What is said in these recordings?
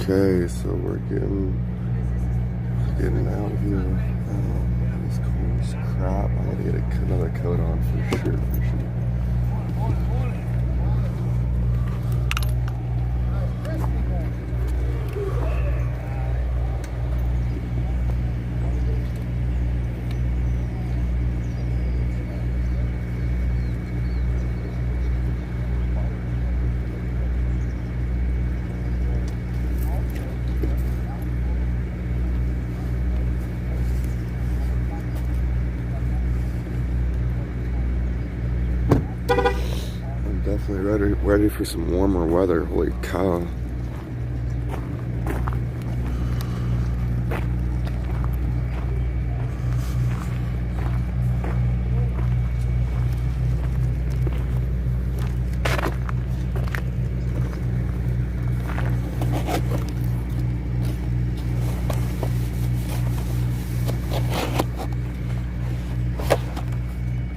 Okay, so we're getting out of here. This cool's crap. I gotta get another coat on for sure. Definitely ready for some warmer weather. Holy cow.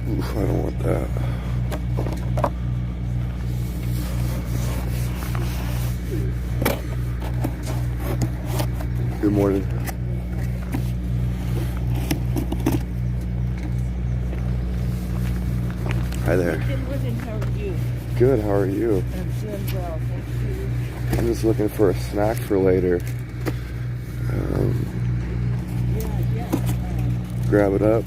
Oof, I don't want that. Good morning. Hi there. Good morning, how are you? Good, how are you? I'm doing well, thank you. I'm just looking for a snack for later. Grab it up.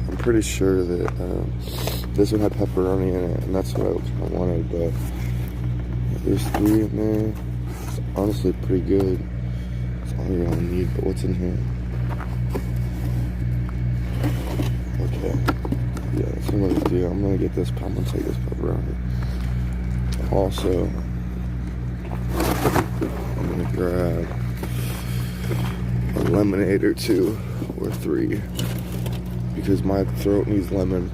I'm pretty sure that this one had pepperoni in it, and that's what I kind of wanted, but there's 3 in there. It's honestly pretty good. It's all you're gonna need, but what's in here? Okay. Yeah, that's what I'm gonna do. I'm gonna get this, I'm gonna take this pepperoni. Also, I'm gonna grab a lemonade or 2 or 3 because my throat needs lemon.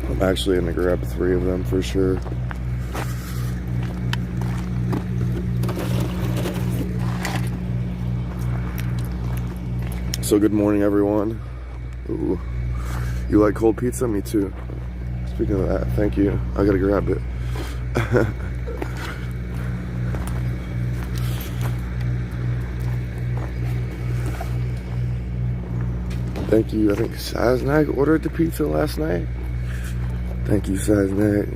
I'm actually gonna grab 3 of them for sure. So good morning, everyone. Ooh. You like cold pizza? Me too. Speaking of that, thank you. I gotta grab it. Thank you. I think Saznak ordered the pizza last night. Thank you, Saznak.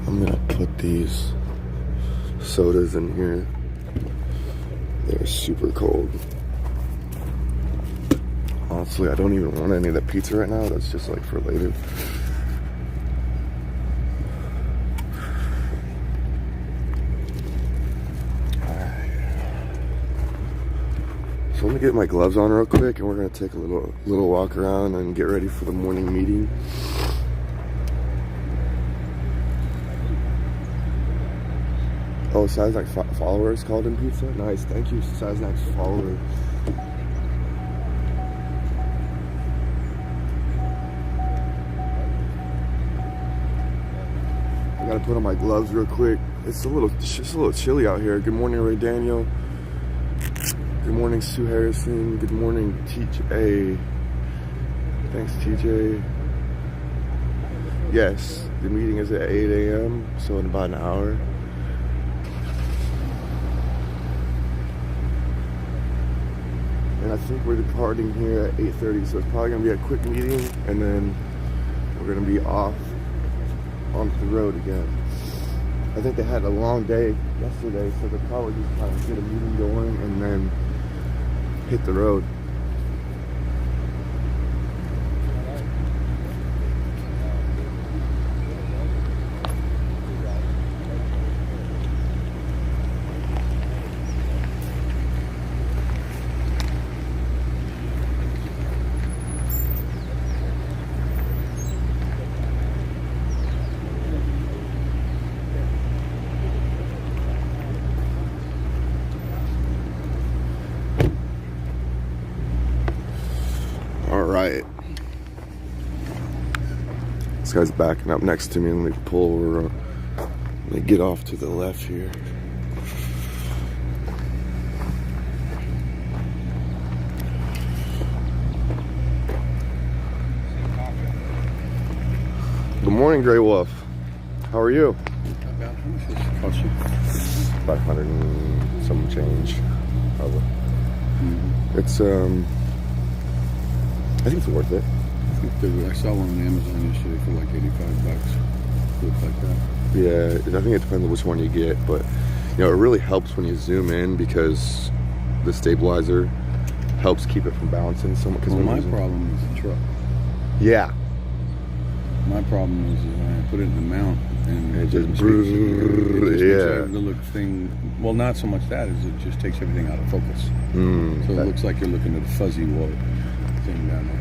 I'm gonna put these sodas in here. They're super cold. Honestly, I don't even want any of the pizza right now. That's just like for later. So let me get my gloves on real quick, and we're gonna take a little walk around and get ready for the morning meeting. Oh, Saznak followers called in pizza? Nice, thank you, Saznak's followers. I gotta put on my gloves real quick. It's just a little chilly out here. Good morning, Ray Daniel. Good morning, Sue Harrison. Good morning, TJ. Thanks, TJ. Yes, the meeting is at 8 a.m., so in about an hour. And I think we're departing here at 8:30, so it's probably gonna be a quick meeting, and then we're gonna be off onto the road again. I think they had a long day yesterday, so they'll probably just kind of get a meeting going and then hit the road. This guy's backing up next to me, and we pull over. Let me get off to the left here. Good morning, Grey Wolf. How are you? About how much does it cost you? About 100 and some change, probably. It's I think it's worth it. I saw one on Amazon yesterday for like $85. Looks like that. Yeah, I think it depends on which one you get, but you know, it really helps when you zoom in because the stabilizer helps keep it from bouncing so much. Well, my problem is the truck. Yeah. My problem is I put it in the mount and It just makes yeah. the look thing. Well, not so much that as it just takes everything out of focus. So it looks like you're looking at a fuzzy wall thing down there.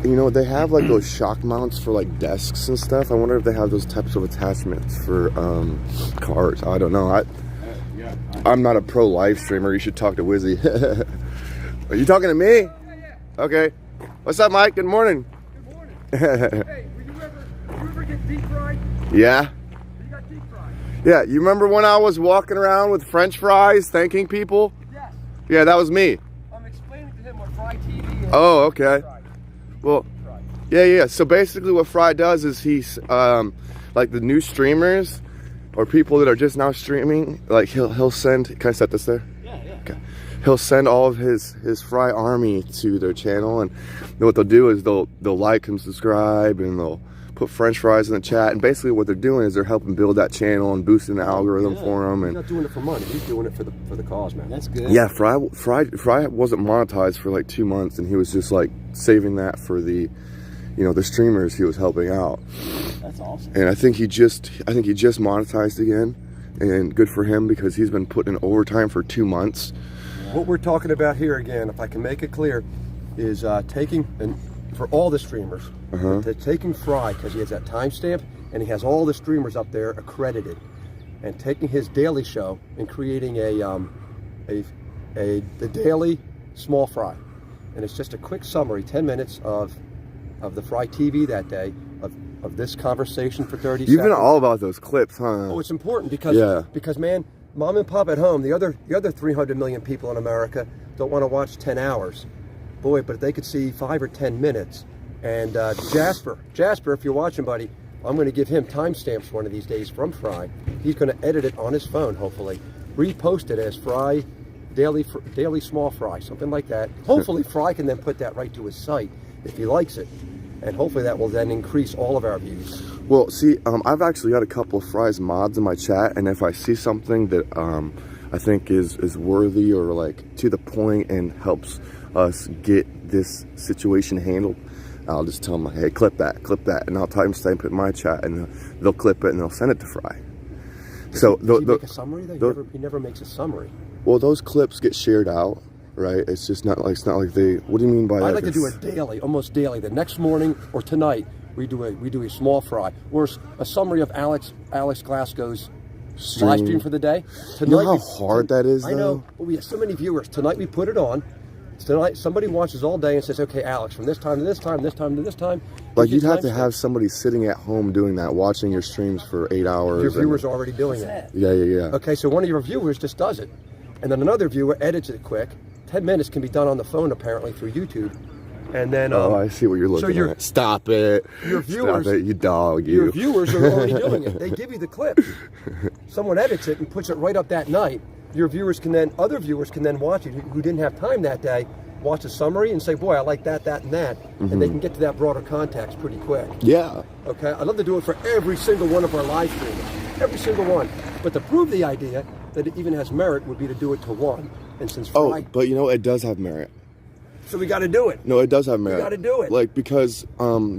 You know, they have like those shock mounts for like desks and stuff. I wonder if they have those types of attachments for cars. I don't know. I'm not a pro live streamer. You should talk to Wizzy. Are you talking to me? Yeah. Okay. What's up, Mike? Good morning. Good morning. Hey, will you ever get deep fried? Yeah. You got deep fried? Yeah. You remember when I was walking around with French fries, thanking people? Yes. Yeah, that was me. I'm explaining to him what fried TV is. Oh, okay. Fried. Well, Fried. yeah. So basically what Fry does is he's, like the new streamers or people that are just now streaming, like he'll send, can I set this there? Yeah. Okay. He'll send all of his Fry army to their channel, and what they'll do is they'll like and subscribe, and they'll put French fries in the chat, and basically what they're doing is they're helping build that channel and boosting the algorithm for them. He's And not doing it for money. He's doing it for the cause, man. That's good. yeah, Fry wasn't monetized for like 2 months, and he was just like saving that for the, you know, the streamers he was helping out. That's awesome. And I think he just monetized again, and good for him because he's been putting in overtime for 2 months. What we're talking about here, again, if I can make it clear, is taking, and for all the streamers, taking Fry, because he has that timestamp, and he has all the streamers up there accredited, and taking his daily show and creating the daily small Fry. And it's just a quick summary, 10 minutes of the Fry TV that day, of this conversation for 30 You've seconds. been all about those clips, huh? Oh, it's important because man, mom and pop at home, the other 300 million people in America don't want to watch 10 hours. Boy, but if they could see 5 or 10 minutes. And Jasper, if you're watching, buddy, I'm going to give him timestamps one of these days from Fry. He's going to edit it on his phone, hopefully. Repost it as Fry, daily small Fry, something like that. Hopefully Fry can then put that right to his site if he likes it. And hopefully that will then increase all of our views. Well, see, I've actually got a couple of Fry's mods in my chat, and if I see something that I think is worthy or like to the point and helps us get this situation handled, I'll just tell them, hey, clip that, and I'll timestamp it in my chat, and they'll clip it and they'll send it to Fry. So Does he make a summary though? He never makes a summary. Well, those clips get shared out, right? It's just not like they. What do you mean by that? I like to do it daily, almost daily. The next morning or tonight, we do a small Fry or a summary of Alex Glasgow's live stream for the day. You know how hard that is, though? I know, but we have so many viewers. Tonight we put it on. Tonight somebody watches all day and says, "Okay, Alex, from this time to this time, this time to this time." Like you'd have to have somebody sitting at home doing that, watching your streams for 8 hours. Your viewers are already doing it. Yeah. Okay, so one of your viewers just does it, and then another viewer edits it quick. 10 minutes can be done on the phone apparently through YouTube, and then. Oh, I see what you're looking at. Stop it! Your viewers, stop it, you dog! Your viewers are already doing it. They give you the clips. Someone edits it and puts it right up that night. Your viewers can then, other viewers can then watch it who didn't have time that day, watch a summary and say, boy, I like that, and that, and they can get to that broader context pretty quick. Yeah. Okay, I'd love to do it for every single one of our live streamers, every single one. But to prove the idea that it even has merit would be to do it to one. And since Fry, but you know, it does have merit. so we got to do it. No, it does have merit. We got to do it. Like, because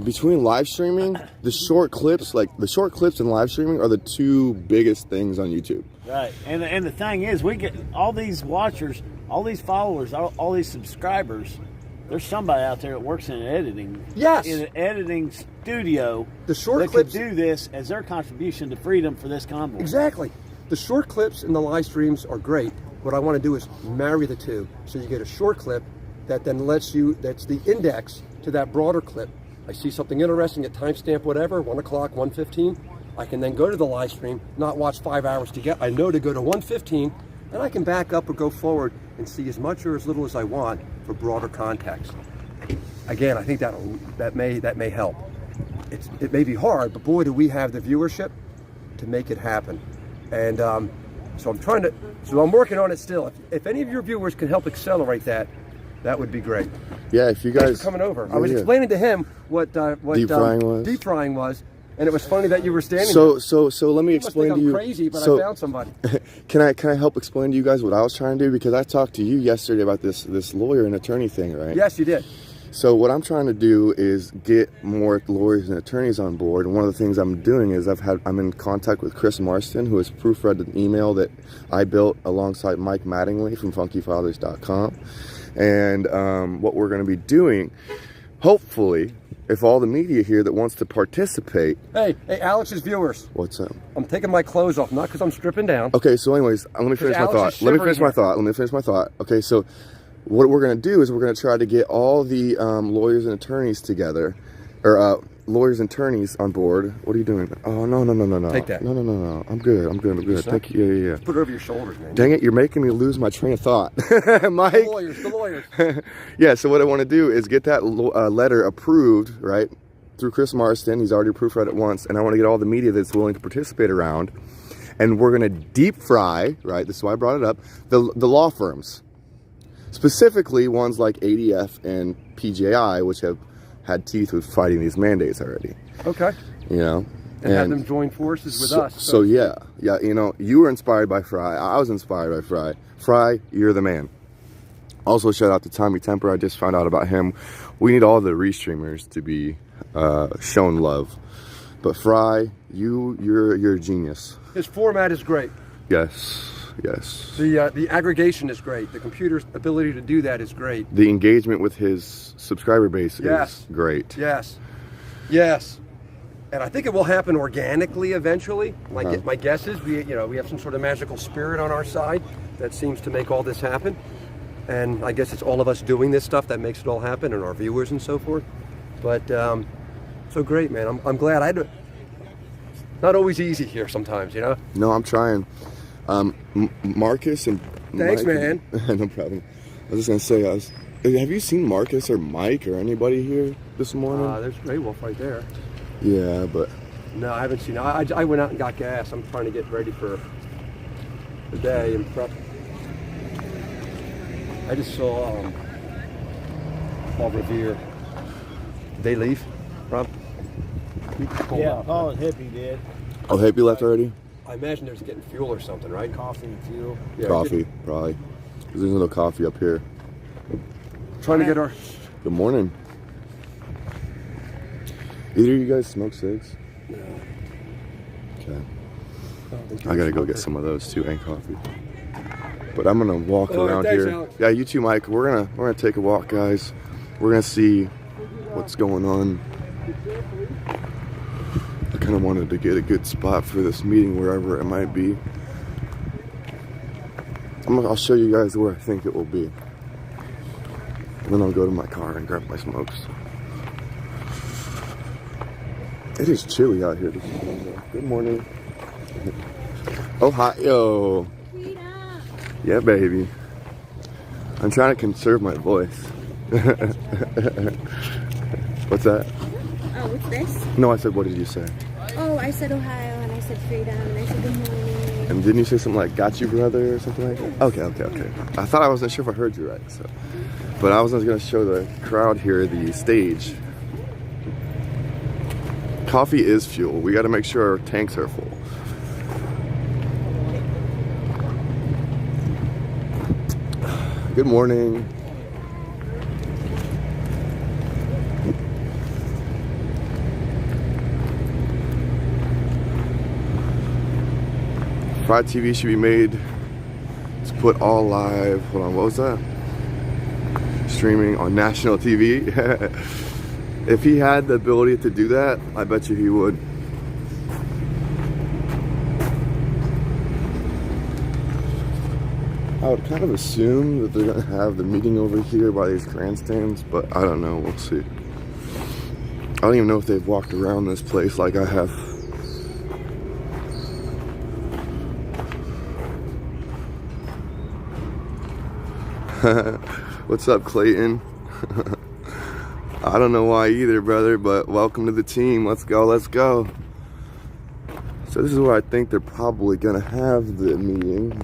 between live streaming, the short clips and live streaming are the two biggest things on YouTube. Right, and the thing is, we get all these watchers, all these followers, all these subscribers. There's somebody out there that works in editing. Yes. In an editing studio. The short that clips could do this as their contribution to freedom for this convoy. Exactly. The short clips and the live streams are great. What I want to do is marry the two, so you get a short clip that then lets you. That's the index to that broader clip, I see something interesting at timestamp whatever, 1 o'clock, 1:15, I can then go to the live stream, not watch 5 hours to get. I know to go to 1:15, and I can back up or go forward and see as much or as little as I want for broader context. Again, I think that may help. It may be hard, but boy, do we have the viewership to make it happen. And so I'm working on it still. If any of your viewers can help accelerate that, that would be great. Yeah, if you Thanks guys for coming over. Yeah, I was yeah. explaining to him what Deep frying was. And it was funny that you were standing So there. let me You must explain think to I'm you. crazy, but so, I found somebody. Can I help explain to you guys what I was trying to do? Because I talked to you yesterday about this lawyer and attorney thing, right? Yes, you did. So what I'm trying to do is get more lawyers and attorneys on board. And one of the things I'm doing is I'm in contact with Chris Marston, who has proofread an email that I built alongside Mike Mattingly from funkyfathers.com. And what we're going to be doing, hopefully, if all the media here that wants to participate. Hey, Alex's viewers. What's up? I'm taking my clothes off, not because I'm stripping down. Okay, so anyways, let me finish my thought. Let me finish my thought. Okay, so what we're going to do is we're going to try to get all the lawyers and attorneys together, or lawyers and attorneys on board. What are you doing? Oh, no. Take that. No. I'm good. Thank you. Yeah. Put it over your shoulders, man. Dang it, you're making me lose my train of thought. Mike. The lawyers. Yeah, so what I want to do is get that letter approved, right, through Chris Marston. He's already proofread it once, and I want to get all the media that's willing to participate around. And we're going to deep fry, right, this is why I brought it up, the law firms. Specifically, ones like ADF and PJI, which have had teeth with fighting these mandates already. Okay. You know? And have them join forces with us. So yeah, you know, you were inspired by Fry. I was inspired by Fry. Fry, you're the man. Also, shout out to Tommy Temper. I just found out about him. We need all the restreamers to be shown love. But Fry, you're a genius. His format is great. Yes. The aggregation is great. The computer's ability to do that is great. The engagement with his subscriber base is great. Yes. And I think it will happen organically eventually. My guess is we have some sort of magical spirit on our side that seems to make all this happen. And I guess it's all of us doing this stuff that makes it all happen, and our viewers and so forth. But so great, man. I'm glad. Not always easy here sometimes, you know. No, I'm trying. Marcus and thanks, Mike, man. No problem. I was just gonna say, have you seen Marcus or Mike or anybody here this morning? There's Grey Wolf right there. Yeah, but no, I haven't seen. I went out and got gas. I'm trying to get ready for the day and prep. I just saw Paul Revere. They leave, Rob? Yeah, Paul and Hippie did. Oh, Hippie left already? I imagine there's getting fuel or something, right? Coffee and fuel. Yeah, Coffee, probably. There's a little coffee up here. Trying to get our. Good morning. Either of you guys smoke cigs? No. Okay. I gotta go get some of those too, and coffee. But I'm gonna walk around thanks, here. Alex. Yeah, you too, Mike. We're gonna take a walk, guys. We're gonna see what's going on. I kind of wanted to get a good spot for this meeting, wherever it might be. I'll show you guys where I think it will be. And then I'll go to my car and grab my smokes. It is chilly out here this morning, though. Good morning. Oh, hi, yo. Yeah, baby. I'm trying to conserve my voice. What's that? Oh, what's this? No, I said, what did you say? Oh, I said Ohio, and I said freedom, and I said good morning. And didn't you say something like, got you, brother, or something like that? Okay. I thought I wasn't sure if I heard you right, so. But I was going to show the crowd here the stage. Coffee is fuel. We got to make sure our tanks are full. Good morning. Fried TV should be made to put all live. Hold on, what was that? Streaming on national TV. If he had the ability to do that, I bet you he would. I would kind of assume that they're gonna have the meeting over here by these grandstands, but I don't know, we'll see. don't even know if they've walked around this place like I have. What's up, Clayton? I don't know why either, brother, but welcome to the team. Let's go, let's go. So this is where I think they're probably gonna have the meeting.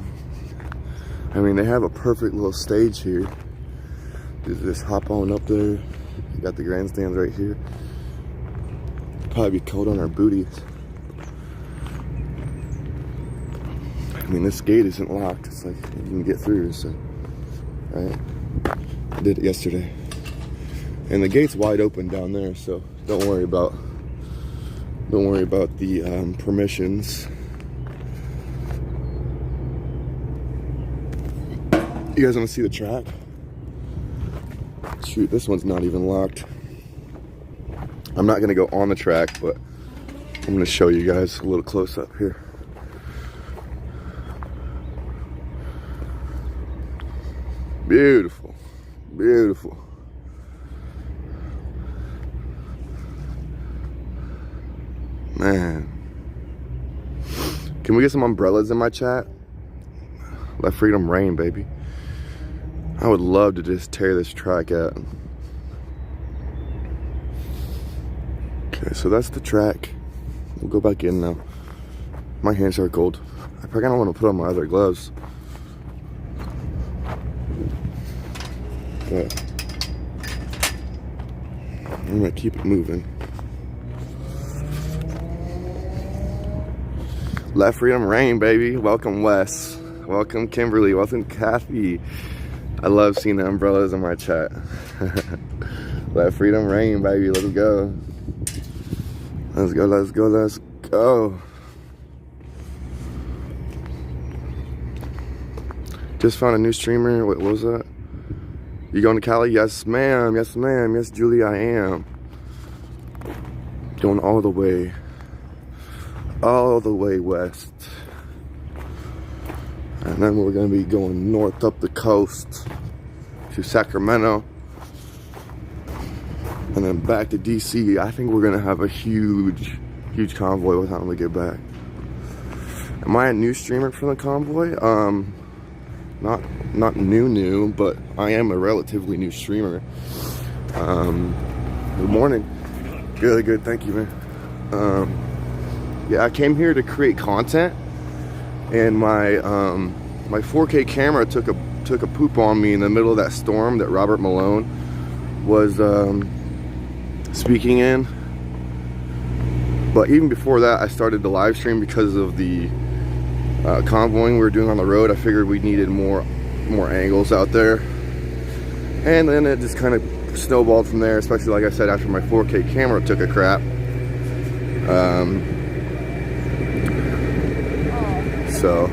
I mean, they have a perfect little stage here. Just hop on up there. You got the grandstands right here. Probably be cold on our booties. I mean, this gate isn't locked. It's like you can get through, so, right? I did it yesterday. And the gate's wide open down there, so don't worry about the permissions. You guys want to see the track? Shoot, this one's not even locked. I'm not gonna go on the track, but I'm gonna show you guys a little close up here. Beautiful, beautiful. Man. Can we get some umbrellas in my chat? Let freedom reign, baby. I would love to just tear this track out. Okay, so that's the track. We'll go back in now. My hands are cold. I probably don't want to put on my other gloves. But I'm gonna keep it moving. Let freedom reign, baby. Welcome, Wes. Welcome, Kimberly. Welcome, Kathy. I love seeing the umbrellas in my chat. Let freedom reign, baby. Let's go. Let's go, let's go, let's go. Just found a new streamer. What was that? You going to Cali? Yes, ma'am. Yes, ma'am. Yes, Julie, I am. Going all the way west. And then we're gonna be going north up the coast to Sacramento. And then back to DC. I think we're gonna have a huge convoy by the time we get back. Am I a new streamer for the convoy? Not new, but I am a relatively new streamer. Good morning. Good, thank you, man. Yeah, I came here to create content, and my 4K camera took a poop on me in the middle of that storm that Robert Malone was speaking in. But even before that, I started the live stream because of the convoying we were doing on the road. I figured we needed more angles out there, and then it just kind of snowballed from there, especially like I said, after my 4K camera took a crap. So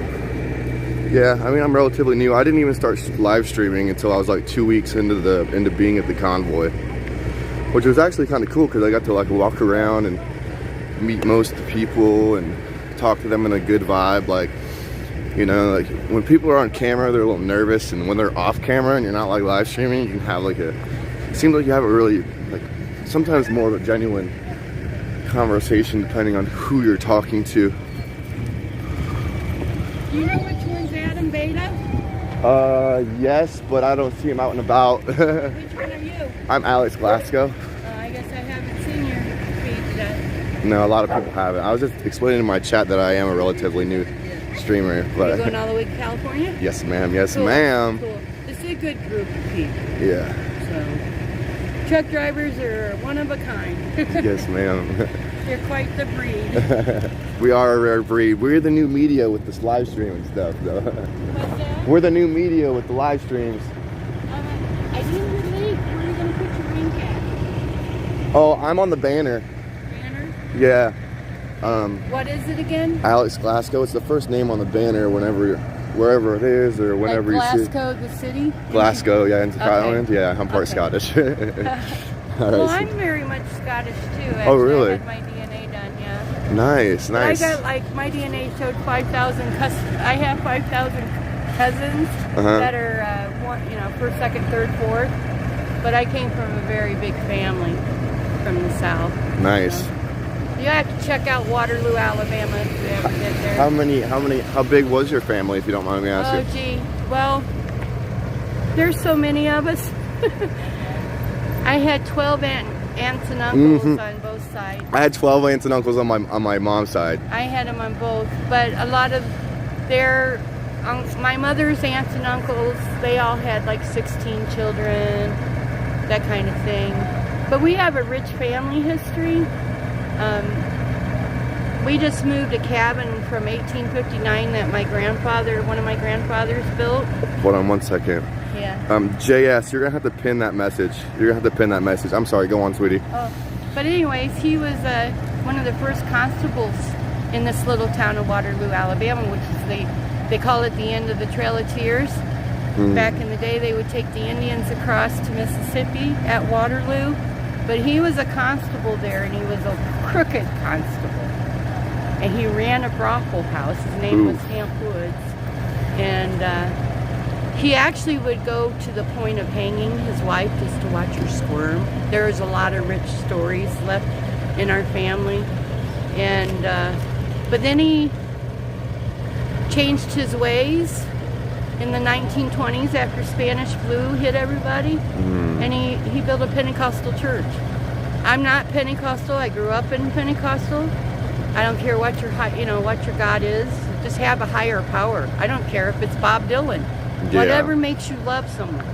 yeah, I mean, I'm relatively new. I didn't even start live streaming until I was like 2 weeks into being at the convoy, which was actually kind of cool because I got to like walk around and meet most of the people and talk to them in a good vibe. Like, you know, like when people are on camera, they're a little nervous, and when they're off camera and you're not like live streaming, you can have like it seems like you have a really, like, sometimes more of a genuine conversation depending on who you're talking to. Do you know which one's Adam Beta? Yes, but I don't see him out and about. Which one are you? I'm Alex Glasgow. I guess I haven't seen your feed yet. No, a lot of people haven't. I was just explaining in my chat that I am a relatively new streamer. Are But you going all the way to California? yes, ma'am. Yes, Cool, ma'am. Cool. This is a good group of people. Yeah. So, truck drivers are one of a kind. Yes, ma'am. They're quite the breed. We are a rare breed. We're the new media with this live streaming stuff, though. What's that? We're the new media with the live streams. I didn't relate. Where are you going to put your ring at? Oh, I'm on the banner. Banner? Yeah. What is it again? Alex Glasgow. It's the first name on the banner wherever it is or whenever like you see. Glasgow, the city? Glasgow, yeah, in Scotland. Okay. Yeah, I'm part Okay. Scottish. All Well, right, I'm very much Scottish too. Actually, Oh, really? I had my DNA done, yeah. Nice, But nice. I got like my DNA showed 5,000. I have 5,000 cousins Uh-huh. that are, first, second, third, fourth. But I came from a very big family. from the south. Nice. You have to check out Waterloo, Alabama if you ever get there. How big was your family, if you don't mind me asking? Oh, gee. Well, there's so many of us. I had 12 aunts and uncles on both sides. I had 12 aunts and uncles on my mom's side. I had them on both, but a lot of their my mother's aunts and uncles, they all had like 16 children, that kind of thing. But we have a rich family history. We just moved a cabin from 1859 that one of my grandfathers built. Hold on one second. Yeah. JS, you're gonna have to pin that message. You're gonna have to pin that message. I'm sorry, go on, sweetie. Oh, but anyways, he was one of the first constables in this little town of Waterloo, Alabama, which is they call it the end of the Trail of Tears. Back in the day, they would take the Indians across to Mississippi at Waterloo, but he was a constable there, and he was a crooked constable, and he ran a brothel house. His name was Hamp Woods, and he actually would go to the point of hanging his wife just to watch her squirm. There's a lot of rich stories left in our family, and but then he changed his ways in the 1920s after Spanish flu hit everybody, and he built a Pentecostal church. I'm not Pentecostal. I grew up in Pentecostal. I don't care what your God is. Just have a higher power. I don't care if it's Bob Dylan. Yeah. Whatever makes you love someone.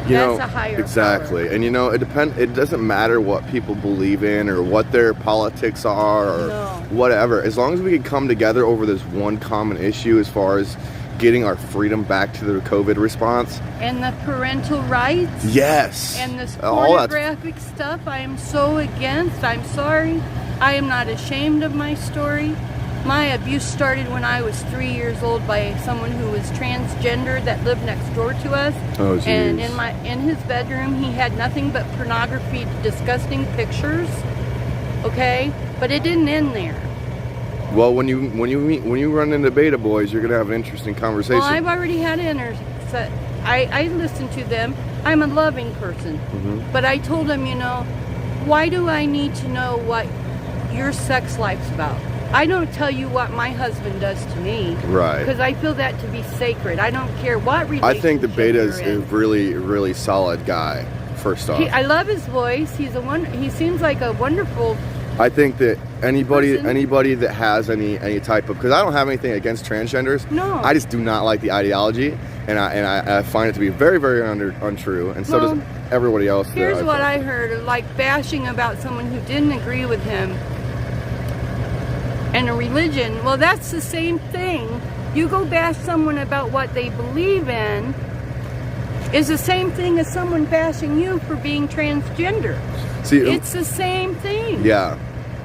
That's a higher exactly. power. And it doesn't matter what people believe in or what their politics are or whatever. As long as we can come together over this one common issue as far as getting our freedom back to the COVID response. And the parental rights. Yes. And this pornographic stuff I am so against. I'm sorry. I am not ashamed of my story. My abuse started when I was 3 years old by someone who was transgender that lived next door to us. Oh, geez. And in his bedroom he had nothing but pornography, disgusting pictures. Okay? But it didn't end there. Well, when you run into beta boys, you're gonna have an interesting conversation. Well, I've already had I listen to them. I'm a loving person. But I told them, why do I need to know what your sex life's about? I don't tell you what my husband does to me. Right. Because I feel that to be sacred. I don't care what relationship I think the beta is a really, really solid guy, first off. I love his voice. He seems like a wonderful I think that anybody that has any type of, because I don't have anything against transgenders. No. I just do not like the ideology, and I find it to be very, very untrue, and so does everybody else. Here's what I heard, like bashing about someone who didn't agree with him and a religion. Well, that's the same thing. You go bash someone about what they believe in is the same thing as someone bashing you for being transgender. See, it's the same thing. Yeah.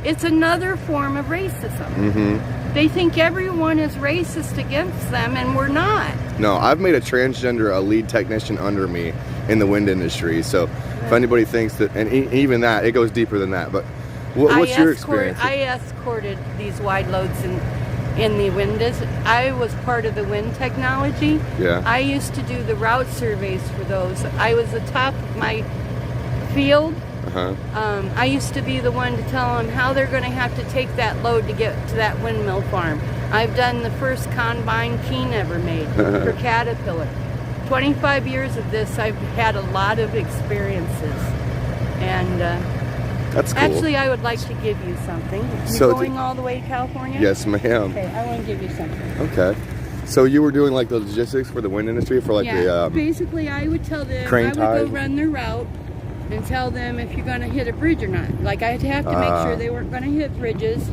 It's another form of racism. They think everyone is racist against them, and we're not. No, I've made a transgender a lead technician under me in the wind industry. So if anybody thinks that, and even that, it goes deeper than that. But what's your experience? I escorted these wide loads in the wind. I was part of the wind technology. Yeah. I used to do the route surveys for those. I was the top of my field. I used to be the one to tell them how they're going to have to take that load to get to that windmill farm. I've done the first combine Keen ever made for Caterpillar. 25 years of this, I've had a lot of experiences. And that's cool. Actually, I would like to give you something. You're going all the way to California? Yes, ma'am. Okay, I want to give you something. Okay. So you were doing like the logistics for the wind industry for like the basically I would tell them, crane I would go run their route and tell them if you're going to hit a bridge or not. Like I'd have to make sure they weren't going to hit bridges.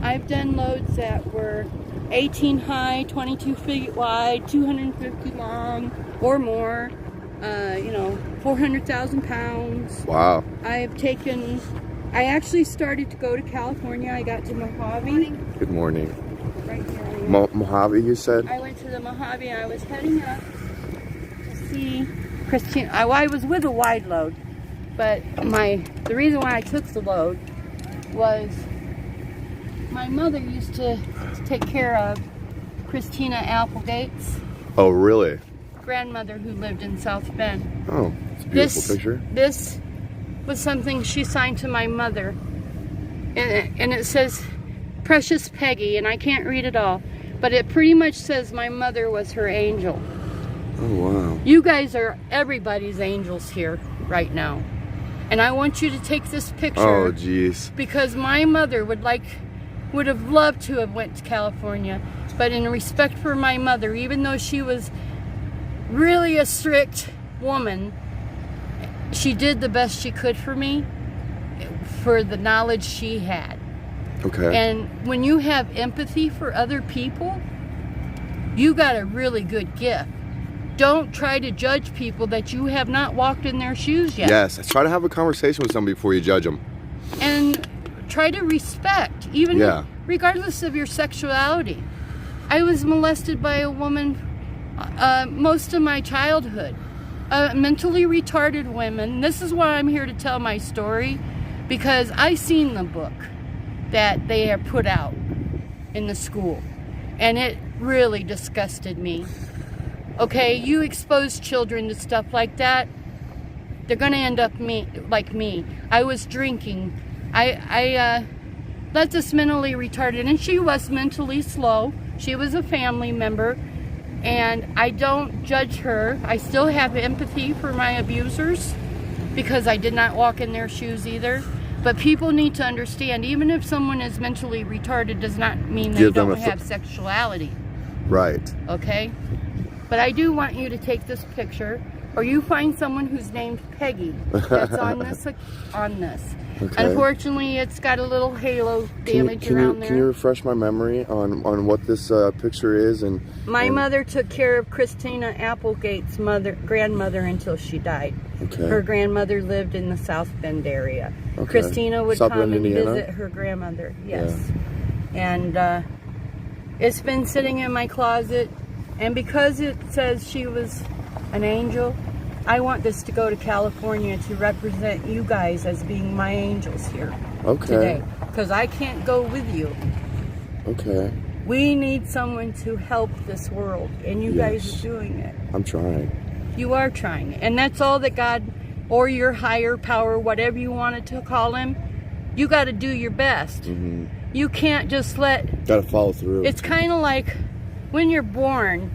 I've done loads that were 18 high, 22 feet wide, 250 long or more, 400,000 pounds. Wow. I actually started to go to California. I got to Mojave. Good morning. Right here. Mojave, you said? I went to the Mojave. I was heading up to see Christine. I was with a wide load. But the reason why I took the load was my mother used to take care of Christina Applegate's. Oh, really? Grandmother who lived in South Bend. Oh, it's a beautiful picture. This was something she signed to my mother. And it says, Precious Peggy, and I can't read it all, but it pretty much says my mother was her angel. Oh, wow. You guys are everybody's angels here right now. And I want you to take this picture. Oh, jeez. Because my mother would have loved to have went to California, but in respect for my mother, even though she was really a strict woman, she did the best she could for me, for the knowledge she had. Okay. And when you have empathy for other people, you got a really good gift. Don't try to judge people that you have not walked in their shoes yet. Yes, try to have a conversation with somebody before you judge them. And try to respect, even regardless of your sexuality. I was molested by a woman most of my childhood. Mentally retarded women. This is why I'm here to tell my story, because I seen the book that they have put out in the school, and it really disgusted me. Okay, you expose children to stuff like that, they're gonna end up like me. I was drinking. I let this mentally retarded, and she was mentally slow. She was a family member, and I don't judge her. I still have empathy for my abusers because I did not walk in their shoes either. But people need to understand, even if someone is mentally retarded does not mean they don't have sexuality. Right. Okay? But I do want you to take this picture, or you find someone who's named Peggy that's on this. Okay. Unfortunately, it's got a little halo damage around there. Can you refresh my memory on what this picture is? My mother took care of Christina Applegate's grandmother until she died. Okay. Her grandmother lived in the South Bend area. Okay. Christina would South come Bend, and Indiana? visit her grandmother. Yes. Yeah. And it's been sitting in my closet. And because it says she was an angel, I want this to go to California to represent you guys as being my angels here today. Because I can't go with you. Okay. We need someone to help this world, and you guys are doing it. I'm trying. You are trying. And that's all that God, or your higher power, whatever you wanted to call him, you got to do your best. Mm-hmm. You can't just let... Got to follow through. It's kind of like when you're born,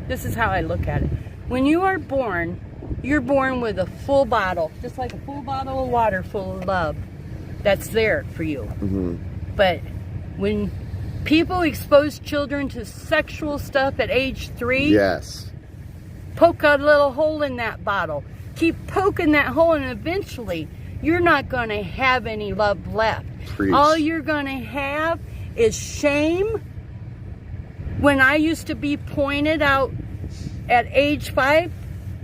this is how I look at it. When you are born, you're born with a full bottle, just like a full bottle of water full of love that's there for you. Mm-hmm. But when people expose children to sexual stuff at age 3, yes, poke a little hole in that bottle. Keep poking that hole, and eventually you're not going to have any love left. Preach. All you're going to have is shame. When I used to be pointed out at age 5,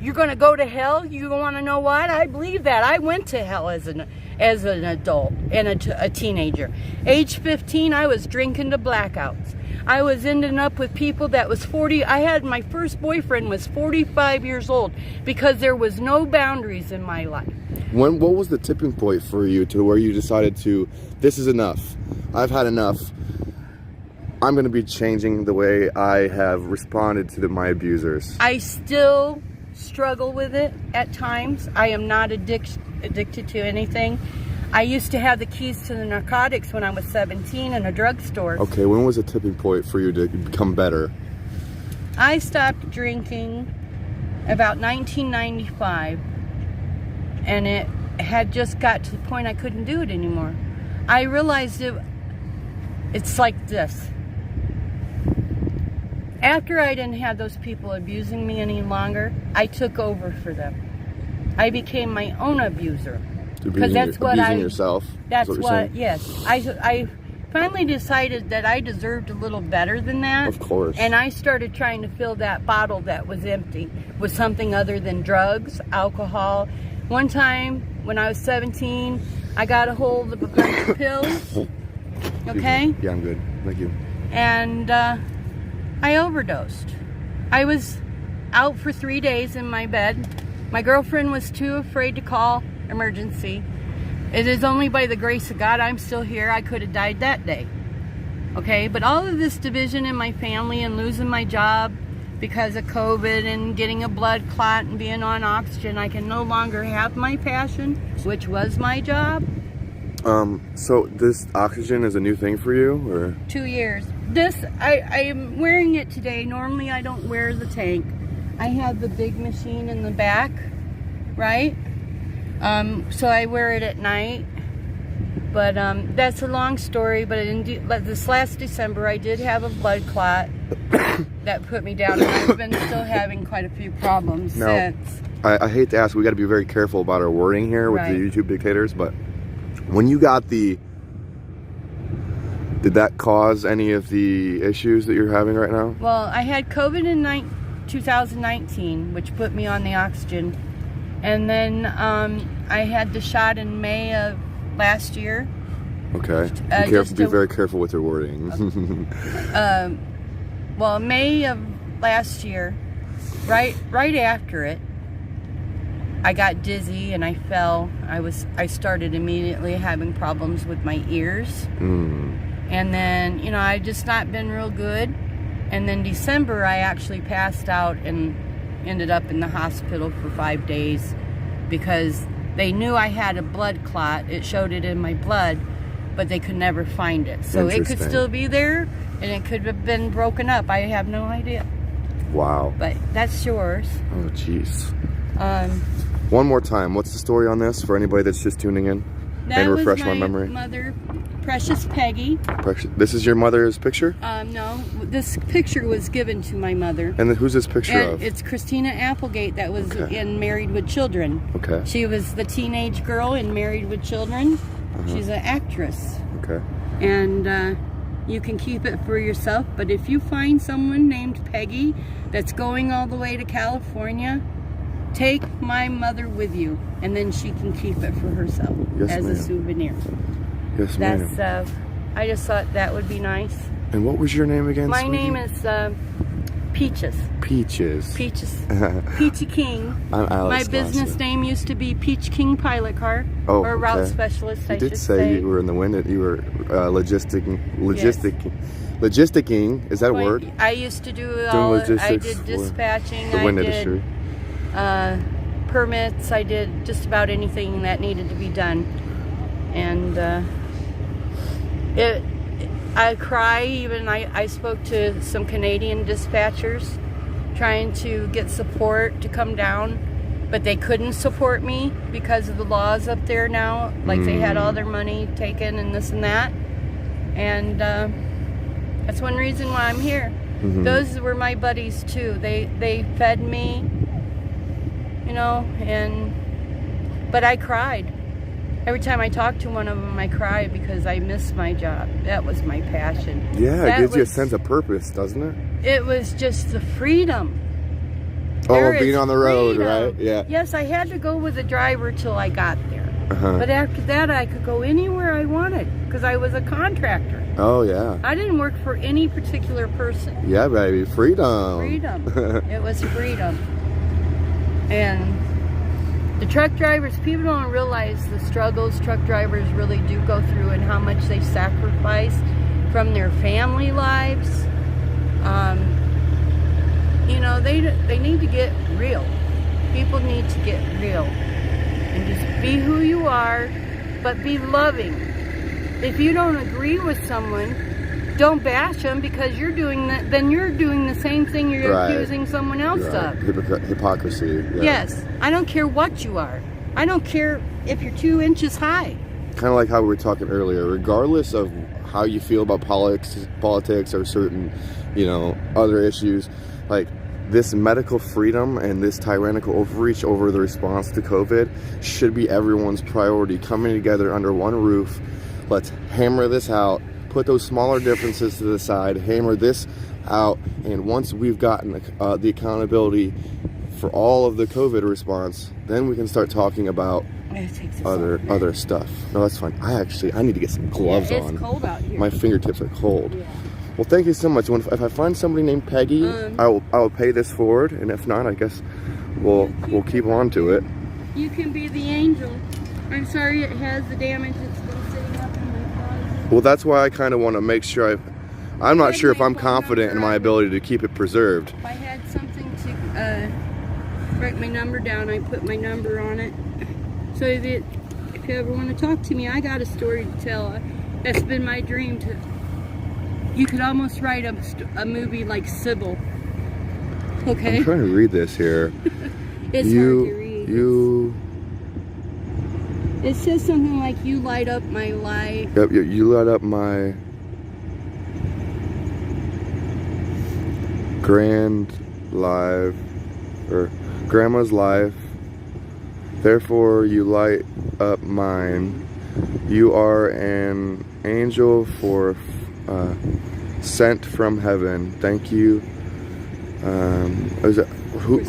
you're going to go to hell. You want to know what? I believe that. I went to hell as an adult and a teenager. Age 15, I was drinking to blackouts. I was ending up with people that was 40. I had my first boyfriend was 45 years old because there was no boundaries in my life. What was the tipping point for you to where you decided to, this is enough. I've had enough. I'm going to be changing the way I have responded to my abusers. I still struggle with it at times. I am not addicted to anything. I used to have the keys to the narcotics when I was 17 in a drugstore. Okay, when was the tipping point for you to become better? I stopped drinking about 1995, and it had just got to the point I couldn't do it anymore. I realized it's like this. After I didn't have those people abusing me any longer, I took over for them. I became my own abuser. Because that's what abusing yourself. That's what yes. I finally decided that I deserved a little better than that. Of course. And I started trying to fill that bottle that was empty with something other than drugs, alcohol. One time when I was 17, I got a hold of a bunch of pills. Okay? Yeah, I'm good. Thank you. And I overdosed. I was out for 3 days in my bed. My girlfriend was too afraid to call emergency. It is only by the grace of God I'm still here. I could have died that day. Okay, but all of this division in my family and losing my job because of COVID and getting a blood clot and being on oxygen, I can no longer have my passion, which was my job. So this oxygen is a new thing for you, or? 2 years. This, I'm wearing it today. Normally I don't wear the tank. I have the big machine in the back, right? So I wear it at night. But that's a long story. But this last December, I did have a blood clot that put me down, and I've been still having quite a few problems since. I hate to ask, we got to be very careful about our wording here with the YouTube dictators, but when you got did that cause any of the issues that you're having right now? Well, I had COVID in 2019, which put me on the oxygen. And then I had the shot in May of last year. Okay. Be very careful with your wording. Okay. Well, May of last year, right after it, I got dizzy and I fell. I started immediately having problems with my ears. And then, you know, I've just not been real good. And then December, I actually passed out and ended up in the hospital for 5 days because they knew I had a blood clot. It showed it in my blood, but they could never find it. So it could still be there, and it could have been broken up. I have no idea. Wow. But that's yours. Oh, jeez. One more time, what's the story on this for anybody that's just tuning in? That and refresh was my memory. Mother, Precious Peggy. This is your mother's picture? No, this picture was given to my mother. And who's this picture of? It's Christina Applegate that was in Married with Children. Okay. She was the teenage girl in Married with Children. She's an actress. Okay. And you can keep it for yourself, but if you find someone named Peggy that's going all the way to California, take my mother with you, and then she can keep it for herself as a souvenir. Yes, ma'am. That's, I just thought that would be nice. And what was your name again, My sweetie? name is Peaches. Peaches. Peaches. Peachy King. I'm Alex. My business name used to be Peach King Pilot Car, or Route Specialist, I should say. You did say you were in the wind, you were logisticking. Logisticking, is that a word? I used to do I did dispatching, the wind I industry. did permits, I did just about anything that needed to be done. And I cry even. I spoke to some Canadian dispatchers trying to get support to come down, but they couldn't support me because of the laws up there now. Like they had all their money taken and this and that. And that's one reason why I'm here. Those were my buddies too. They fed me, you know, but I cried. Every time I talked to one of them, I cried because I missed my job. That was my passion. Yeah, it gives you a sense of purpose, doesn't it? It was just the freedom. Oh, being on the road, right? Yeah. Yes, I had to go with a driver till I got there. But after that, I could go anywhere I wanted because I was a contractor. Oh, yeah. I didn't work for any particular person. Yeah, baby. Freedom. Freedom. It was freedom. And the truck drivers, people don't realize the struggles truck drivers really do go through and how much they sacrifice from their family lives. You know, they need to get real. People need to get real. And just be who you are, but be loving. If you don't agree with someone, don't bash them because you're doing that. Then you're doing the same thing you're accusing someone else of. Hypocrisy. Yeah. Yes, I don't care what you are. I don't care if you're 2 inches high. Kind of like how we were talking earlier. Regardless of how you feel about politics or certain, you know, other issues, like this medical freedom and this tyrannical overreach over the response to COVID should be everyone's priority. Coming together under one roof. Let's hammer this out. Put those smaller differences to the side, hammer this out, and once we've gotten the accountability for all of the COVID response, then we can start talking about other stuff. No, that's fine. I need to get some gloves on. It's cold out here. My fingertips are cold. Yeah. Well, thank you so much. If I find somebody named Peggy, I will pay this forward, and if not, I guess we'll keep on to it. You can be the angel. I'm sorry it has the damage. It's been sitting up in my closet. Well, that's why I kind of want to make sure I'm not sure if I'm confident in my ability to keep it preserved. If I had something to write my number down, I put my number on it. So if you ever want to talk to me, I got a story to tell. That's been my dream to. You could almost write a movie like Sybil. Okay. I'm trying to read this here. It's hard to read. It says something like, "You light up my life." Yep, you light up my grandma's life. Therefore, you light up mine. You are an angel sent from heaven. Thank you. Is it who?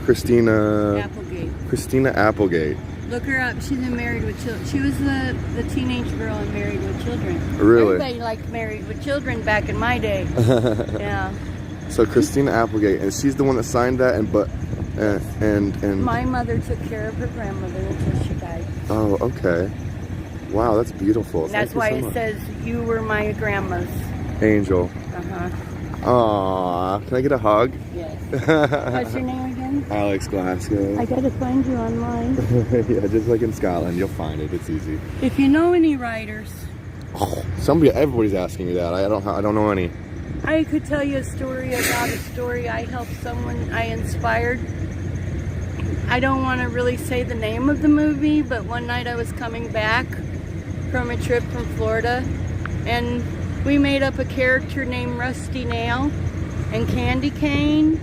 Christina Applegate. Christina Applegate. Look her up. She's in Married with Children. She was the teenage girl in Married with Children. Really? Everybody liked Married with Children back in my day. Yeah. So Christina Applegate, and she's the one that signed that, and My mother took care of her grandmother until she died. Oh, okay. Wow, that's beautiful. And that's why it says, "You were my grandma's angel." Aww, can I get a hug? Yes. What's your name again? Alex Glasgow. I gotta find you online. Yeah, just like in Scotland, you'll find it. It's easy. If you know any writers, Everybody's asking me that. I don't know any. I could tell you a story about a story I helped someone I inspired. I don't want to really say the name of the movie, but one night I was coming back from a trip from Florida, and we made up a character named Rusty Nail and Candy Cane,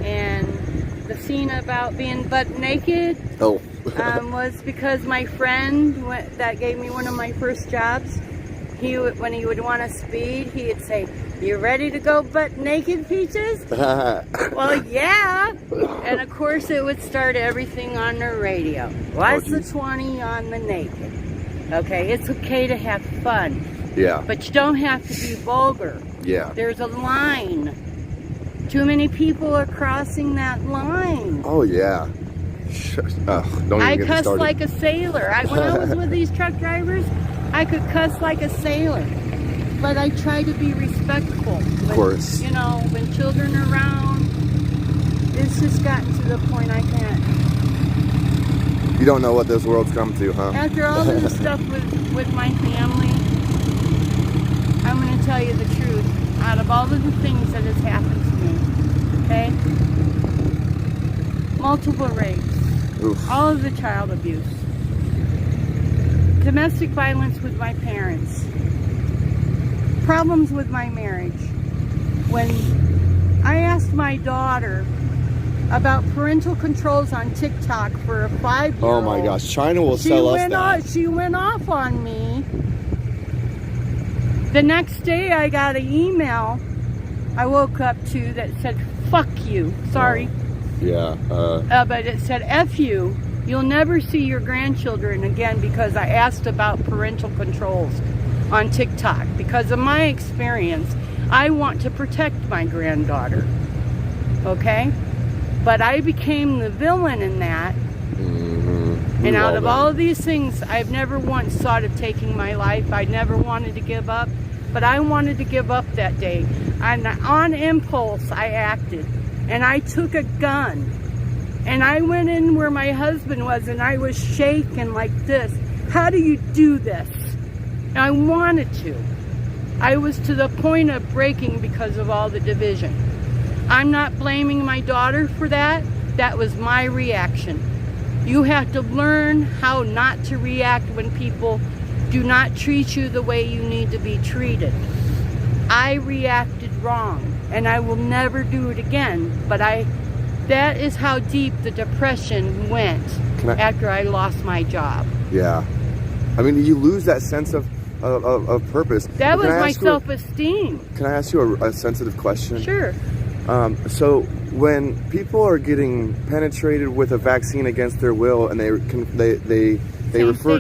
and the scene about being butt naked was because my friend that gave me one of my first jobs, when he would want to speed, he'd say, "You ready to go butt naked, Peaches?" Well, yeah. And of course it would start everything on the radio. What's the 20 on the naked? Okay, it's okay to have fun. Yeah. But you don't have to be vulgar. Yeah. There's a line. Too many people are crossing that line. Oh yeah. Don't I even get me cuss started. like a sailor. When I was with these truck drivers, I could cuss like a sailor. But I try to be respectful. Of course. You know, when children are around, it's just gotten to the point I can't. You don't know what this world's come to, huh? After all this stuff with my family, I'm going to tell you the truth. Out of all of the things that has happened to me, okay? Multiple rapes, all of the child abuse, domestic violence with my parents, problems with my marriage. When I asked my daughter about parental controls on TikTok for a 5-year-old. Oh my gosh, China will sell us that. She went off on me. The next day I got an email I woke up to that said, "Fuck you." Sorry. But it said, "F you. You'll never see your grandchildren again," because I asked about parental controls on TikTok. Because of my experience, I want to protect my granddaughter. Okay? But I became the villain in that. And out of all of these things, I've never once thought of taking my life. I never wanted to give up. But I wanted to give up that day. And on impulse, I acted. And I took a gun. And I went in where my husband was, and I was shaking like this. How do you do this? And I wanted to. I was to the point of breaking because of all the division. I'm not blaming my daughter for that. That was my reaction. You have to learn how not to react when people do not treat you the way you need to be treated. I reacted wrong, and I will never do it again. But that is how deep the depression went after I lost my job. Yeah. I mean, you lose that sense of purpose. That was my self-esteem. Can I ask you a sensitive question? Sure. So when people are getting penetrated with a vaccine against their will, and they refer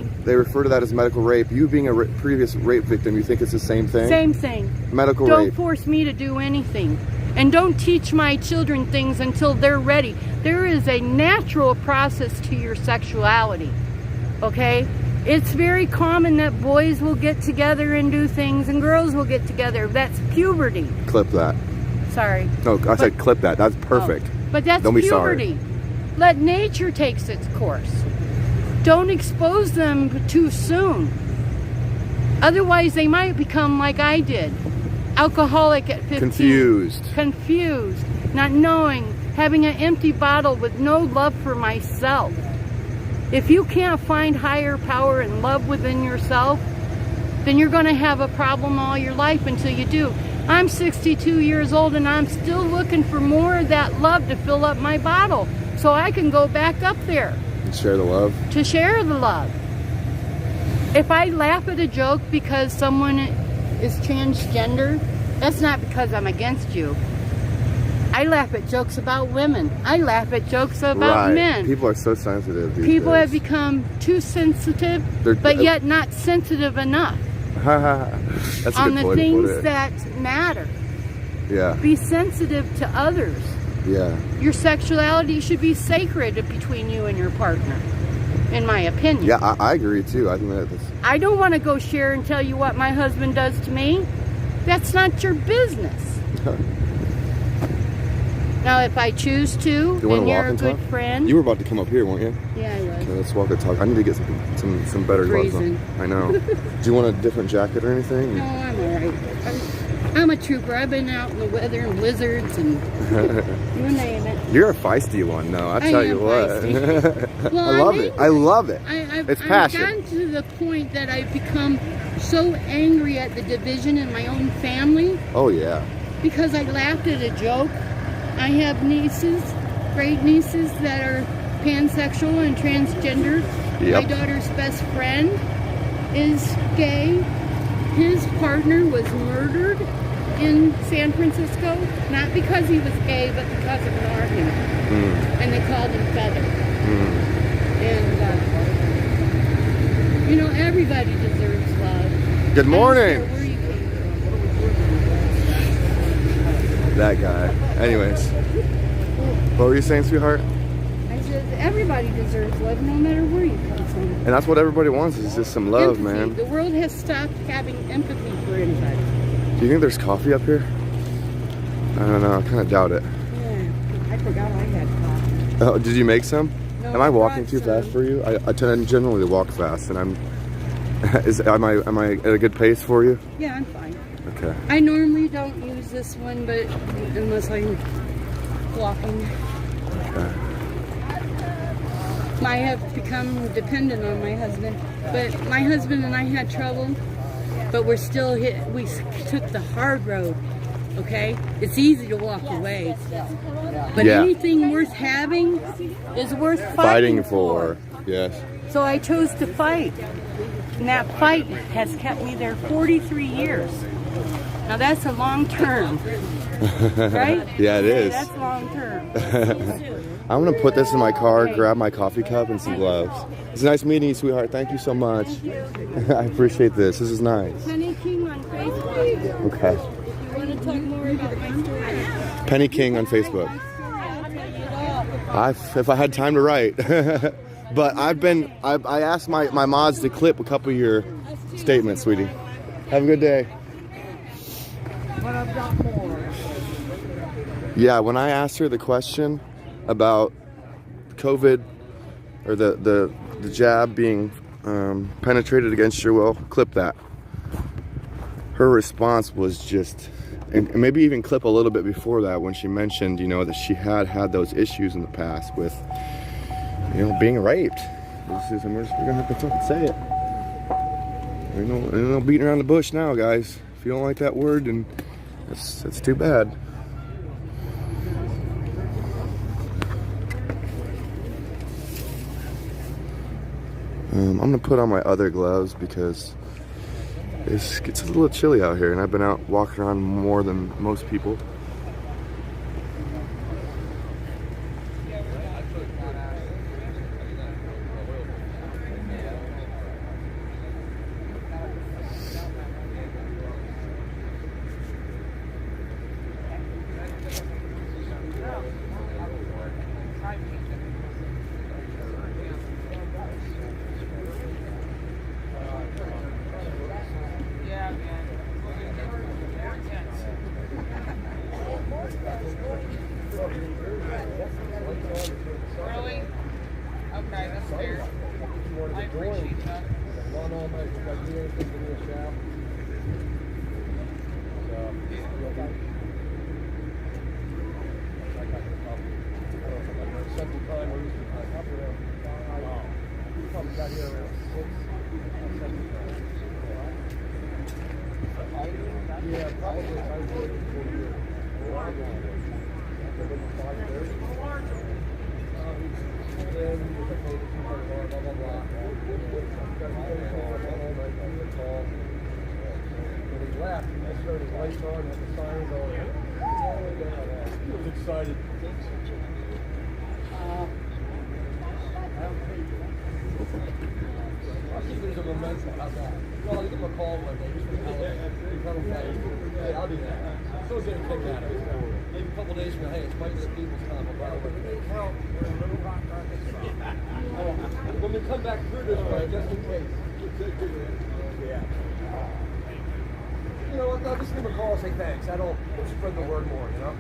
to that as medical rape, you being a previous rape victim, you think it's the same thing? Same thing. Medical rape. Don't force me to do anything. And don't teach my children things until they're ready. There is a natural process to your sexuality. Okay? It's very common that boys will get together and do things and girls will get together. That's puberty. Clip that. Sorry. No, I said clip that. That's perfect. But that's Don't be puberty. Let nature take its course. Don't expose them too soon. Otherwise, they might become like I did. Alcoholic at 15. Confused. Not knowing. Having an empty bottle with no love for myself. If you can't find higher power and love within yourself, then you're going to have a problem all your life until you do. I'm 62 years old and I'm still looking for more of that love to fill up my bottle so I can go back up there. And share the love. To share the love. If I laugh at a joke because someone is transgender, that's not because I'm against you. I laugh at jokes about women. I laugh at jokes about men. People are so sensitive these People days. have become too sensitive, but yet not sensitive enough That's a on good the point to put things it. that matter. Yeah. Be sensitive to others. Yeah. Your sexuality should be sacred between you and your partner, in my opinion. Yeah, I agree too. I think that's... I don't want to go share and tell you what my husband does to me. That's not your business. Now, if I choose to, and you're a good friend. You were about to come up here, weren't you? Yeah, I was. Okay, let's walk and talk. I need to get some better gloves on. Freezing. I know. Do you want a different jacket or anything? No, I'm all right. I'm a trooper. I've been out in the weather and blizzards and you name it. You're a feisty one, though. I tell you what. Well, I love it. I love it. It's passion. I've gotten to the point that I've become so angry at the division in my own family. Oh, yeah. Because I laughed at a joke. I have nieces, great nieces that are pansexual and transgender. Yep. My daughter's best friend is gay. His partner was murdered in San Francisco, not because he was gay, but because of an argument. And they called him Feather. And, you know, everybody deserves love. Good morning. I don't care where you came from. That guy. Anyways. What were you saying, sweetheart? I said, everybody deserves love, no matter where you come from. And that's what everybody wants, is just some love, Empathy. man. The world has stopped having empathy for anybody. Do you think there's coffee up here? I don't know. I kind of doubt it. Yeah, I forgot I had coffee. Oh, did you make some? No, Am I I walking brought too some. fast for you? I tend generally to walk fast, and am I at a good pace for you? Yeah, I'm fine. Okay. I normally don't use this one, but unless I'm walking. I have become dependent on my husband, but my husband and I had trouble, but we took the hard road, okay? It's easy to walk away, but Yeah. anything worth having is worth Fighting for. Yes. So I chose to fight, and that fight has kept me there 43 years. Now that's a long term, right? Yeah, it is. That's long term. I'm going to put this in my car, grab my coffee cup and some gloves. It's nice meeting you, sweetheart. Thank you so much. I appreciate this. This is nice. Penny King on Facebook. Okay. If you want to talk more about my story, Penny King on Facebook. I'll tell you it all. If I had time to write. But I asked my mods to clip a couple of your statements, sweetie. Have a good day. But I've got more. Yeah, when I asked her the question about COVID or the jab being penetrated against your will, clip that. Her response was just, and maybe even clip a little bit before that when she mentioned, you know, that she had those issues in the past with, you know, being raped. We're gonna have to fucking say it. There's no beating around the bush now, guys. If you don't like that word, then that's too bad. I'm gonna put on my other gloves because it gets a little chilly out here, and I've been out walking around more than most people. got here around 6. Yeah, probably. When he left, I showed his lights on, had the sirens on. He was excited. I'll keep it as a memento. How's that? Well, I'll give him a call one day. Just to tell him, hey, I'll do that. So get a kick out of it. Maybe a couple days from now, hey, it's Mike the People's Convoy. By the way, they count. When we come back through this way, just in case. Yeah. You know what? I'll just give him a call and say thanks. That'll spread the word more, you know?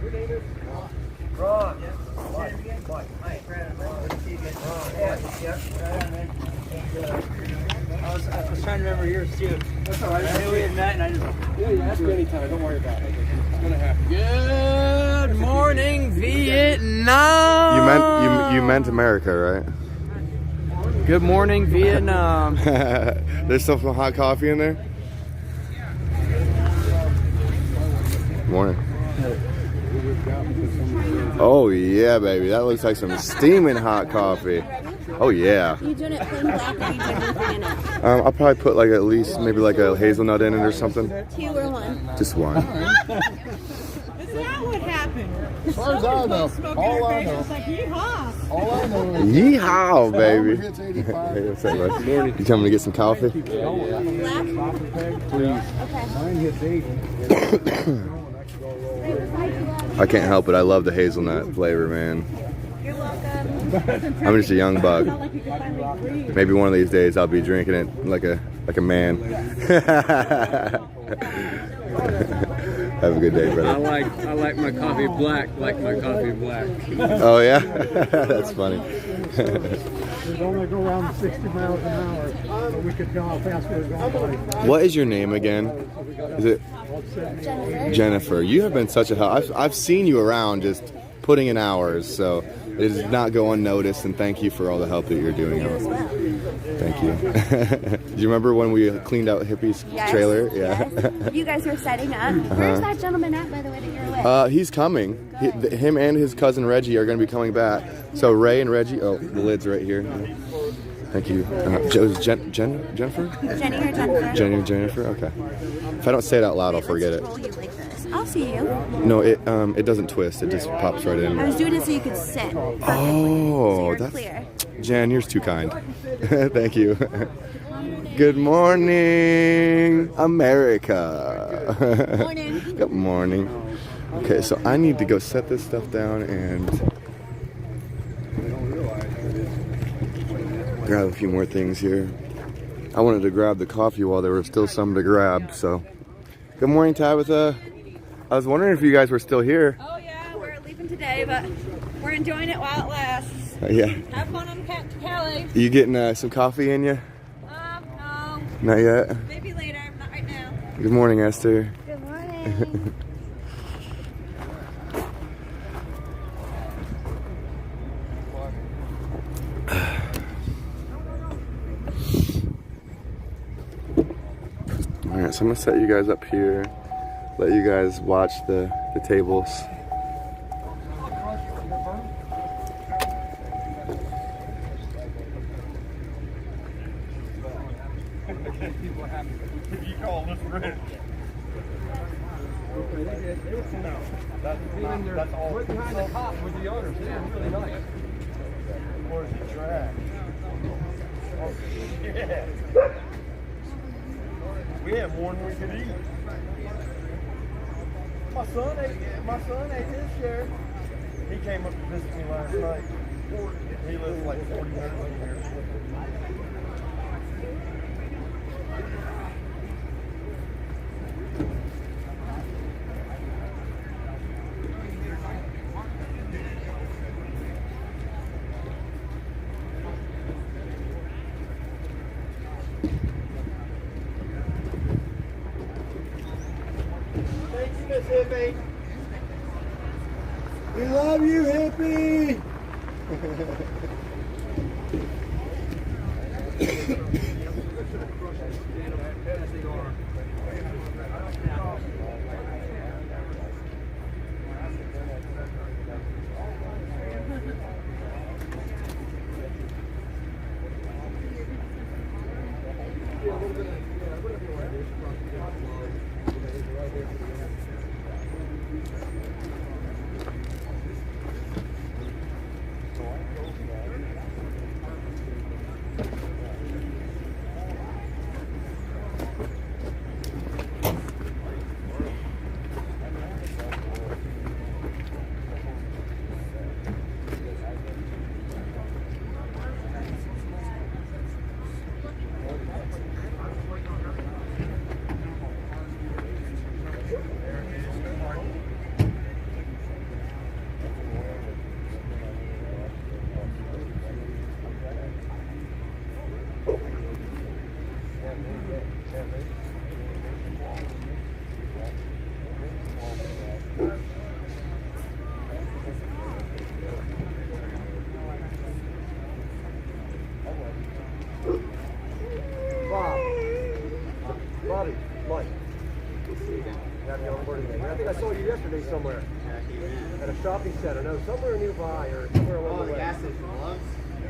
Your name is? Ron. Mike. Mike. Good to see you again. I was trying to remember yours too. That's all right. I knew we had met, and I just. Yeah, you ask me anytime. Don't worry about it. It's gonna happen. Good morning, Vietnam. You meant America, right? Good morning, Vietnam. There's still some hot coffee in there. Morning. Oh yeah, baby. That looks like some steaming hot coffee. Oh yeah. You doing it plain black or you doing anything in it? I'll probably put like at least maybe like a hazelnut in it or something. 2 or 1? Just one. That's not what happened. As far as I know, all I know. It's like, yeehaw. All I know is Yeehaw, baby. hits 85. Hey, what's up, bud? You coming to get some coffee? Black? Please. Okay. Mine hits 80. I can't help it. I love the hazelnut flavor, man. You're welcome. I'm just a young bug. Maybe one of these days I'll be drinking it like a man. Have a good day, brother. I like my coffee black. Oh yeah, that's funny. We'd only go around 60 miles an hour, but we could tell how fast we were going. What is your name again? Is it Jennifer. Jennifer? You have been such a help. I've seen you around just putting in hours, so it does not go unnoticed. And thank you for all the help that you're doing. You as well. Thank you. Do you remember when we cleaned out Hippie's trailer? Yeah. Yes. You guys were setting up. Where's that gentleman at, by the way, that you're with? He's coming. Him and his cousin Reggie are going to be coming back. So Ray and Reggie. Oh, the lid's right here. Thank you. Jennifer? Jenny or Jennifer? Jenny or Jennifer? Okay. If I don't say it out loud, I'll forget it. Roll you like this. I'll see you. No, it doesn't twist. It just pops right in. I was doing it so you could sit. Oh, you're that's clear. Jen. You're too kind. Thank you. Good morning, America. Morning. Good morning. Okay, so I need to go set this stuff down and grab a few more things here. I wanted to grab the coffee while there was still some to grab, so. Good morning, Tabitha. I was wondering if you guys were still here. Oh, yeah, we're leaving today, but we're enjoying it while it lasts. Yeah. Have fun on Cali. You getting some coffee in you? No, Not yet? maybe later, not right now. Good morning, Esther. Good morning. Alright, so I'm gonna set you guys up here, let you guys watch the tables. You call this rich. That's all. Right behind the cop with the owners. Yeah, really nice. Where's the track? Yeah. We had more than we could eat. My son ate his share. He came up to visit me last night. He lives like 40 minutes from here. Christmas, hippie. We love you, hippie. Bobby, Mike. Happy on birthday. I think I saw you yesterday somewhere. At a shopping center. No, somewhere nearby or somewhere along the way. Gas station, Love's?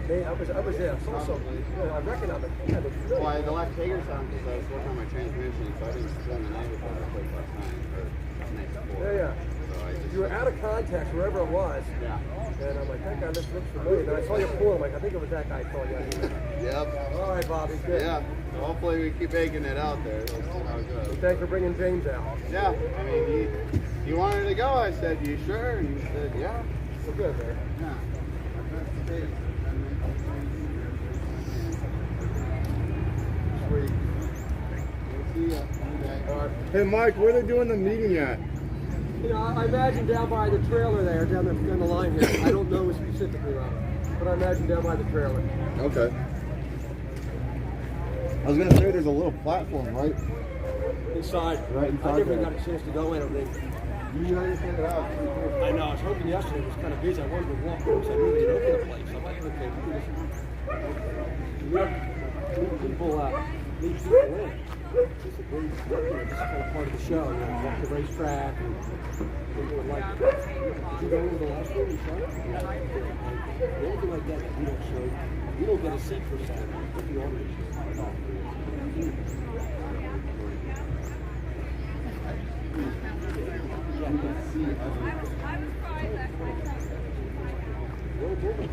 I was there. I saw something. I recognize it. Yeah, it's really Well, the left Hager's on because I was working on my transmission, so I didn't spend the night before I played last night, or night before. Yeah. So I just, You were out of contact wherever it was. Yeah. And I'm like, that guy looks familiar. Then I saw your pool. I'm like, I think it was that guy I saw yesterday. Yep. All right, Bobby. Good. Yeah. So hopefully we keep making it out there. That's how it goes. Thanks for bringing James out. Yeah. I mean, he wanted to go. I said, you sure? And he said, yeah. We're good, man. Yeah. Sweet. We'll see ya. Okay. Hey, Mike, where are they doing the meeting at? You know, I imagine down by the trailer there, down the line here. I don't know specifically, but I imagine down by the trailer. Okay. I was gonna say there's a little platform, right? Inside. Right inside I never there. got a chance to go in, I think. You gotta check it out. I know, I was hoping yesterday it was kind of busy. I wanted to walk through because I knew they'd open the place. I'm like, okay, people in. It's a great, this is kind of part of the show. You know, walk the racetrack and people would like it. Did you go over the last one you saw? Yeah. Anything like that we don't show, we don't get a seat for Saturday. If you want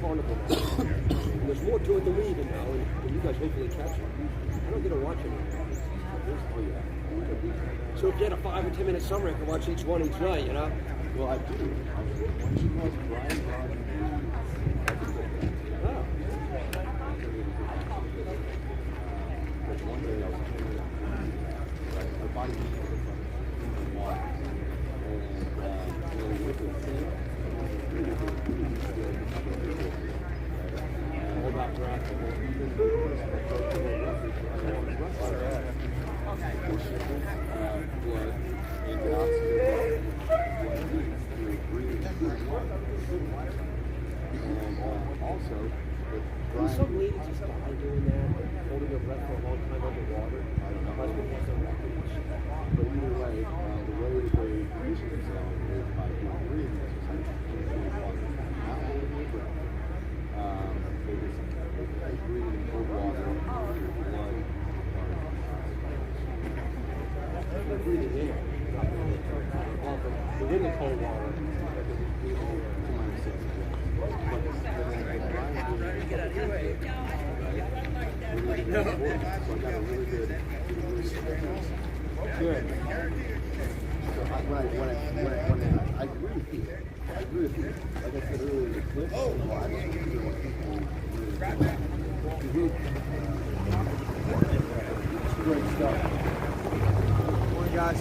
Carnival. And there's more to it than we even know, and you guys hopefully catch it. I don't get to watch it. So if you had a 5 or 10 minute summer, I could watch each one each night, you know? Well, I do. When she was Brian, Oh. one day I was her body was water. All about draft. Also, Some ladies just die doing that, holding their breath for a long time underwater. I don't know. Husband has a record. But either way, the way that they condition themselves is by doing breathing exercises. Not holding their breath. They just breathe in cold water, your blood. They're breathing in. They're in the cold water. Good. I agree with you. I agree with you. Like I said earlier, the clips and the live streams are what people really great stuff. Morning, guys.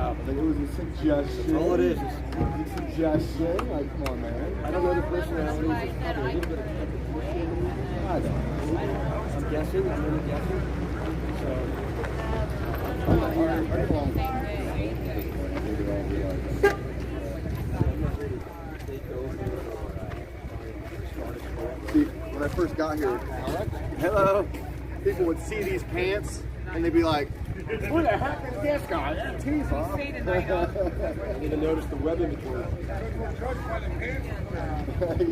Like, it was a suggestion. All it is. A suggestion. Like, come on, man. I don't know the personalities. It's probably a little bit of competition. I don't know. I'm guessing. I'm really guessing. So, See, when I first got here, hello, people would see these pants and they'd be like, "Who the heck is this guy? That teeth off." I didn't even notice the web in between.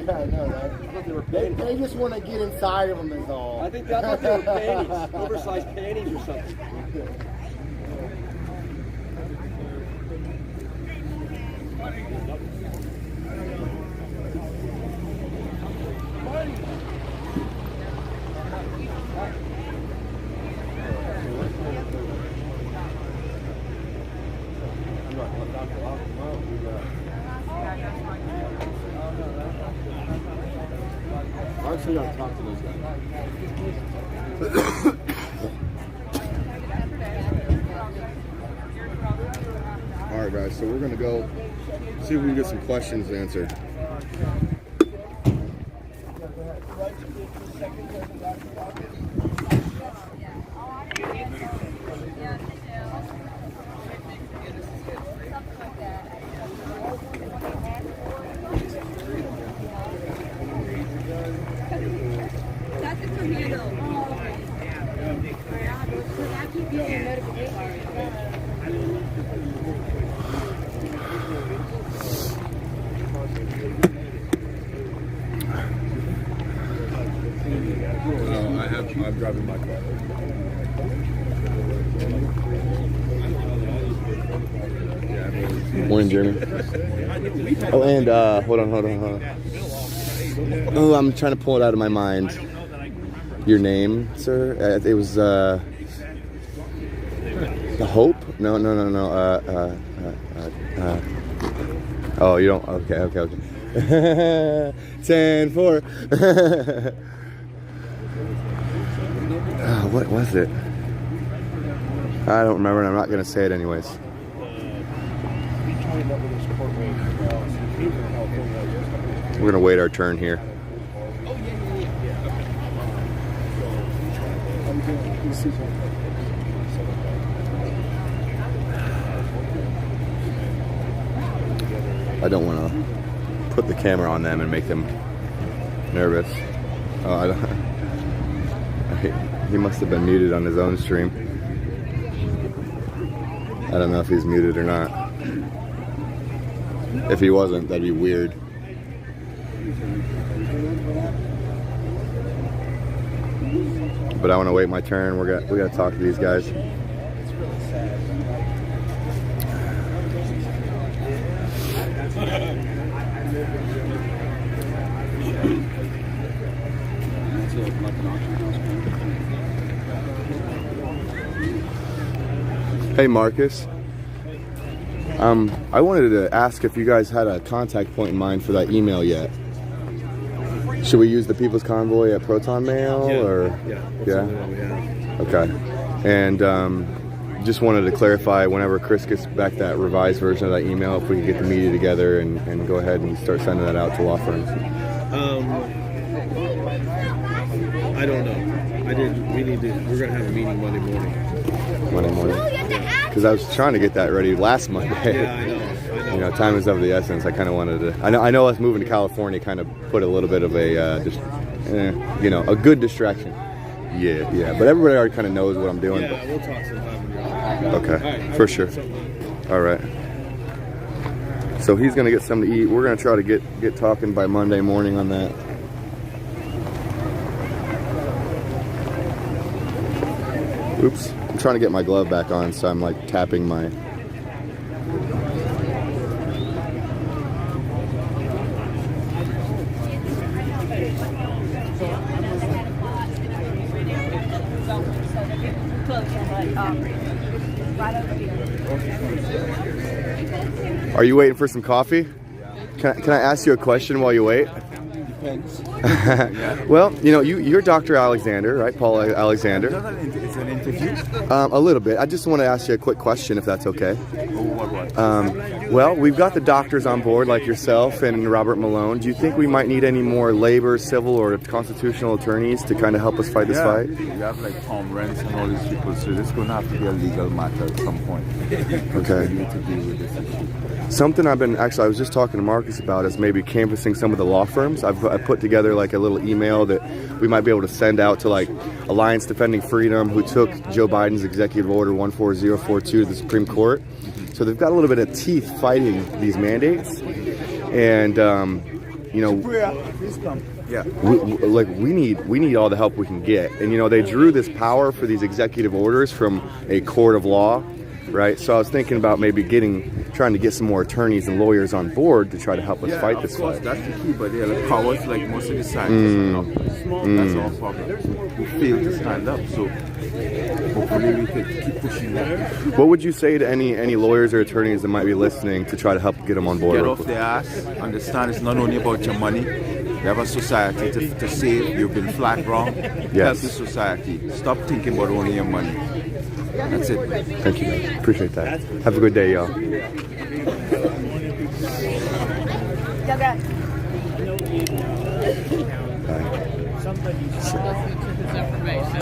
Yeah, I know that. They just want to get inside of them is all. I think that's what they were panties. Oversized panties or something. I actually got to talk to those guys. All right, guys, so we're going to go see if we can get some questions answered. That's a tornado. I keep getting notifications. I'm driving my car. Morning, Jeremy. Oh, and hold on. Oh, I'm trying to pull it out of my mind. Your name, sir? It was the Hope? No. Oh, you don't. Okay. 10-4. What was it? I don't remember, and I'm not going to say it anyways. We're going to wait our turn here. I don't want to put the camera on them and make them nervous. Oh, I don't. He must have been muted on his own stream. I don't know if he's muted or not. If he wasn't, that'd be weird. But I want to wait my turn. We got to talk to these guys. Hey Marcus, I wanted to ask if you guys had a contact point in mind for that email yet. Should we use the People's Convoy at Proton Mail or? Yeah. Okay. And just wanted to clarify, whenever Chris gets back that revised version of that email, if we could get the media together and go ahead and start sending that out to law firms. I don't know. We're gonna have a meeting Monday morning. Because I was trying to get that ready last Monday. Yeah, I know. You know, time is of the essence. I kind of wanted to. I know us moving to California kind of put a little bit of a, a good distraction. Yeah. But everybody already kind of knows what I'm doing. Yeah, we'll talk sometime when you're Okay, for sure. All right. So he's gonna get something to eat. We're gonna try to get talking by Monday morning on that. Oops. I'm trying to get my glove back on, so I'm like tapping my... Are you waiting for some coffee? Can I ask you a question while you wait? Depends. Well, you know, you're Dr. Alexander, right? Paul Alexander. It's an interview. A little bit. I just want to ask you a quick question, if that's okay. What? Well, we've got the doctors on board, like yourself and Robert Malone. Do you think we might need any more labor, civil, or constitutional attorneys to kind of help us fight this fight? You have like Tom Rents and all these people, so this is going to have to be a legal matter at some point. Okay. We need to deal with this issue. Something I was just talking to Marcus about is maybe canvassing some of the law firms. I put together like a little email that we might be able to send out to like Alliance Defending Freedom, who took Joe Biden's executive order 14042 to the Supreme Court. So they've got a little bit of teeth fighting these mandates, and you know, we need all the help we can get. And you know, they drew this power for these executive orders from a court of law, right? So I was thinking about maybe trying to get some more attorneys and lawyers on board to try to help us fight this fight. That's the key, but they're like powers, like most of the scientists are not. That's our problem. We fail to stand up, so hopefully we can keep pushing that. What would you say to any lawyers or attorneys that might be listening to try to help get them on board? Get off their ass. Understand it's not only about your money. You have a society to save. You've been flat wrong. Help the society. Stop thinking about only your money. That's it. Thank you, man. Appreciate that. Have a good day, y'all.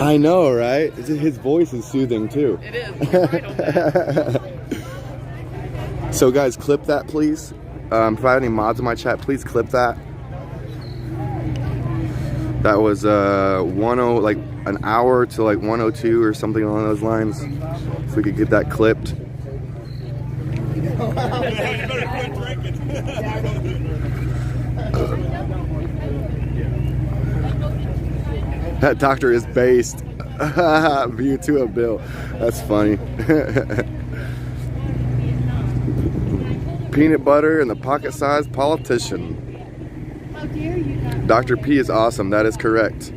I know, right? His voice is soothing too. It is. So guys, clip that, please. If I have any mods in my chat, please clip that. That was like an hour to like 102 or something along those lines. If we could get that clipped. That doctor is based. View to a bill. That's funny. Peanut butter and the pocket-sized politician. Dr. P is awesome. That is correct.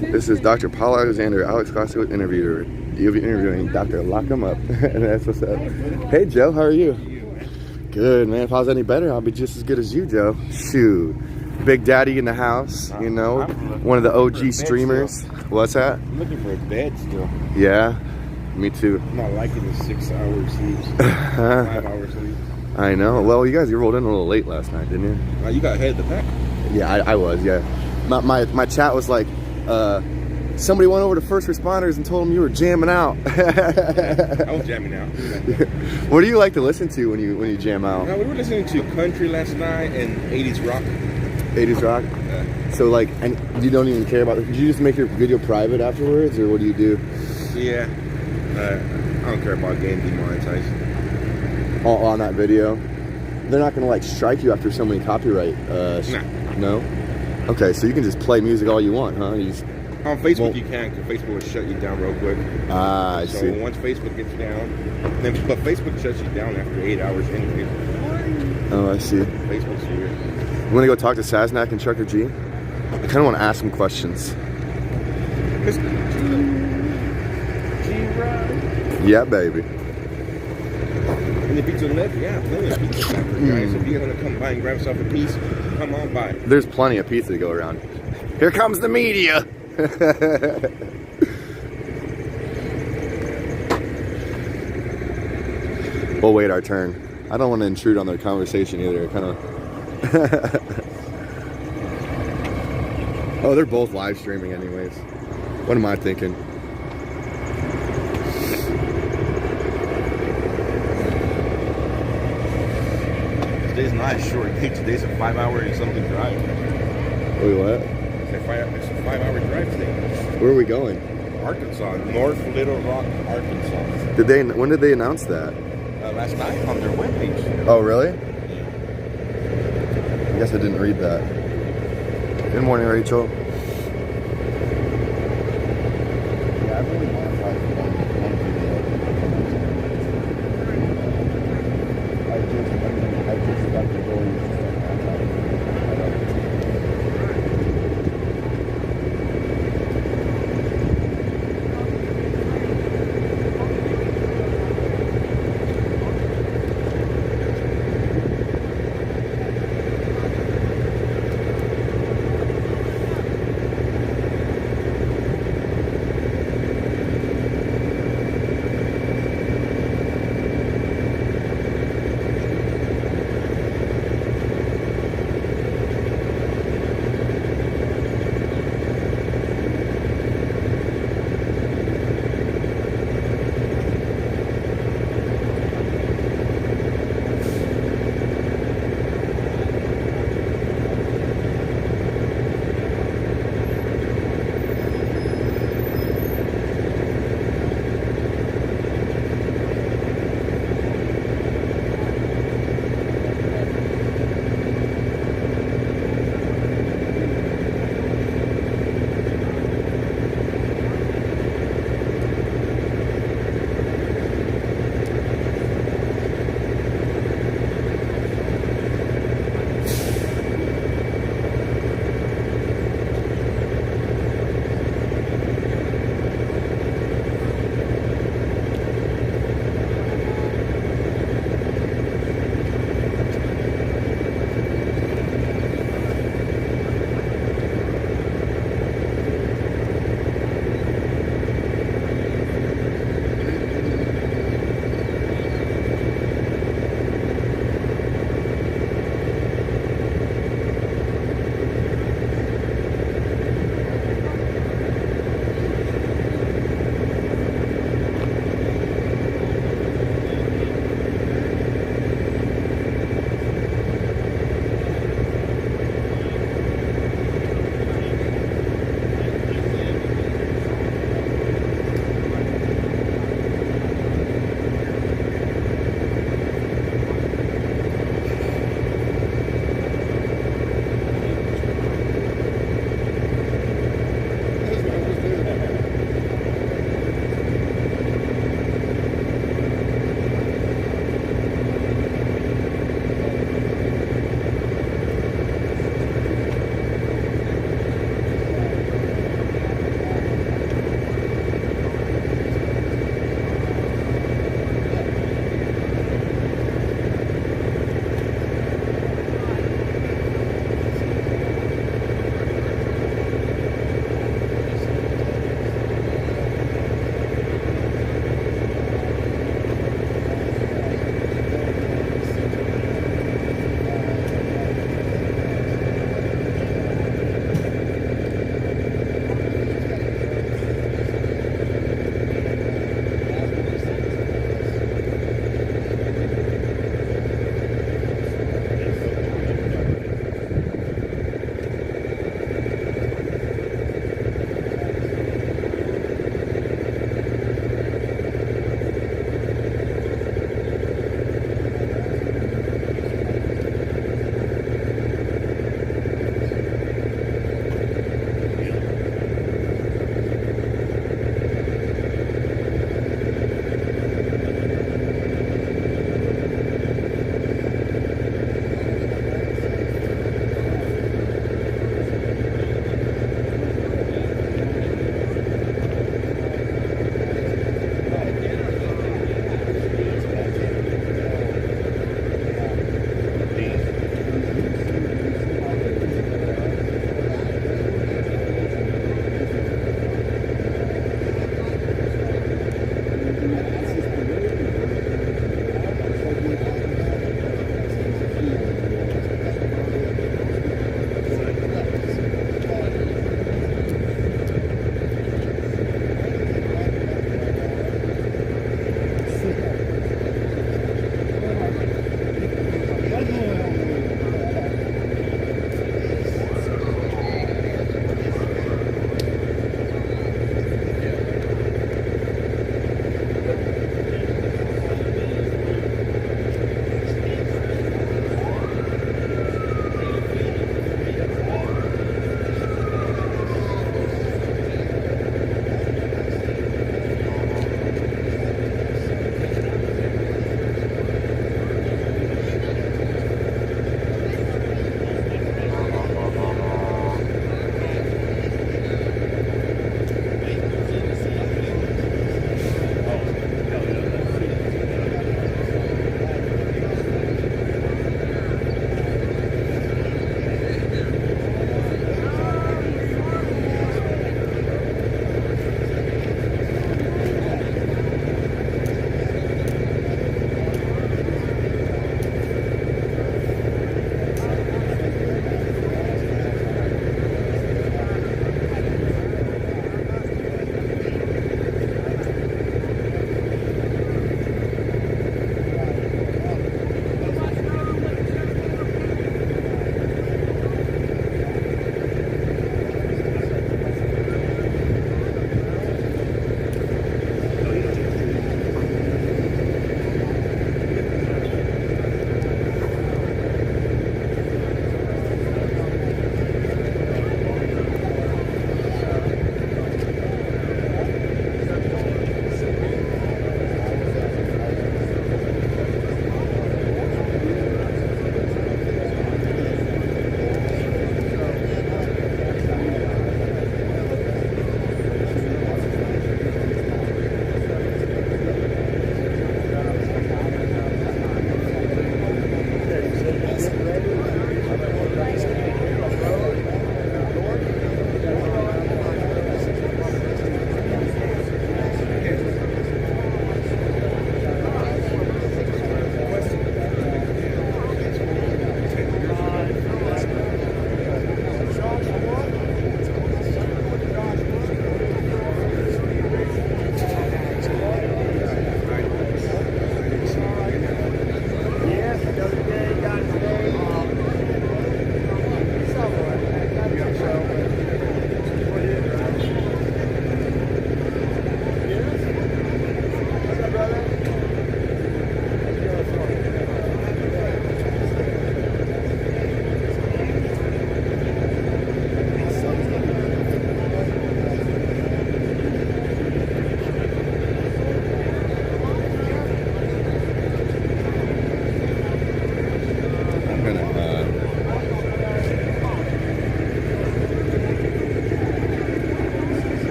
This is Dr. Paul Alexander. Alex Classic interviewer. You'll be interviewing Dr. Lock 'em Up. And that's what's up. Hey, Joe. How are you? Good, man. If I was any better, I'll be just as good as you, Joe. Shoot. Big Daddy in the house, you know. One of the OG streamers. What's that? I'm looking for a bed still. Yeah. Me too. I'm not liking the 6-hour sleeps. 5-hour sleep. I know. Well, you rolled in a little late last night, didn't you? You got ahead of the pack. Yeah, I was, yeah. My chat was like, somebody went over to first responders and told them you were jamming out. I was jamming out. What do you like to listen to when you jam out? We were listening to country last night and 80s rock. 80s rock? Yeah. So like, and you don't even care about it? Did you just make your video private afterwards, or what do you do? Yeah. I don't care about getting demonetized. On that video? They're not going to like strike you after so many copyright No? Okay, so you can just play music all you want, huh? On Facebook you can, because Facebook will shut you down real quick. I see. So once Facebook gets down, but Facebook shuts you down after 8 hours anyway. Oh, I see. Facebook's weird. You want to go talk to Saznak and Trucker G? I kind of want to ask him questions. Yeah, baby. And the pizza left, yeah, plenty of pizza left, guys. If you're gonna come by and grab yourself a piece, come on by. There's plenty of pizza to go around. Here comes the media. We'll wait our turn. I don't want to intrude on their conversation either. Kind of. Oh, they're both live streaming anyways. What am I thinking? Today's not a short day. Today's a 5-hour and something drive. Wait, what? It's a 5-hour drive today. Where are we going? Arkansas, North Little Rock, Arkansas. When did they announce that? Last night on their webpage. Oh, really? I guess I didn't read that. Good morning, Rachel. Yeah, I've only monetized one video. I just got the goals.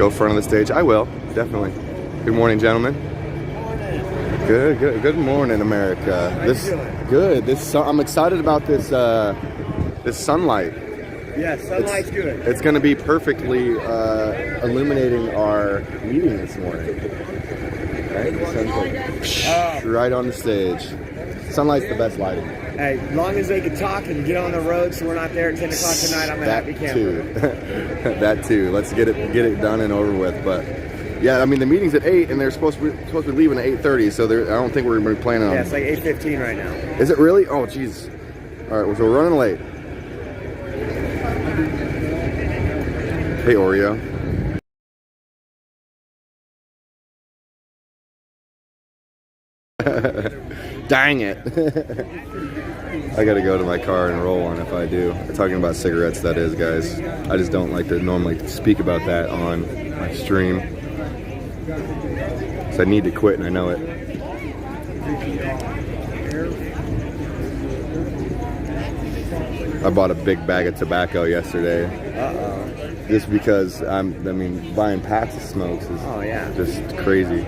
go front of the stage? I will, definitely. Good morning, gentlemen. Good morning, America. I'm excited about this sunlight. Yeah, sunlight's good. It's going to be perfectly illuminating our meeting this morning. Right? The sun's like, right on the stage. Sunlight's the best lighting. Hey, as long as they can talk and get on the road so we're not there at 10 o'clock tonight, I'm a happy camper. That too. Let's get it done and over with. But yeah, I mean the meeting's at 8 and they're supposed to be leaving at 8:30, so I don't think we're going to be planning on. Yeah, it's like 8:15 right now. Is it really? Oh, jeez. All right, so we're running late. Hey, Oreo. Dang it. I gotta go to my car and roll one if I do. Talking about cigarettes, that is, guys. I just don't like to normally speak about that on my stream. So I need to quit and I know it. I bought a big bag of tobacco yesterday. Just because buying packs of smokes is just crazy.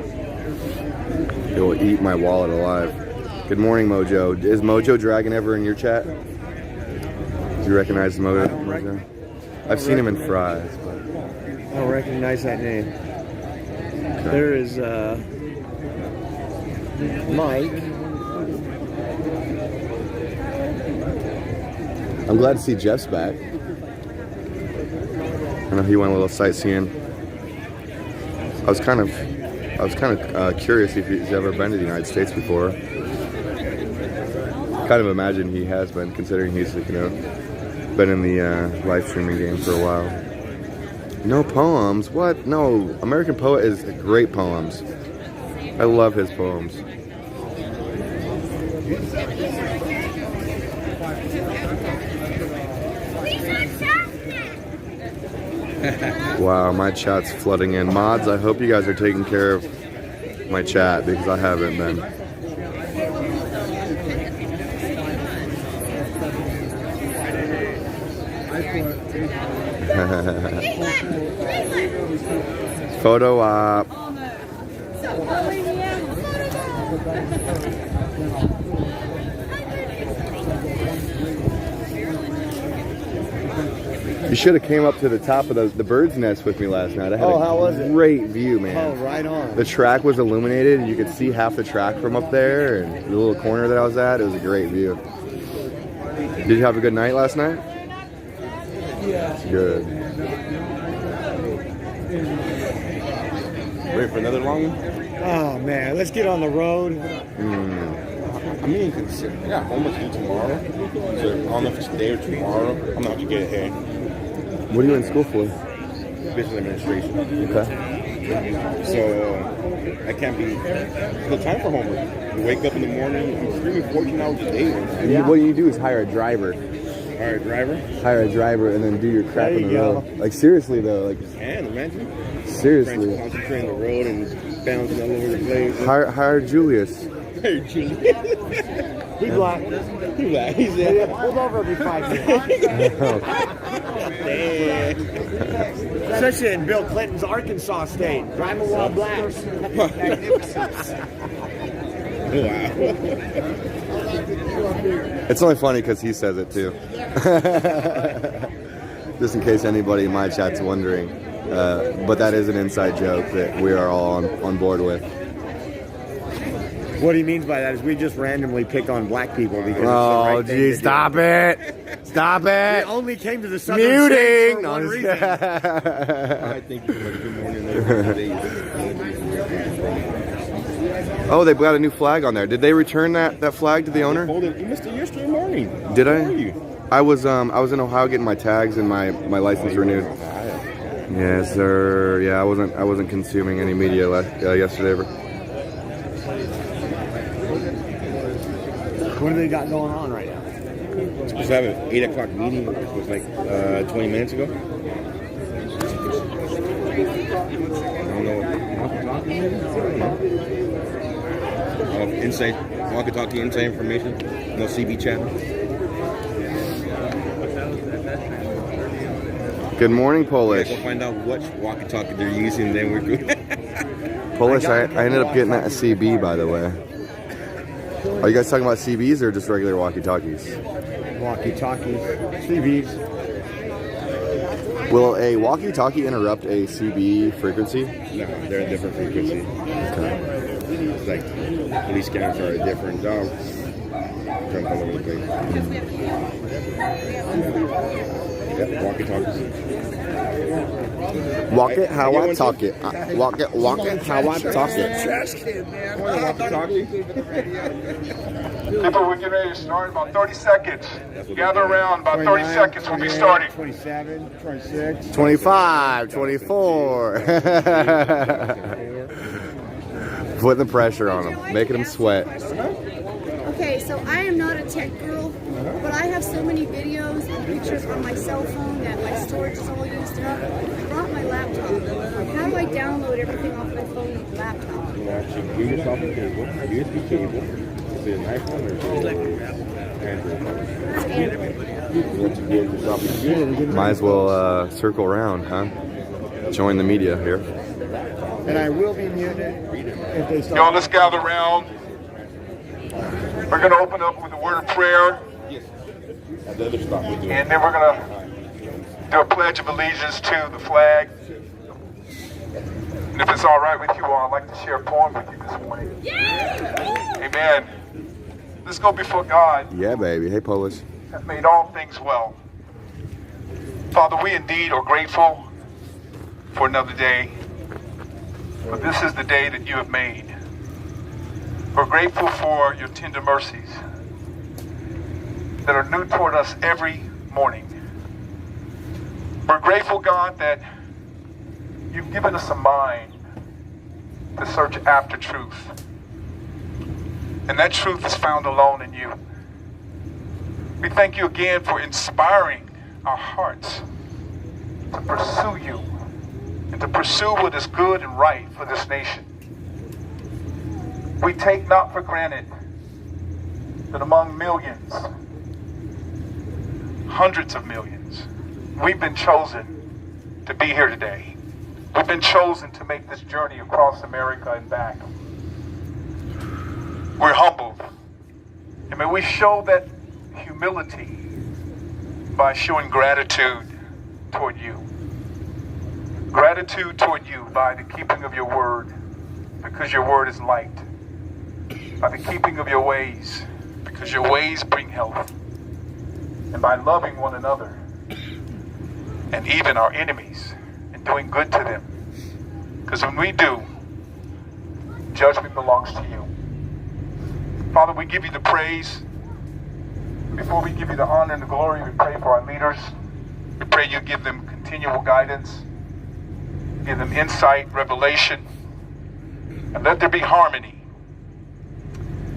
It will eat my wallet alive. Good morning, Mojo. Is Mojo Dragon ever in your chat? Do you recognize Mojo? I've seen him in Fries, but I don't recognize that name. Okay. There is Mike. I'm glad to see Jeff's back. I know he went a little sightseeing. I was kind of curious if he's ever been to the United States before. Kind of imagine he has been, considering he's been in the live streaming game for a while. No poems? What? No. American Poet is great poems. I love his poems. Wow, my chat's flooding in. Mods, I hope you guys are taking care of my chat because I haven't been. Photo op. You should have came up to the top of the bird's nest with me last night. I had how was it? Great view, man. Oh, right on. The track was illuminated, and you could see half the track from up there, and the little corner that I was at. It was a great view. Did you have a good night last night? Yeah. Good. Ready for another long one? Oh man, let's get on the road. I mean, I got homework to do tomorrow. So I don't know if it's today or tomorrow. I'm not gonna get it here. What are you in school for? Business administration. Okay. So I can't be. The time for homework. You wake up in the morning. I'm streaming 14 hours a day. Yeah. What you do is hire a driver. Hire a driver? Hire a driver and then do your crap on the road. Like seriously though, like. Man, imagine. Seriously. Concentrating on the road and bouncing all over the place. Hire Julius. Hey, Julius. He black. He black. He said. Pulled over every 5 minutes. Especially in Bill Clinton's Arkansas state. Driving while black. Wow. It's only funny because he says it too. Just in case anybody in my chat's wondering. But that is an inside joke that we are all on board with. What he means by that is we just randomly pick on black people because oh, it's the right geez, stop it. Stop it. We only came to the southern muting. states for one reason. I think good morning. Oh, they got a new flag on there. Did they return that flag to the owner? You missed it yesterday morning. Did I? Where were you? I was in Ohio getting my tags and my license renewed. Yes, sir. Yeah, I wasn't consuming any media yesterday. What do they got going on right now? Supposed to have an 8 o'clock meeting. It was like 20 minutes ago. I don't know. Inside, walkie-talkie, inside information. No CB chat. Good morning, Polish. We'll find out which walkie-talkie they're using, then we're good. Polish, I ended up getting that CB, by the way. Are you guys talking about CBs or just regular walkie-talkies? Walkie-talkies, CVs. Will a walkie-talkie interrupt a CB frequency? No, they're a different frequency. Okay. It's like police scanners are a different jump all over the place. Yep, walkie-talkies. Walk it how I talk it. Walk it how I talk it. Walkie-talkie. People, we're getting ready to start in about 30 seconds. Gather around, about 30 seconds, we'll be starting. 27, 26. 25, 24. Putting the pressure on them, making them sweat. Okay, so I am not a tech girl, but I have so many videos and pictures on my cell phone that my storage is all used up. I brought my laptop. How do I download everything off my phone and laptop? You actually do yourself a cable, USB cable. Is it an iPhone or Android? Might as well circle around, huh? Join the media here. And I will be muted if they start. Y'all, let's gather around. We're going to open up with a word of prayer. At the other stop, we'll do it. And then we're going to do a pledge of allegiance to the flag. And if it's all right with you all, I'd like to share a poem with you this morning. Amen. Let's go before God. Yeah, baby. Hey, Polish. Has made all things well. Father, we indeed are grateful for another day. But this is the day that you have made. We're grateful for your tender mercies that are new toward us every morning. We're grateful, God, that you've given us a mind to search after truth. And that truth is found alone in you. We thank you again for inspiring our hearts to pursue you and to pursue what is good and right for this nation. We take not for granted that among millions, hundreds of millions, we've been chosen to be here today. We've been chosen to make this journey across America and back. We're humbled. And may we show that humility by showing gratitude toward you. Gratitude toward you by the keeping of your word, because your word is light. By the keeping of your ways, because your ways bring health. And by loving one another, and even our enemies, and doing good to them. Because when we do, judgment belongs to you. Father, we give you the praise. Before we give you the honor and the glory, we pray for our leaders. We pray you give them continual guidance, give them insight, revelation, and let there be harmony.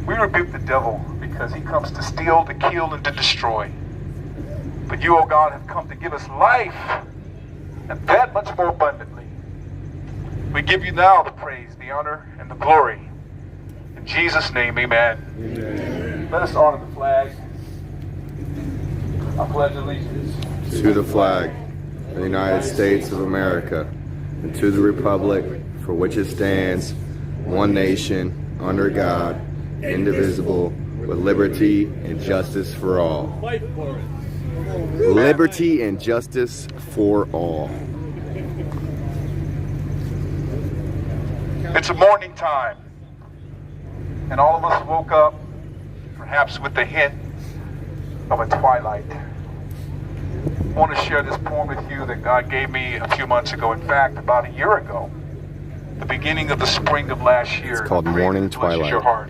We rebuke the devil because he comes to steal, to kill, and to destroy. But you, O God, have come to give us life, and that much more abundantly. We give you now the praise, the honor, and the glory. In Jesus' name, amen. Amen. Let us honor the flag. I pledge allegiance To the flag of the United States of America, and to the republic for which it stands, one nation, under God, indivisible, with liberty and justice for all. Fight for it. Liberty and justice for all. It's a morning time, and all of us woke up, perhaps with the hint of a twilight. I want to share this poem with you that God gave me a few months ago. In fact, about a year ago, the beginning of the spring of last year. It's called Morning Twilight. Your Twilight heart.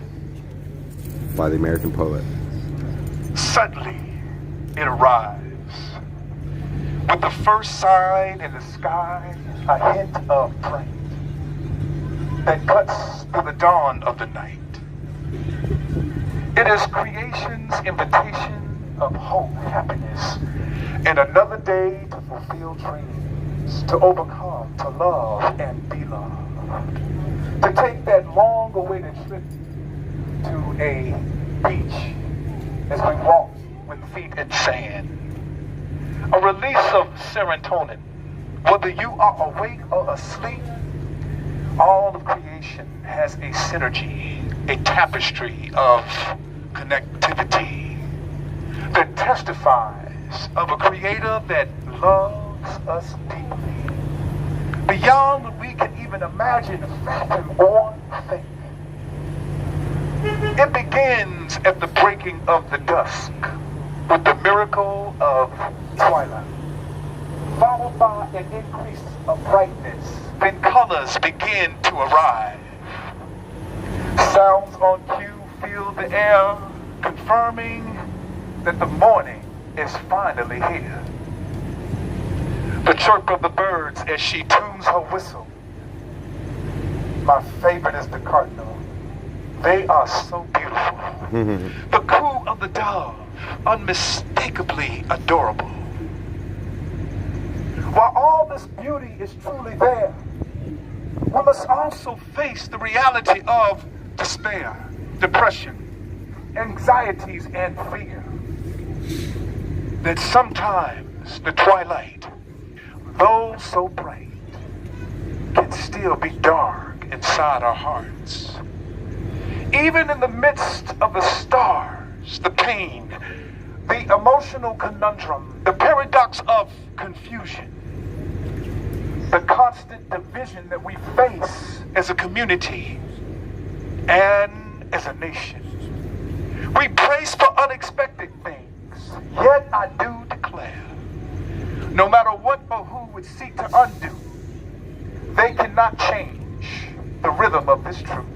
by the American poet. Suddenly, it arrives. With the first sign in the sky, a hint of bright that cuts through the dawn of the night. It is creation's invitation of hope, happiness, and another day to fulfill dreams, to overcome, to love and be loved. To take that long-awaited trip to a beach as we walk with feet in sand. a release of serotonin. Whether you are awake or asleep, all of creation has a synergy, a tapestry of connectivity that testifies of a creator that loves us deeply, beyond what we can even imagine, fathom, or think. It begins at the breaking of the dusk with the miracle of twilight, followed by an increase of brightness. Then colors begin to arrive. Sounds on cue fill the air, confirming that the morning is finally here. The chirp of the birds as she tunes her whistle. My favorite is the cardinal. They are so beautiful. The coo of the dove, unmistakably adorable. While all this beauty is truly there, we must also face the reality of despair, depression, anxieties, and fear. That sometimes the twilight, though so bright, can still be dark inside our hearts. Even in the midst of the stars, the pain, the emotional conundrum, the paradox of confusion, the constant division that we face as a community and as a nation. We brace for unexpected things, yet I do declare, no matter what or who would seek to undo, they cannot change the rhythm of this truth.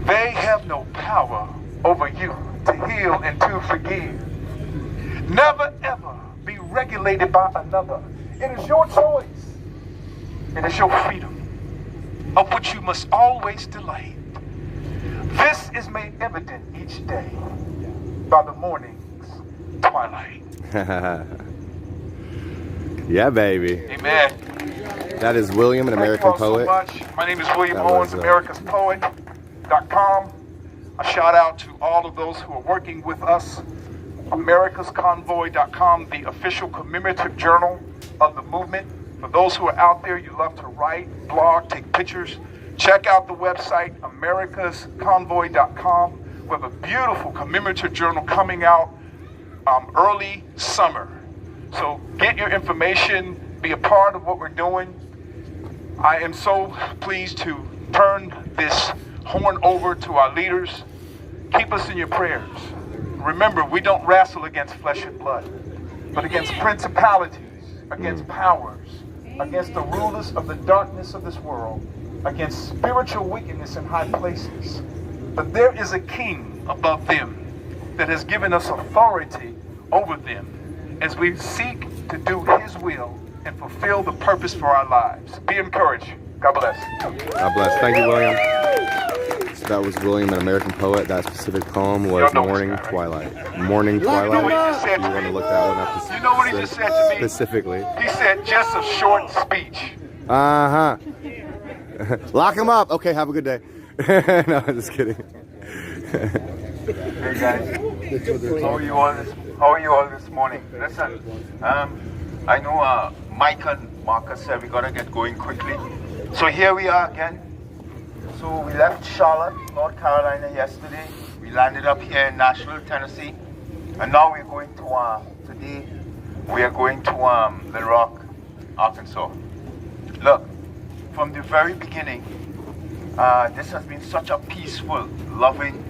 They have no power over you to heal and to forgive. Never ever be regulated by another. It is your choice. It is your freedom, of which you must always delight. This is made evident each day by the morning's twilight. Yeah, baby. Amen. That is William, an American poet. Thank you all so much. My name is William Owens, AmericasPoet.com. A shout out to all of those who are working with us. AmericasConvoy.com, the official commemorative journal of the movement. For those who are out there, you love to write, blog, take pictures. Check out the website, AmericasConvoy.com. We have a beautiful commemorative journal coming out early summer. So get your information, be a part of what we're doing. I am so pleased to turn this horn over to our leaders. Keep us in your prayers. Remember, we don't wrestle against flesh and blood, but against principalities, against powers, against the rulers of the darkness of this world, against spiritual wickedness in high places. But there is a king above them that has given us authority over them as we seek to do his will and fulfill the purpose for our lives. Be encouraged. God bless. God bless. Thank you, William. So that was William, an American poet. That specific poem was Morning Twilight. Morning Twilight. You know what he just said You want to look that one up You know what he just said to me? specifically. He said just a short speech. Uh-huh. Lock him up. Okay, have a good day. No, I'm just kidding. Hey guys, how are you all this morning? Listen, I know Mike and Marcus said we gotta get going quickly. So here we are again. So we left Charlotte, North Carolina yesterday. We landed up here in Nashville, Tennessee. And now we're going to, today, we are going to Little Rock, Arkansas. Look, from the very beginning, this has been such a peaceful, loving,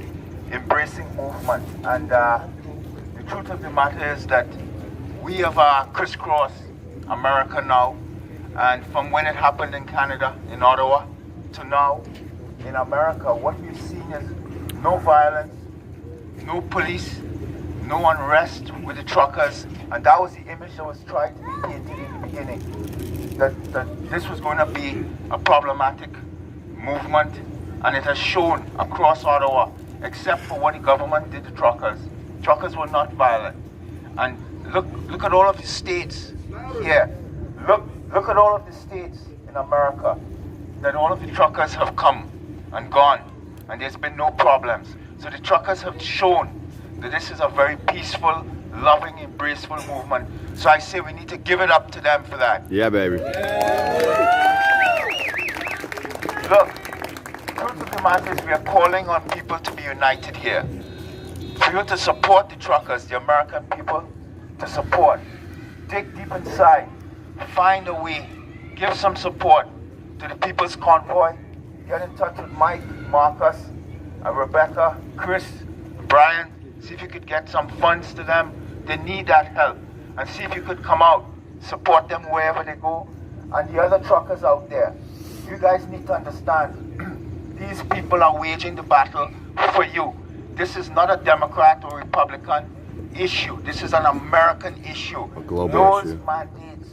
embracing movement. And the truth of the matter is that we have crisscrossed America now. And from when it happened in Canada, in Ottawa, to now in America, what we've seen is no violence, no police, no unrest with the truckers. And that was the image that was tried to be painted in the beginning. That this was going to be a problematic movement, and it has shown across Ottawa, except for what the government did to truckers. Truckers were not violent. And look at all of the states here. Look at all of the states in America that all of the truckers have come and gone, and there's been no problems. So the truckers have shown that this is a very peaceful, loving, embraceful movement. So I say we need to give it up to them for that. Yeah, baby. Look, the truth of the matter is we are calling on people to be united here. For you to support the truckers, the American people, to support. Dig deep inside, find a way, give some support to the People's Convoy. Get in touch with Mike, Marcus, Rebecca, Chris, Brian. See if you could get some funds to them. They need that help. And see if you could come out, support them wherever they go. And the other truckers out there, you guys need to understand, these people are waging the battle for you. This is not a Democrat or Republican issue. This is an American issue. A global Those issue. mandates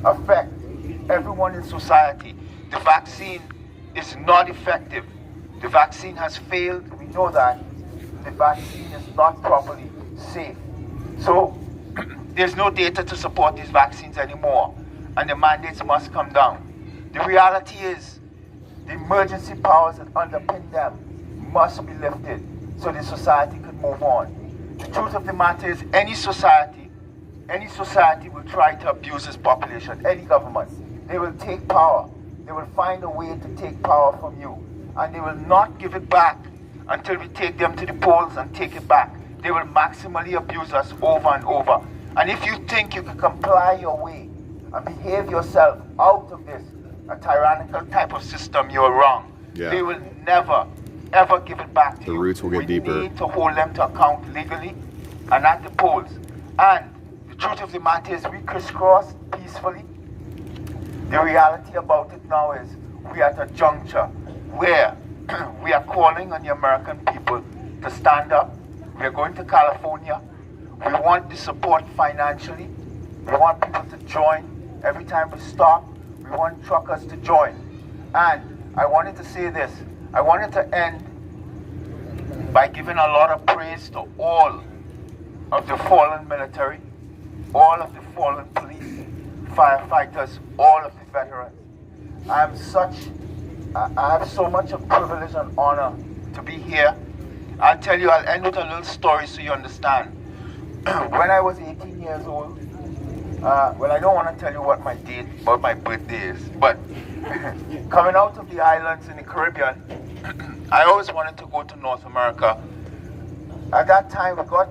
affect everyone in society. The vaccine is not effective. The vaccine has failed. We know that. The vaccine is not properly safe. So there's no data to support these vaccines anymore, and the mandates must come down. The reality is the emergency powers that underpin them must be lifted so the society can move on. The truth of the matter is any society will try to abuse its population, any government. They will take power. They will find a way to take power from you, and they will not give it back until we take them to the polls and take it back. They will maximally abuse us over and over. And if you think you can comply your way and behave yourself out of this, a tyrannical type of system, you're wrong. Yeah. They will never, ever give it back to you. The roots will get deeper. We need to hold them to account legally and at the polls. And the truth of the matter is we crisscross peacefully. The reality about it now is we are at a juncture where we are calling on the American people to stand up. We are going to California. We want the support financially. We want people to join. Every time we stop, we want truckers to join. And I wanted to say this. I wanted to end by giving a lot of praise to all of the fallen military, all of the fallen police, firefighters, all of the veterans. I have so much of privilege and honor to be here. I'll tell you, I'll end with a little story so you understand. When I was 18 years old, well, I don't want to tell you what my birthday is, but coming out of the islands in the Caribbean, I always wanted to go to North America. At that time, we got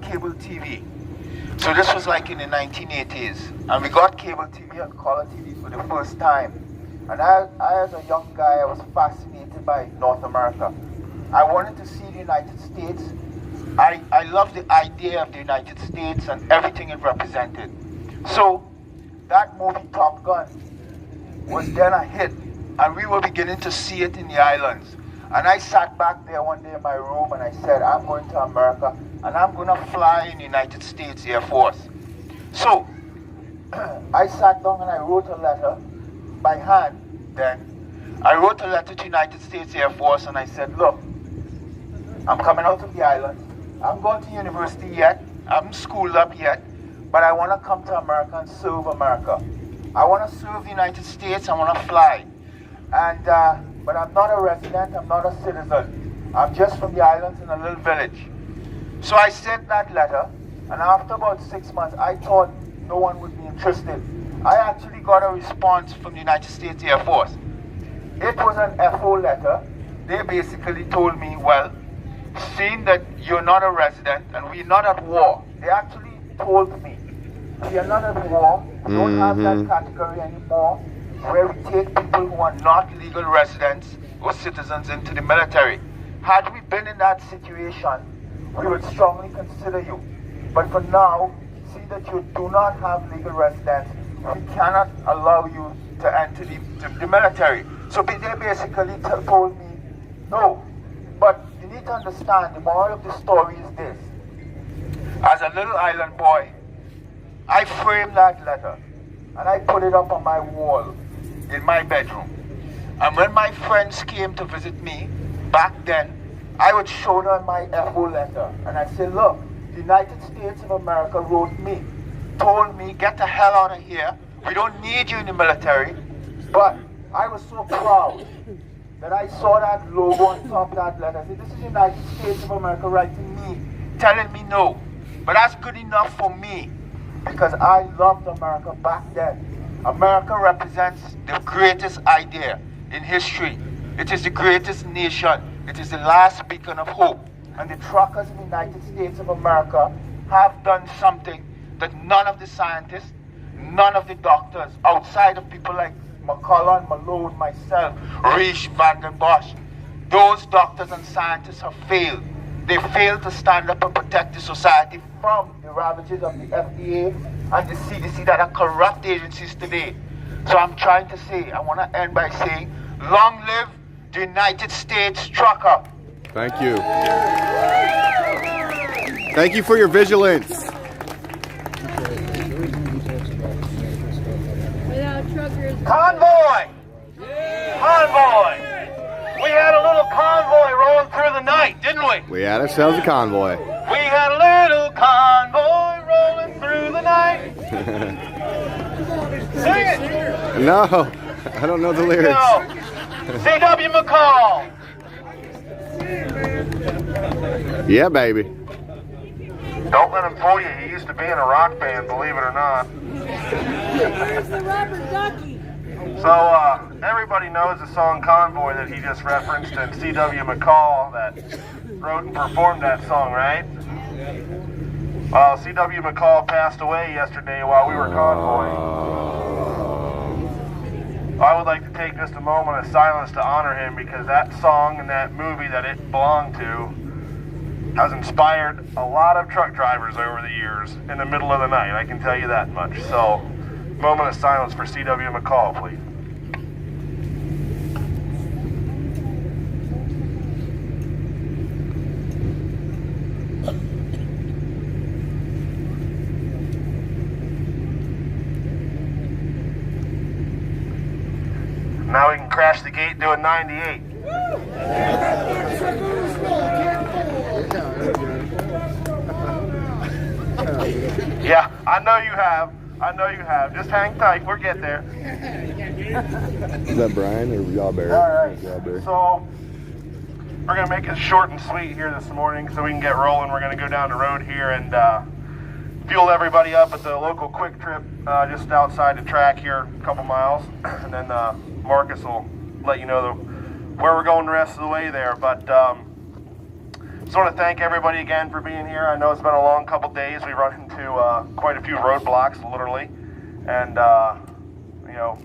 cable TV. So this was like in the 1980s, and we got cable TV and color TV for the first time. And I as a young guy, I was fascinated by North America. I wanted to see the United States. I loved the idea of the United States and everything it represented. So that movie Top Gun was then a hit, and we were beginning to see it in the islands. And I sat back there one day in my room and I said, I'm going to America and I'm going to fly in the United States Air Force. So I sat down and I wrote a letter by hand then. I wrote a letter to United States Air Force and I said, look, I'm coming out of the island. I'm going to university yet. I haven't schooled up yet. But I want to come to America and serve America. I want to serve the United States. I want to fly. And but I'm not a resident. I'm not a citizen. I'm just from the islands in a little village. So I sent that letter. And after about 6 months, I thought no one would be interested. I actually got a response from the United States Air Force. It was an FO letter. They basically told me, well, seeing that you're not a resident and we're not at war, they actually told me, we are not at war, we don't have that category anymore, where we take people who are not legal residents or citizens into the military. Had we been in that situation, we would strongly consider you. But for now, see that you do not have legal residence, we cannot allow you to enter the military. So they basically told me, no. But you need to understand, the moral of the story is this. As a little island boy, I framed that letter and I put it up on my wall in my bedroom. And when my friends came to visit me back then, I would show them my FO letter and I'd say, look, the United States of America wrote me, told me, get the hell out of here. We don't need you in the military. But I was so proud that I saw that logo on top of that letter. I said, this is the United States of America writing me, telling me no. But that's good enough for me because I loved America back then. America represents the greatest idea in history. It is the greatest nation. It is the last beacon of hope. And the truckers in the United States of America have done something that none of the scientists, none of the doctors, outside of people like McCullough, Malone, myself, Reich, Van den Bosch, those doctors and scientists have failed. They failed to stand up and protect the society from the ravages of the FDA and the CDC that are corrupt agencies today. So I'm trying to say, I want to end by saying, long live the United States trucker. Thank you. Thank you for your vigilance. Without truckers. Convoy! Convoy! We had a little convoy rolling through the night, didn't we? We had ourselves a convoy. We had a little convoy rolling through the night. Sing it! No, I don't know the lyrics. No. C.W. McCall. Yeah, baby. Don't let him fool you. He used to be in a rock band, believe it or not. Where's the rubber ducky? So, everybody knows the song Convoy that he just referenced, and C.W. McCall that wrote and performed that song, right? Well, C.W. McCall passed away yesterday while we were convoying. I would like to take just a moment of silence to honor him because that song and that movie that it belonged to has inspired a lot of truck drivers over the years in the middle of the night, I can tell you that much. So, moment of silence for C.W. McCall, please. Now we can crash the gate doing 98. Yeah, I know you have. I know you have. Just hang tight. We'll get there. Is that Brian or Yawberry? All right. So we're going to make it short and sweet here this morning so we can get rolling. We're going to go down the road here and fuel everybody up at the local Quick Trip just outside the track here, a couple miles. And then Marcus will let you know where we're going the rest of the way there. But just want to thank everybody again for being here. I know it's been a long couple days. We run into quite a few roadblocks, literally. And, you know,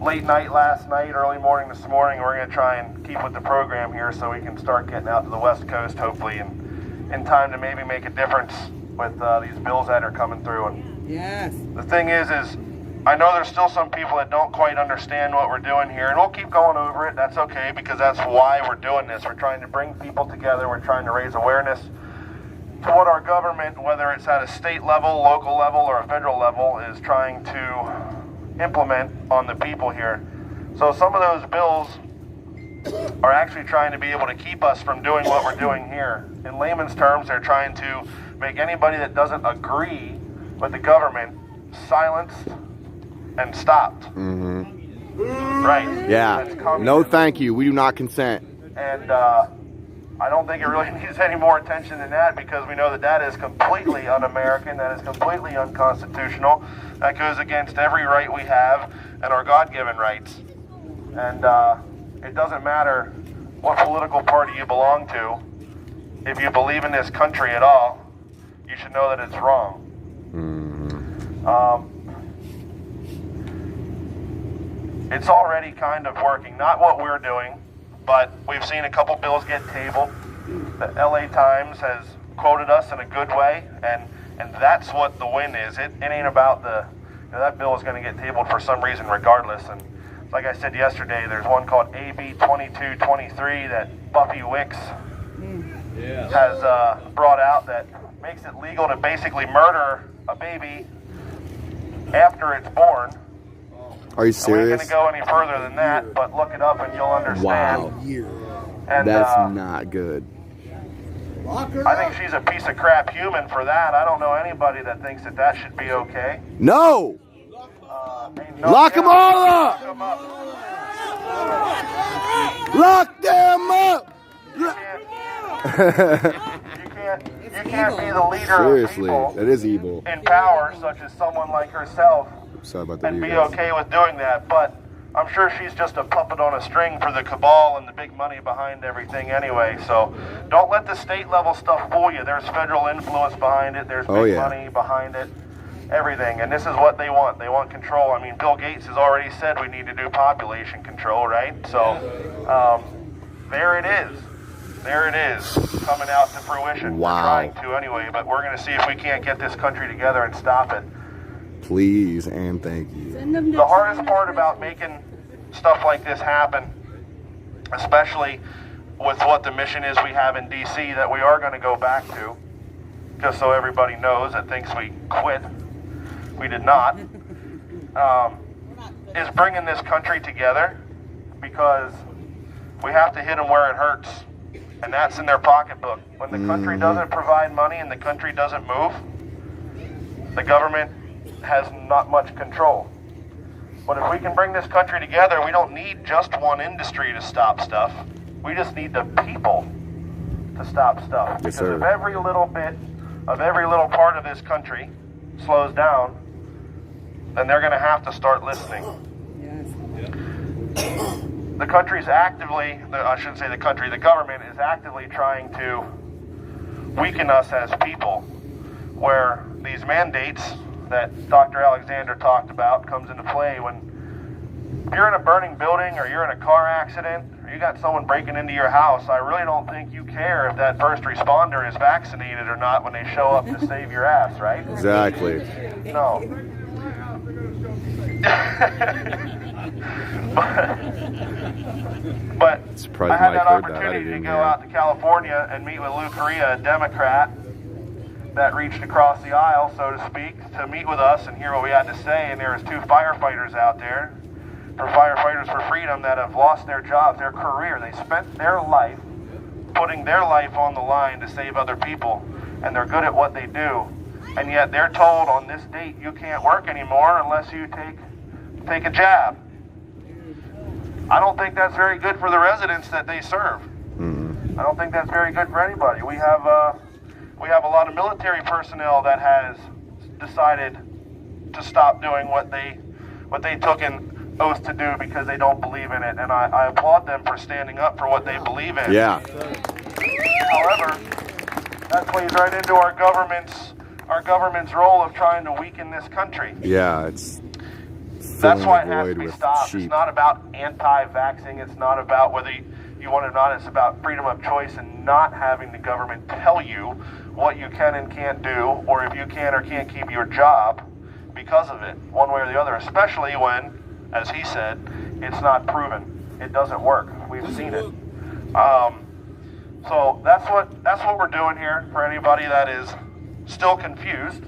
late night last night, early morning this morning, we're going to try and keep with the program here so we can start getting out to the West Coast, hopefully, in time to maybe make a difference with these bills that are coming through. And yes. The thing is I know there's still some people that don't quite understand what we're doing here, and we'll keep going over it. That's okay, because that's why we're doing this. We're trying to bring people together. We're trying to raise awareness to what our government, whether it's at a state level, local level, or a federal level, is trying to implement on the people here. So some of those bills are actually trying to be able to keep us from doing what we're doing here. In layman's terms, they're trying to make anybody that doesn't agree with the government silenced and stopped. Mm-hmm. Right. Yeah. No thank you. We do not consent. And I don't think it really needs any more attention than that, because we know that that is completely un-American, that is completely unconstitutional, that goes against every right we have and our God-given rights. And it doesn't matter what political party you belong to. If you believe in this country at all, you should know that it's wrong. It's already kind of working, not what we're doing, but we've seen a couple bills get tabled. The LA Times has quoted us in a good way, and that's what the win is. It ain't about that bill is going to get tabled for some reason regardless. And like I said yesterday, there's one called AB 2223 that Buffy Wicks has brought out that makes it legal to basically murder a baby after it's born. Are you serious? We ain't going to go any further than that, but look it up and you'll understand. Wow. And, that's not good. I think she's a piece of crap human for that. I don't know anybody that thinks that should be okay. No! Lock them all up! Lock them up! You can't be the leader Seriously, of people that is evil. in power, such as someone like herself, Sorry about the and be view, guys. okay with doing that. But I'm sure she's just a puppet on a string for the cabal and the big money behind everything anyway. So don't let the state level stuff fool you. There's federal influence behind it. There's big money behind it. Everything. And this is what they want. They want control. I mean, Bill Gates has already said we need to do population control, right? So there it is. There it is, coming out to fruition. Wow. We're trying to anyway, but we're going to see if we can't get this country together and stop it. Please and thank you. The hardest part about making stuff like this happen, especially with what the mission is we have in D.C. that we are going to go back to, just so everybody knows that thinks we quit. We did not. Is bringing this country together, because we have to hit them where it hurts, and that's in their pocketbook. When the country doesn't provide money and the country doesn't move, the government has not much control. But if we can bring this country together, we don't need just one industry to stop stuff. We just need the people to stop stuff. Because if every little bit of every little part of this country slows down, then they're going to have to start listening. The country's actively, I shouldn't say the country, the government is actively trying to weaken us as people, where these mandates that Dr. Alexander talked about comes into play when you're in a burning building or you're in a car accident or you got someone breaking into your house. I really don't think you care if that first responder is vaccinated or not when they show up to save your ass, right? Exactly. No. But I had that opportunity to go out to California and meet with Lou Correa, a Democrat that reached across the aisle, so to speak, to meet with us and hear what we had to say. And there was 2 firefighters out there, for Firefighters for Freedom, that have lost their jobs, their career. They spent their life putting their life on the line to save other people, and they're good at what they do. And yet they're told on this date you can't work anymore unless you take a jab. I don't think that's very good for the residents that they serve. I don't think that's very good for anybody. We have a lot of military personnel that has decided to stop doing what they took an oath to do because they don't believe in it, and I applaud them for standing up for what they believe in. Yeah. However, that plays right into our government's role of trying to weaken this country. Yeah, that's why it has to be stopped. It's not about anti-vaxxing. It's not about whether you want it or not. It's about freedom of choice and not having the government tell you what you can and can't do, or if you can or can't keep your job because of it, one way or the other, especially when, as he said, it's not proven. It doesn't work. We've seen it. So that's what we're doing here for anybody that is still confused.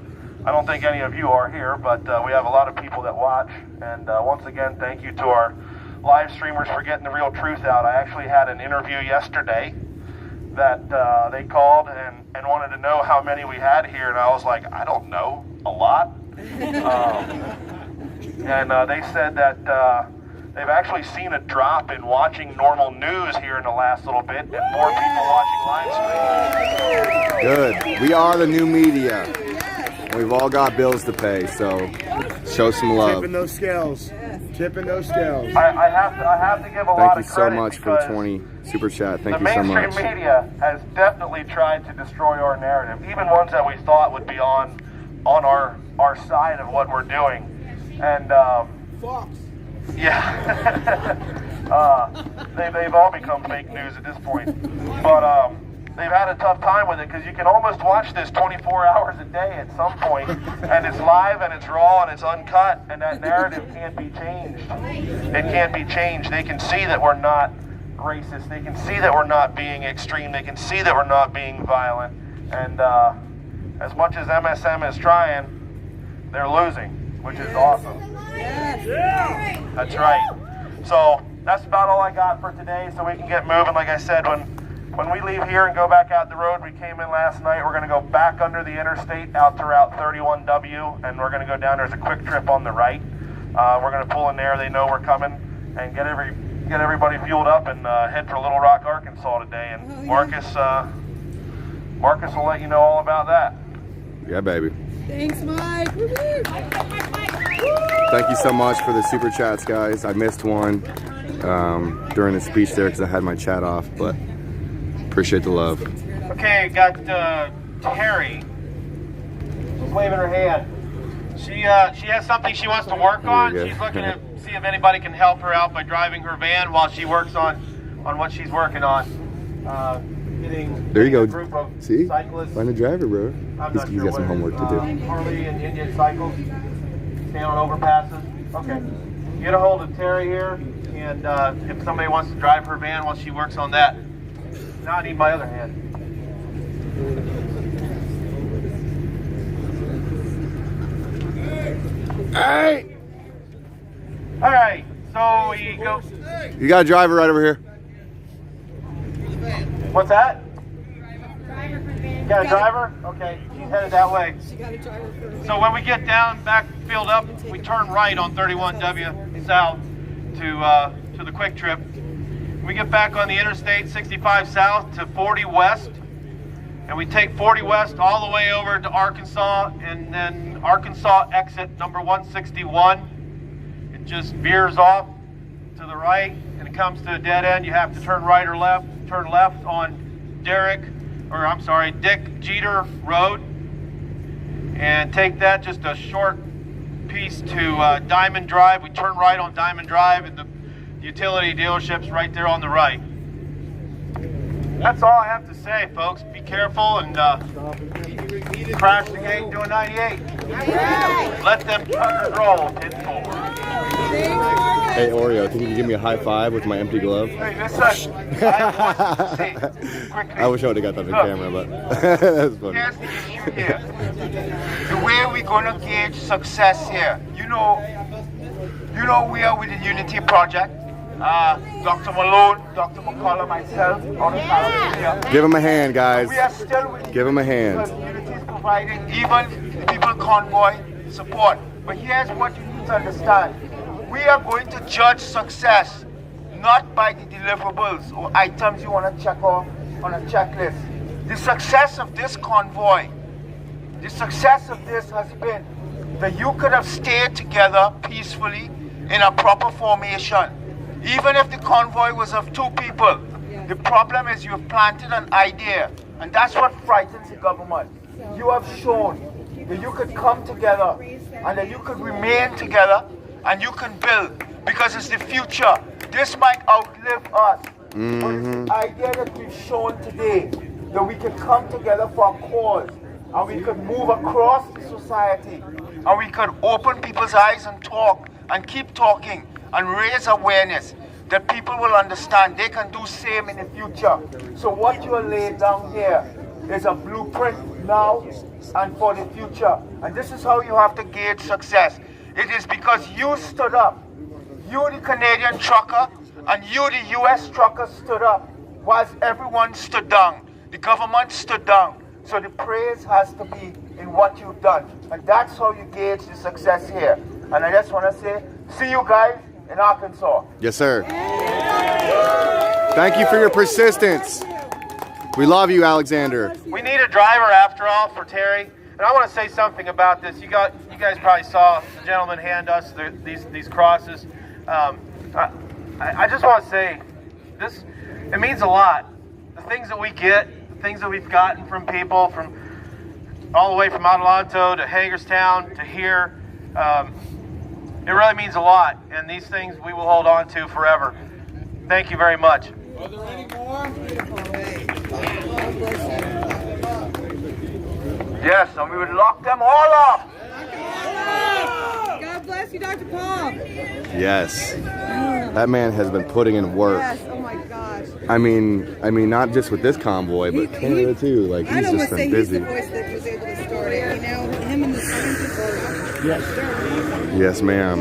I don't think any of you are here, but we have a lot of people that watch. And once again, thank you to our live streamers for getting the real truth out. I actually had an interview yesterday that they called and wanted to know how many we had here, and I was like, I don't know, a lot. And they said that they've actually seen a drop in watching normal news here in the last little bit, and more people watching live streams. Good. We are the new media. We've all got bills to pay, so show some love. Tipping those scales. Tipping those scales. I have to give a lot of credit. Thank you so much for the 20 super chat. Thank you so much. The mainstream media has definitely tried to destroy our narrative, even ones that we thought would be on our side of what we're doing. And Fox. Yeah. They've all become fake news at this point. But they've had a tough time with it because you can almost watch this 24 hours a day at some point, and it's live and it's raw and it's uncut, and that narrative can't be changed. It can't be changed. They can see that we're not racist. They can see that we're not being extreme. They can see that we're not being violent. And as much as MSM is trying, they're losing, which is awesome. Yeah. That's right. So that's about all I got for today, so we can get moving. Like I said, when we leave here and go back out the road, we came in last night, we're going to go back under the interstate out to Route 31W, and we're going to go down. There's a quick trip on the right. We're going to pull in there. They know we're coming, and get everybody fueled up and head for Little Rock, Arkansas today. And Marcus, Marcus will let you know all about that. Yeah, baby. Thanks, Mike. Thank you so much for the super chats, guys. I missed one during the speech there because I had my chat off, but appreciate the love. Okay, got Terry. She's waving her hand. She has something she wants to work on. There you go. She's looking to see if anybody can help her out by driving her van while she works on what she's working on. There you A go. group of See? cyclists. Find a driver, bro. I'm not He's sure got some what homework it to is. do. Harley and Indian cycles. Stay on overpasses. Okay. Get a hold of Terry here, and if somebody wants to drive her van while she works on that. Now I need my other hand. Hey! All right, so we go. You got a driver right over here. What's that? You got a driver? Okay, she's headed that way. So when we get down, back filled up, we turn right on 31W South to the Quick Trip. We get back on the Interstate 65 South to 40 West, and we take 40 West all the way over to Arkansas, and then Arkansas exit number 161. It just veers off to the right, and it comes to a dead end. You have to turn right or left. Turn left on Dick Jeter Road, and take that just a short piece to Diamond Drive. We turn right on Diamond Drive, and the utility dealership's right there on the right. That's all I have to say, folks. Be careful and crash the gate and do a 98. Let them truckers roll. 10-4. Hey, Oreo, think you can give me a high five with my empty glove? Hey, listen. I wish I would have got that on camera, but that's funny. Here's the issue here. The way we're going to gauge success here. You know we are with the Unity Project. Dr. Malone, Dr. McCullough, myself, on the California. Give him a hand, guys. We are still with Give him a hand. Unity is providing even the People Convoy support. But here's what you need to understand. We are going to judge success not by the deliverables or items you want to check off on a checklist. The success of this convoy, the success of this has been that you could have stayed together peacefully in a proper formation. Even if the convoy was of 2 people, the problem is you have planted an idea, and that's what frightens the government. You have shown that you could come together and that you could remain together and you can build, because it's the future. This might outlive us, but it's the idea that we've shown today that we can come together for a cause, and we could move across the society, and we could open people's eyes and talk and keep talking and raise awareness that people will understand they can do same in the future. So what you are laying down here is a blueprint now and for the future. And this is how you have to gauge success. It is because you stood up. You, the Canadian trucker, and you, the US trucker, stood up, whilst everyone stood down. The government stood down. So the praise has to be in what you've done. And that's how you gauge the success here. And I just want to say, see you guys in Arkansas. Yes, sir. Thank you for your persistence. We love you, Alexander. We need a driver after all for Terry. And I want to say something about this. You guys probably saw the gentleman hand us these crosses. I just want to say this. It means a lot. The things that we get, the things that we've gotten from people, from all the way from Adelanto to Hagerstown to here. It really means a lot, and these things we will hold on to forever. Thank you very much. Are there any more? Yes, and we would lock them all up. God bless you, Dr. Paul. Yes. That man has been putting in work. Yes, oh my gosh. I mean, not just with this convoy, but Canada too. Like, he's just been busy. He's the voice that was able to start it, you know? Him and the scientists. Yes. Yes, ma'am.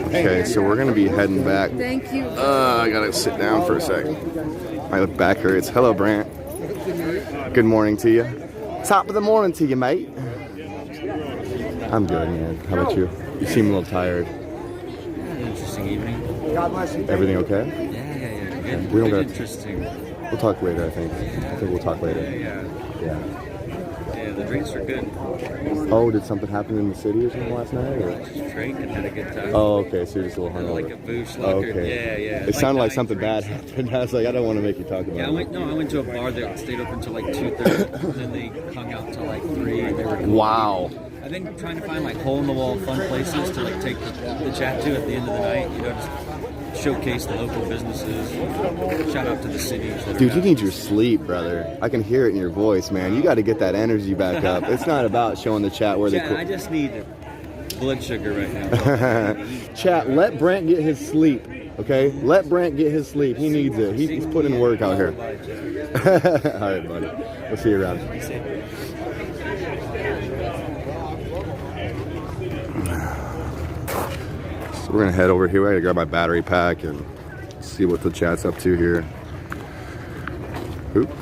Okay, so we're gonna be heading back. Thank you. I gotta sit down for a second. My back hurts. Hello, Brant. Good morning to you. Top of the morning to you, mate. I'm good, man. How about you? You seem a little tired. Interesting evening. God bless you. Everything okay? Yeah. We don't got. Interesting. We'll talk later, I think. We'll talk later. Yeah. Yeah, the drinks are good. Oh, did something happen in the city or something last night? Or? Just drank and had a good time. Oh, okay, so you're just a little hungover. Like a booze locker. Okay. Yeah. It sounded like something bad happened. I was like, I don't want to make you talk about it. I went to a bar that stayed open until like 2:30. Then they hung out till like 3. And they were cool. Wow. I've been trying to find like hole-in-the-wall fun places to like take the chat to at the end of the night. You know, just showcase the local businesses. Shout out to the cities. Dude, you need your sleep, brother. I can hear it in your voice, man. You got to get that energy back up. It's not about showing the chat where they. I just need blood sugar right now. Chat, let Brent get his sleep. Okay, let Brent get his sleep. He needs it. He's putting in work out here. All right, buddy. We'll see you around. So we're gonna head over here. I gotta grab my battery pack and see what the chat's up to here. Oops.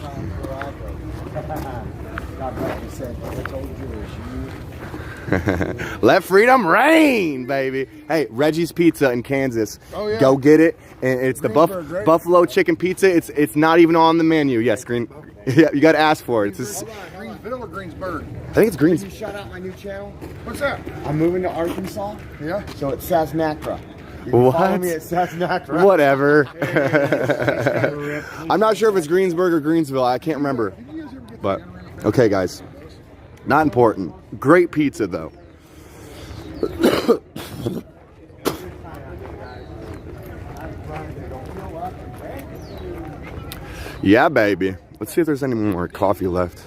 Let freedom reign, baby. Hey, Reggie's Pizza in Kansas. Oh, yeah. Go get it. And it's the Greensburg, right? buffalo chicken pizza. It's not even on the menu. Yes, green. Yeah, you got to ask for it. It's Greensville or Greensburg? I think it's Greens. Can you shout out my new channel? What's that? I'm moving to Arkansas. Yeah. So it's Sassnacra. You can What? Follow me at Sassnacra. Whatever. I'm not sure if it's Greensburg or Greensville. I can't remember. But okay, guys. Not important. Great pizza though. Yeah, baby. Let's see if there's any more coffee left.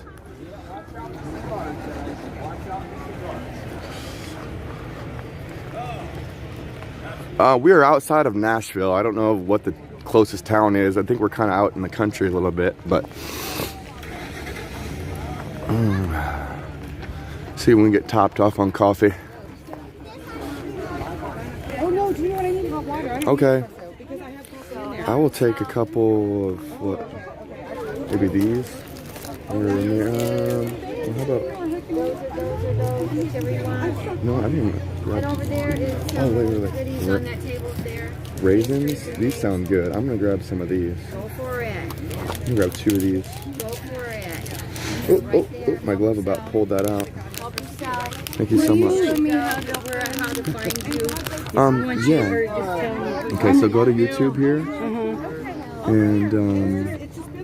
We are outside of Nashville. I don't know what the closest town is. I think we're kind of out in the country a little bit, but see if we can get topped off on coffee. Oh no, do you know what I need? Hot water. Okay. Because I have coffee in there. I will take a couple of what? Maybe these. Or how about? No, I didn't. And over there is some goodies on that table there. Raisins. These sound good. I'm gonna grab some of these. Go for it. I'm gonna grab 2 of these. Go for it. Oh, my glove about pulled that out. Help yourself. Thank you so much. Show me how to find you. Yeah. Okay, so go to YouTube here. And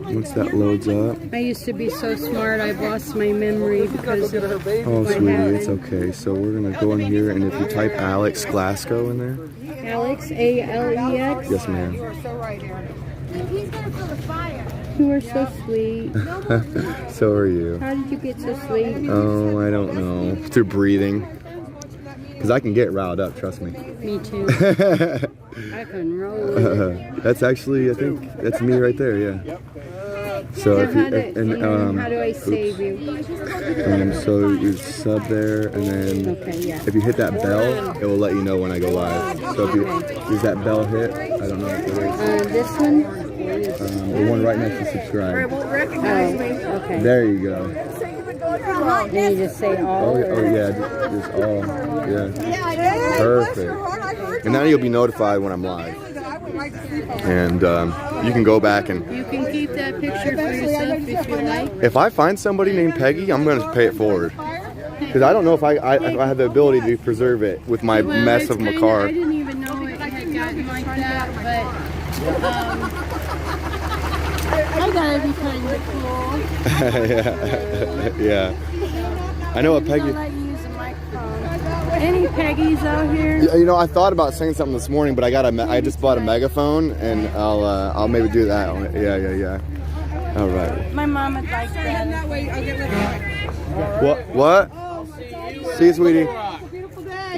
once that loads up. I used to be so smart, I've lost my memory because of Oh, sweetie, it's okay. So we're gonna go in here, and if you type Alex Glasgow in there. Alex, A-L-E-X. Yes, ma'am. You are so right here. He's gonna fill the fire. You are so sweet. So are you. How did you get so sweet? Oh, I don't know. Through breathing. Because I can get riled up, trust me. Me too. I can roll. That's actually, I think, that's me right there, yeah. So if you, how do I save you? so you sub there, and then if you hit that bell, it will let you know when I go live. So if you is that bell hit? I don't know if it is. This one? The one right next to subscribe. It won't recognize me. Okay. There you go. And you just say all? Oh yeah, just all. Yeah. Perfect. And now you'll be notified when I'm live. And you can go back and... You can keep that picture for yourself if you like. If I find somebody named Peggy, I'm going to pay it forward. Because I don't know if I have the ability to preserve it with my mess of my car. I didn't even know it had gotten like that, but I gotta be kind of cool. Yeah. I know what Peggy... Any Peggies out here? You know, I thought about saying something this morning, but I just bought a megaphone, and I'll maybe do that. Yeah. All right. My mom would like that. What? See you, sweetie.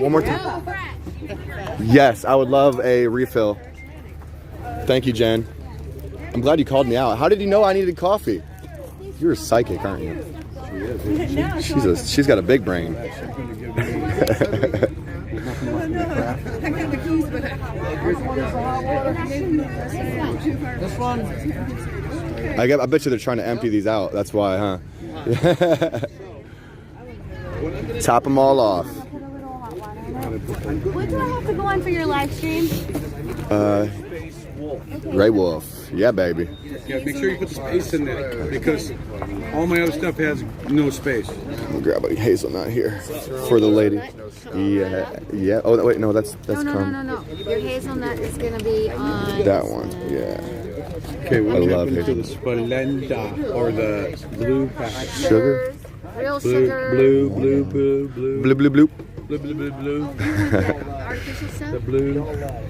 One more time. Yes, I would love a refill. Thank you, Jen. I'm glad you called me out. How did you know I needed coffee? You're psychic, aren't you? She is. She's got a big brain. This one. I bet you they're trying to empty these out. That's why, huh? Top them all off. What do I have to go on for your live stream? Gray Wolf. Yeah, baby. Yeah, make sure you put the space in there because all my other stuff has no space. We'll grab a hazelnut here for the lady. Yeah, yeah. Oh, wait, no, that's No. Your hazelnut is gonna be on that one. Yeah. Okay, what I love happened to the hazelnut. Splenda or the blue packet? Sugar. real Blue, sugar. blue. Blue, blue. Blue. Artificial stuff. The blue.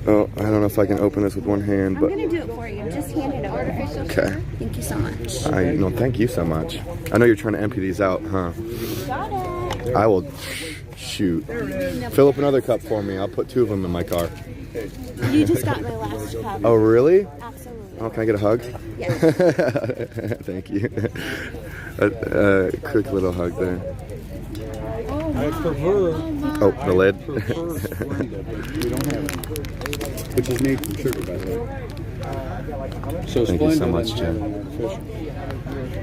Oh, I don't know if I can open this with one hand, I'm but gonna do it for you. Just hand it over. Artificial okay. sugar. Thank you so much. No, thank you so much. I know you're trying to empty these out, huh? Got it. I will shoot. Fill up another cup for me. I'll put 2 of them in my car. You just got my last cup. Oh, really? Absolutely. Oh, can I get a hug? Yes. Thank you. A quick little hug there. I prefer. Oh, the lid. We don't have it. Which is made from sugar, by the way. So Thank you so Splenda much, is Jen. artificial.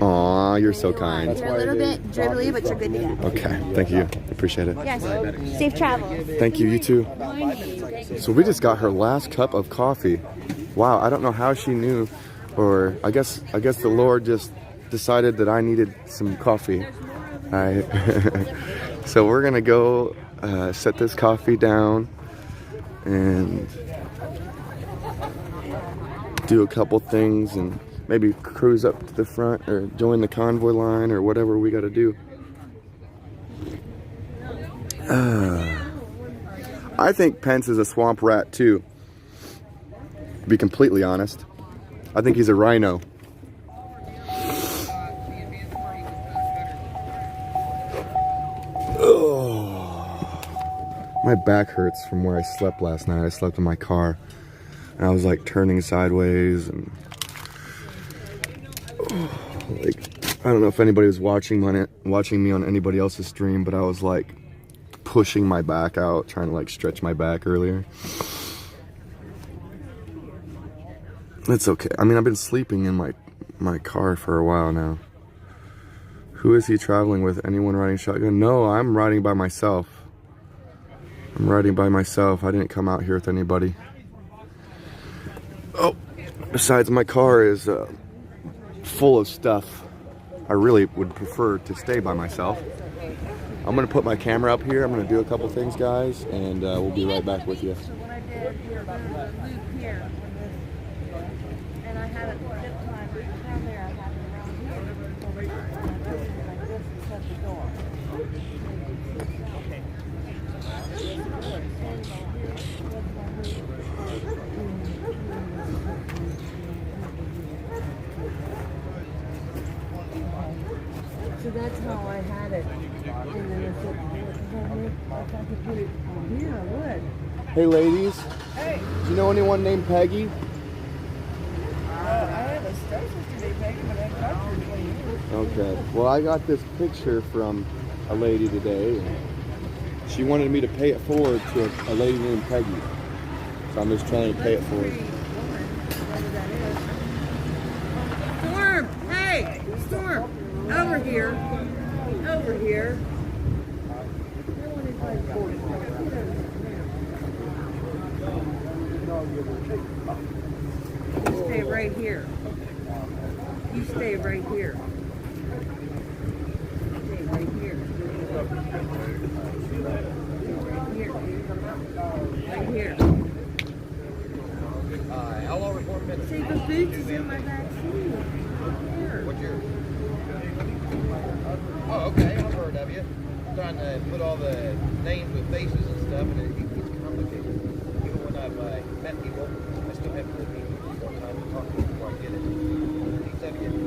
Aw, you're so kind. You're a little bit dribbly, but you're good to go. Okay, thank you. Appreciate it. Yes. Safe travel. Thank you, you too. So we just got her last cup of coffee. Wow, I don't know how she knew, or I guess the Lord just decided that I needed some coffee. So we're gonna go set this coffee down and do a couple things and maybe cruise up to the front or join the convoy line or whatever we gotta do. I think Pence is a swamp rat too, to be completely honest. I think he's a rhino. My back hurts from where I slept last night. I slept in my car and I was like turning sideways and like, I don't know if anybody was watching me on anybody else's stream, but I was like pushing my back out, trying to like stretch my back earlier. It's okay. I mean, I've been sleeping in my car for a while now. Who is he traveling with? Anyone riding shotgun? No, I'm riding by myself. I'm riding by myself. I didn't come out here with anybody. Oh, besides, my car is full of stuff. I really would prefer to stay by myself. I'm gonna put my camera up here. I'm gonna do a couple things, guys, and we'll be right back with you. So that's how I had it. And then I said, if I could put it on here, I would. Hey, ladies. Hey. Do you know anyone named Peggy? I have a stepsister named Peggy, but I've talked to her 20 years. Okay. Well, I got this picture from a lady today. She wanted me to pay it forward to a lady named Peggy. So I'm just trying to pay it forward. Storm! Hey! Storm! Over here. Over here. You stay right here. You stay right here. Stay right here. Right here. How long before minutes? See, the boots is in my back seat. What's yours? Oh, okay. I've heard of you. I'm trying to put all the names with faces and stuff, and it gets complicated. Even when I've met people, I still have to meet people sometimes to talk to them before I get it.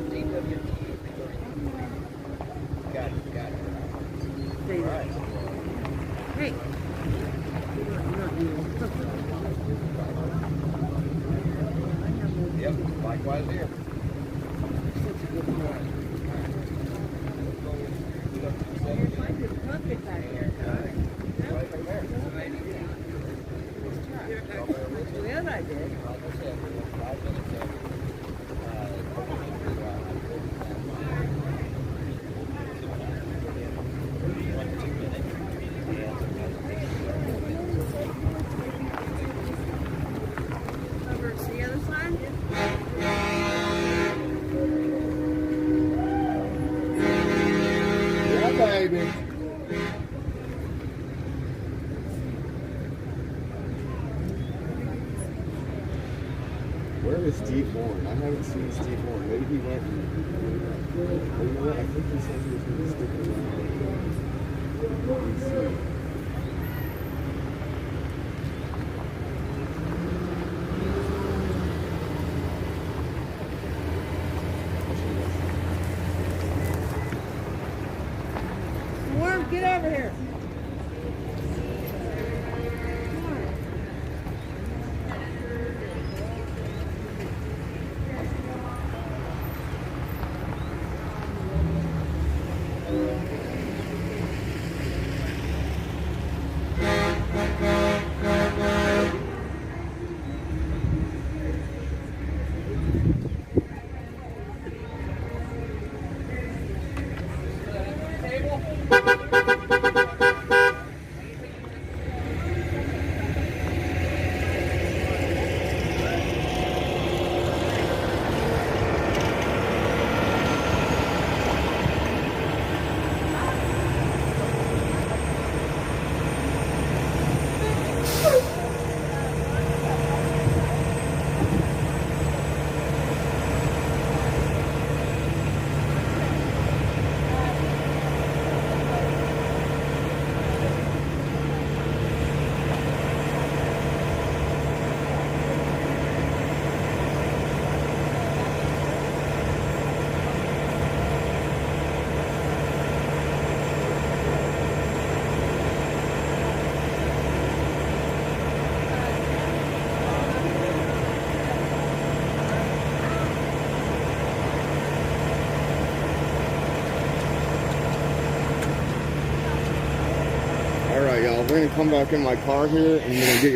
TWT. Got it. Stay All right. Hey. Yep, likewise here. Well, I did. baby. Where is Steve Horn? I haven't seen Steve Horn. Maybe he went. You know what? I think he said he was going to stick around. Worm, get over here. Alright, y'all, we're gonna come back in my car here and we're gonna get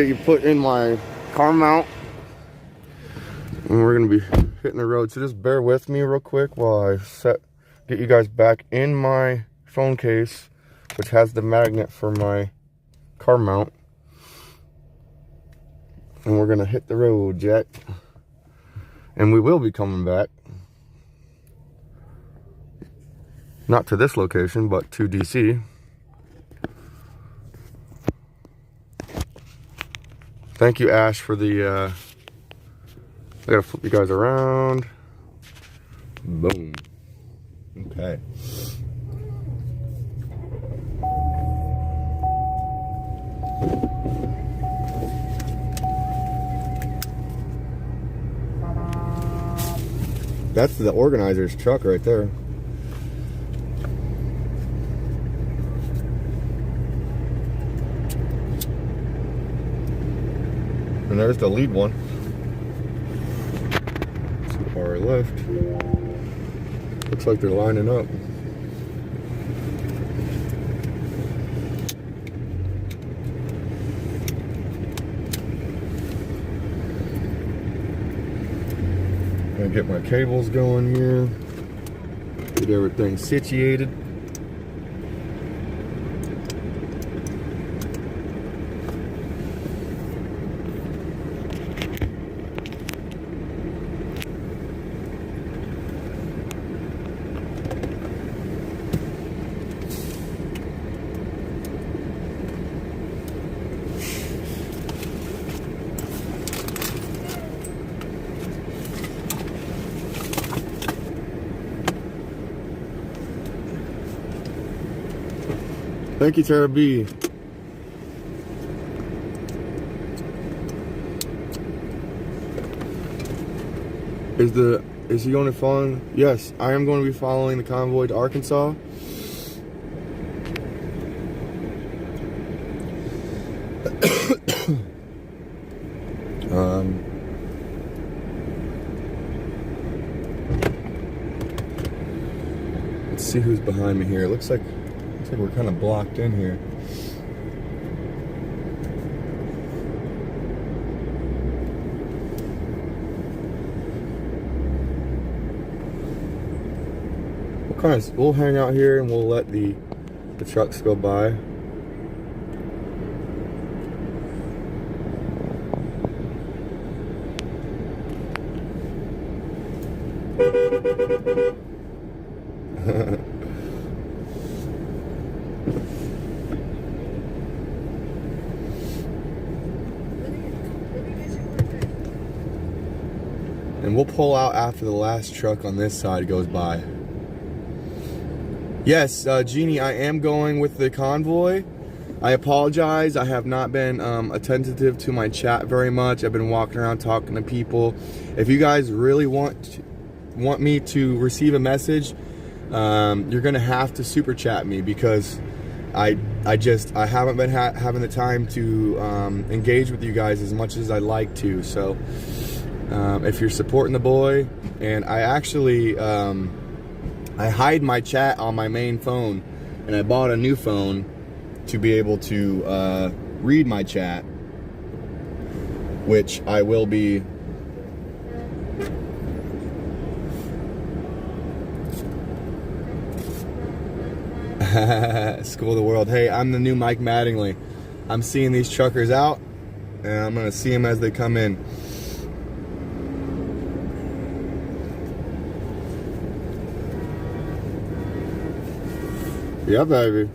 you put in my car mount. And we're gonna be hitting the road. So just bear with me real quick while I get you guys back in my phone case, which has the magnet for my car mount. And we're gonna hit the road, Jack. And we will be coming back. Not to this location, but to DC. Thank you, Ash, for the, I gotta flip you guys around. Boom. Okay. That's the organizer's truck right there. And there's the lead one. To our left. Looks like they're lining up. Gonna get my cables going here. Get everything situated. Thank you, Tara B. Is he going to follow? Yes, I am going to be following the convoy to Arkansas. Let's see who's behind me here. It looks like we're kind of blocked in here. We'll hang out here and we'll let the trucks go by. And we'll pull out after the last truck on this side goes by. Yes, Jeannie, I am going with the convoy. I apologize. I have not been attentive to my chat very much. I've been walking around talking to people. If you guys really want me to receive a message, you're gonna have to super chat me, because I haven't been having the time to engage with you guys as much as I'd like to. So if you're supporting the boy, and I actually I hide my chat on my main phone, and I bought a new phone to be able to read my chat, which I will be School of the World. Hey, I'm the new Mike Mattingly. I'm seeing these truckers out, and I'm gonna see them as they come in. Yeah, baby.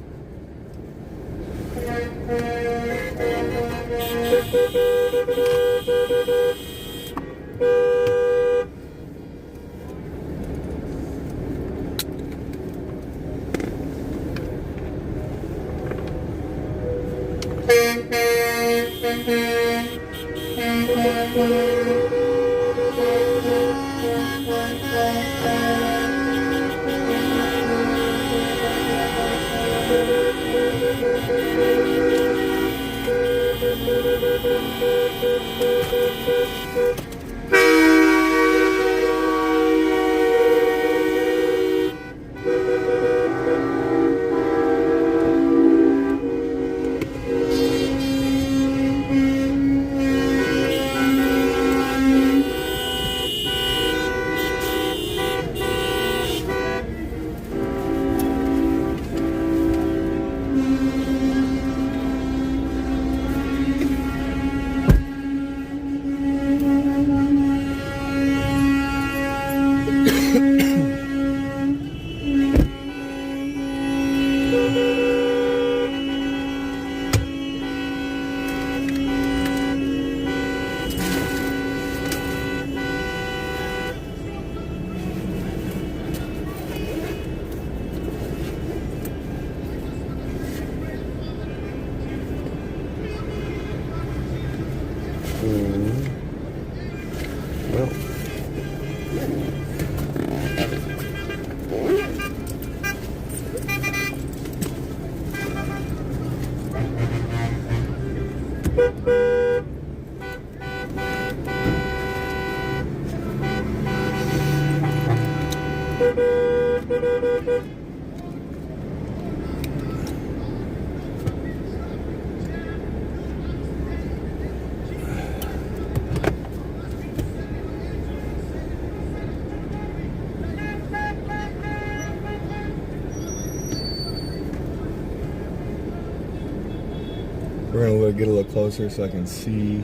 We're gonna get a little closer so I can see.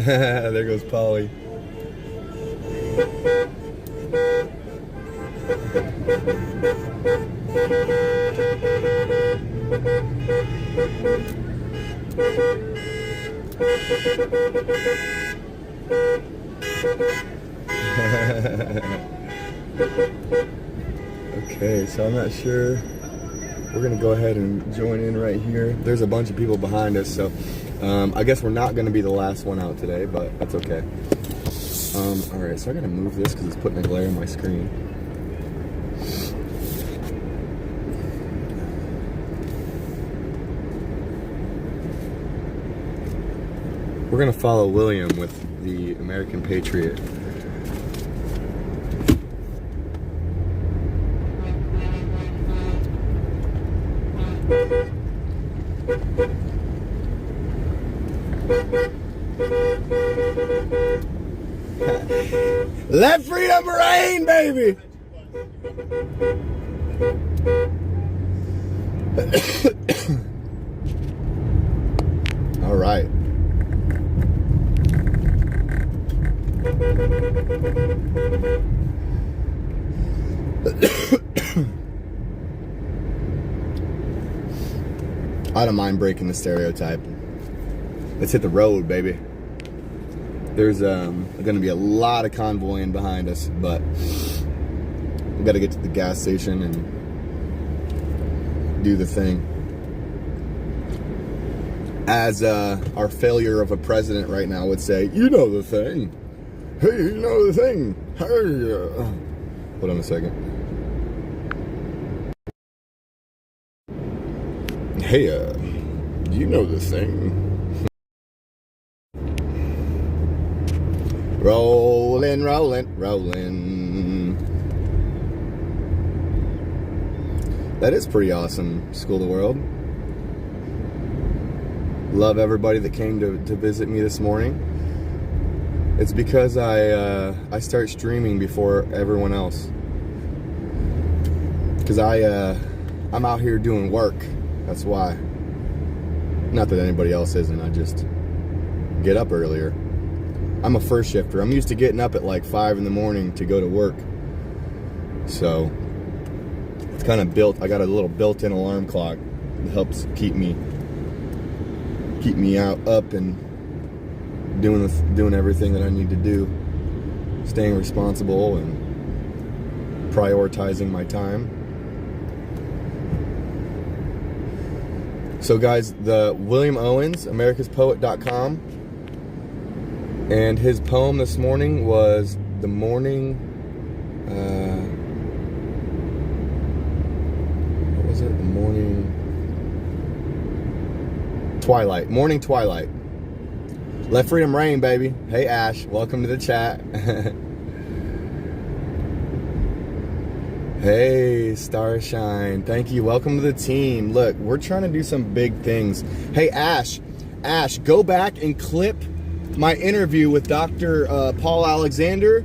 There goes Polly. Okay, so I'm not sure. We're gonna go ahead and join in right here. There's a bunch of people behind us, so I guess we're not gonna be the last one out today, but that's okay. All right, so I gotta move this because it's putting a glare on my screen. We're gonna follow William with the American Patriot. Let freedom reign, baby! I don't mind breaking the stereotype. Let's hit the road, baby. There's gonna be a lot of convoying behind us, but we gotta get to the gas station and do the thing. As our failure of a president right now would say, you know the thing. Hey, you know the thing. Hey, hold on a second. Hey, you know the thing. Rolling, rolling, rolling. That is pretty awesome, School of the World. Love everybody that came to visit me this morning. It's because I start streaming before everyone else. Because I'm out here doing work. That's why. Not that anybody else isn't. I just get up earlier. I'm a first shifter. I'm used to getting up at like 5 in the morning to go to work. So it's kind of built. I got a little built-in alarm clock that helps keep me out up and doing everything that I need to do, staying responsible and prioritizing my time. So guys, the William Owens, americaspoet.com, and his poem this morning was The Morning, what was it? The Morning Twilight. Morning Twilight. Let freedom reign, baby. Hey Ash, welcome to the chat. Hey Starshine, thank you. Welcome to the team. Look, we're trying to do some big things. Hey Ash, go back and clip my interview with Dr. Paul Alexander.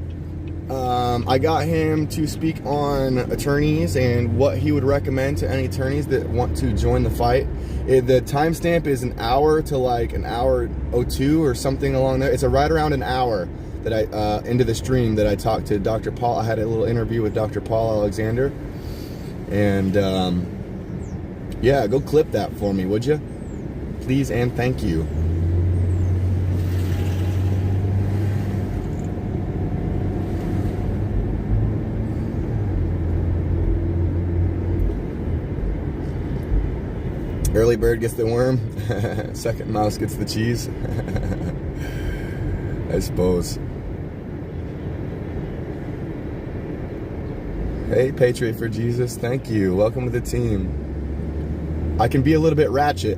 I got him to speak on attorneys and what he would recommend to any attorneys that want to join the fight. The timestamp is an hour to like an hour 02 or something along there. It's right around an hour that I into the stream that I talked to Dr. Paul. I had a little interview with Dr. Paul Alexander, and yeah, go clip that for me, would you? Please and thank you. Early bird gets the worm, second mouse gets the cheese. I suppose. Hey, Patriot for Jesus, thank you. Welcome to the team. I can be a little bit ratchet.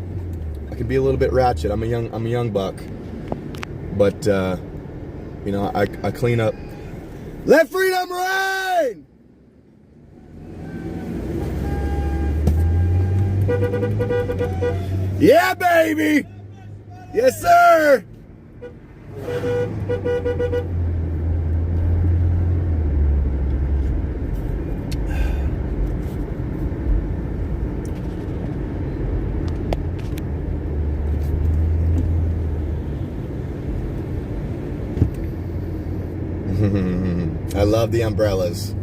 I'm a young buck, but you know, I clean up. Let freedom reign. Yeah, baby. Yes, sir. I love the umbrellas.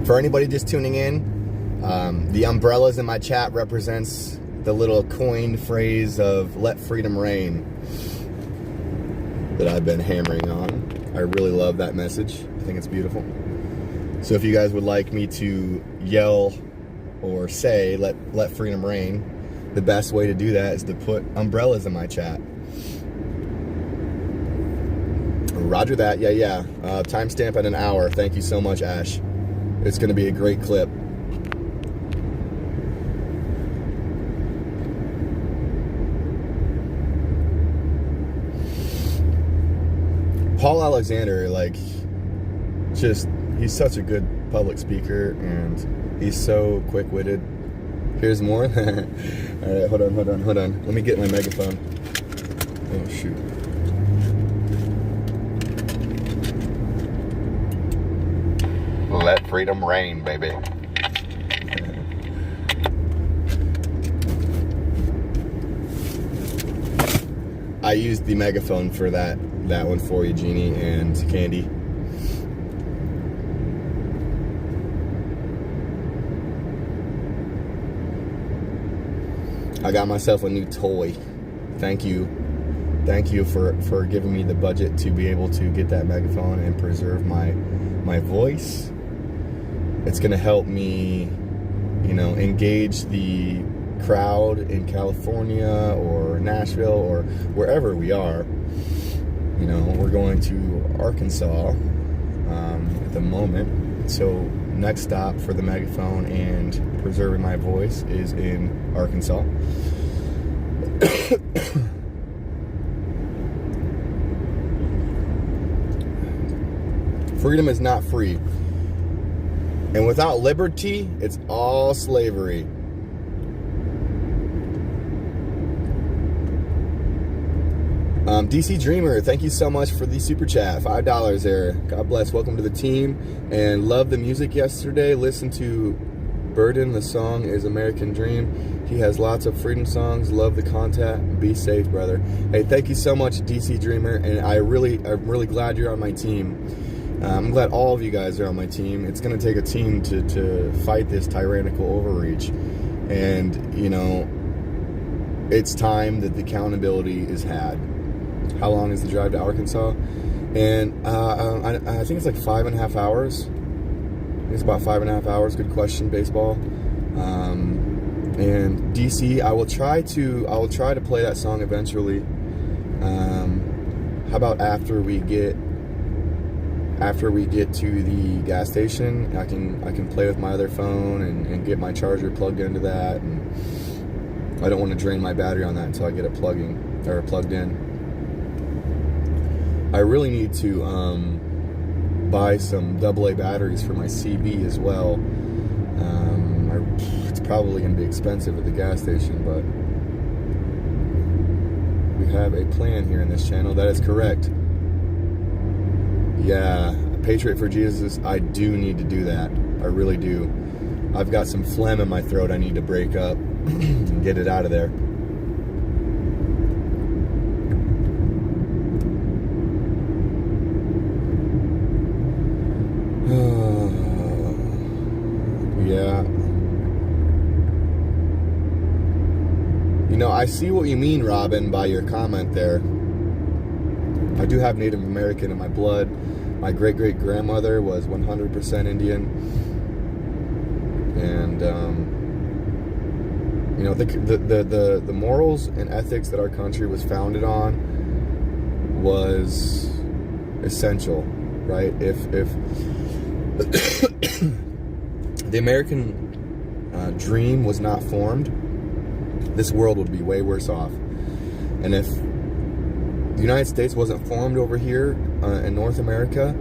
For anybody just tuning in, the umbrellas in my chat represents the little coined phrase of "let freedom reign" that I've been hammering on. I really love that message. I think it's beautiful. So if you guys would like me to yell or say let freedom reign, the best way to do that is to put umbrellas in my chat. Roger that. Yeah. Timestamp at an hour. Thank you so much, Ash. It's going to be a great clip. Paul Alexander, like, he's such a good public speaker, and he's so quick-witted. Here's more. All right, hold on. Let me get my megaphone. Oh, shoot. Let freedom reign, baby. I used the megaphone for that one for you, Jeannie and Candy. I got myself a new toy. Thank you for giving me the budget to be able to get that megaphone and preserve my voice. It's gonna help me, engage the crowd in California or Nashville or wherever we are. We're going to Arkansas at the moment. So next stop for the megaphone and preserving my voice is in Arkansas. Freedom is not free. And without liberty, it's all slavery. DC Dreamer, thank you so much for the super chat. $5 there. God bless. Welcome to the team. And love the music yesterday. Listen to Burden. The song is American Dream. He has lots of freedom songs. Love the content. Be safe, brother. Hey, thank you so much, DC Dreamer. And I'm really glad you're on my team. I'm glad all of you guys are on my team. It's going to take a team to fight this tyrannical overreach. And, it's time that the accountability is had. How long is the drive to Arkansas? And I think it's like 5.5 hours. I think it's about 5.5 hours. Good question, baseball. And DC, I will try to play that song eventually. How about after we get to the gas station, I can play with my other phone and get my charger plugged into that. And I don't want to drain my battery on that until I get it plugged in. I really need to buy some AA batteries for my CB as well. It's probably going to be expensive at the gas station, but we have a plan here in this channel. That is correct. Yeah, Patriot for Jesus, I do need to do that. I really do. I've got some phlegm in my throat I need to break up and get it out of there. Yeah. I see what you mean, Robin, by your comment there. I do have Native American in my blood. My great-great-grandmother was 100% Indian. And, the morals and ethics that our country was founded on was essential, right? If the American dream was not formed, this world would be way worse off. And if the United States wasn't formed over here in North America,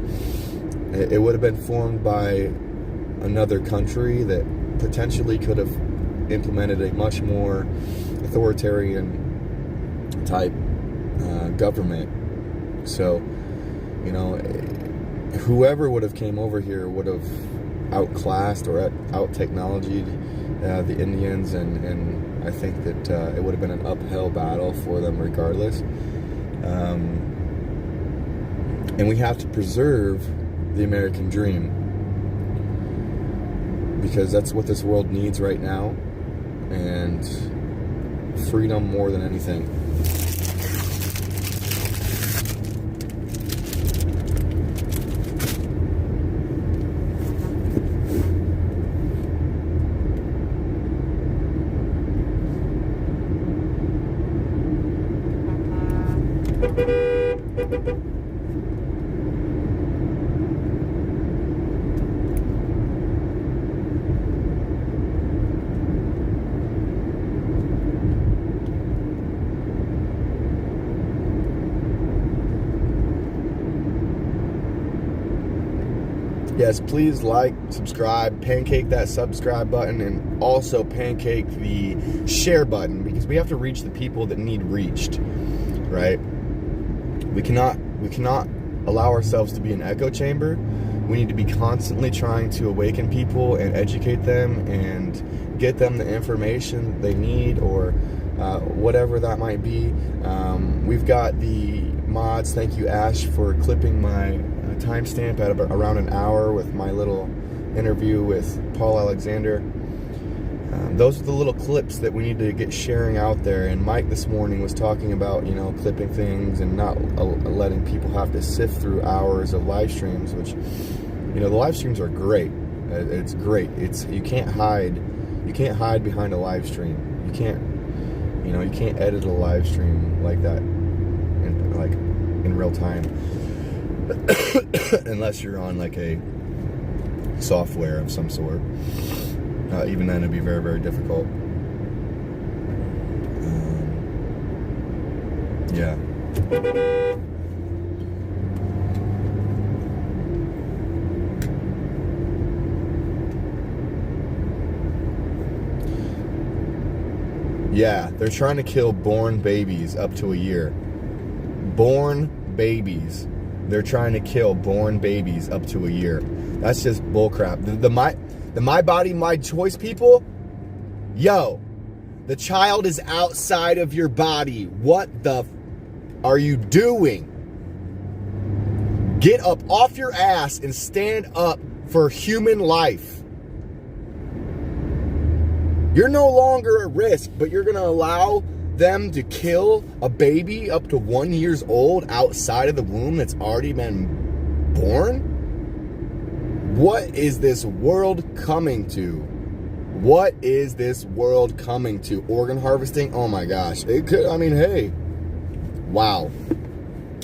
it would have been formed by another country that potentially could have implemented a much more authoritarian type government. So, whoever would have came over here would have outclassed or out-technologied the Indians, and I think that it would have been an uphill battle for them regardless. And we have to preserve the American dream, because that's what this world needs right now, and freedom more than anything. Yes, please like, subscribe, pancake that subscribe button, and also pancake the share button, because we have to reach the people that need reached, right? We cannot allow ourselves to be an echo chamber. We need to be constantly trying to awaken people and educate them and get them the information they need, or whatever that might be. We've got the mods. Thank you, Ash, for clipping my timestamp at around an hour with my little interview with Paul Alexander. those are the little clips that we need to get sharing out there. And Mike this morning was talking about, you know, clipping things and not letting people have to sift through hours of live streams, which, you know, the live streams are great. It's great. You can't hide behind a live stream. You can't edit a live stream like that in real time unless you're on like a software of some sort. Even then, it'd be very, very difficult. Yeah. Yeah, they're trying to kill born babies up to a year. Born babies. They're trying to kill born babies up to a year. That's just bullcrap. The my body, my choice people, yo, the child is outside of your body. What the are you doing? Get up off your ass and stand up for human life. You're no longer at risk, but you're going to allow them to kill a baby up to 1 year old outside of the womb that's already been born? What is this world coming to? What is this world coming to? Organ harvesting? Oh my gosh. It could, I mean, hey. Wow.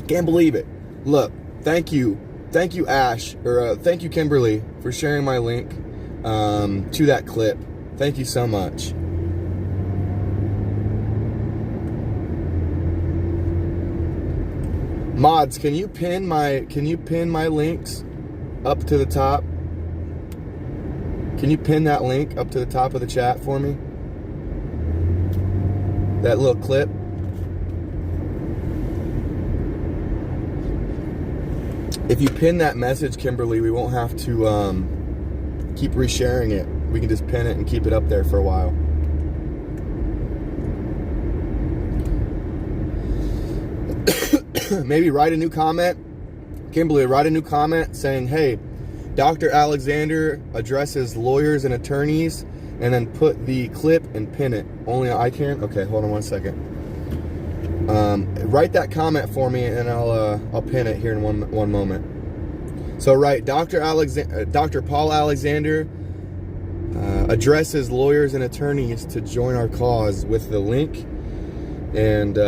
Can't believe it. Look, thank you. Thank you, Ash, or thank you, Kimberly, for sharing my link to that clip. Thank you so much. Mods, can you pin my links up to the top? Can you pin that link up to the top of the chat for me? That little clip. If you pin that message, Kimberly, we won't have to keep resharing it. We can just pin it and keep it up there for a while. Maybe write a new comment. Kimberly, write a new comment saying, hey, Dr. Alexander addresses lawyers and attorneys, and then put the clip and pin it. Only I can? Okay, hold on one second. Write that comment for me, and I'll pin it here in one moment. So write Dr. Paul Alexander addresses lawyers and attorneys to join our cause with the link, and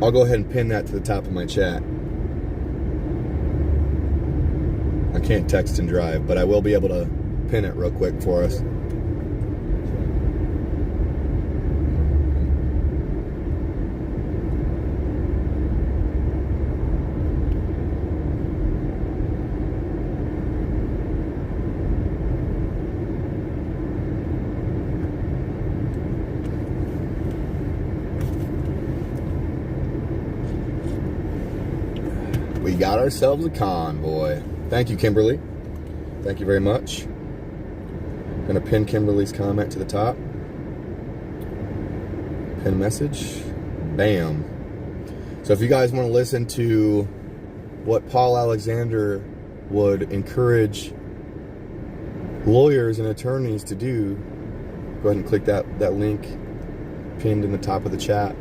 I'll go ahead and pin that to the top of my chat. I can't text and drive, but I will be able to pin it real quick for us. We got ourselves a convoy. Thank you, Kimberly. Thank you very much. I'm gonna pin Kimberly's comment to the top. Pin message. Bam. So if you guys want to listen to what Paul Alexander would encourage lawyers and attorneys to do, go ahead and click that link pinned in the top of the chat.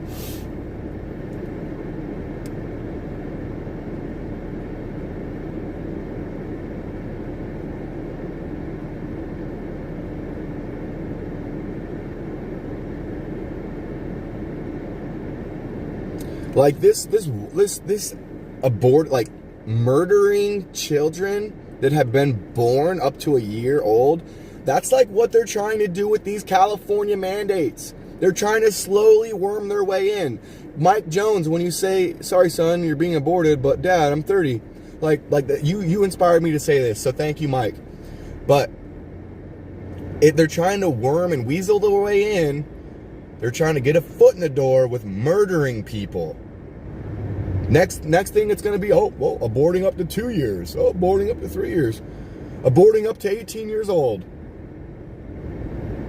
Like this like murdering children that have been born up to a year old. That's like what they're trying to do with these California mandates. They're trying to slowly worm their way in. Mike Jones, when you say, sorry son, you're being aborted, but dad, I'm 30. Like that, you inspired me to say this, so thank you, Mike. But they're trying to worm and weasel their way in. They're trying to get a foot in the door with murdering people. Next thing it's going to be, oh, well, aborting up to 2 years. Oh, aborting up to 3 years. Aborting up to 18 years old.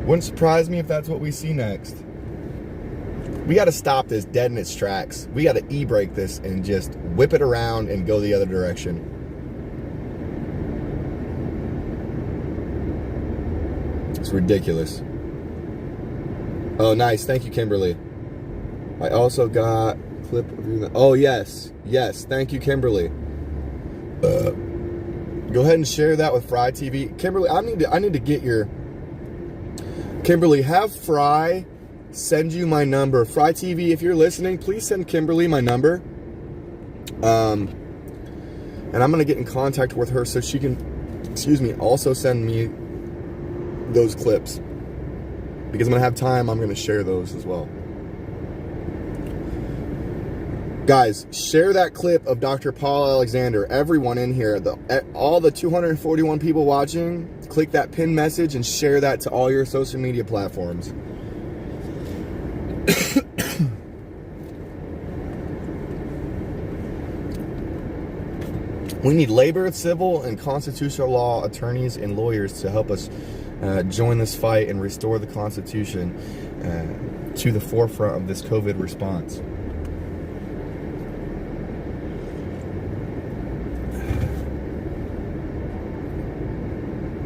Wouldn't surprise me if that's what we see next. We got to stop this dead in its tracks. We got to e-brake this and just whip it around and go the other direction. It's ridiculous. Oh, nice. Thank you, Kimberly. I also got a clip of you. Oh, yes. Yes. Thank you, Kimberly. Go ahead and share that with Fry TV. Kimberly, I need to get your... Kimberly, have Fry send you my number. Fry TV, if you're listening, please send Kimberly my number. And I'm going to get in contact with her so she can, also send me those clips. Because when I have time, I'm going to share those as well. Guys, share that clip of Dr. Paul Alexander. Everyone in here, all the 241 people watching, click that pin message and share that to all your social media platforms. We need labor, civil, and constitutional law attorneys and lawyers to help us join this fight and restore the Constitution to the forefront of this COVID response.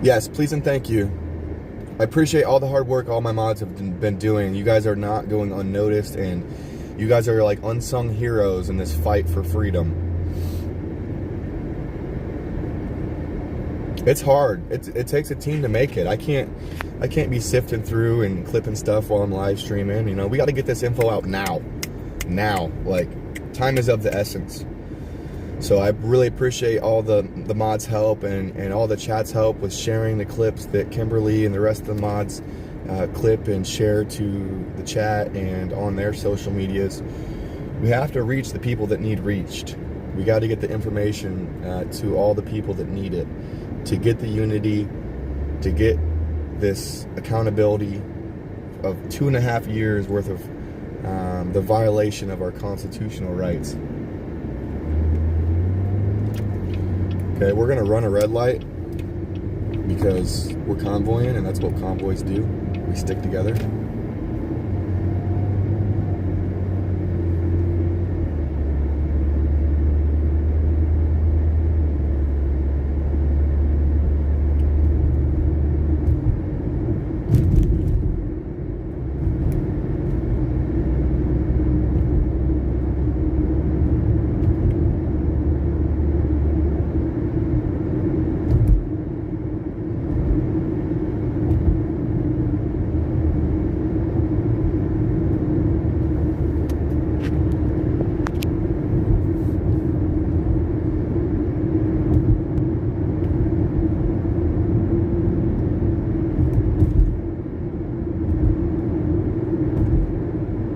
Yes, please and thank you. I appreciate all the hard work all my mods have been doing. You guys are not going unnoticed, and you guys are like unsung heroes in this fight for freedom. It's hard. It takes a team to make it. I can't be sifting through and clipping stuff while I'm live streaming. You know, we got to get this info out now. Like, time is of the essence. So I really appreciate all the mods' help and all the chat's help with sharing the clips that Kimberly and the rest of the mods clip and share to the chat and on their social medias. We have to reach the people that need reached. We got to get the information to all the people that need it, to get the unity, to get this accountability of 2.5 years worth of the violation of our constitutional rights. Okay, we're gonna run a red light because we're convoying, and that's what convoys do. We stick together.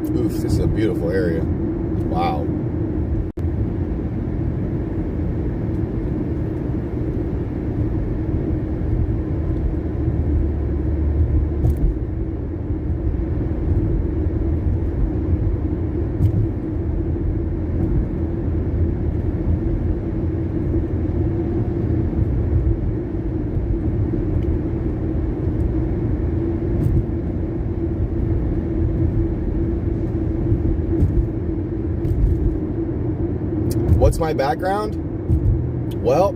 This is a beautiful area. Wow. What's my background? Well,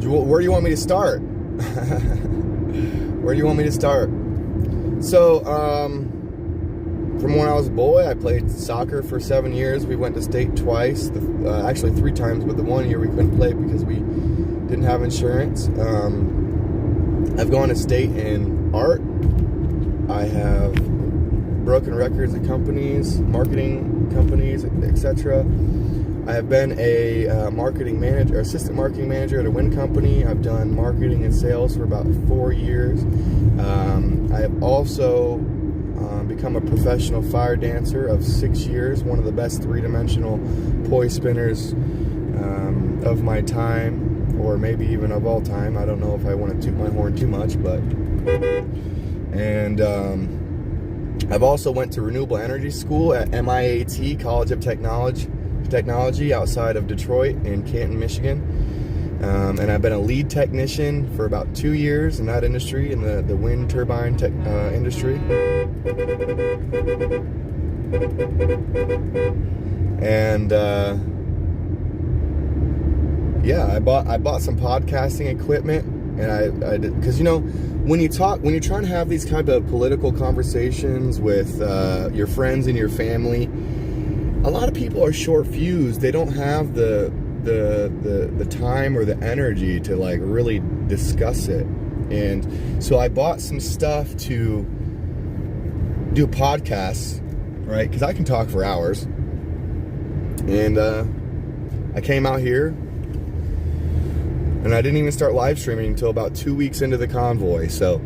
where do you want me to start? Where do you want me to start? So, from when I was a boy, I played soccer for 7 years. We went to state twice, actually 3 times, but the 1 year we couldn't play because we didn't have insurance. I've gone to state in art. I have broken records at companies, marketing companies, etc. I have been a marketing manager, assistant marketing manager at a wind company. I've done marketing and sales for about 4 years. I have also become a professional fire dancer of 6 years, one of the best 3-dimensional poi spinners of my time, or maybe even of all time. I don't know if I want to toot my horn too much, but... And I've also went to renewable energy school at MIAT, College of Technology outside of Detroit in Canton, Michigan. And I've been a lead technician for about 2 years in that industry, in the wind turbine industry. And yeah, I bought some podcasting equipment And because you know, when you're trying to have these kind of political conversations with your friends and your family, a lot of people are short fused. They don't have the time or the energy to like really discuss it. And so I bought some stuff to do podcasts, right? Because I can talk for hours. And I came out here, and I didn't even start live streaming until about 2 weeks into the convoy. So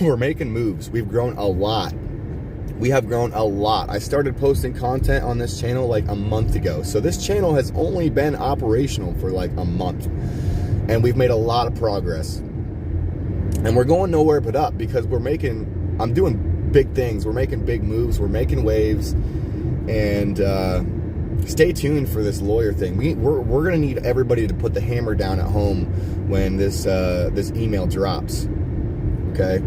we're making moves. We've grown a lot. We have grown a lot. I started posting content on this channel like a month ago. So this channel has only been operational for like a month. And we've made a lot of progress. And we're going nowhere but up because I'm doing big things. We're making big moves. We're making waves. And stay tuned for this lawyer thing. We're going to need everybody to put the hammer down at home when this email drops. Okay?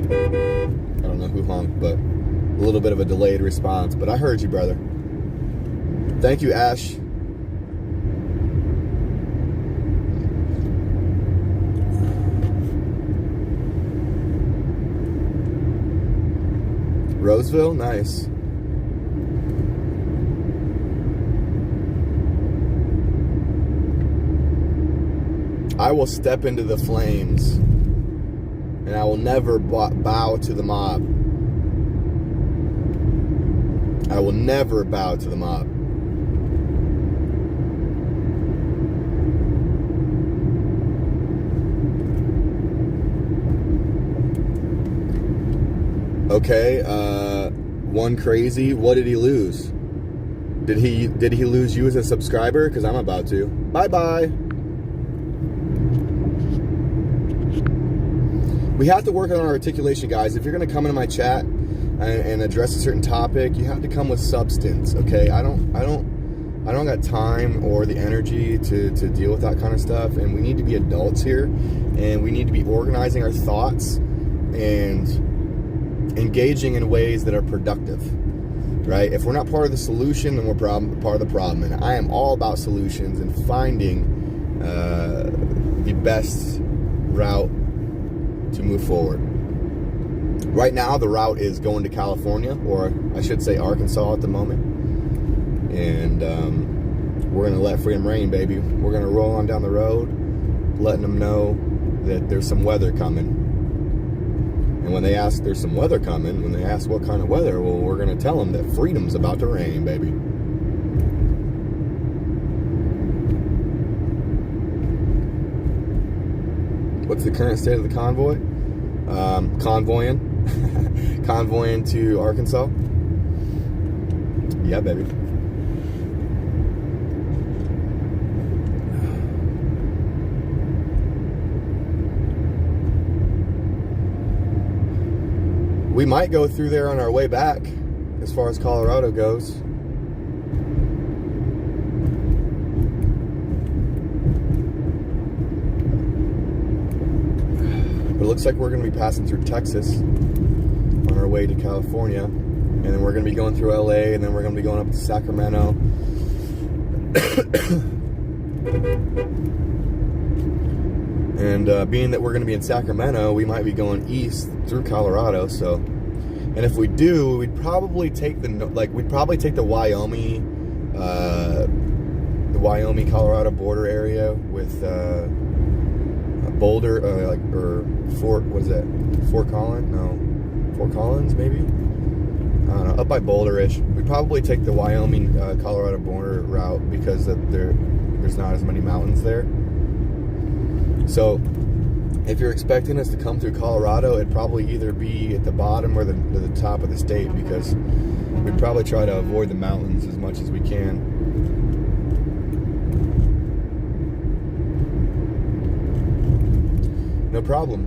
I don't know who honked, but a little bit of a delayed response. But I heard you, brother. Thank you, Ash. Roseville, nice. I will step into the flames, and I will never bow to the mob. I will never bow to the mob. Okay, one crazy. What did he lose? Did he lose you as a subscriber? Because I'm about to. Bye-bye. We have to work on our articulation, guys. If you're going to come into my chat and address a certain topic, you have to come with substance, okay? I don't got time or the energy to deal with that kind of stuff, and we need to be adults here, and we need to be organizing our thoughts and engaging in ways that are productive, right? If we're not part of the solution, then we're part of the problem. And I am all about solutions and finding the best route to move forward. Right now, the route is going to California, or I should say Arkansas at the moment. And we're going to let freedom reign, baby. We're going to roll on down the road, letting them know that there's some weather coming. And when they ask there's some weather coming, when they ask what kind of weather, well, we're going to tell them that freedom's about to reign, baby. What's the current state of the convoy? Convoying. Convoying to Arkansas. Yeah, baby. We might go through there on our way back, as far as Colorado goes. But it looks like we're going to be passing through Texas on our way to California. And then we're going to be going through LA, and then we're going to be going up to Sacramento. And being that we're going to be in Sacramento, we might be going east through Colorado. So, and if we do, we'd probably take the Wyoming Colorado border area with Boulder, or Fort Collins, maybe. I don't know, up by Boulder-ish. We'd probably take the Wyoming Colorado border route because there's not as many mountains there. So, if you're expecting us to come through Colorado, it'd probably either be at the bottom or the top of the state, because we'd probably try to avoid the mountains as much as we can. No problem.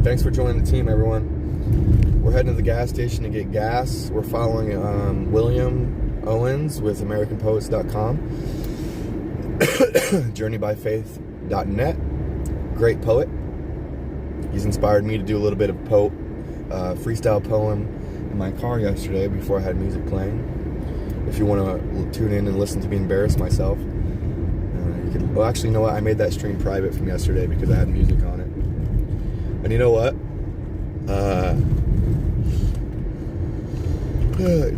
Thanks for joining the team, everyone. We're heading to the gas station to get gas. We're following William Owens with AmericanPoets.com. JourneyByFaith.net. Great poet. He's inspired me to do a little bit of a freestyle poem in my car yesterday before I had music playing. If you want to tune in and listen to me embarrass myself, you can. Well, actually, you know what? I made that stream private from yesterday because I had music on it. And you know what?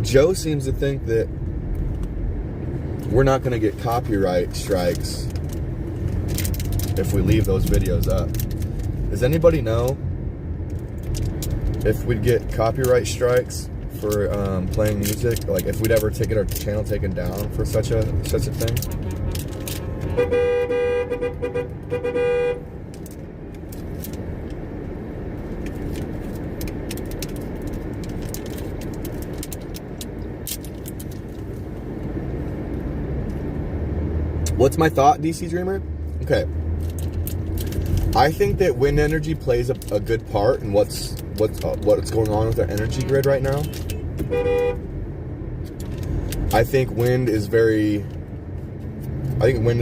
Joe seems to think that we're not going to get copyright strikes if we leave those videos up. Does anybody know if we'd get copyright strikes for playing music? Like if we'd ever get our channel taken down for such a thing? What's my thought, DC Dreamer? Okay. I think that wind energy plays a good part in what's going on with our energy grid right now. I think wind is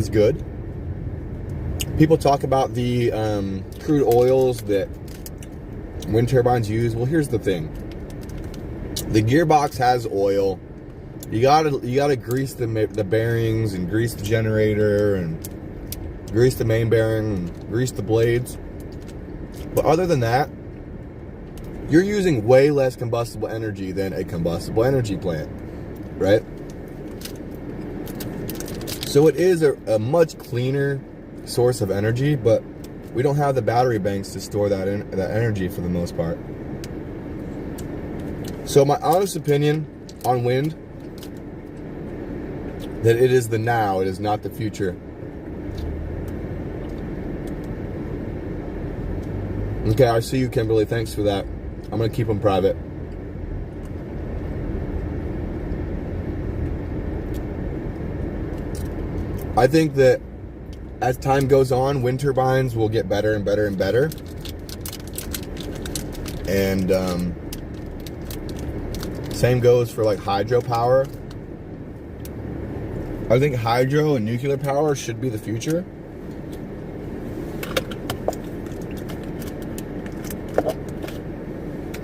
good. People talk about the crude oils that wind turbines use. Well, here's the thing. The gearbox has oil. You gotta grease the bearings and grease the generator and grease the main bearing and grease the blades. But other than that, you're using way less combustible energy than a combustible energy plant, right? So it is a much cleaner source of energy, but we don't have the battery banks to store that energy for the most part. So my honest opinion on wind, that it is the now, it is not the future. Okay, I see you, Kimberly. Thanks for that. I'm going to keep them private. I think that as time goes on, wind turbines will get better and better and better. And same goes for like hydropower. I think hydro and nuclear power should be the future.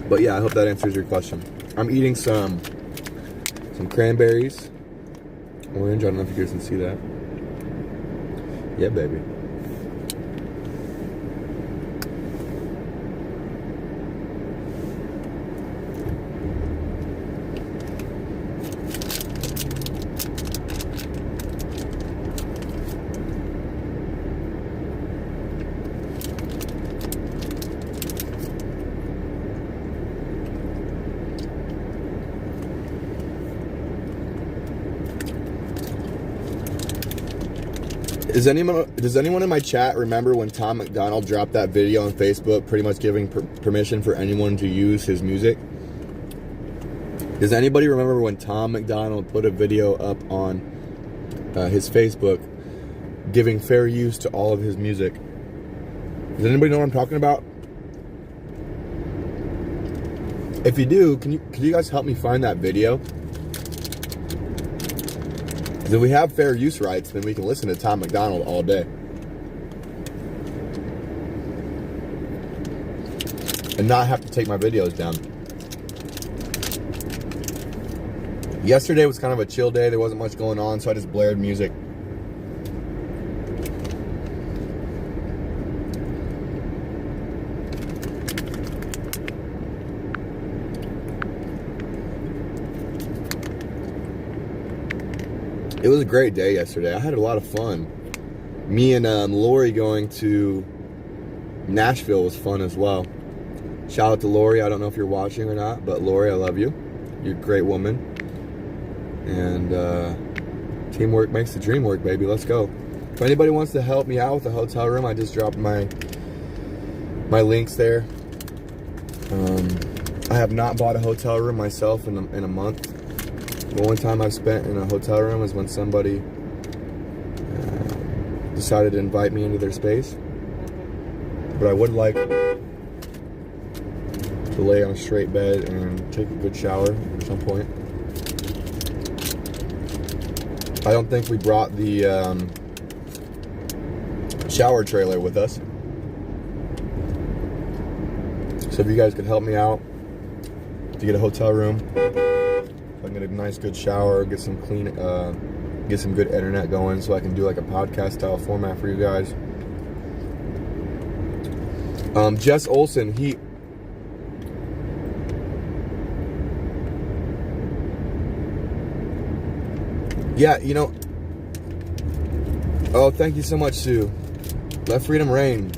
But yeah, I hope that answers your question. I'm eating some cranberries. Orange, I don't know if you guys can see that. Yeah, baby. Does anyone in my chat remember when Tom McDonald dropped that video on Facebook pretty much giving permission for anyone to use his music? Does anybody remember when Tom McDonald put a video up on his Facebook giving fair use to all of his music? Does anybody know what I'm talking about? If you do, could you guys help me find that video? If we have fair use rights, then we can listen to Tom McDonald all day. And not have to take my videos down. Yesterday was kind of a chill day. There wasn't much going on, so I just blared music. It was a great day yesterday. I had a lot of fun. Me and Lori going to Nashville was fun as well. Shout out to Lori. I don't know if you're watching or not, but Lori, I love you. You're a great woman. And teamwork makes the dream work, baby. Let's go. If anybody wants to help me out with the hotel room, I just dropped my links there. I have not bought a hotel room myself in a month. The only time I've spent in a hotel room is when somebody decided to invite me into their space. But I would like to lay on a straight bed and take a good shower at some point. I don't think we brought the shower trailer with us. So if you guys could help me out, to get a hotel room. So I can get a nice good shower, get some clean, get some good internet going so I can do like a podcast style format for you guys. Jess Olson, yeah, you know, oh, thank you so much, Sue. Let freedom reign.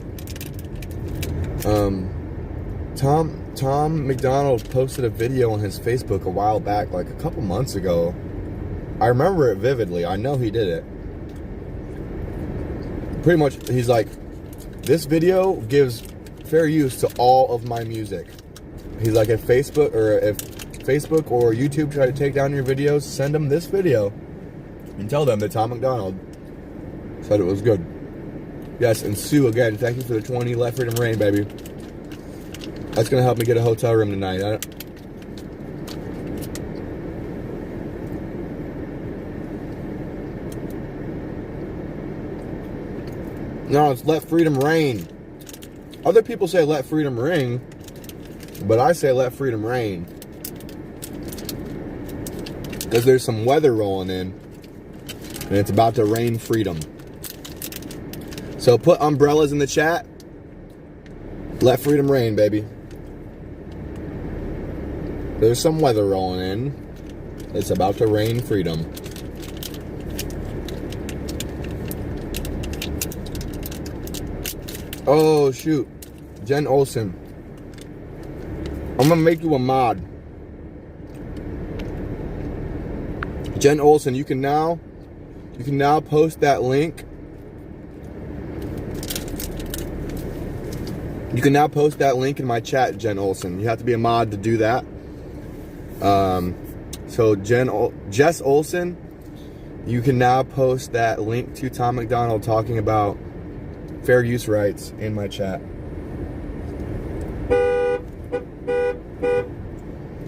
Tom McDonald posted a video on his Facebook a while back, like a couple months ago. I remember it vividly. I know he did it. Pretty much, he's like, this video gives fair use to all of my music. He's like, if Facebook or YouTube try to take down your videos, send them this video and tell them that Tom McDonald said it was good. Yes, and Sue, again, thank you for the 20. Let freedom reign, baby. That's gonna help me get a hotel room tonight. No, it's let freedom reign. Other people say let freedom ring, but I say let freedom reign. Because there's some weather rolling in, and it's about to rain freedom. So put umbrellas in the chat. Let freedom reign, baby. There's some weather rolling in. It's about to rain freedom. Oh, shoot. Jen Olson. I'm going to make you a mod. Jen Olson, you can now post that link. You can now post that link in my chat, Jen Olson. You have to be a mod to do that. So Jess Olson, you can now post that link to Tom McDonald talking about fair use rights in my chat.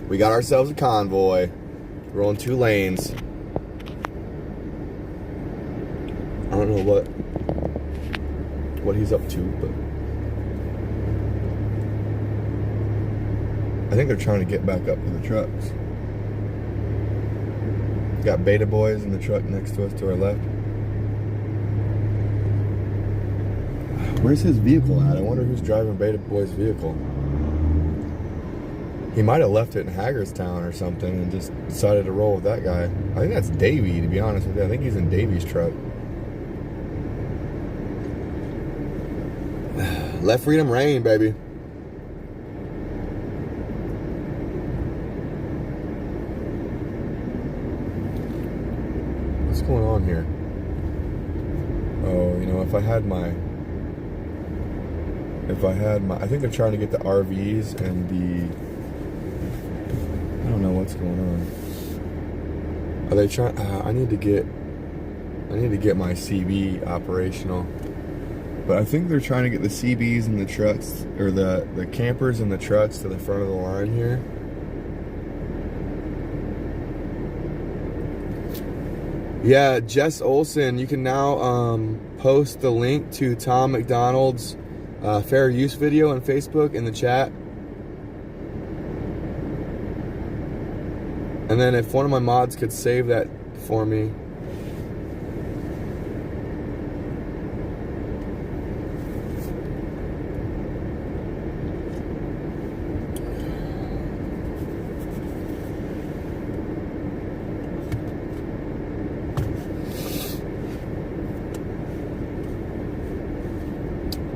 We got ourselves a convoy. Rolling 2 lanes. I don't know what he's up to, but I think they're trying to get back up to the trucks. Got Beta Boys in the truck next to us to our left. Where's his vehicle at? I wonder who's driving Beta Boy's vehicle. He might have left it in Hagerstown or something and just decided to roll with that guy. I think that's Davey, to be honest with you. I think he's in Davey's truck. Let freedom reign, baby. What's going on here? Oh, you know, if I had my, I think they're trying to get the RVs and I don't know what's going on. Are they trying? I need to get my CB operational. But I think they're trying to get the CBs and the trucks, or the campers and the trucks to the front of the line here. Yeah, Jess Olson, you can now post the link to Tom McDonald's fair use video on Facebook in the chat. And then if one of my mods could save that for me.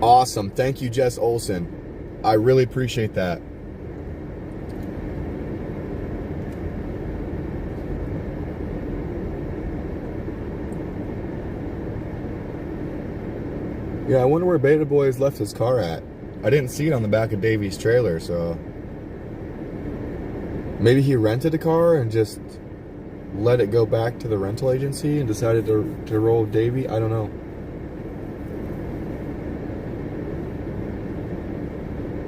Awesome. Thank you, Jess Olson. I really appreciate that. Yeah, I wonder where Beta Boys left his car at. I didn't see it on the back of Davey's trailer, so maybe he rented a car and just let it go back to the rental agency and decided to roll with Davey. I don't know.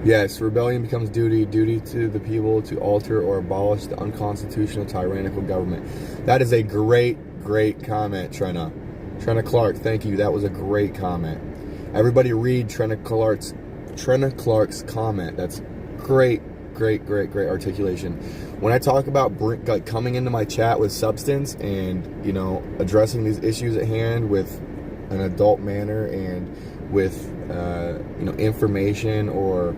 Yes, rebellion becomes duty to the people to alter or abolish the unconstitutional tyrannical government. That is a great comment, Trina Clark. Thank you. That was a great comment. Everybody read Trina Clark's comment. That's great great articulation. When I talk about like coming into my chat with substance and, you know, addressing these issues at hand with an adult manner and with, you know, information or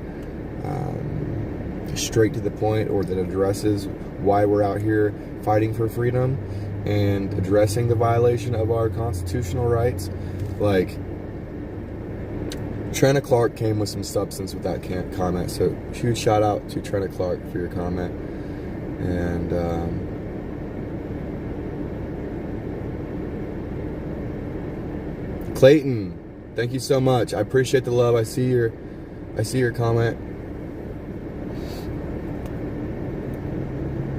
straight to the point, or that addresses why we're out here fighting for freedom and addressing the violation of our constitutional rights, like, Trina Clark came with some substance with that comment. So huge shout out to Trina Clark for your comment. And Clayton, thank you so much. I appreciate the love. I see your comment.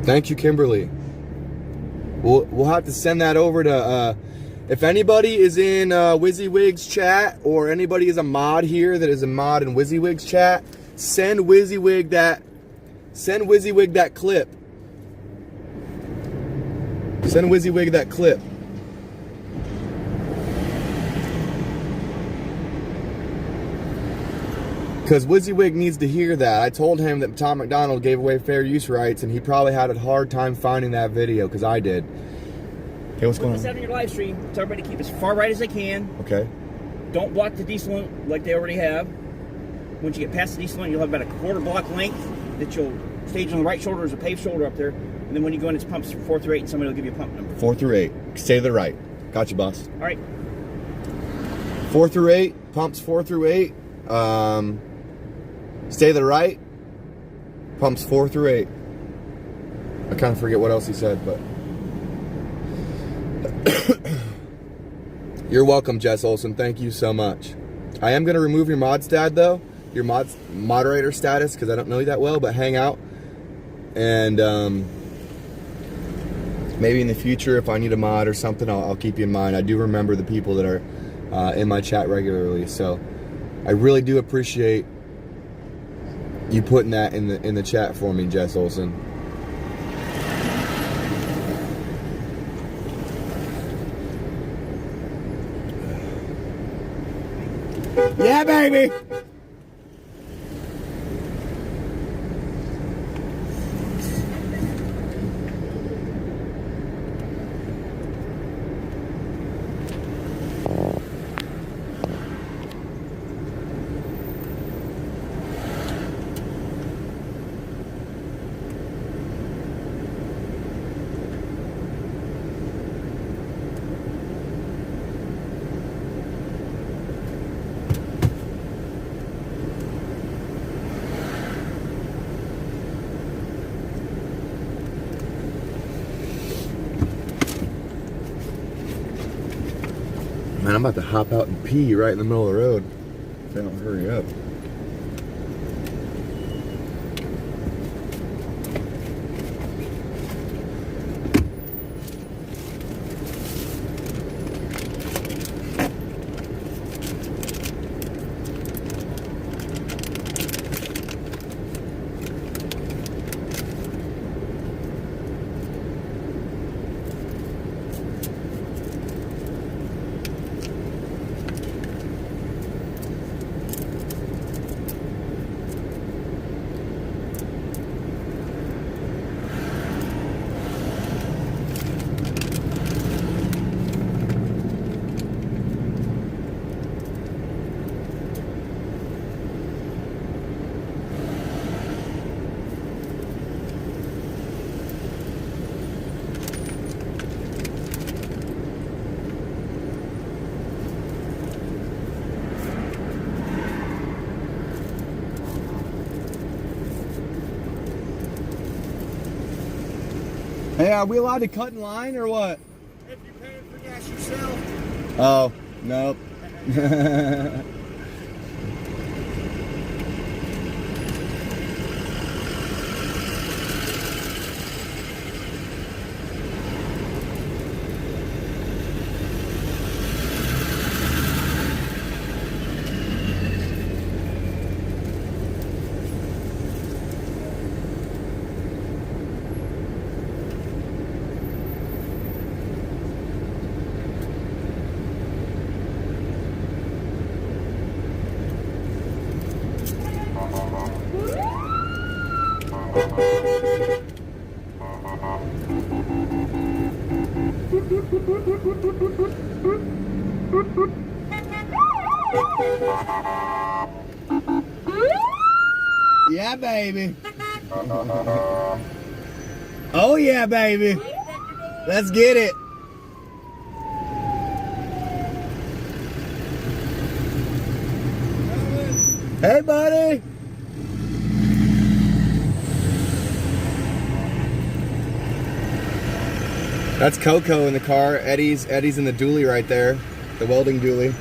Thank you, Kimberly. We'll have to send that over to if anybody is in WYSIWYG's chat, or anybody is a mod here that is a mod in WYSIWYG's chat, send WYSIWYG that clip. Send WYSIWYG that clip. Because WYSIWYG needs to hear that. I told him that Tom McDonald gave away fair use rights, and he probably had a hard time finding that video, because I did. Hey, what's going on? Put this out on your live stream. Tell everybody to keep as far right as they can. Okay. Don't block the diesel like they already have. Once you get past the diesel, you'll have about a quarter block length that you'll stage on the right shoulder as a paved shoulder up there. And then when you go in, it's pumps 4 through 8, and somebody will give you a pump number. 4 through 8. Stay to the right. Gotcha, boss. All right. 4 through 8. Pumps 4 through 8. Stay to the right. Pumps 4 through 8. I kind of forget what else he said, but... You're welcome, Jess Olson. Thank you so much. I am going to remove your mod stat, though. Your moderator status, because I don't know you that well, but hang out. And maybe in the future, if I need a mod or something, I'll keep you in mind. I do remember the people that are in my chat regularly, so I really do appreciate you putting that in the chat for me, Jess Olson. Yeah, baby. Man, I'm about to hop out and pee right in the middle of the road if I don't hurry up. Hey, are we allowed to cut in line or what? If you're paying for gas yourself. Oh, nope. Yeah, baby. Oh, yeah, baby. Let's get it. Hey, buddy. That's Coco in the car. Eddie's in the dually right there, the welding dually.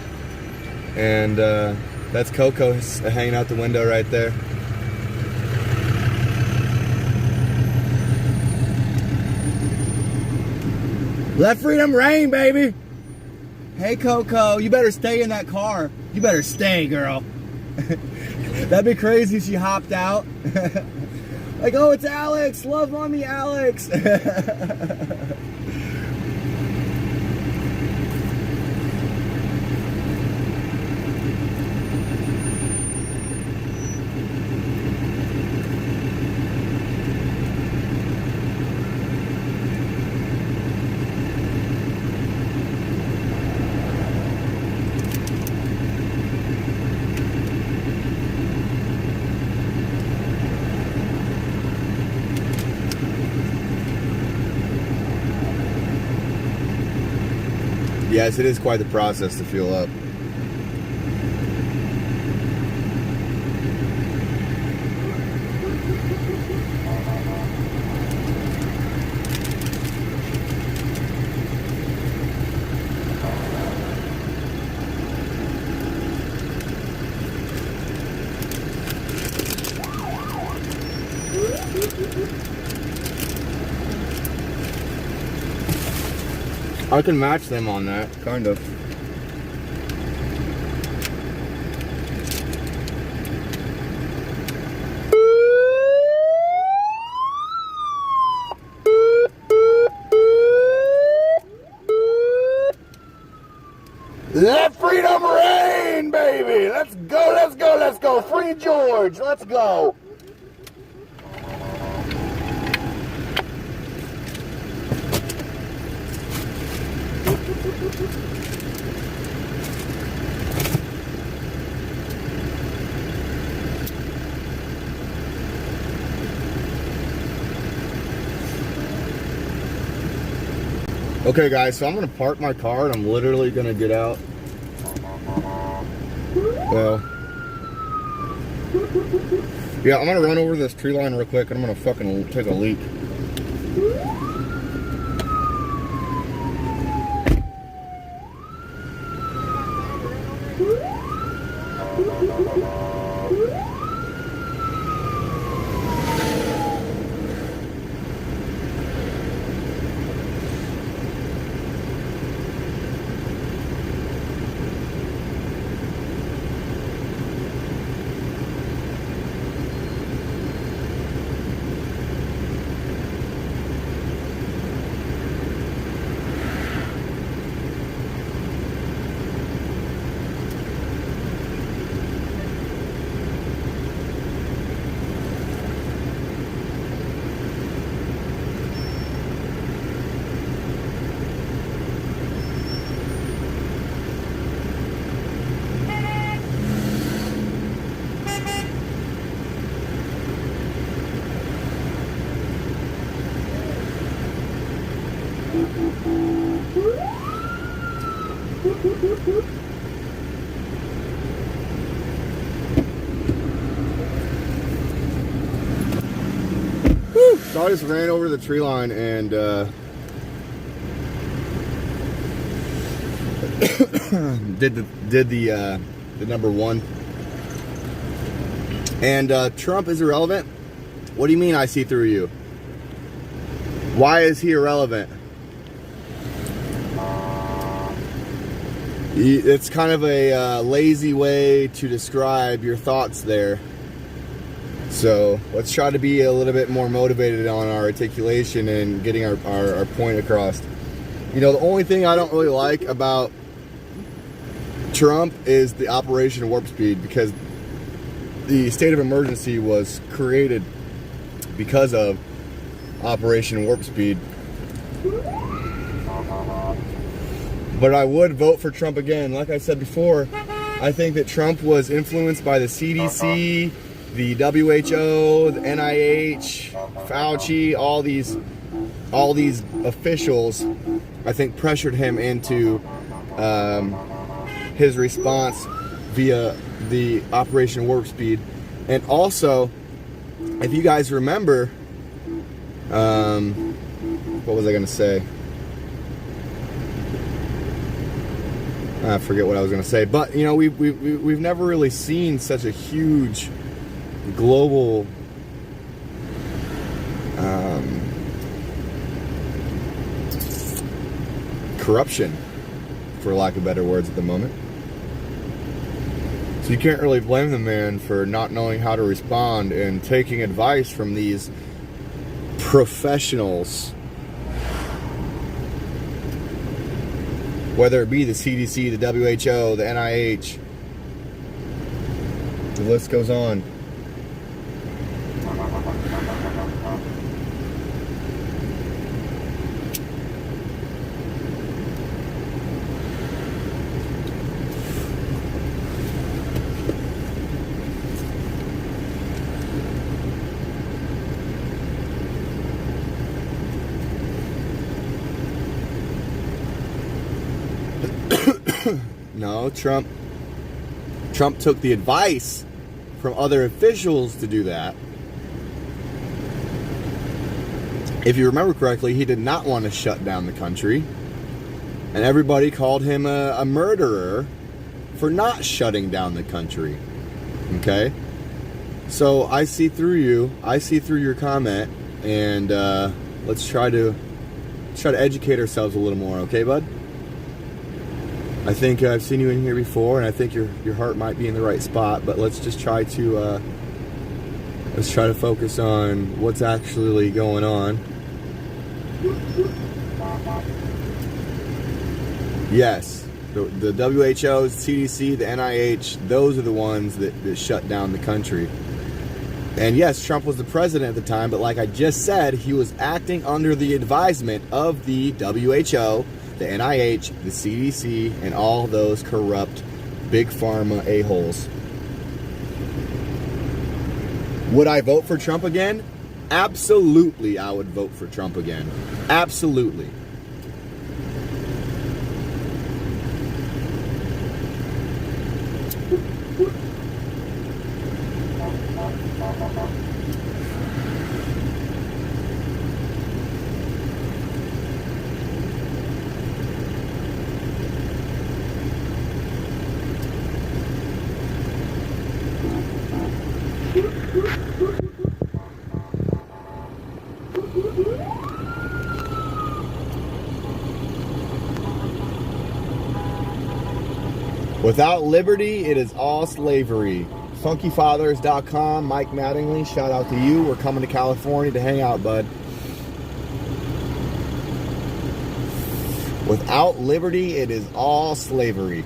And that's Coco hanging out the window right there. Let freedom reign, baby. Hey, Coco, you better stay in that car. You better stay, girl. That'd be crazy if she hopped out. Like, oh, it's Alex. Love mommy, Alex. Yes, it is quite the process to fuel up. I can match them on that, kind of. Let freedom reign, baby. Let's go, let's go, let's go. Free George, let's go. Okay guys, so I'm gonna park my car and I'm literally gonna get out. Well, yeah, I'm gonna run over this tree line real quick and I'm gonna fucking take a leak. So I just ran over the tree line and did the number one. And Trump is irrelevant? What do you mean I see through you? Why is he irrelevant? It's kind of a lazy way to describe your thoughts there. So let's try to be a little bit more motivated on our articulation and getting our point across. You know, the only thing I don't really like about Trump is the Operation Warp Speed, because the state of emergency was created because of Operation Warp Speed. But I would vote for Trump again. Like I said before, I think that Trump was influenced by the CDC, the WHO, the NIH, Fauci, all these officials, I think, pressured him into his response via the Operation Warp Speed. And also, if you guys remember, what was I going to say? I forget what I was going to say. But, you know, we've never really seen such a huge global corruption, for lack of better words, at the moment. So you can't really blame the man for not knowing how to respond and taking advice from these professionals, whether it be the CDC, the WHO, the NIH, the list goes on. No, Trump took the advice from other officials to do that. If you remember correctly, he did not want to shut down the country. And everybody called him a murderer for not shutting down the country. Okay? So I see through you. I see through your comment. And let's try to educate ourselves a little more. Okay, bud? I think I've seen you in here before, and I think your heart might be in the right spot. But let's just try to focus on what's actually going on. Yes, the WHO, CDC, the NIH, those are the ones that shut down the country. And yes, Trump was the president at the time, but like I just said, he was acting under the advisement of the WHO, the NIH, the CDC, and all those corrupt big pharma a-holes. Would I vote for Trump again? Absolutely, I would vote for Trump again. Absolutely. Without liberty, it is all slavery. Funkyfathers.com, Mike Mattingly, shout out to you. We're coming to California to hang out, bud. Without liberty, it is all slavery.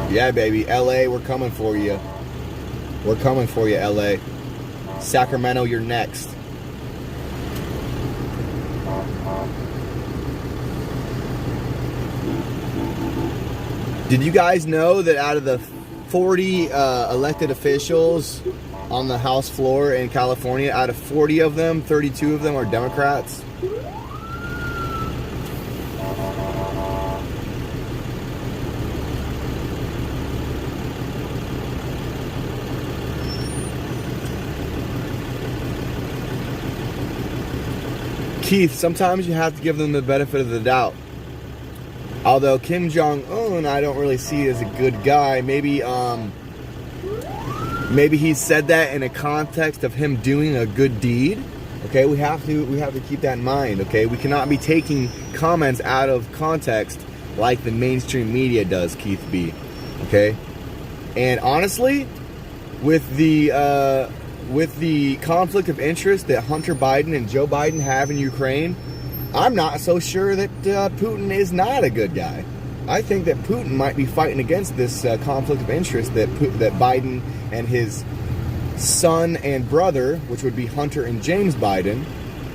Yeah, baby. LA, we're coming for you. We're coming for you, LA. Sacramento, you're next. Did you guys know that out of the 40 elected officials on the House floor in California, out of 40 of them, 32 of them are Democrats? Keith, sometimes you have to give them the benefit of the doubt. Although Kim Jong-un, I don't really see as a good guy. Maybe he said that in a context of him doing a good deed. Okay, we have to keep that in mind. Okay, we cannot be taking comments out of context like the mainstream media does, Keith B. Okay, and honestly, with the conflict of interest that Hunter Biden and Joe Biden have in Ukraine, I'm not so sure that Putin is not a good guy. I think that Putin might be fighting against this conflict of interest that Biden and his son and brother, which would be Hunter and James Biden,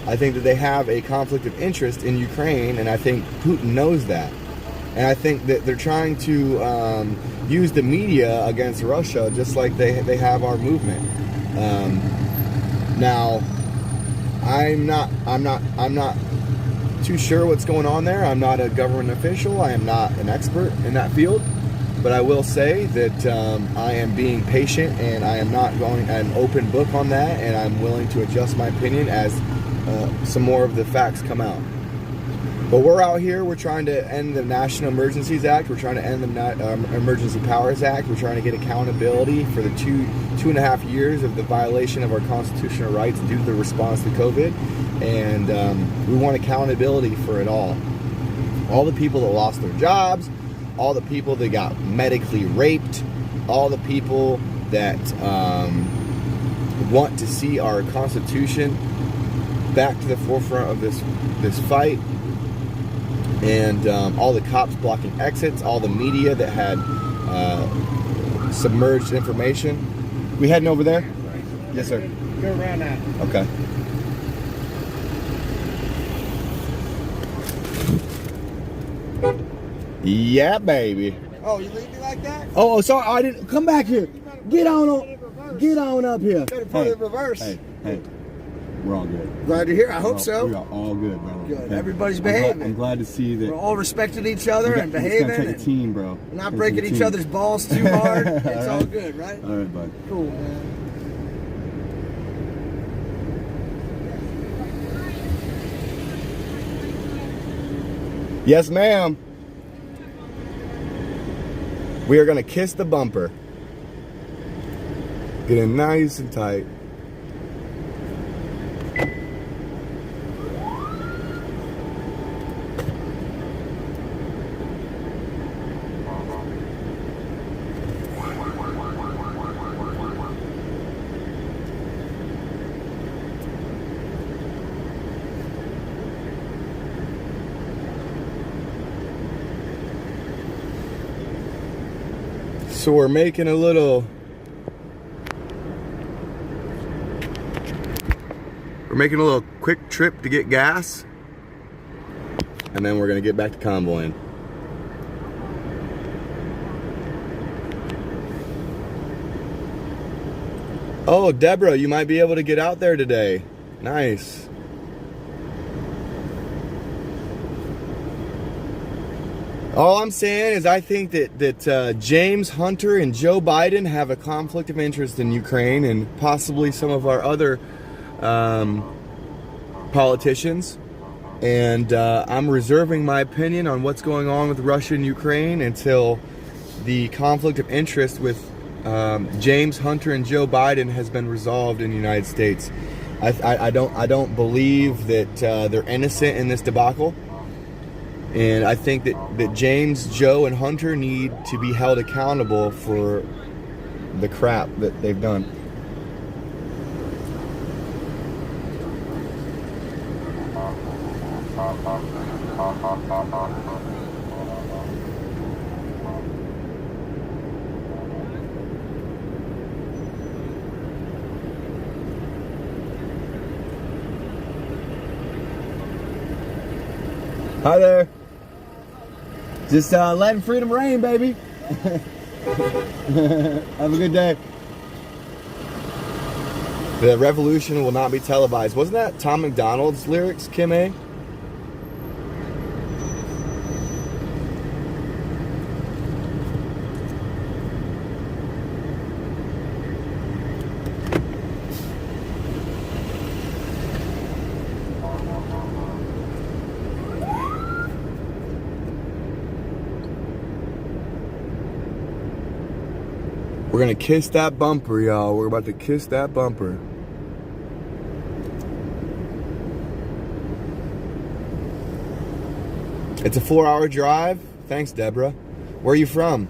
I think that they have a conflict of interest in Ukraine, and I think Putin knows that. And I think that they're trying to use the media against Russia, just like they have our movement. Now, I'm not too sure what's going on there. I'm not a government official. I am not an expert in that field. But I will say that I am being patient, and I am not going an open book on that, and I'm willing to adjust my opinion as some more of the facts come out. But we're out here. We're trying to end the National Emergencies Act. We're trying to end the Emergency Powers Act. We're trying to get accountability for the two and a half years of the violation of our constitutional rights due to the response to COVID. And we want accountability for it all. All the people that lost their jobs, all the people that got medically raped, all the people that want to see our Constitution back to the forefront of this fight, and all the cops blocking exits, all the media that had submerged information. We heading over there? Yes, sir. Go around that. Okay. Yeah, baby. Oh, you leave me like that? Oh, sorry, I didn't. Come back here. Get on up here. Better put it in reverse. Hey, we're all good. Glad to hear. I hope so. We are all good, bro. Good. Everybody's behaving. I'm glad to see that We're all respecting each other and behaving. It's gonna take a team, bro. Not breaking each other's balls too hard. It's all good, right? All right, bud. Cool, man. Yes, ma'am. We are going to kiss the bumper. Get in nice and tight. So we're making a little quick trip to get gas, and then we're gonna get back to convoying. Oh, Deborah, you might be able to get out there today. Nice. All I'm saying is I think that James Hunter and Joe Biden have a conflict of interest in Ukraine, and possibly some of our other politicians. And I'm reserving my opinion on what's going on with Russia and Ukraine until the conflict of interest with James Hunter and Joe Biden has been resolved in the United States. I don't believe that they're innocent in this debacle. And I think that James, Joe, and Hunter need to be held accountable for the crap that they've done. Hi there. Just letting freedom reign, baby. Have a good day. The revolution will not be televised. Wasn't that Tom McDonald's lyrics, Kim A? We're gonna kiss that bumper, y'all. We're about to kiss that bumper. It's a 4-hour drive. Thanks, Deborah. Where are you from?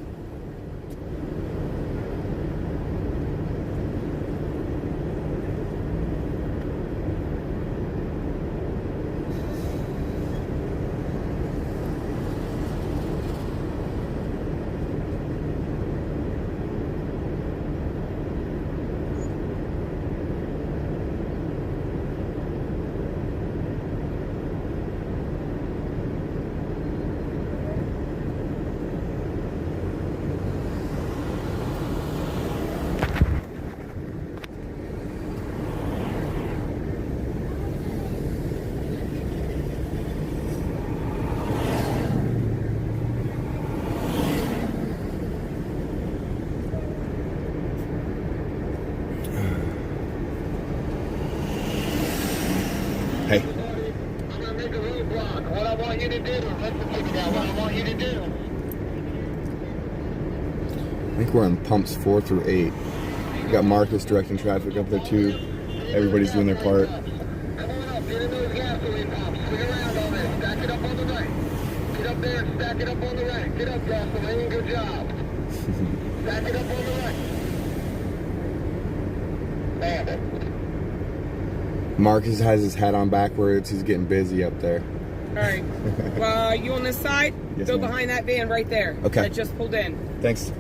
you to do. Listen to me now. What I want you to do. I think we're on pumps 4 through 8. We got Marcus directing traffic up there too. Everybody's doing their part. Come on up. Get in those gasoline pumps. Swing around on this. Stack it up on the right. Get up there and stack it up on the right. Get up, gasoline. Good job. Stack it up on the right. Bandit. Marcus has his hat on backwards. He's getting busy up there. All right. Well, you on this side? Yes, Go ma'am. behind that van right there. Okay. That just pulled in. Thanks.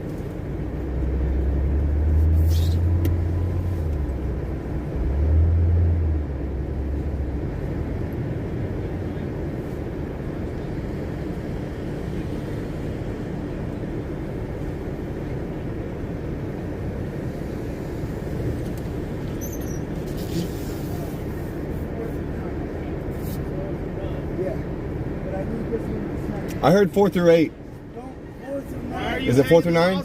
I heard 4 through 8. Is it 4 through 9?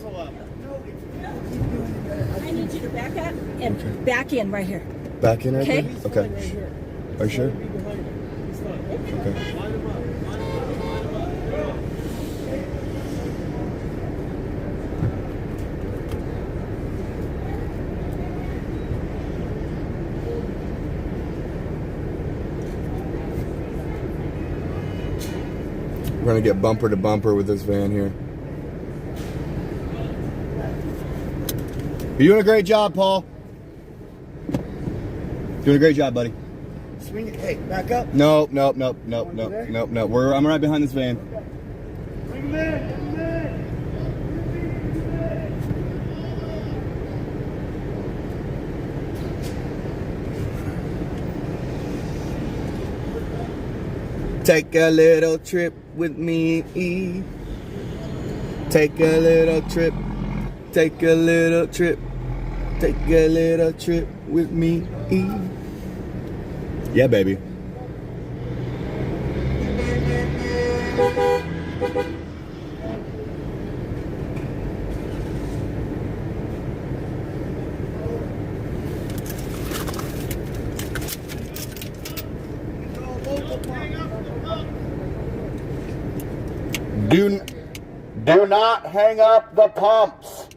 I need you to back up and back in right here. Back in right Okay. there? Okay. Are you sure? Okay. We're gonna get bumper to bumper with this van here. You're doing a great job, Paul. Doing a great job, buddy. Swing it. Hey, back up. No. I'm right behind this van. Bring him in. Bring him in. Take a little trip with me. Take a little trip. Take a little trip. Take a little trip with me. Yeah, baby. Do not hang up the pumps.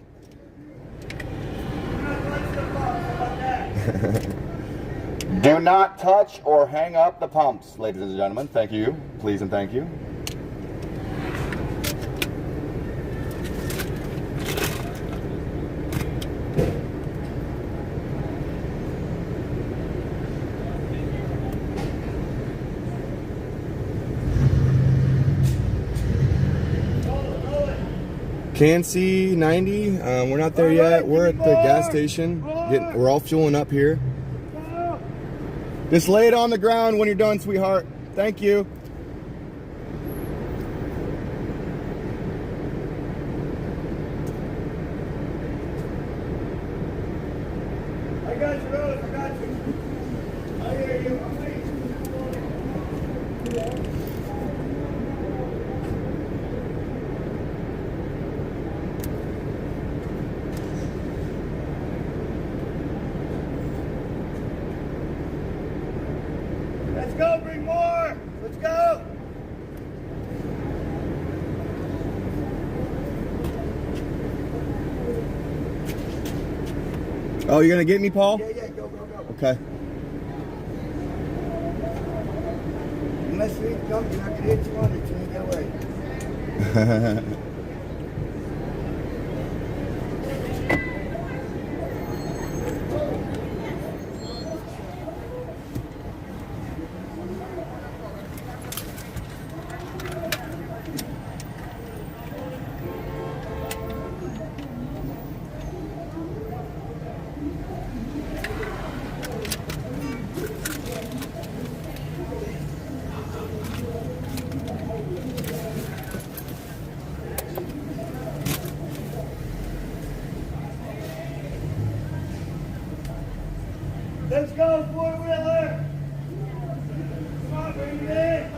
Do not touch or hang up the pumps, ladies and gentlemen. Thank you. Please and thank you. Can-C 90, we're not there yet. We're at the gas station. We're all fueling up here. Just lay it on the ground when you're done, sweetheart. Thank you. I got you, Rose. I got you. I hear you. I'm waiting. Let's go, bring more. Let's go. Oh, you're gonna get me, Paul? Yeah, go. Okay. Unless we come, you're not gonna hit you on it. You ain't get away. Let's go, four-wheeler! Come on, bring it in!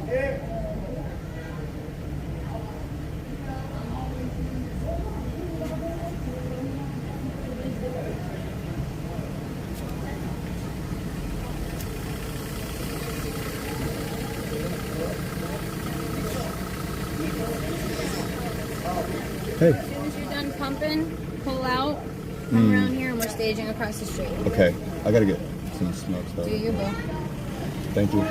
Here. Hey. As soon as you're done pumping, pull out, come around here, and we're staging across the street. Okay. I gotta get some smoke stuff. Do your boo. Thank you.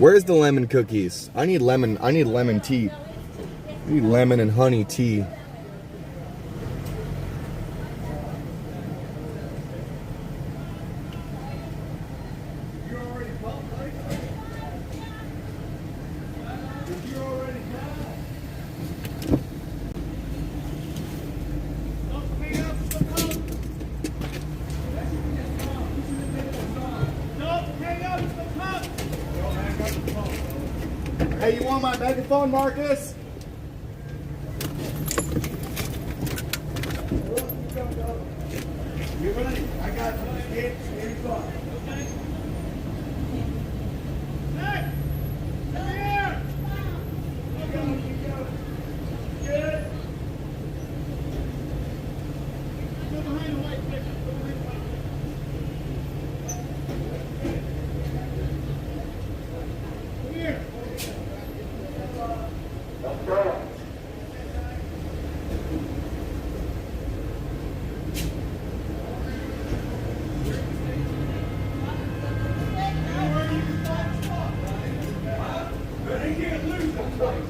Where's the lemon cookies? I need lemon tea. I need lemon and honey tea. Hey, you want my megaphone, Marcus? You're ready. I got you. Stand by. Hey! Come here! Good. Go behind the white picture. Go behind the white picture. Come here. Let's go.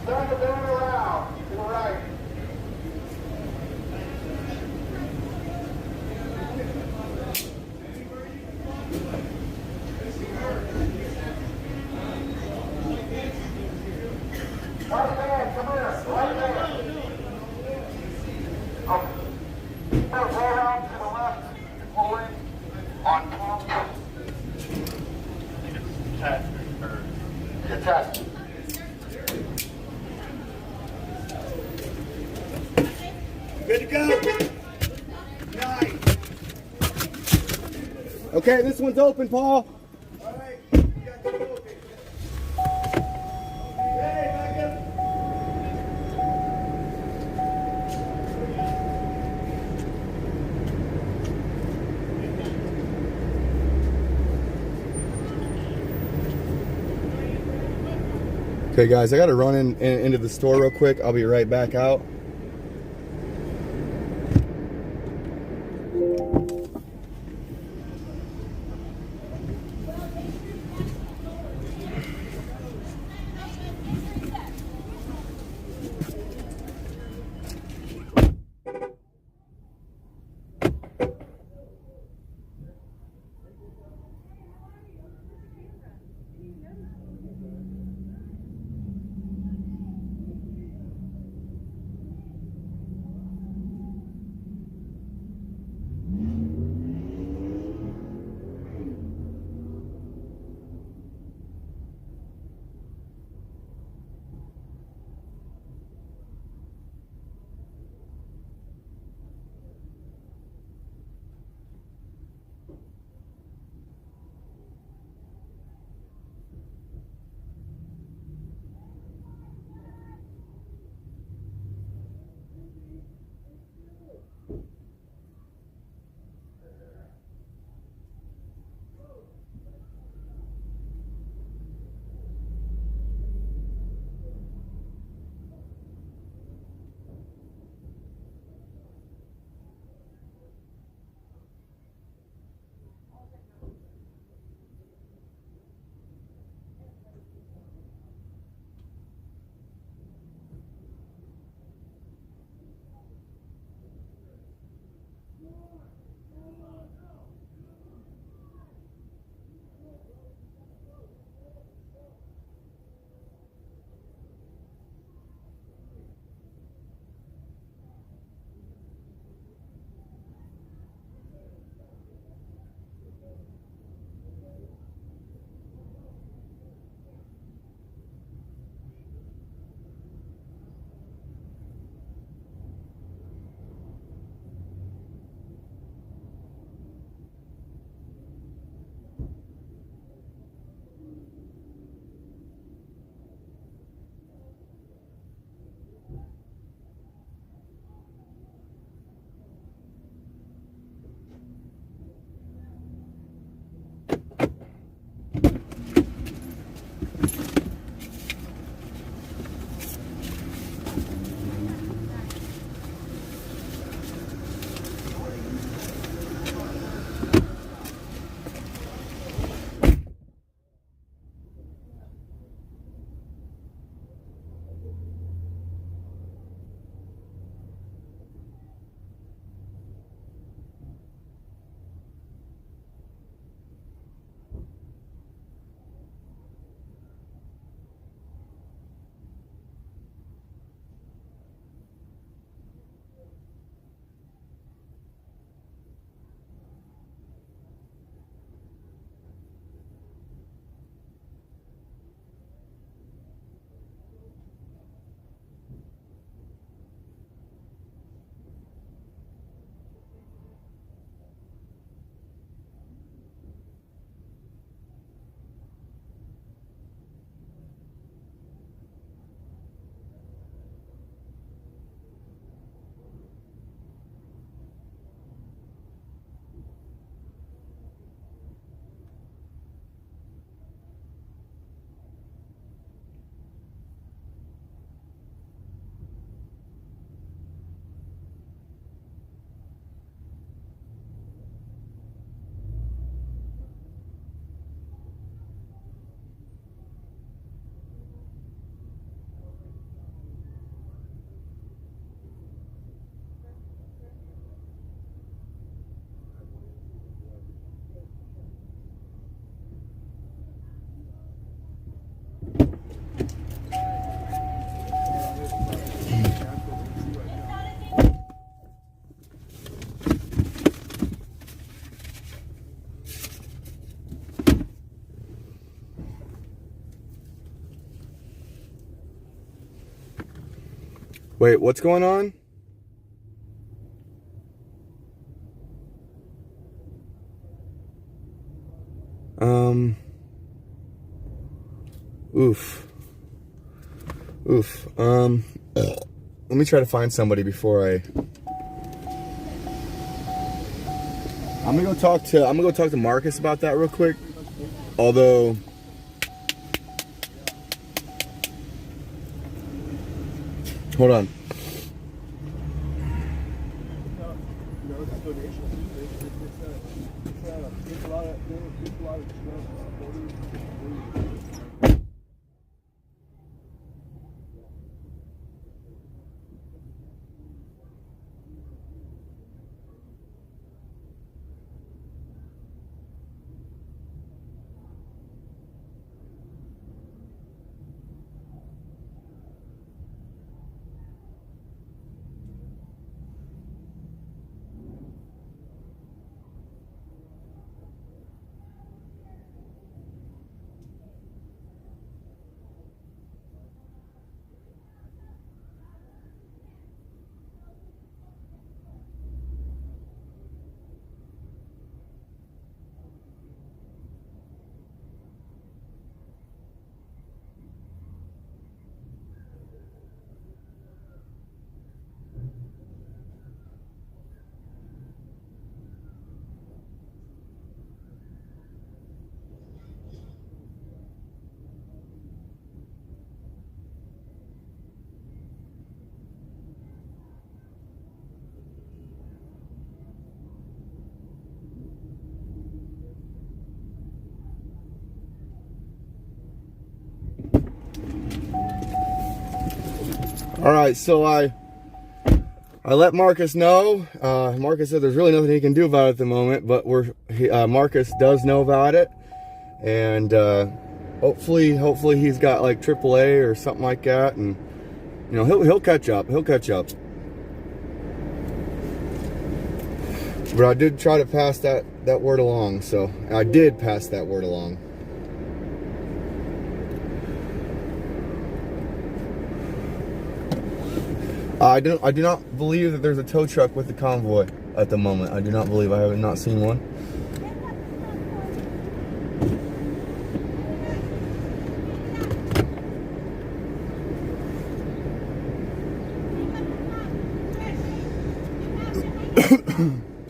Turn the boat around to the right. Right man, come here. Right man. Go around to the left. Pull in on pump. Test. Get test. Good to go. Nice. Okay, this one's open, Paul. All right. You got the open. Hey, back up. Okay, guys, I gotta run into the store real quick. I'll be right back out. Wait, what's going on? Oof. Let me try to find somebody before I'm gonna go talk to Marcus about that real quick. Although hold on. All right, so I let Marcus know. Marcus said there's really nothing he can do about it at the moment, but Marcus does know about it, and hopefully he's got like AAA or something like that, and you know he'll catch up. He'll catch up. But I did try to pass that word along, so I did pass that word along. I do not believe that there's a tow truck with the convoy at the moment. I do not believe. I have not seen one.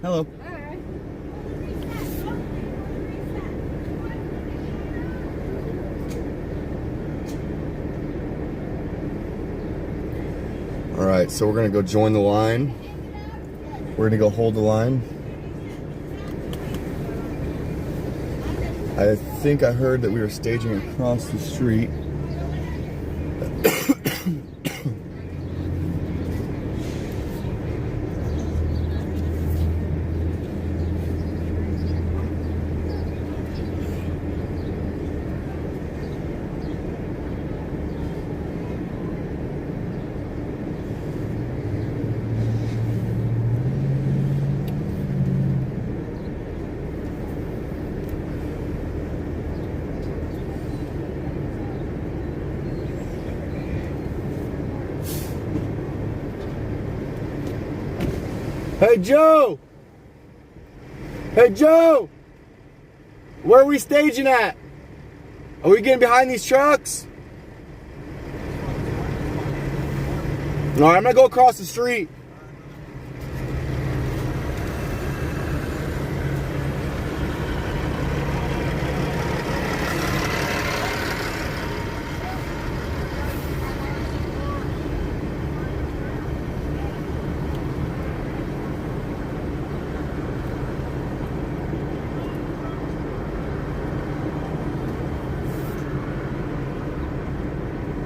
Hello. All right, so we're gonna go join the line. We're gonna go hold the line. I think I heard that we were staging across the street. Hey Joe! Hey Joe! Where are we staging at? Are we getting behind these trucks? Alright, I'm gonna go across the street.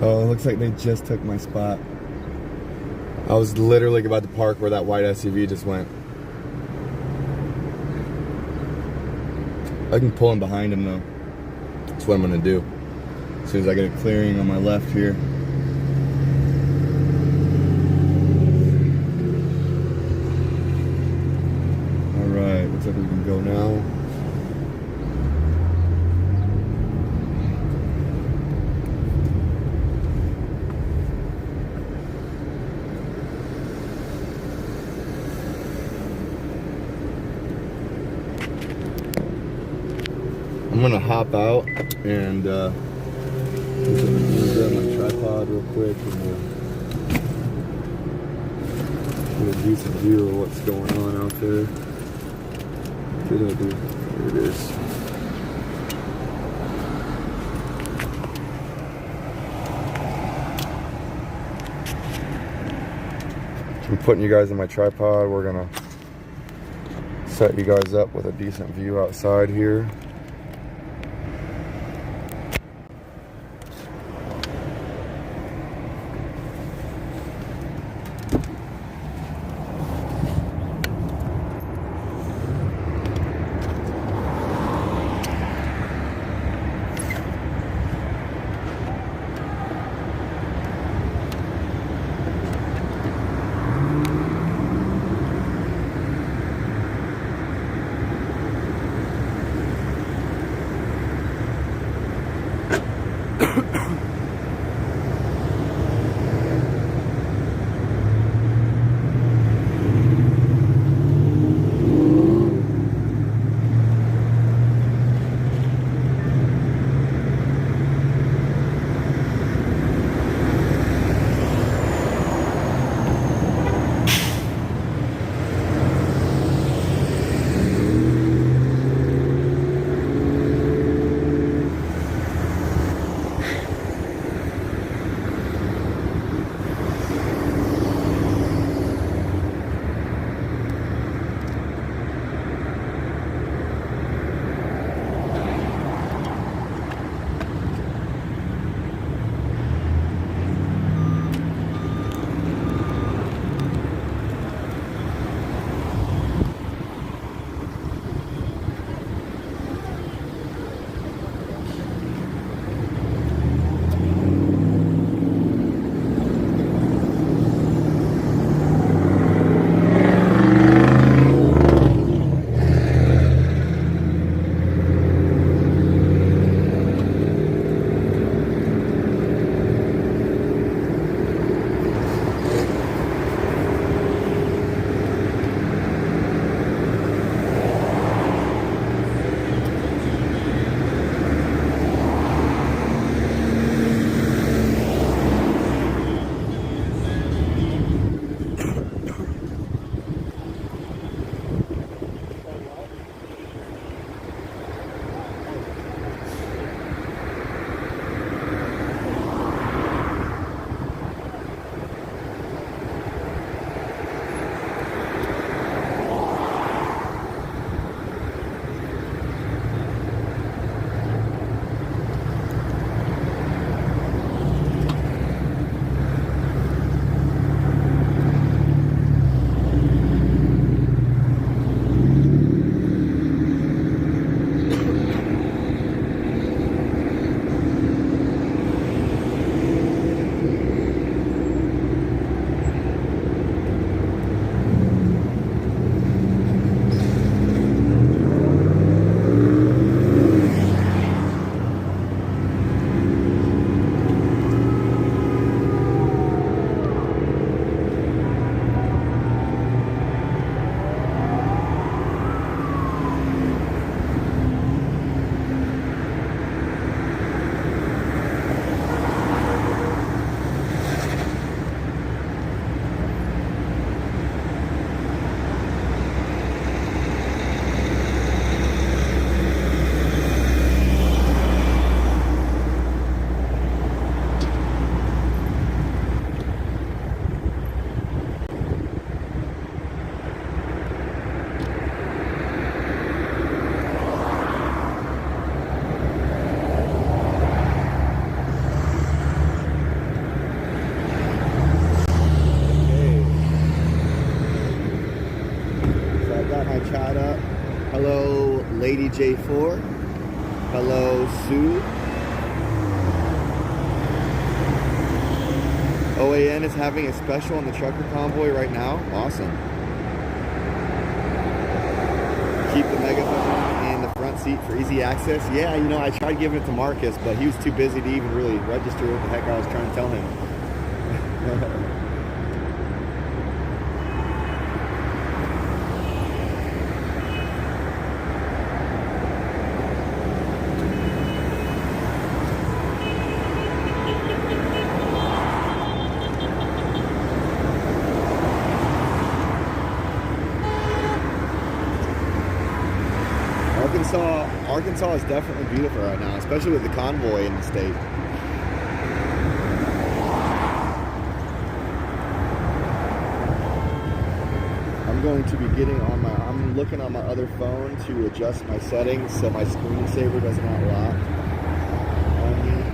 Oh, it looks like they just took my spot. I was literally about to park where that white SUV just went. I can pull in behind him though. That's what I'm gonna do. As soon as I get a clearing on my left here. Alright, looks like we can go now. I'm gonna hop out and grab my tripod real quick and we'll get a decent view of what's going on out there. What did I do? There it is. I'm putting you guys in my tripod. We're gonna set you guys up with a decent view outside here. Lady J4. Hello, Sue. OAN is having a special on the trucker convoy right now. Awesome. Keep the megaphone in the front seat for easy access. Yeah, you know, I tried giving it to Marcus, but he was too busy to even really register what the heck I was trying to tell him. Arkansas is definitely beautiful right now, especially with the convoy in the state. I'm going to be getting on I'm looking on my other phone to adjust my settings so my screensaver doesn't lock on me.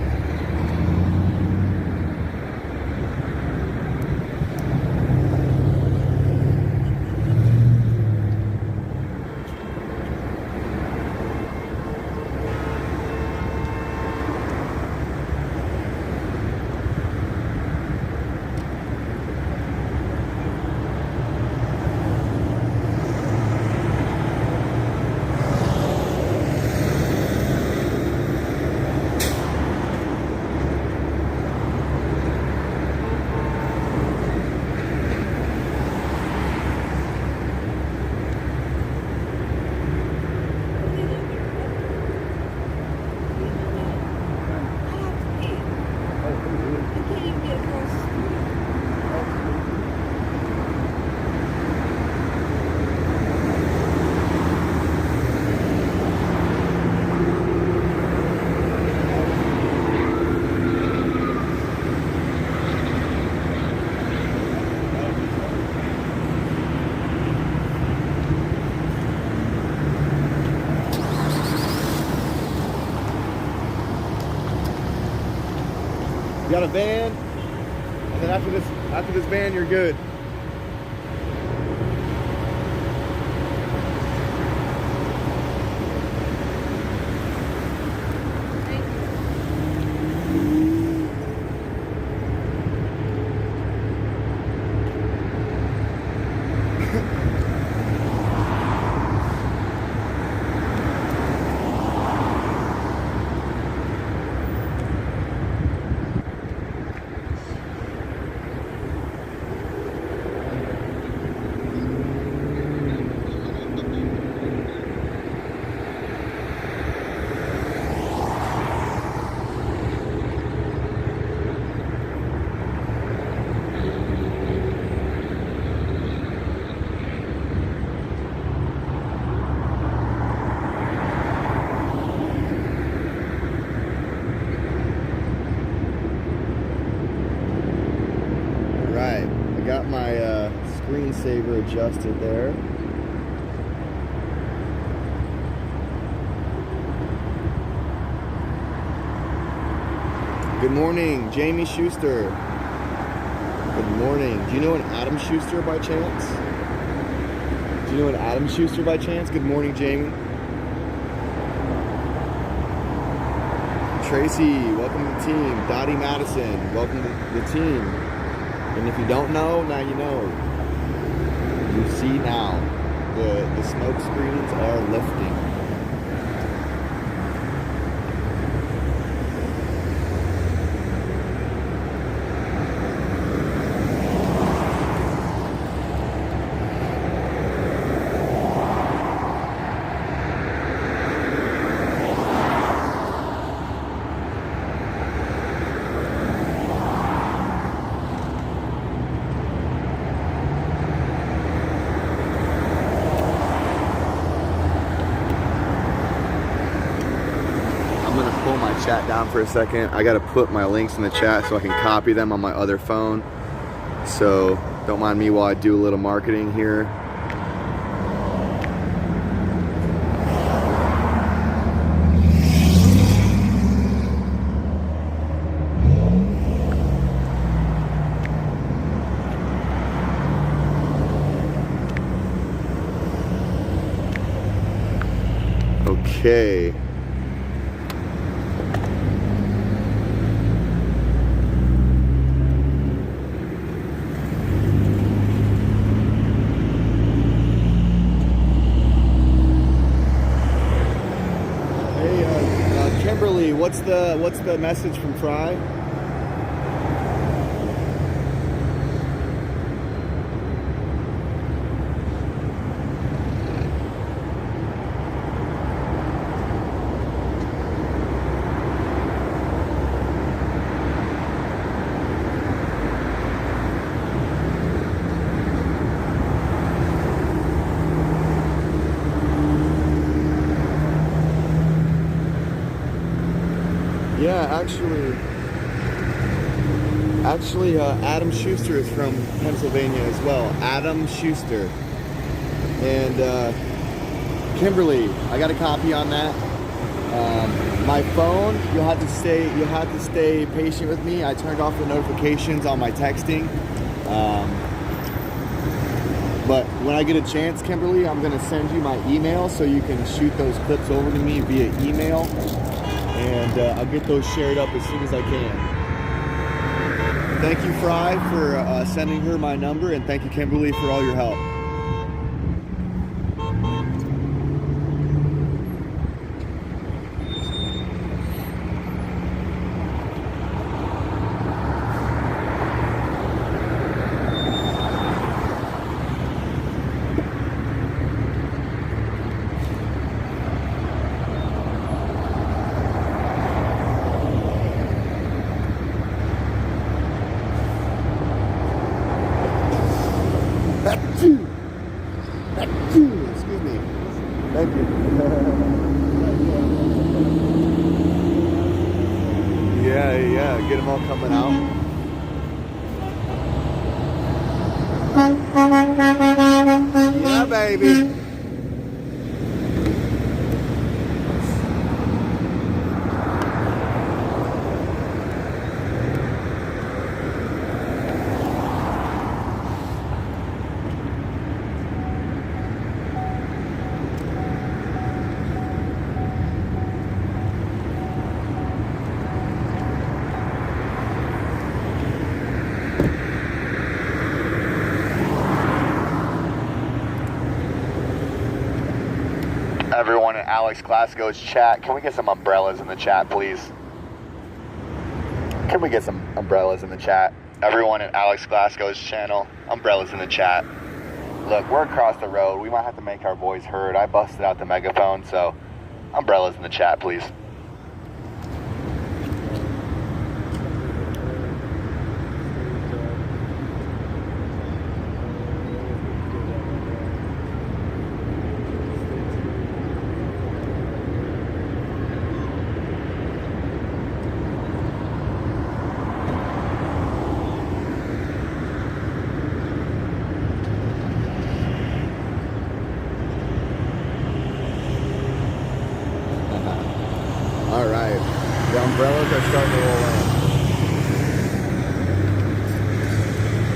You got a van, and then after this van, you're good. Got my screensaver adjusted there. Good morning, Jamie Schuster. Good morning. Do you know an Adam Schuster by chance? Do you know an Adam Schuster by chance? Good morning, Jamie. Tracy, welcome to the team. Dottie Madison, welcome to the team. And if you don't know, now you know. You see now. The smoke screens are lifting. Chat down for a second. I gotta put my links in the chat so I can copy them on my other phone. So don't mind me while I do a little marketing here. Okay. What's the message from Fry? Yeah, actually, Adam Schuster is from Pennsylvania as well. Adam Schuster. And Kimberly, I got a copy on that. My phone, you'll have to stay patient with me. I turned off the notifications on my texting. But when I get a chance, Kimberly, I'm gonna send you my email so you can shoot those clips over to me via email, and I'll get those shared up as soon as I can. Thank you, Fry, for sending her my number, and thank you, Kimberly, for all your help. Excuse me. Thank you. Yeah, get them all coming out. Yeah, baby. Everyone in Alex Glasgow's chat, can we get some umbrellas in the chat, please? Can we get some umbrellas in the chat? Everyone in Alex Glasgow's channel, umbrellas in the chat. Look, we're across the road. We might have to make our voice heard. I busted out the megaphone, so umbrellas in the chat, please. All right, the umbrellas are starting to roll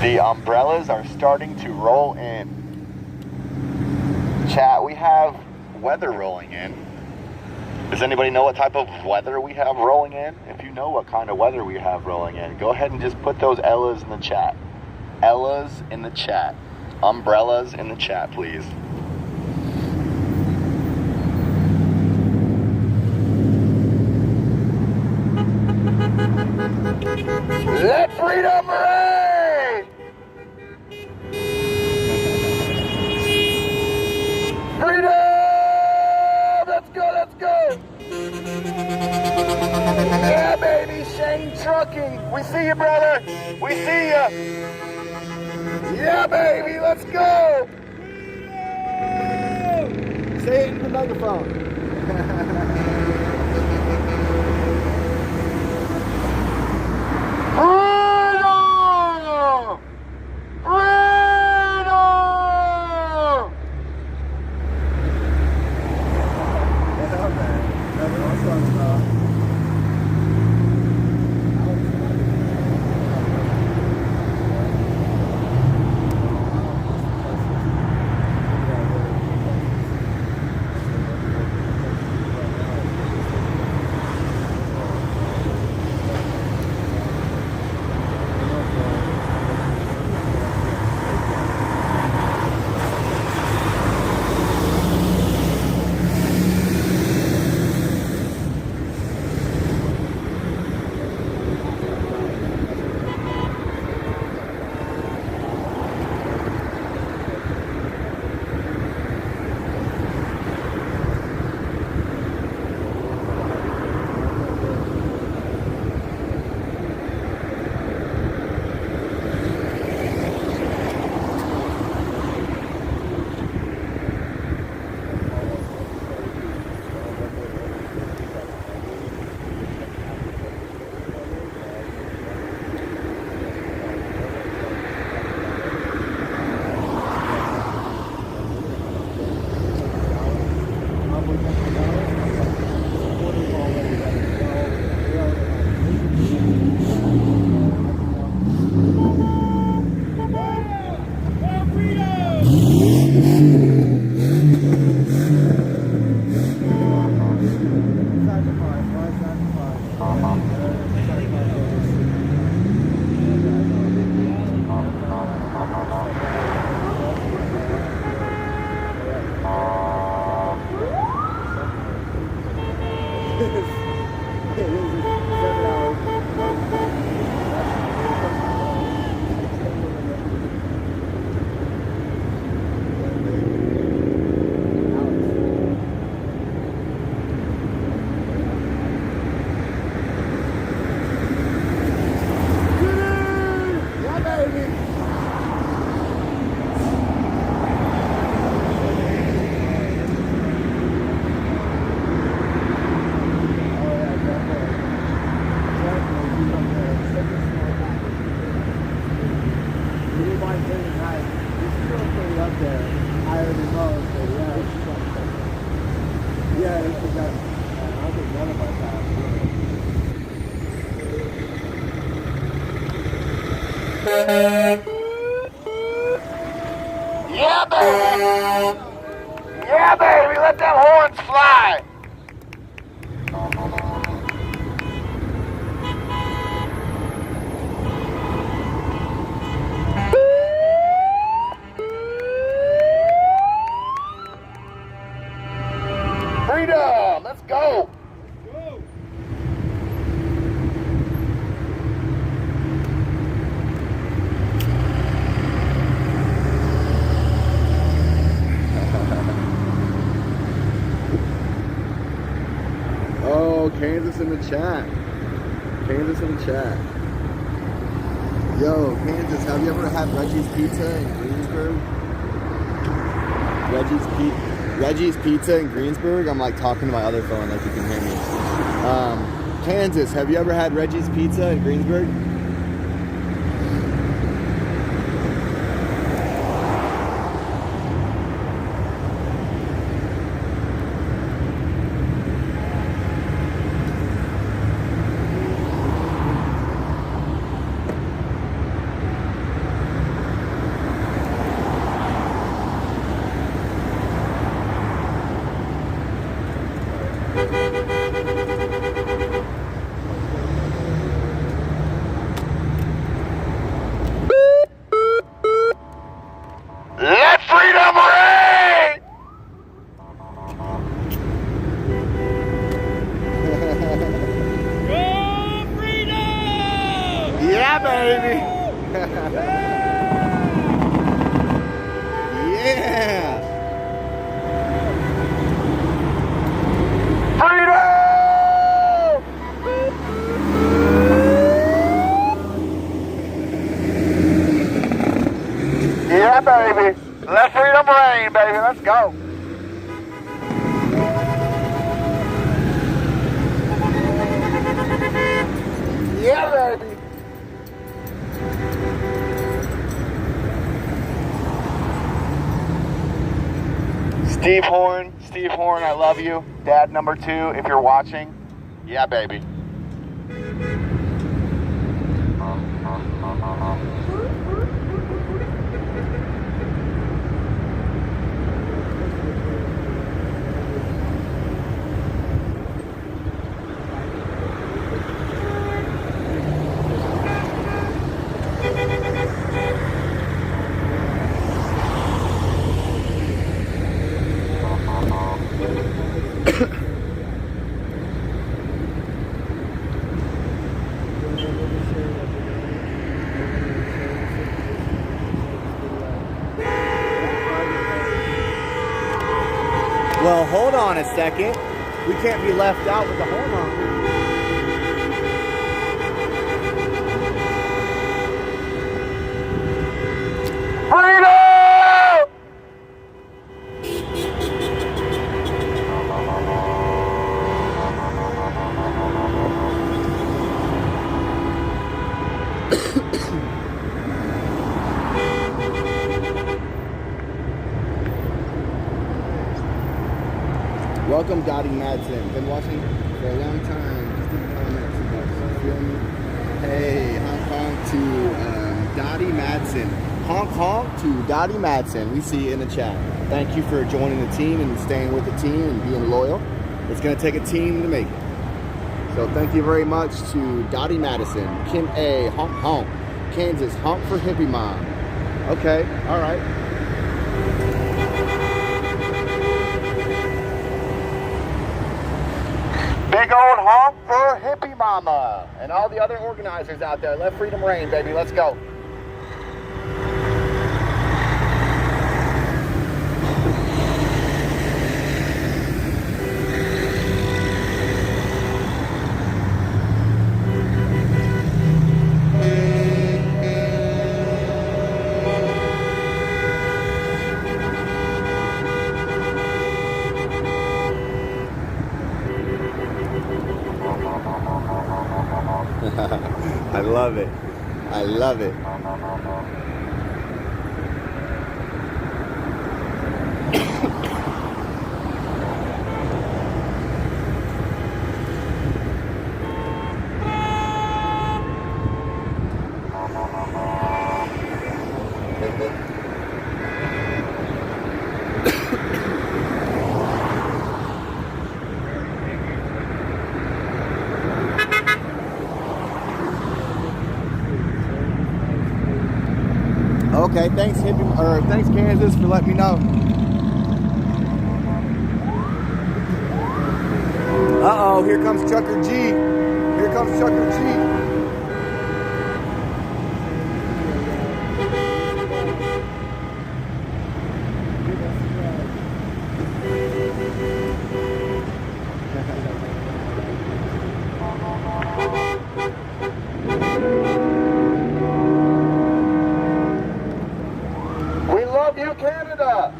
in. The umbrellas are starting to roll in. Chat, we have weather rolling in. Does anybody know what type of weather we have rolling in? If you know what kind of weather we have rolling in, go ahead and just put those Ellas in the chat. Ellas in the chat. Umbrellas in the chat, please. Let freedom reign! Freedom! Let's go, let's go! Yeah, baby, Shane Trucking. We see you, brother. We see you. Yeah, baby, let's go! Say it in the megaphone. Freedom! Freedom! What's up, man? Nothing else talking about. Yeah, baby! Yeah, baby! Let them horns fly! Freedom! Let's go! Oh, Kansas in the chat. Kansas in the chat. Yo, Kansas, have you ever had Reggie's Pizza in Greensburg? Reggie's Pizza in Greensburg? I'm like talking to my other phone like you can hear me. Kansas, have you ever had Reggie's Pizza in Greensburg? Let freedom reign! Yeah, baby! Yeah! Yeah, baby. Let freedom reign, baby. Let's go. Yeah, baby. Steve Horn, I love you. Dad number 2, if you're watching. Yeah, baby. Well, hold on a second. We can't be left out with the horn on. Freedom! Welcome, Dottie Madsen. Been watching for a long time. Just in the comments about you feel me? Hey, honk honk to Dottie Madsen. Honk honk to Dottie Madsen. We see you in the chat. Thank you for joining the team and staying with the team and being loyal. It's going to take a team to make it. So thank you very much to Dottie Madison. Kim A. Honk honk. Kansas. Honk for hippie mom. Okay. All right. Big old honk for Hippie Mama and all the other organizers out there. Let freedom reign, baby. Let's go. I love it. I love it. Okay, thanks thanks Kansas for letting me know. Uh-oh, here comes Chucker G. Here comes Chucker G. We love you, Canada.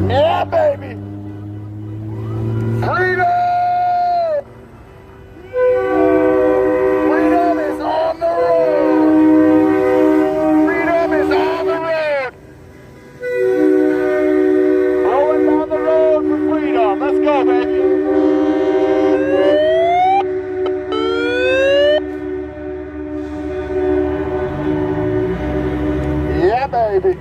Yeah, baby. Freedom! Freedom is on the road. Freedom is on the road. Rolling down the road for freedom. Let's go, baby. Yeah, baby.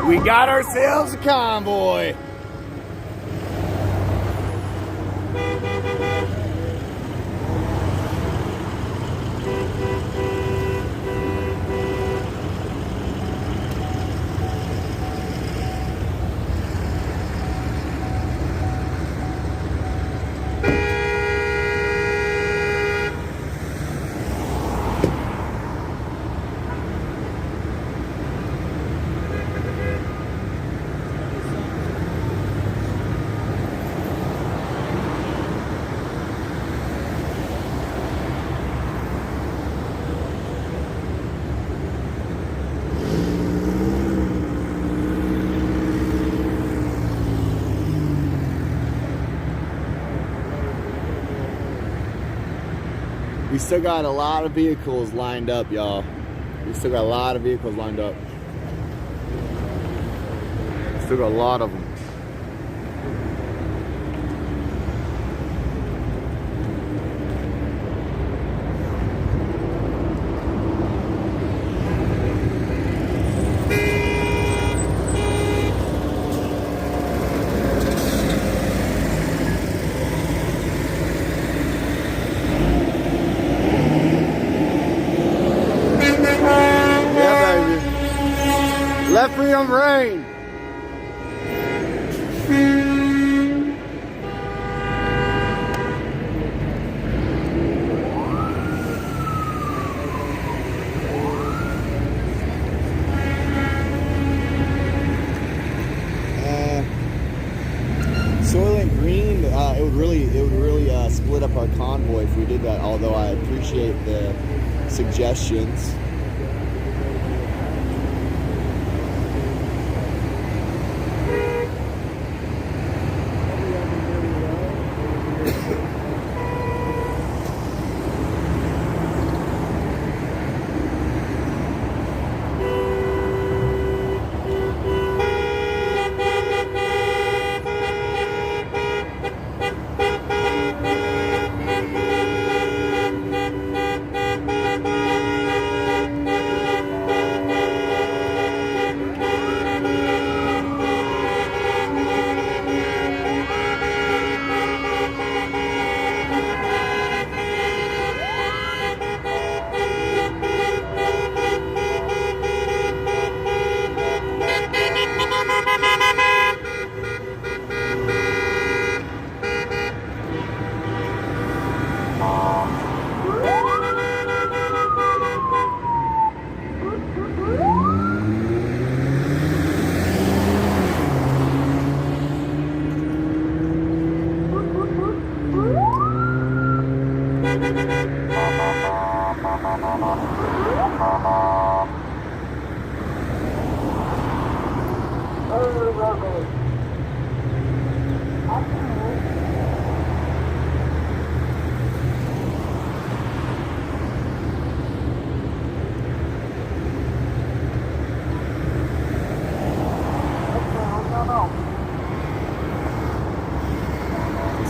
We got ourselves a convoy. We still got a lot of vehicles lined up, y'all. We still got a lot of vehicles lined up. Still got a lot of them. Let freedom reign. Soylent Green, it would really split up our convoy if we did that. Although I appreciate the suggestions.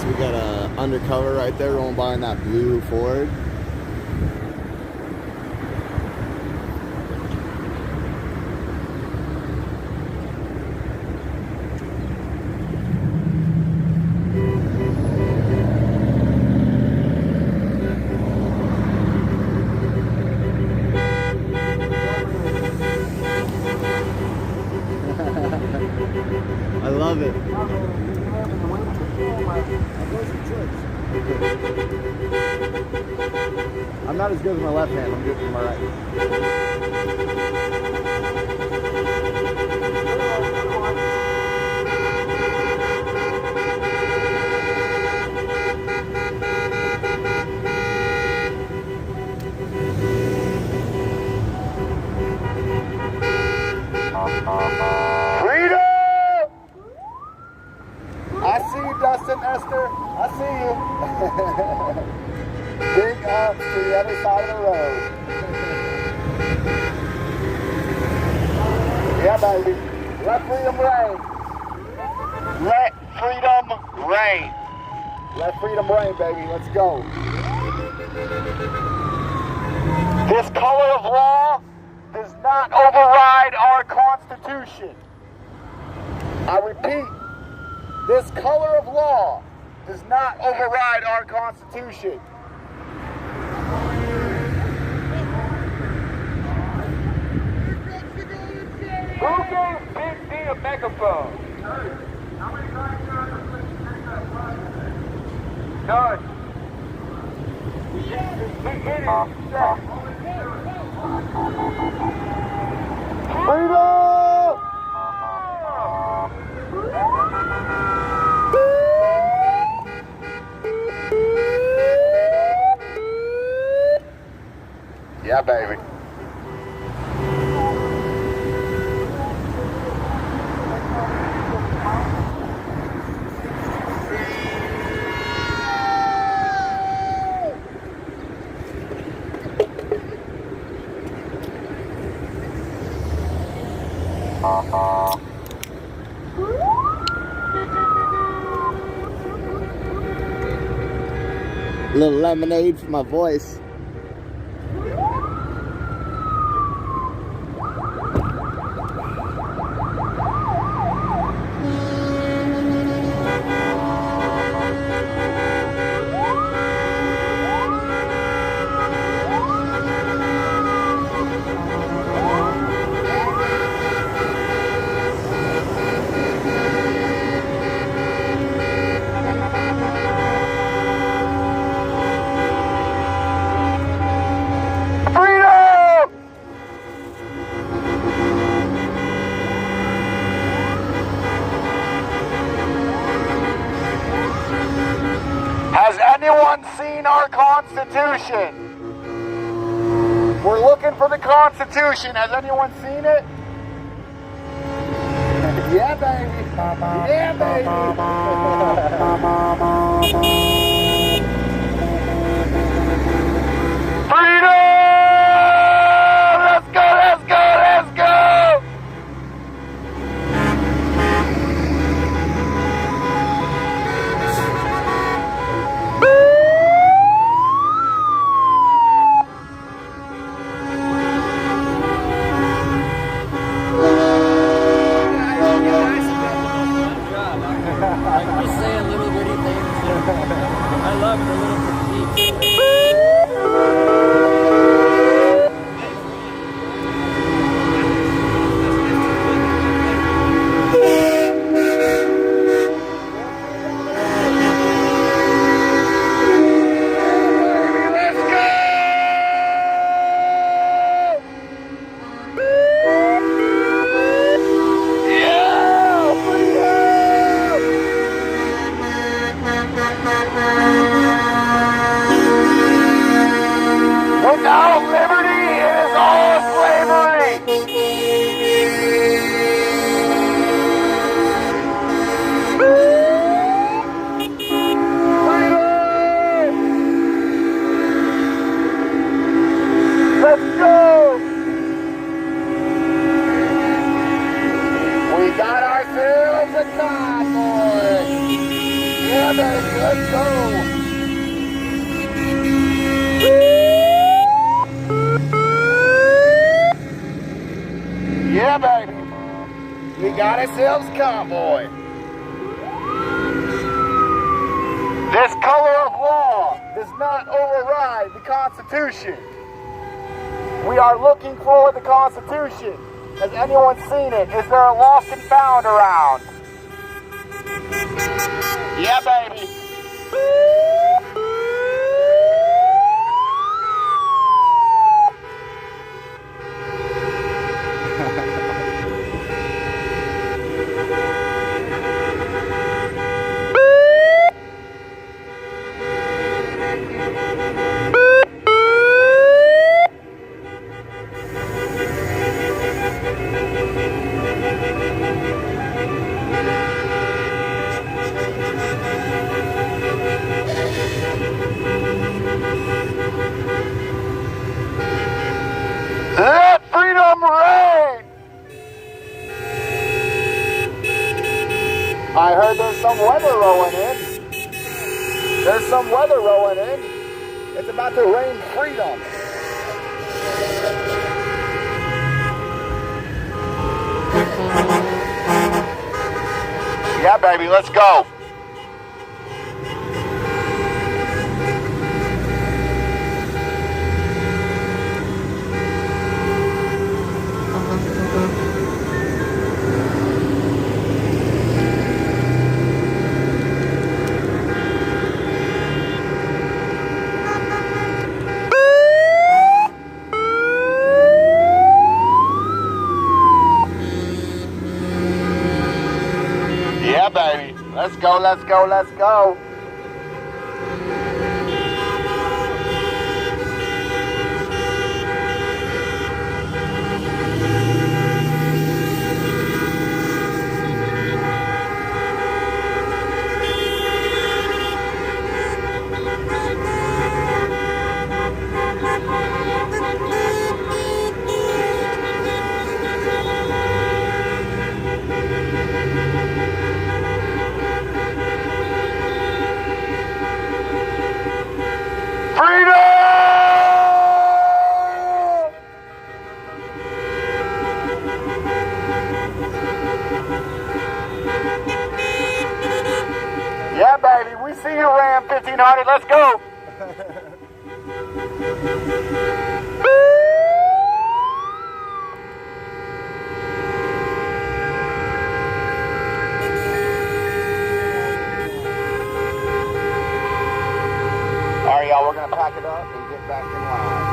We got a undercover right there rolling by in that blue Ford. I love it. I'm not as good with my left hand, I'm good with my right. Freedom! I see you, Dustin, Esther. I see you. Big ups to the other side of the road. Yeah, baby. Let freedom reign. Let freedom reign. Let freedom reign, baby. Let's go. This color of law does not override our Constitution. I repeat, this color of law does not override our Constitution. Who gave Big D a megaphone? None. Yeah, baby. A little lemonade for my voice. Has anyone seen our Constitution? We're looking for the Constitution. Has anyone seen it? Yeah, baby. Yeah, baby. Freedom! Let's go, let's go, let's go! I'm just saying little bitty things. I love the little critiques. Without liberty, it is all slavery. Let's go. We got ourselves a convoy. Yeah, baby, let's go. Yeah, baby. We got ourselves a convoy. This color of law does not override the Constitution. We are looking for the Constitution. Has anyone seen it? Is there a lost and found around? Yeah, baby. Let freedom reign! I heard there's some weather rolling in. There's some weather rolling in. It's about to rain freedom. Yeah, baby, let's go. Yeah, baby. Let's go, let's go, let's go. Yeah, baby, we see you, Ram 1500. Let's go. All right, y'all, we're going to pack it up and get back in line.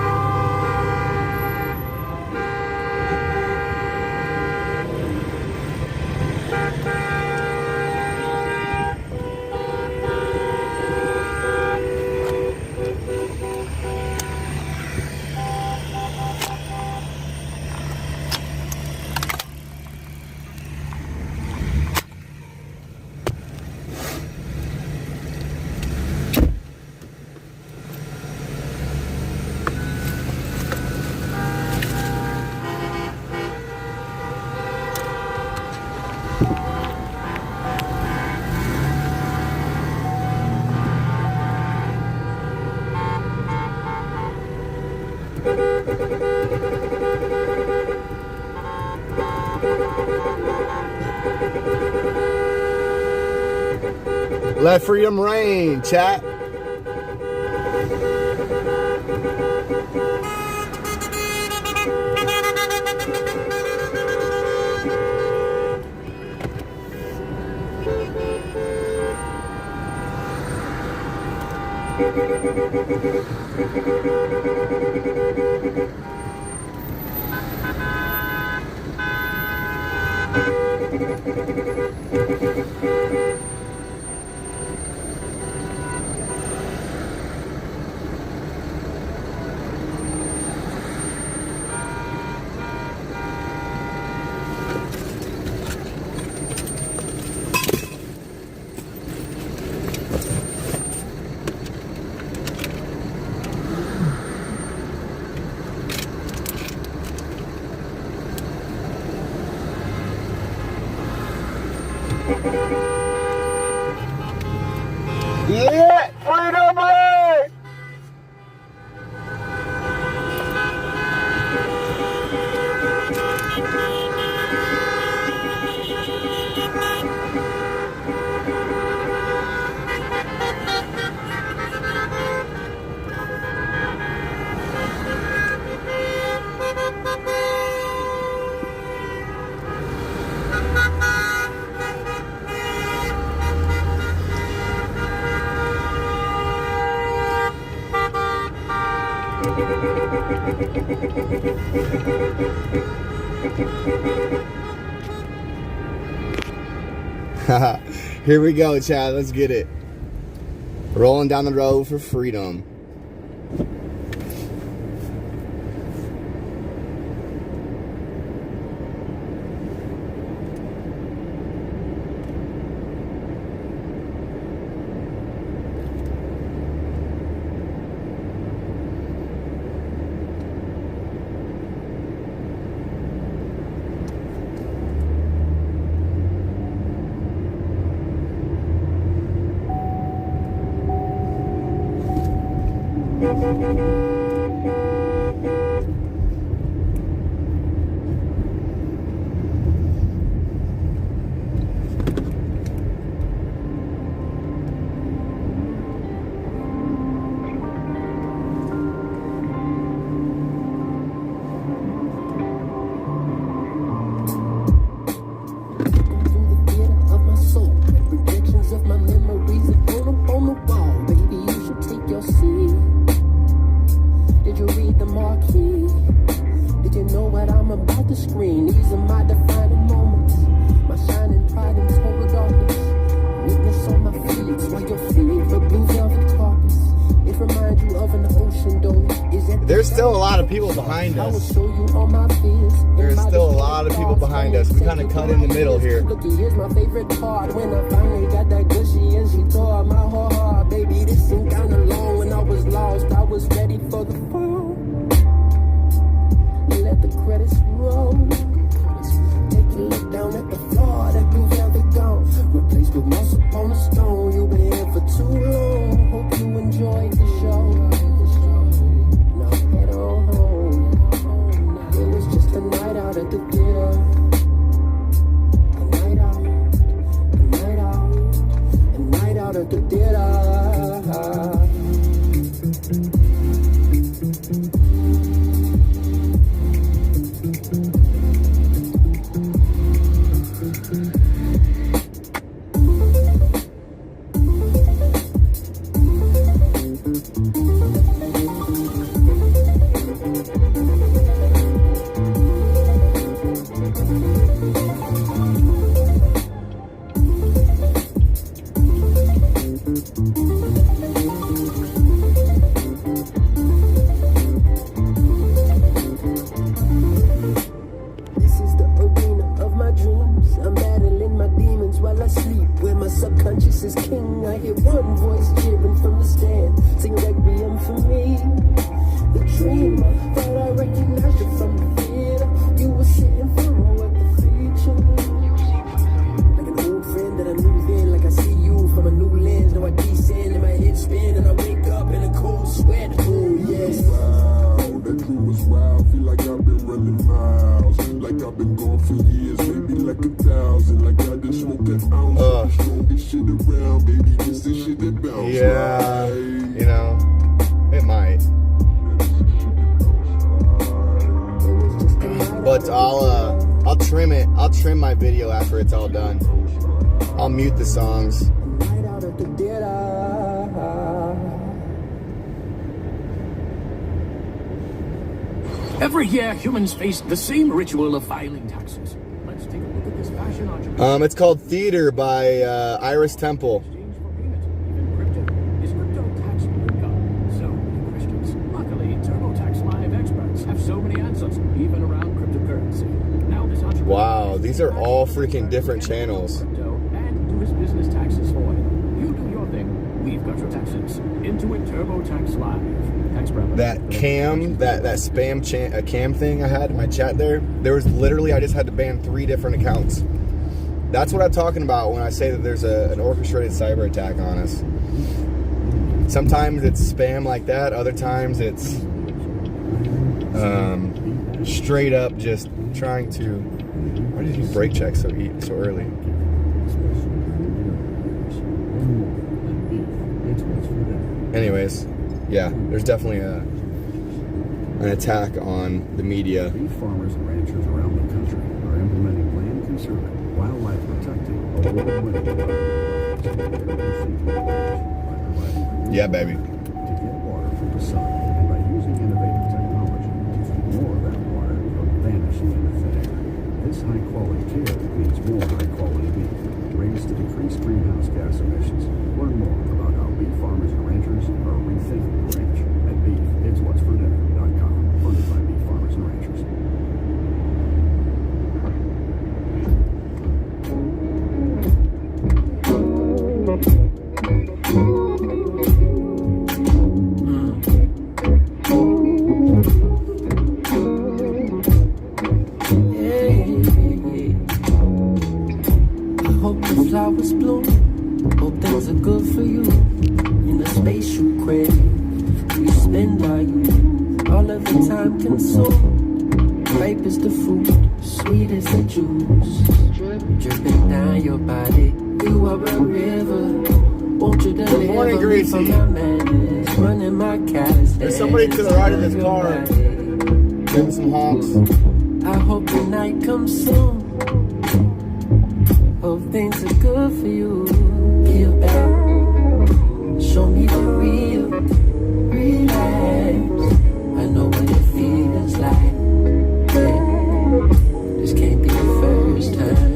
Let freedom reign, chat. Yeah, freedom reign! Here we go, Chad. Let's get it. Rolling down the road for freedom. There's still a lot of people behind us. There's still a lot of people behind us. We kind of cut in the middle here. Here's my favorite part. When I finally got that gushy and she tore my whole heart. Baby, this ain't kinda long. When I was lost, I was ready for the fall. Let the credits roll. Take a look down at the floor. That blue velvet gone. Replaced with moss upon the stone. You've been here for too long. Hope you enjoyed the show. Now head on home. It was just a night out at the theater. A night out. A night out. A night out at the theater. Yeah, you know, it might. But I'll trim it. I'll trim my video after it's all done. I'll mute the songs. Every year, humans face the same ritual of filing taxes. Let's take a look at this fashion entrepreneur. It's called Theater by Iris Temple. Is crypto tax income? So many questions. Luckily, TurboTax Live experts have so many answers, even around cryptocurrency. Now this entrepreneur. Wow, these are all freaking different channels. And do his business taxes for him. You do your thing. We've got your taxes. Intuit TurboTax Live. That cam, that spam cam thing I had in my chat there was literally, I just had to ban 3 different accounts. That's what I'm talking about when I say that there's an orchestrated cyber attack on us. Sometimes it's spam like that, other times it's straight up just trying to. Why did you brake check so early? Anyways, yeah, there's definitely an attack on the media. Beef farmers and ranchers around the country are implementing land conserving, wildlife protecting, award-winning yeah, baby. To get water from the sun and by using innovative technology to keep more of that water from vanishing into thin air. This high-quality care means more high-quality beef, raised to decrease greenhouse gas emissions. Learn more about how beef farmers and ranchers are rethinking the ranch at beefitswhatsfordinner.com, funded by beef farmers and ranchers. I hope the flowers bloom. Hope things are good for you. In the space you crave, you spend by you. All of the time consumed. Ripe is the fruit, sweet is the juice. Dripping down your body. You are a river. Won't you deliver me from my madness? Running my callous. There's somebody to the right of this car. Give him some honks. I hope the night comes soon. Hope things are good for you. Feel back. Show me the real. Relax. I know what it feels like. Yeah. This can't be the first time.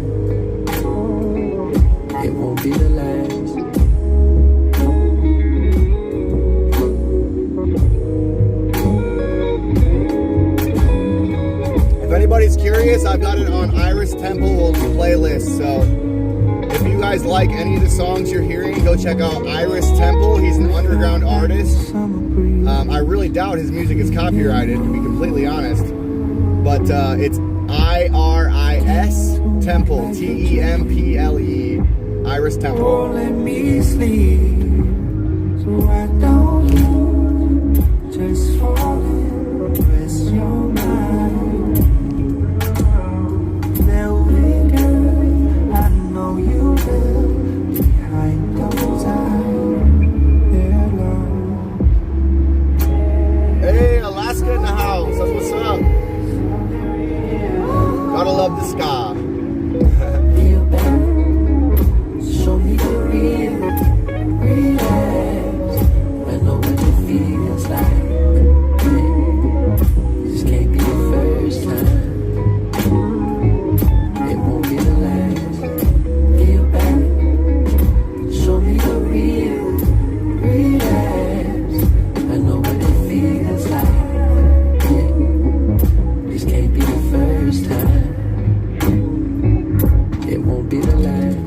It won't be the last. I've got it on Iris Temple's playlist. So if you guys like any of the songs you're hearing, go check out Iris Temple. He's an underground artist. I really doubt his music is copyrighted, to be completely honest. But it's IRIS Temple, TEMPLE, Iris Temple. Oh, let me sleep, so I don't just fall in, rest your mind. There we go, I know you will, behind those eyes, they're long. Hey, Alaska in the house, that's what's up. Gotta love the ska. Feel better, show me the real, relax. I know what it feels like. This can't be the first time. It won't be the last. Feel better, show me the real, relax. I know what it feels like. This can't be the first time. It won't be the last.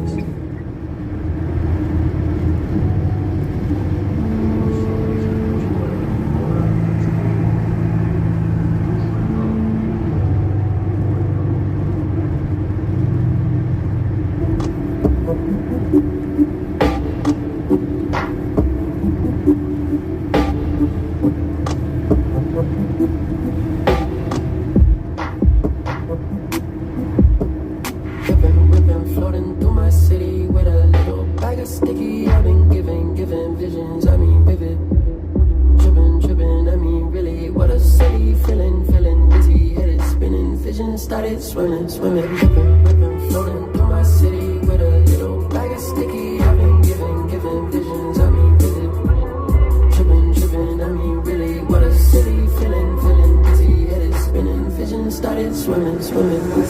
Whipping, floating through my city with a little bag of sticky. I've been giving visions, I mean vivid. Tripping, I mean really. What a silly feeling, dizzy, headed spinning. Vision started swimming. Whipping, floating through my city with a little bag of sticky. I've been giving visions, I mean vivid. Tripping, I mean really. What a silly feeling, dizzy, headed spinning. Vision started swimming.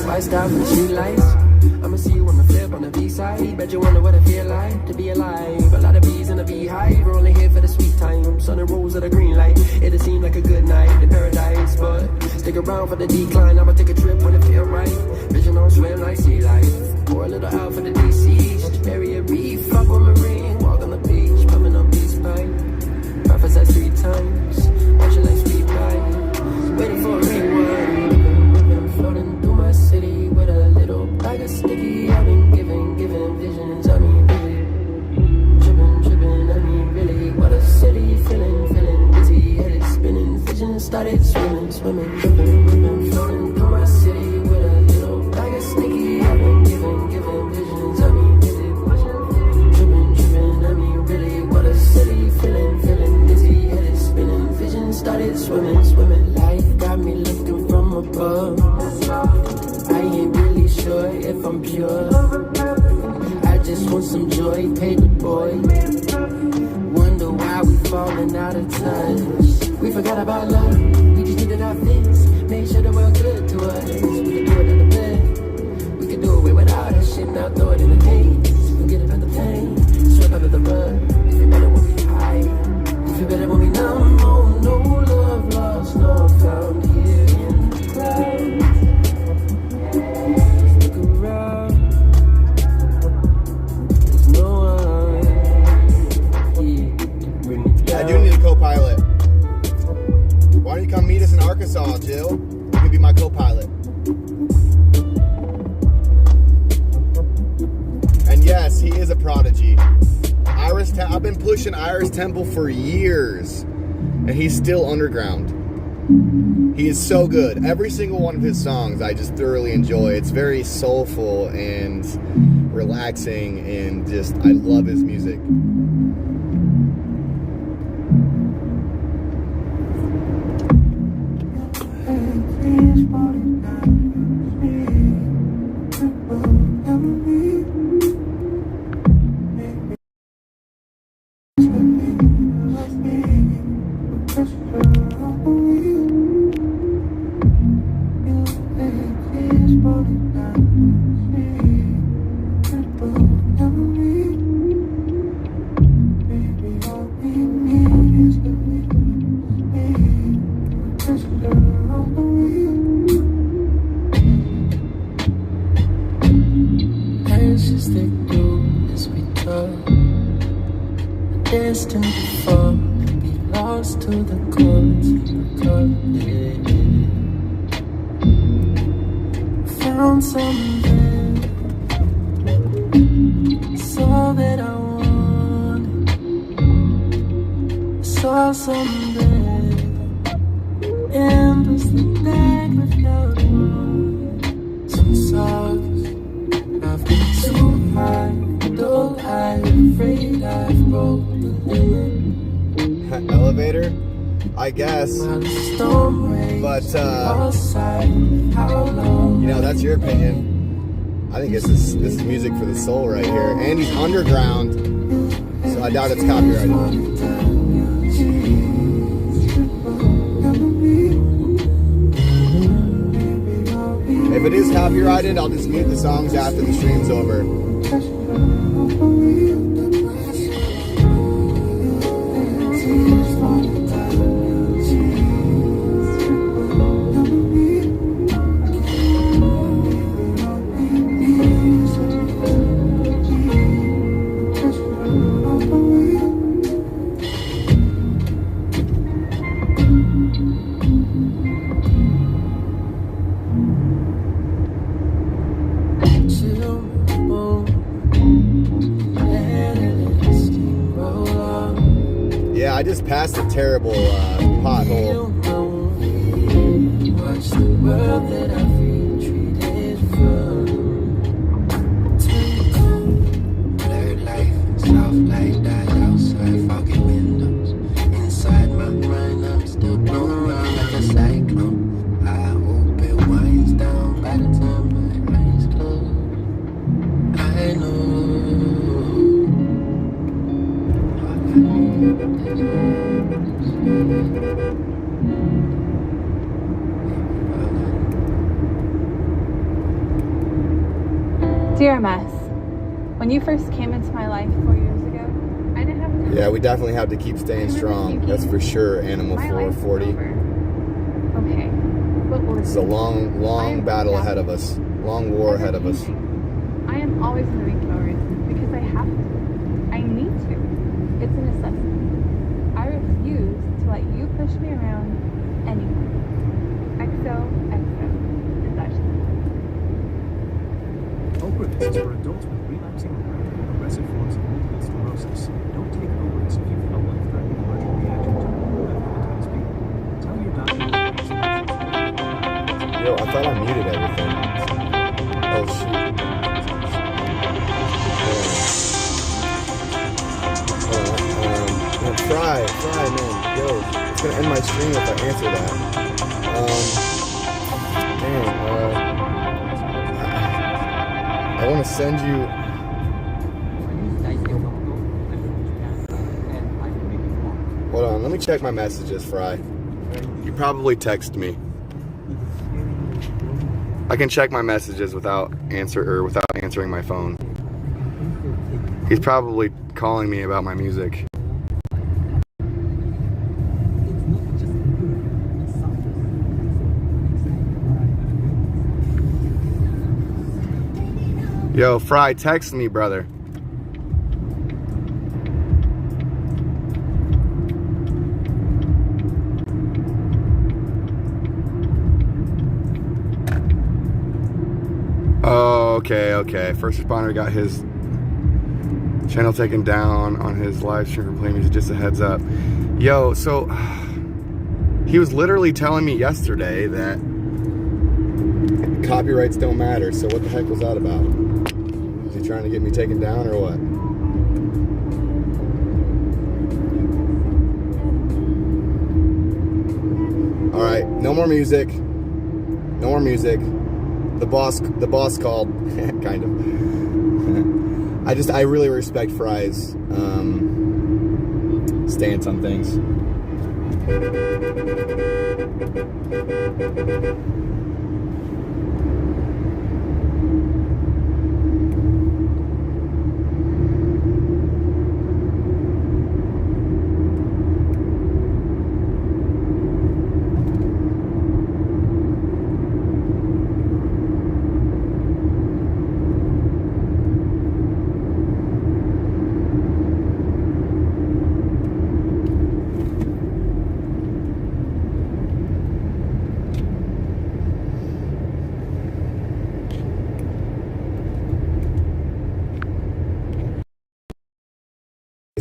I stop for street lights. I'ma see you on the flip on the B-side. Bet you wonder what it feel like to be alive. A lot of bees in a beehive. We're only here for the sweet time. Sun and rose at a green light. It'll seem like a good night in paradise, but stick around for the decline. I'ma take a trip when it feel right. Vision on swim like sea life. Pour a little out for the deceased. Bury a reef, fuck on marine. Walk on the beach, pumping on peace pipe. Prophesize 3 times. Watch your life speed by. Waiting for a rewind. Floating through my city with a little bag of sticky. I've been giving visions, I mean really. Tripping, I mean really. What a silly feeling, dizzy, headed spinning. Vision started swimming. Whipping, floating through my city with a little bag of sticky. I've been giving visions, I mean really. Tripping, I mean really. What a silly feeling, dizzy, headed spinning. Vision started swimming. Life got me looking from above. I ain't really sure if I'm pure. I just want some joy, paper boy. Wonder why we falling out of touch. We forgot about love, we just needed our fix. Made sure the world good to us. We could do it in the bed. We could do away without that shit, now throw it in the haze. Forget about the pain, sweep under the rug. If you better when we high, if you better when we numb. Oh, no love lost, no found here in the crowd. I do need a co-pilot. Why don't you come meet us in Arkansas, Jill? You can be my co-pilot. And yes, he is a prodigy. I've been pushing Iris Temple for years, and he's still underground. He is so good. Every single one of his songs I just thoroughly enjoy. It's very soulful and relaxing, and just, I love his music. do is we talk. Destined to fall and be lost to the chords of the carpet. Found something, saw that I wanted. Saw something, endlessly back without one. Some songs I've been too high, though I'm afraid I've broken the limit. Elevator? I guess. But, you know, that's your opinion. I think this is music for the soul right here. And he's underground, so I doubt it's copyrighted. If it is copyrighted, I'll just mute the songs after the stream's over. Yeah, I just passed a terrible pothole. Watch the world that I've retreated from. Blurred life and soft light died outside, foggy windows. Inside my mind, I'm still blown around like a cyclone. I hope it winds down by the time my eyes close. I know. Dear MS, when you first came into my life 4 years ago, I didn't have time. Yeah, we definitely have to keep staying strong. That's for sure, Animal 440. Okay, but It's a long battle ahead of us. Long war ahead of us. I am always moving forward because I have to. I need to. It's a necessity. I refuse to let you push me around anymore. XOXO. Ocrevus is for adults with relapsing or progressive forms of multiple sclerosis. Don't take Ocrevus if you've had a life-threatening allergic reaction to hepatitis B. Tell your doctor. Yo, I thought I muted everything. Oh shoot. Fry, man. Yo, it's gonna end my stream if I answer that. I want to send you. Hold on, let me check my messages, Fry. You probably text me. I can check my messages without answering my phone. He's probably calling me about my music. Yo, Fry, text me, brother. Oh, okay. First responder got his channel taken down on his live stream for playing music. Just a heads up. Yo, so he was literally telling me yesterday that copyrights don't matter. So what the heck was that about? Is he trying to get me taken down or what? All right, no more music. No more music. The boss called, kind of. I really respect Fry's stance on things.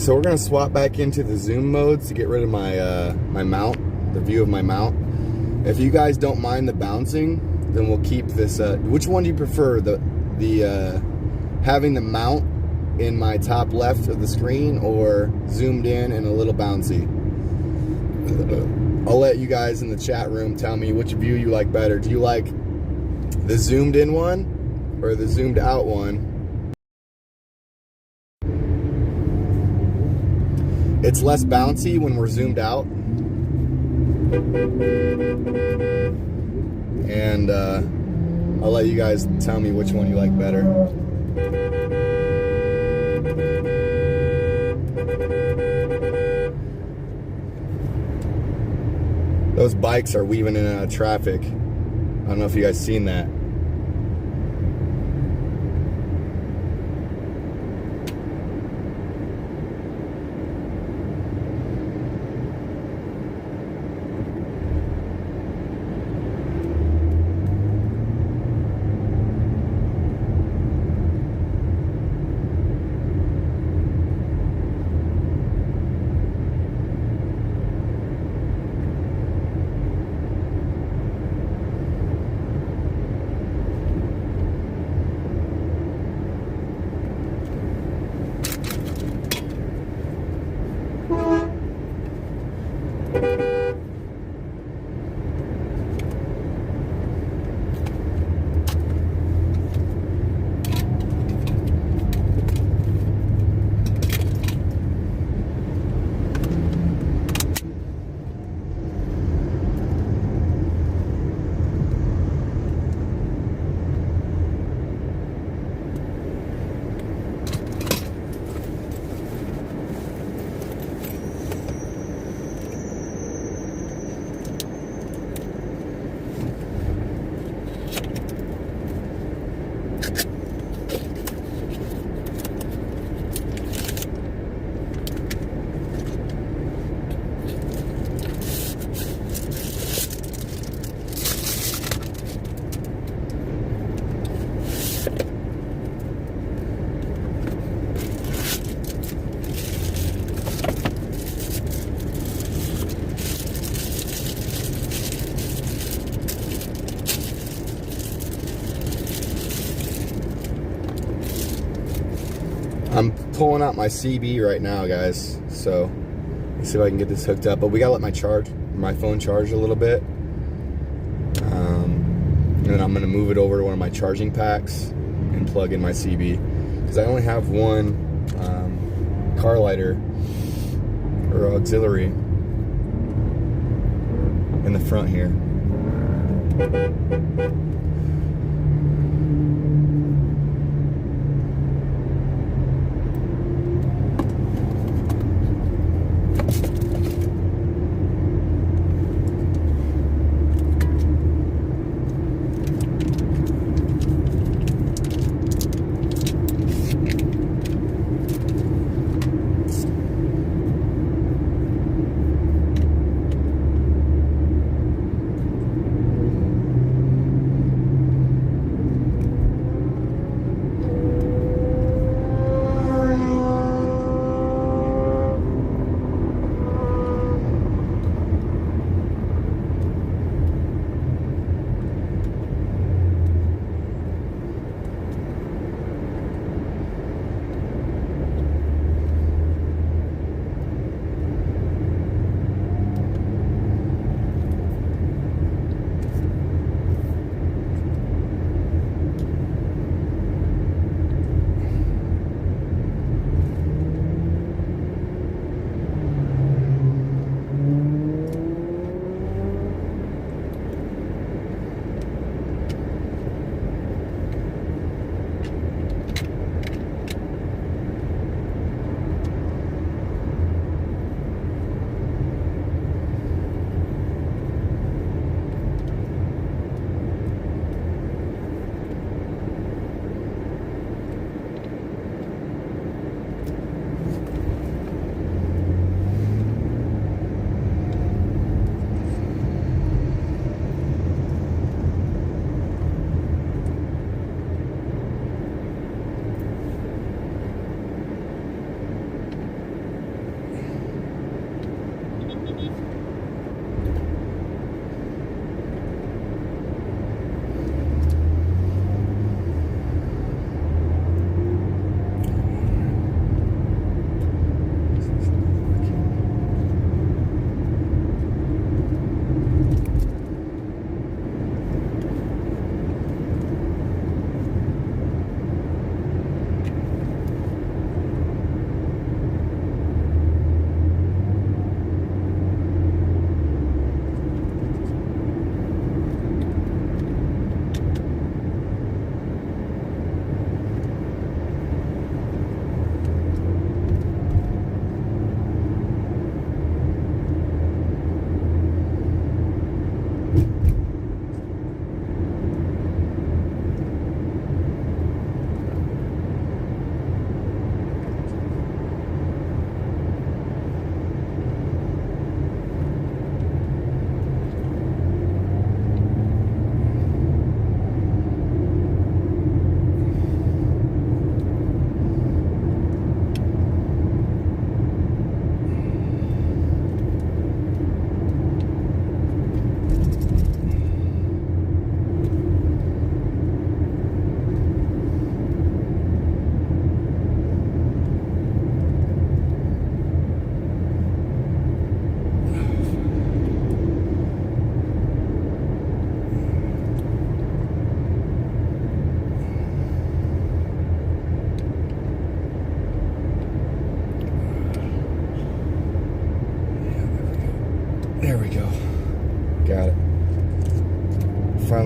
So we're gonna swap back into the zoom modes to get rid of my my mount, the view of my mount. If you guys don't mind the bouncing, then we'll keep this. Which one do you prefer? The having the mount in my top left of the screen, or zoomed in and a little bouncy? I'll let you guys in the chat room tell me which view you like better. Do you like the zoomed in one or the zoomed out one? It's less bouncy when we're zoomed out. And I'll let you guys tell me which one you like better. Those bikes are weaving in and out of traffic. I don't know if you guys seen that. I'm pulling out my CB right now, guys. So let's see if I can get this hooked up. But we gotta let my phone charge a little bit. And then I'm gonna move it over to one of my charging packs and plug in my CB, because I only have one car lighter or auxiliary in the front here.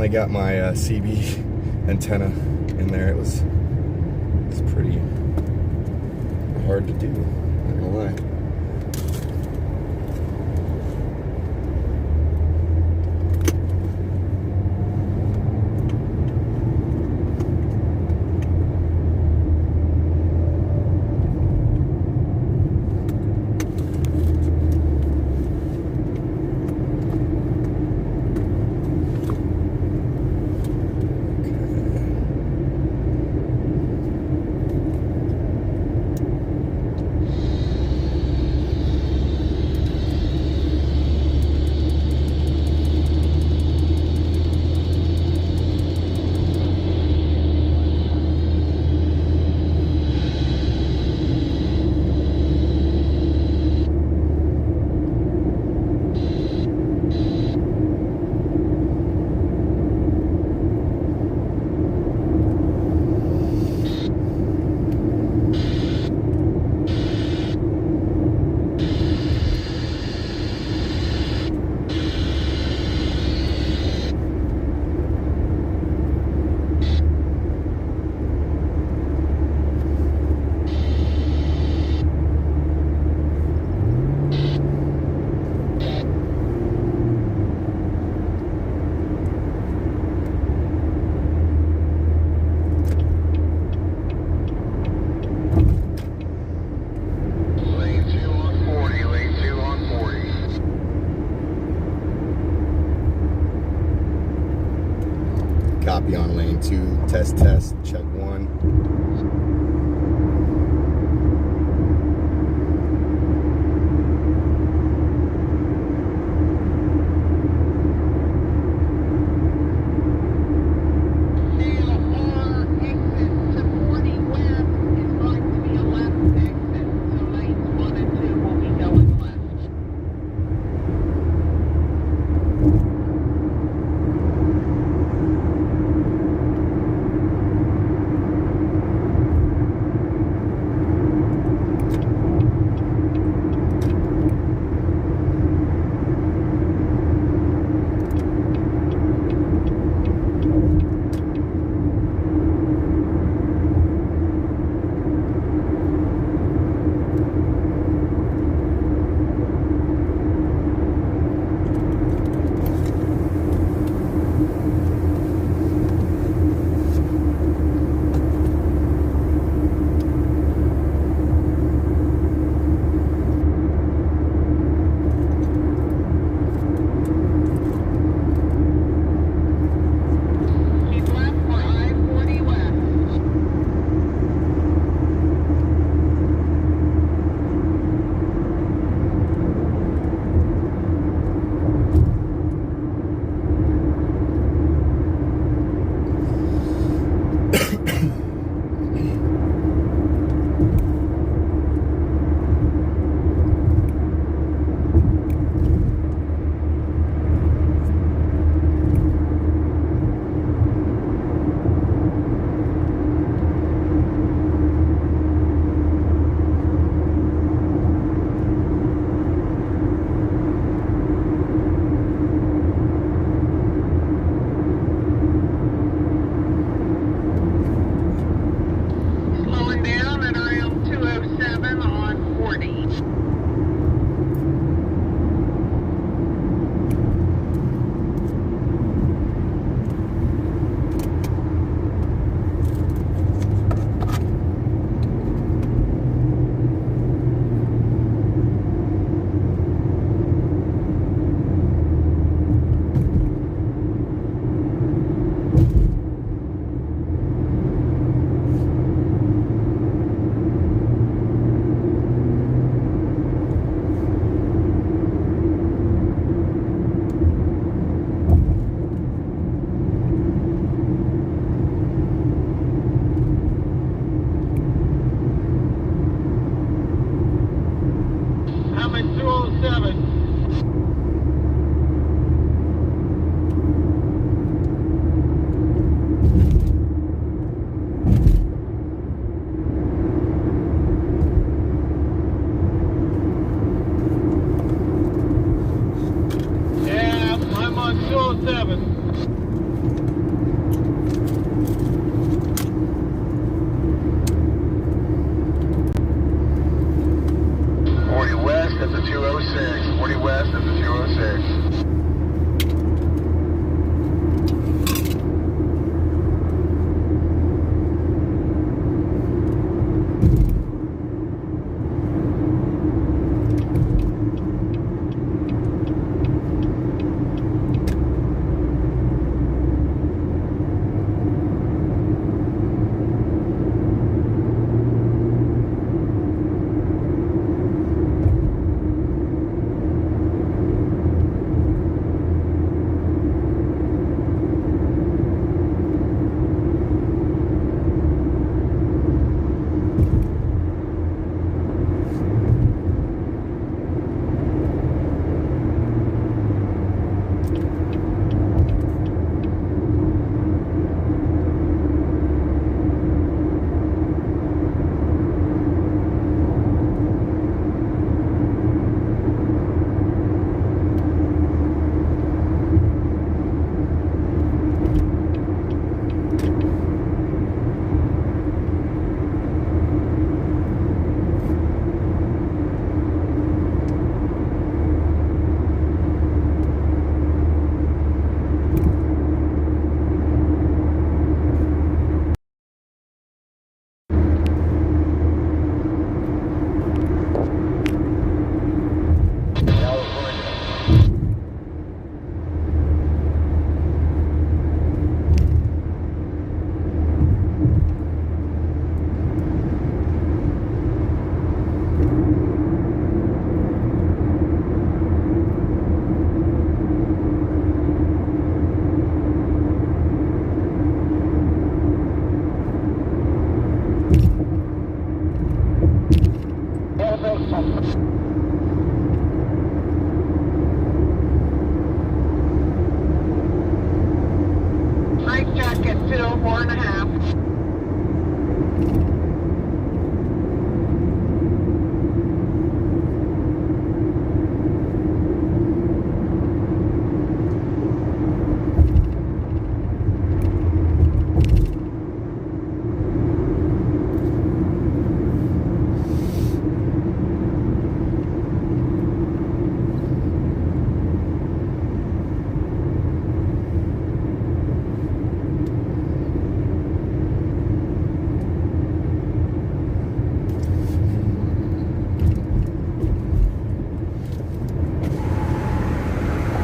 finally got my CB antenna in there. It's pretty hard to do, not gonna lie. Copy on lane 2, test, check 1.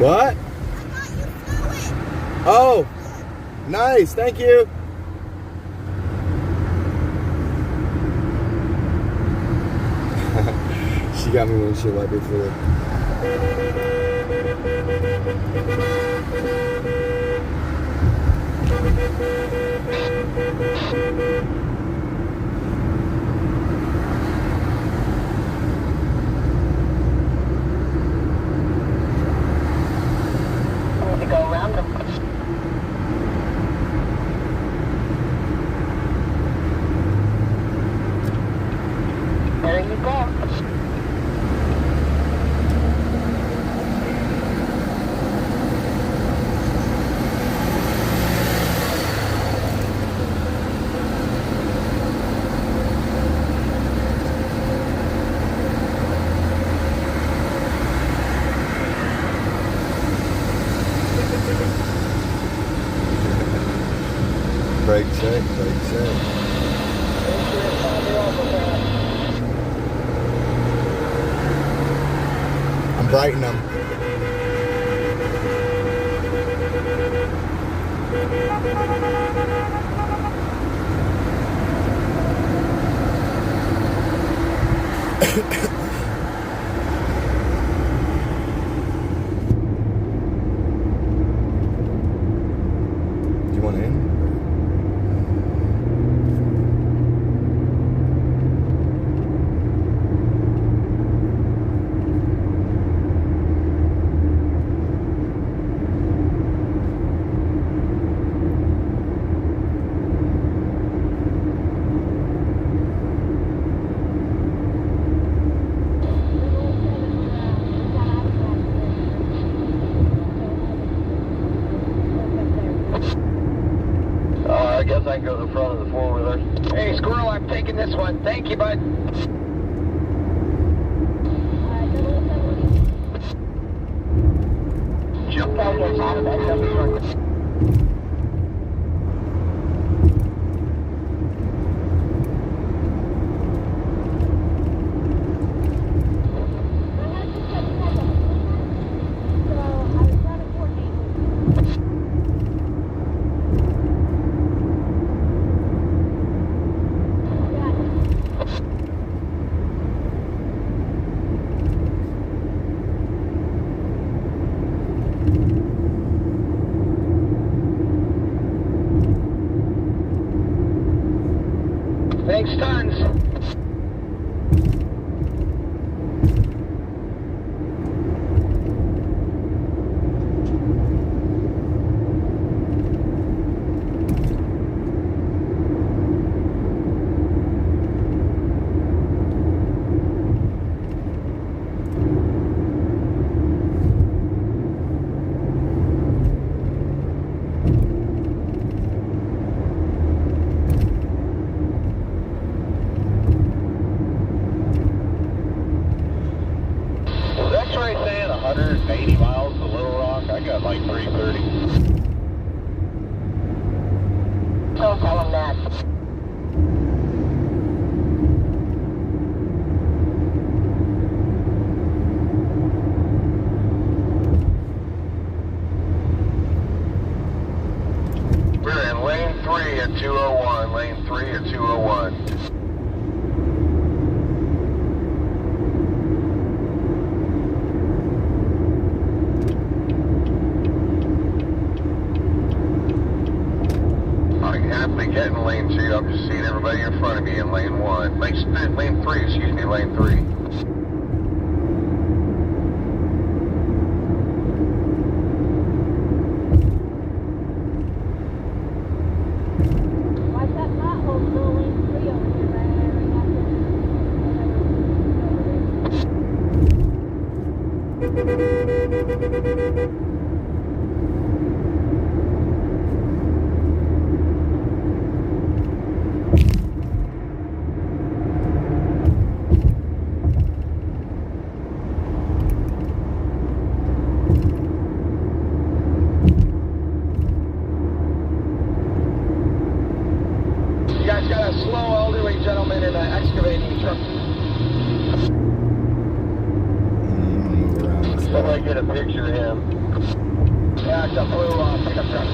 What? Oh, nice. Thank you. She got me windshield wiper fluid. To go around them. There you go. Brake check, brake check. I'm brightening them. Do you want in? I guess I can go to the front of the four-wheeler. Hey, Squirrel, I'm taking this one. Thank you, bud. Jump out of that dummy truck. Thanks, tons. X-ray saying 180 miles to Little Rock. I got like 330. Don't tell him that. We're in lane 3 at 201. Lane 3 at 201. Get in lane 2, I'm just seeing everybody in front of me in lane 1. Lane 3, excuse me, lane 3. Why's that pothole still lane 3 over here, You guys got a slow elderly gentleman in an excavating truck. Move around this If I get a picture of him. Yeah, it's a blue pickup truck.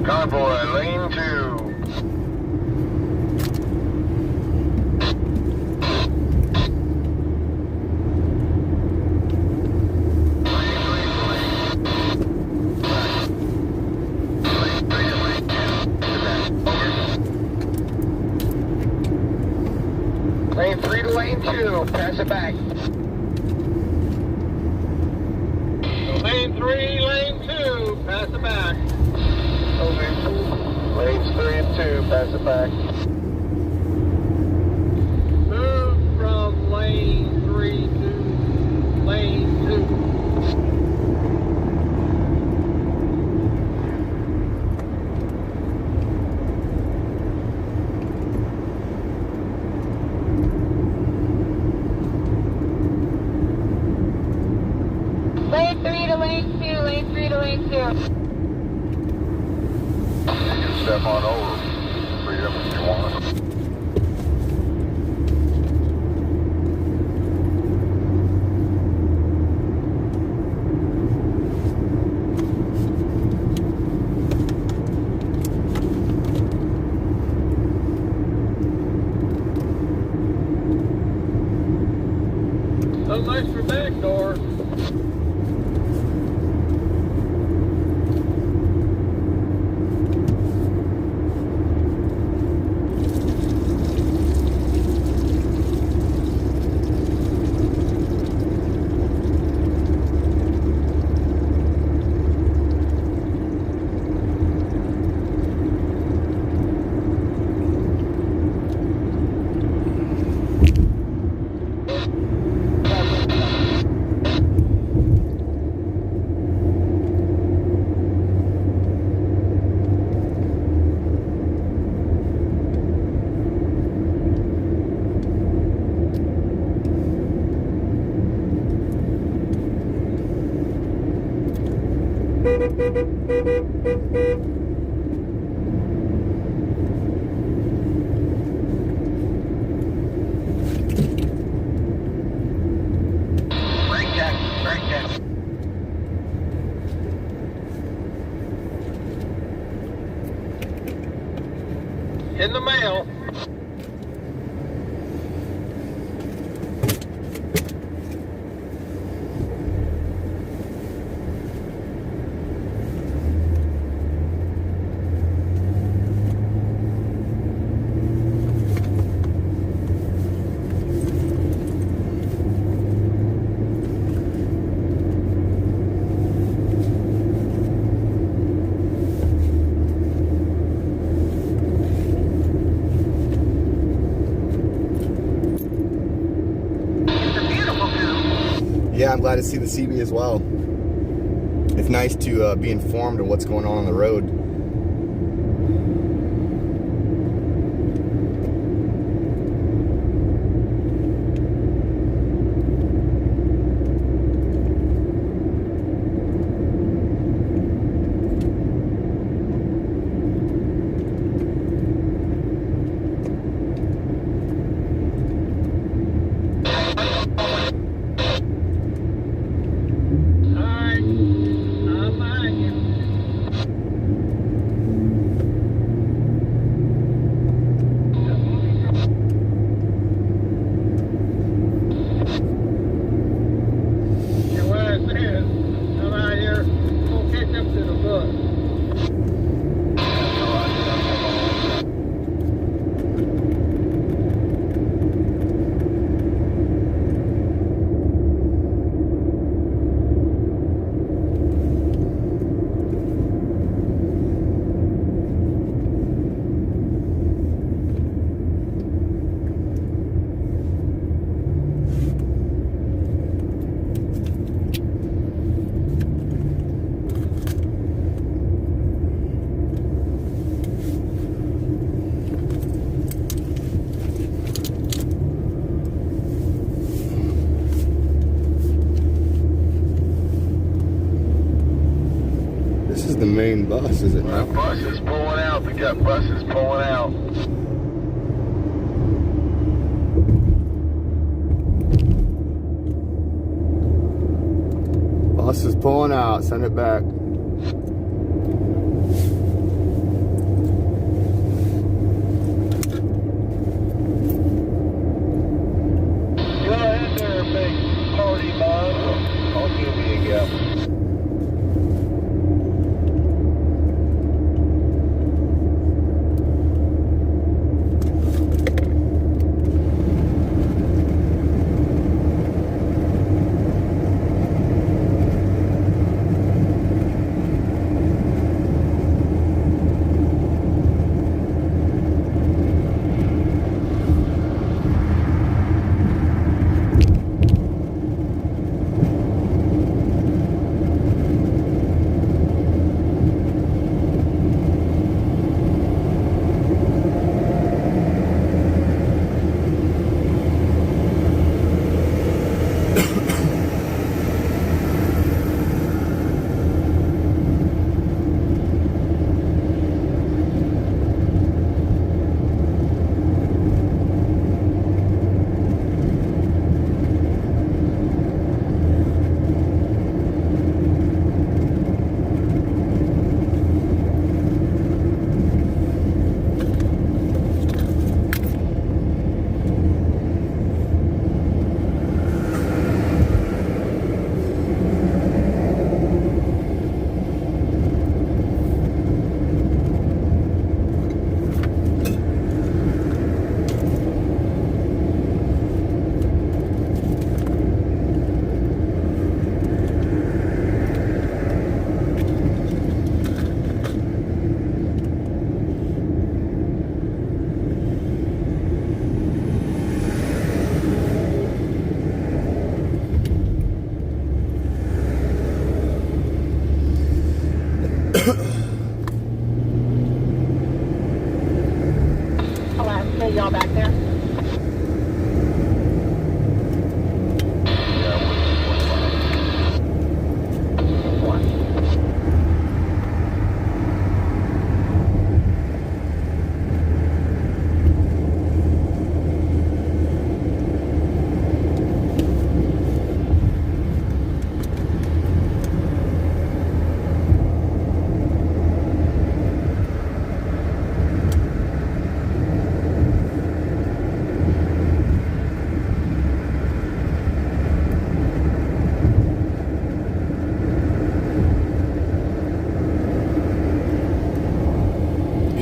Convoy, lane 2. Lane 3 to lane 2, pass it back. Lane 3, lane 2, pass it back. Lanes 3 and 2, pass it back. Move from lane 3 to lane 2. Lane 3 to lane 2, lane 3 to lane 2. Step on over. Freedom if you want. So nice for back door. In the mail. Yeah, I'm glad to see the CB as well. It's nice to be informed of what's going on the road. The main bus, is it not? Bus is pulling out. We got buses pulling out. Bus is pulling out. Send it back. Go ahead there, big party bus. I'll give you a go.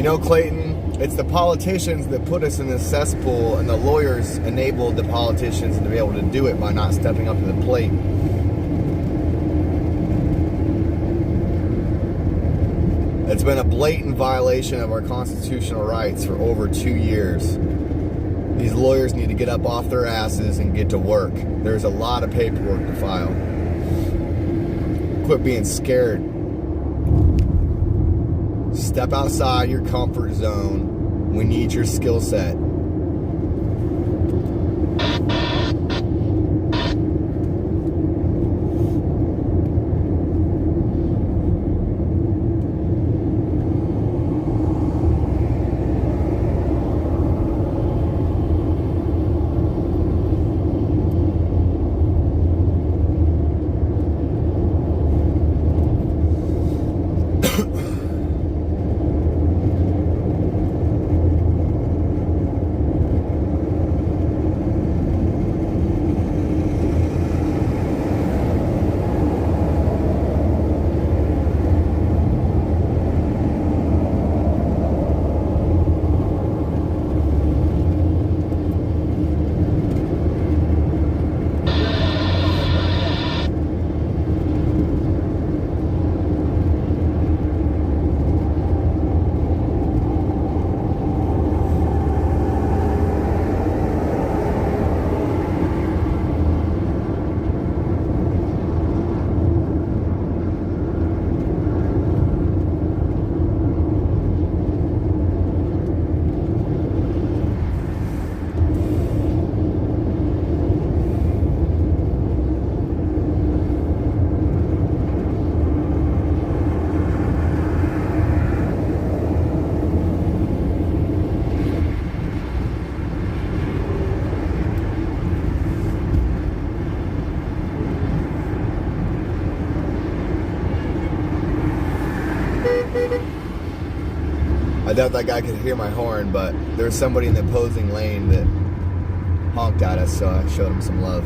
know, Clayton, it's the politicians that put us in this cesspool, and the lawyers enabled the politicians to be able to do it by not stepping up to the plate. It's been a blatant violation of our constitutional rights for over 2 years. These lawyers need to get up off their asses and get to work. There's a lot of paperwork to file. Quit being scared. Step outside your comfort zone. We need your skill set. I doubt that guy could hear my horn, but there was somebody in the opposing lane that honked at us, so I showed him some love.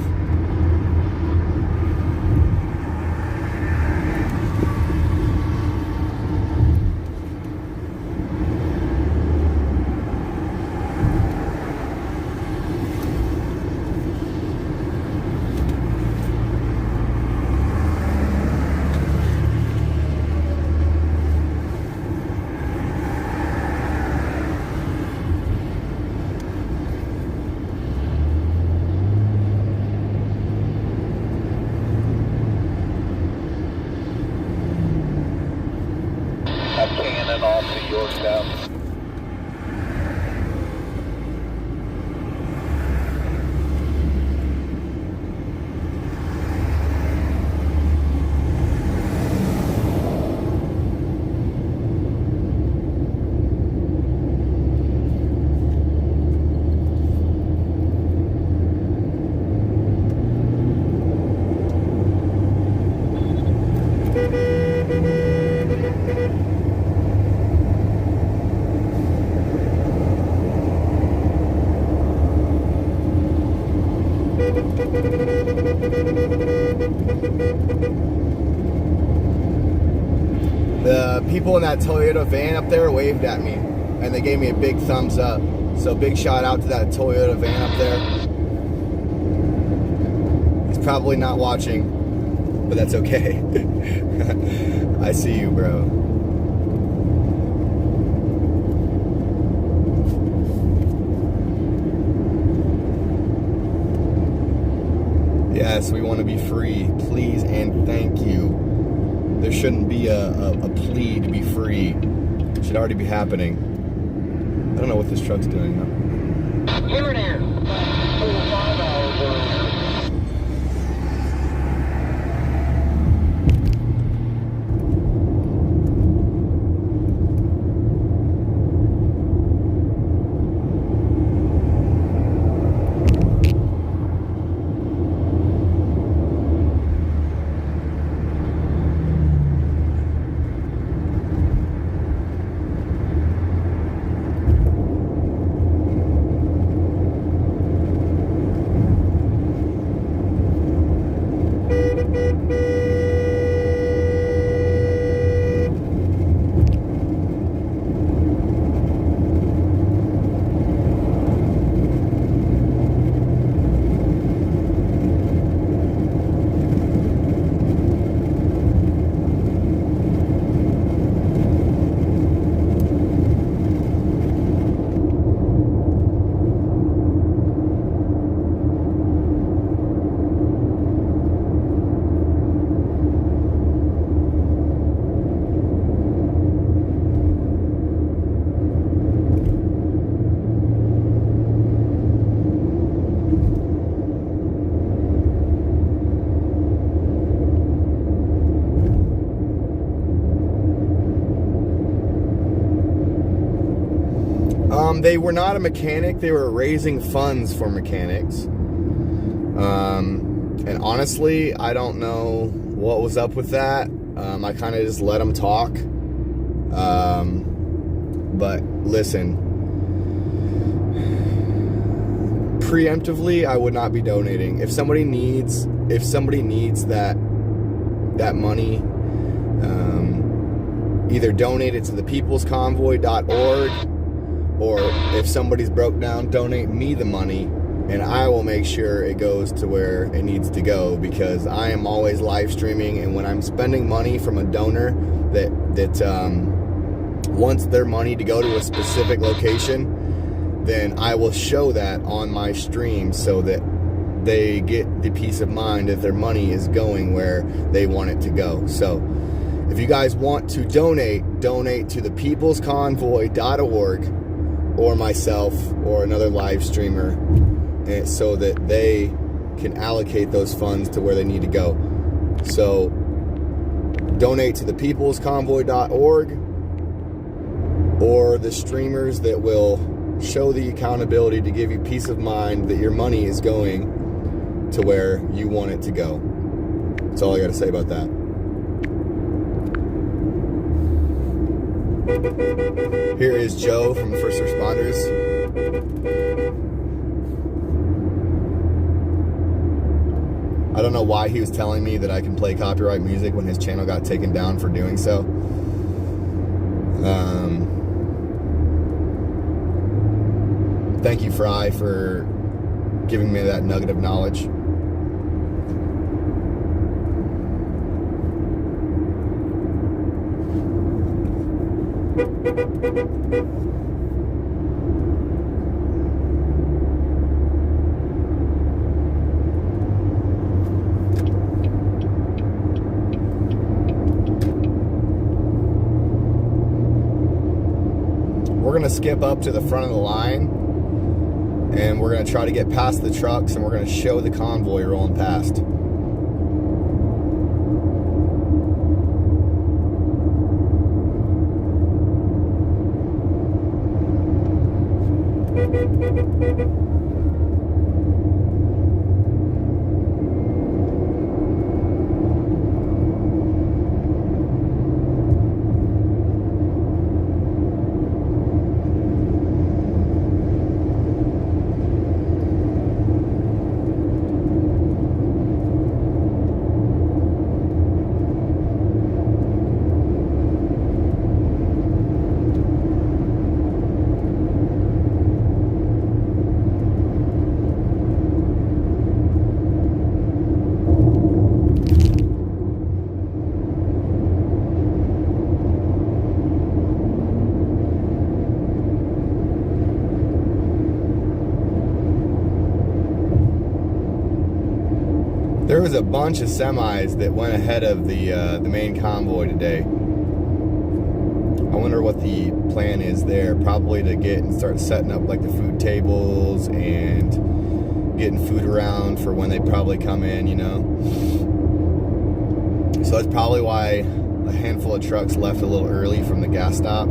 Cannon off of Yorktown. The people in that Toyota van up there waved at me, and they gave me a big thumbs up. So big shout out to that Toyota van up there. He's probably not watching, but that's okay. I see you, bro. Yes, we want to be free. Please and thank you. There shouldn't be a plea to be free. It should already be happening. I don't know what this truck's doing though. Here it is. 4 or 5 hours earlier. They were not a mechanic. They were raising funds for mechanics. And honestly, I don't know what was up with that. I kind of just let them talk. But listen, preemptively, I would not be donating. If somebody needs that money, either donate it to ThePeoplesConvoy.org, or if somebody's broke down, donate me the money, and I will make sure it goes to where it needs to go, because I am always live streaming, and when I'm spending money from a donor that wants their money to go to a specific location, then I will show that on my stream so that they get the peace of mind that their money is going where they want it to go. So if you guys want to donate to ThePeoplesConvoy.org or myself or another live streamer, and so that they can allocate those funds to where they need to go. So donate to ThePeoplesConvoy.org, or the streamers that will show the accountability to give you peace of mind that your money is going to where you want it to go. That's all I got to say about that. Here is Joe from the First Responders. I don't know why he was telling me that I can play copyright music when his channel got taken down for doing so. Thank you, Fry, for giving me that nugget of knowledge. We're going to skip up to the front of the line, and we're going to try to get past the trucks, and we're going to show the convoy rolling past. There was a bunch of semis that went ahead of the main convoy today. I wonder what the plan is there. Probably to get and start setting up like the food tables and getting food around for when they probably come in, you know. So that's probably why a handful of trucks left a little early from the gas stop.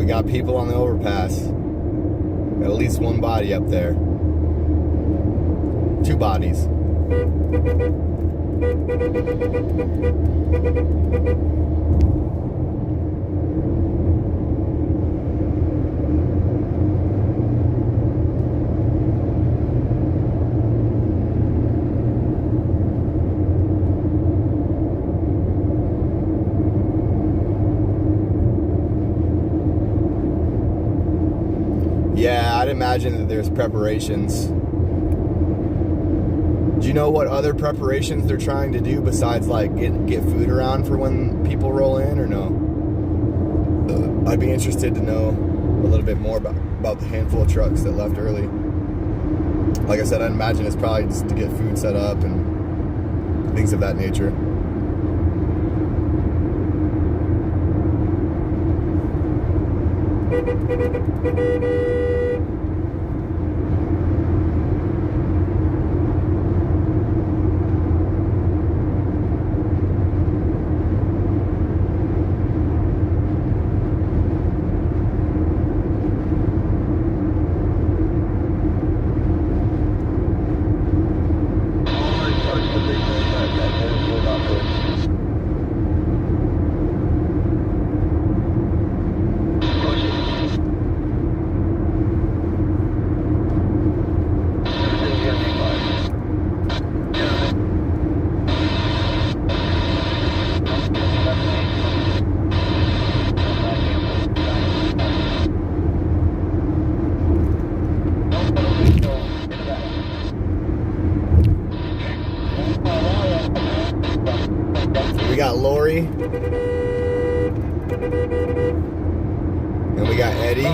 We got people on the overpass. Got at least one body up there. 2 bodies. Yeah, I'd imagine that there's preparations. Do you know what other preparations they're trying to do besides like get food around for when people roll in, or no? I'd be interested to know a little bit more about the handful of trucks that left early. Like I said, I'd imagine it's probably just to get food set up and things of that nature. We got Lori. And we got Eddie. They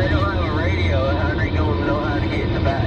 don't have a radio. How do they know how to get in the back?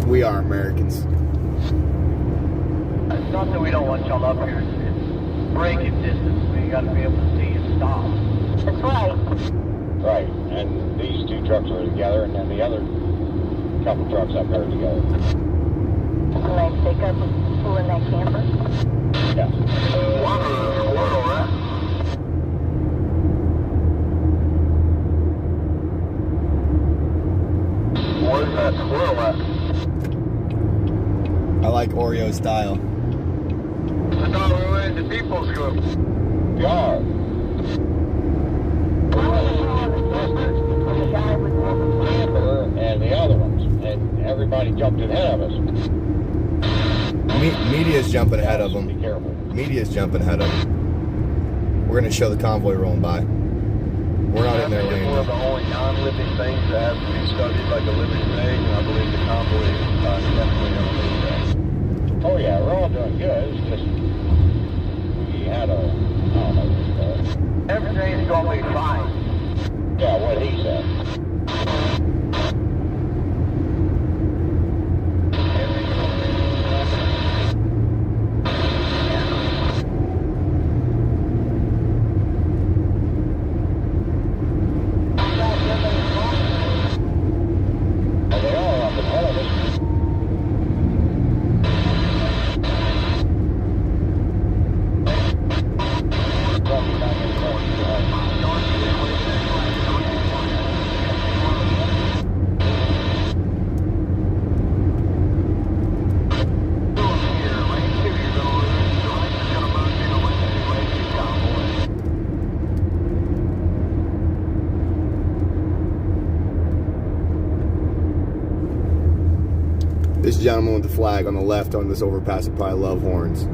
We are Americans. It's not that we don't want y'all up here. It's braking distance. We got to be able to see and stop. That's right. Right, and these 2 trucks are together, and then the other couple trucks up there together. Nice pickup pulling that camper. Yeah. Where's that squirrel at? I like Oreo style. I thought we were in the People's Group. We are. The guy with everybody jumped ahead of us. Media's jumping ahead of them. Be careful. Media's jumping ahead of them. We're going to show the convoy rolling by. We're not in their lane. It's one of the only non-living things that has to be studied like a living thing, and I believe the convoy is definitely going to lead that. Oh yeah, we're all doing good. It's just we had a, I don't know. Everything's going to be fine. Yeah, what he said. This gentleman with the flag on the left on this overpass would probably love horns.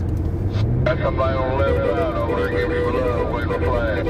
Got somebody on the left side over there, give you a love, wave a flag.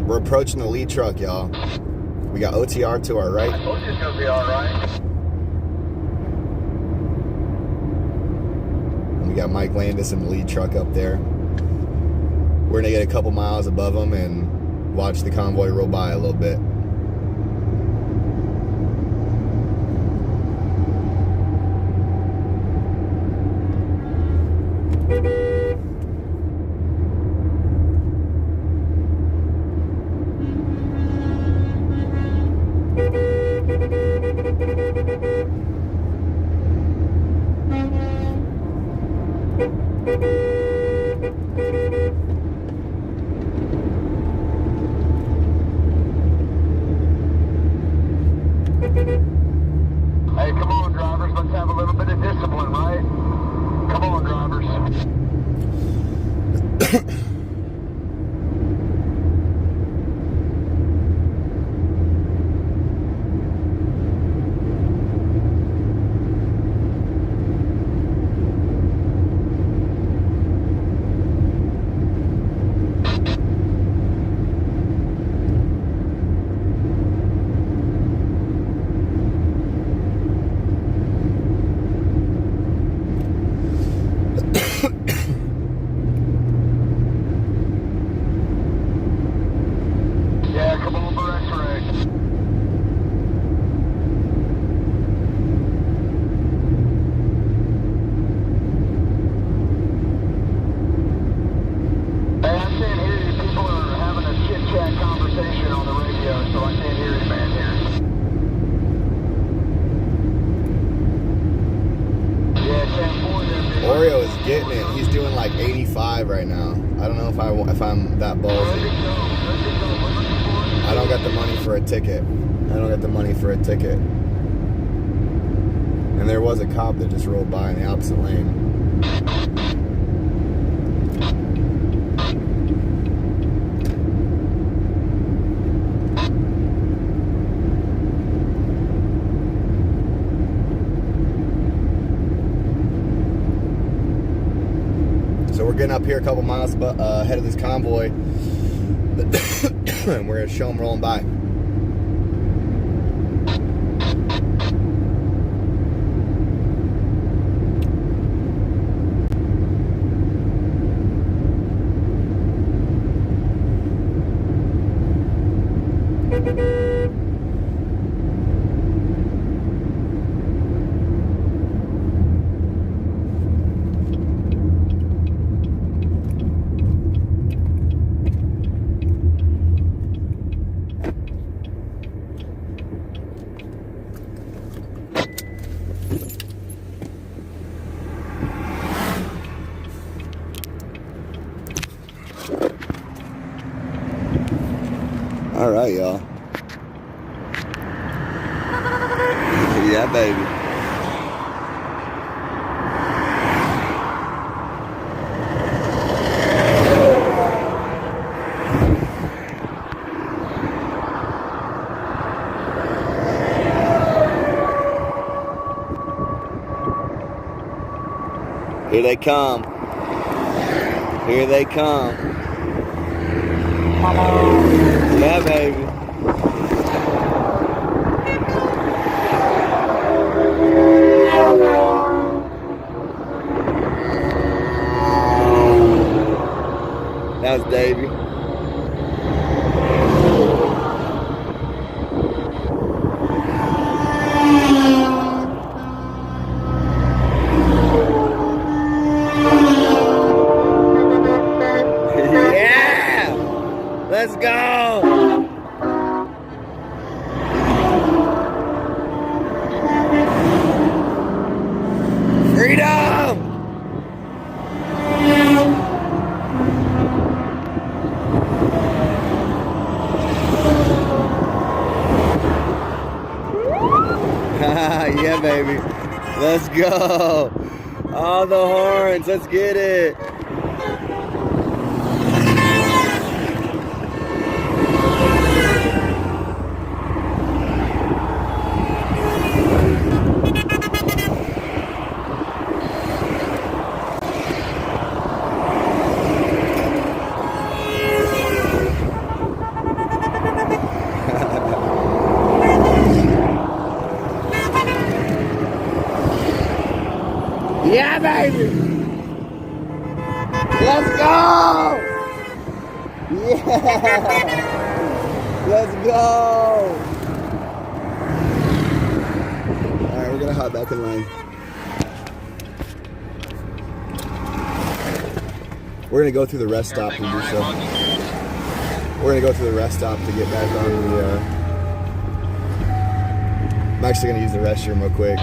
We're approaching the lead truck, y'all. We got OTR to our right. I told you it's going to be all right. And we got Mike Landis in the lead truck up there. We're gonna get a couple miles above them and watch the convoy roll by a little bit. Hey, come on, drivers. Let's have a little bit of discipline, right? Come on, drivers. Oreo is getting it. He's doing like 85 right now. I don't know if I'm that ballsy. I don't got the money for a ticket. And there was a cop that just rolled by in the opposite lane. So we're getting up here a couple miles ahead of this convoy, and we're going to show them rolling by. y'all. Yeah, baby. Here they come. Here they come. Yeah, baby. That was Davey. Yeah! Let's go! Freedom! Yeah, baby. Let's go. All the horns. Let's get it. Yeah, baby. Let's go. Yeah. Let's go. All right, we're gonna hop back in line. We're gonna go through the rest stop and do so. We're gonna go through the rest stop to get back on the. I'm actually gonna use the restroom real quick.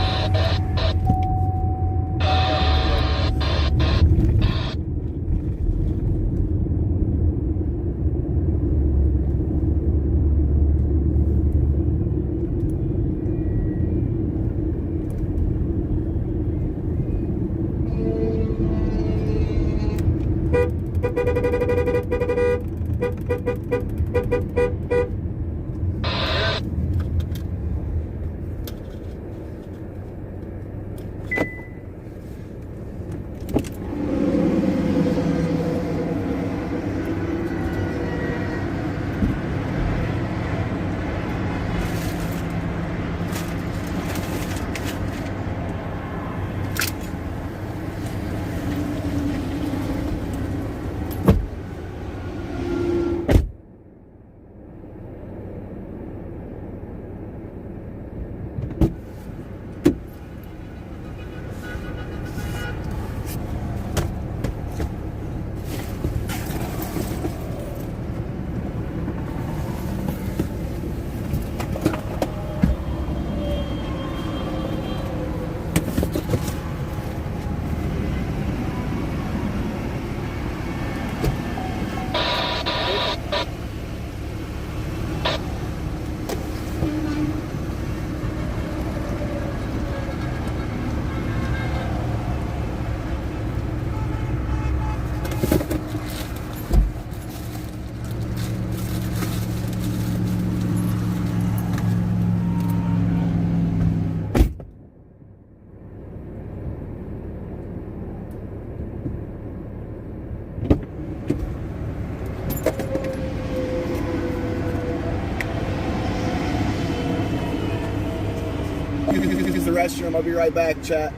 Use the restroom. I'll be right back, chat.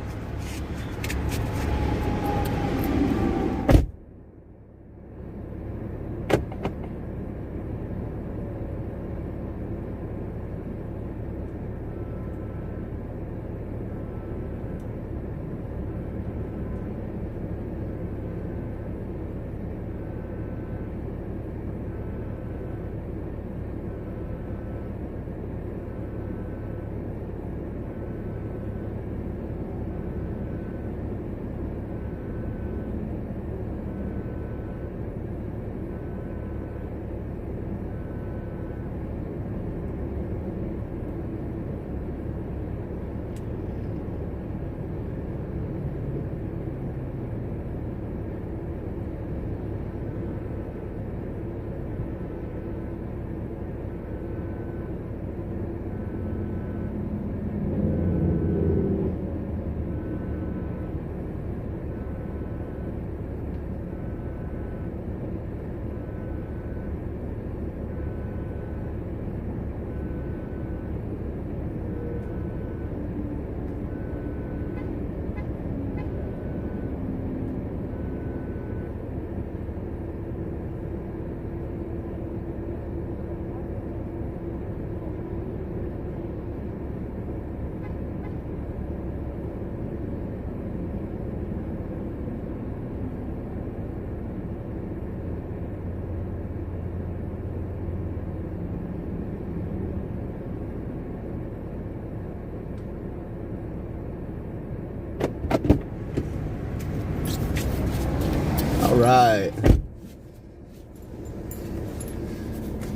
All right.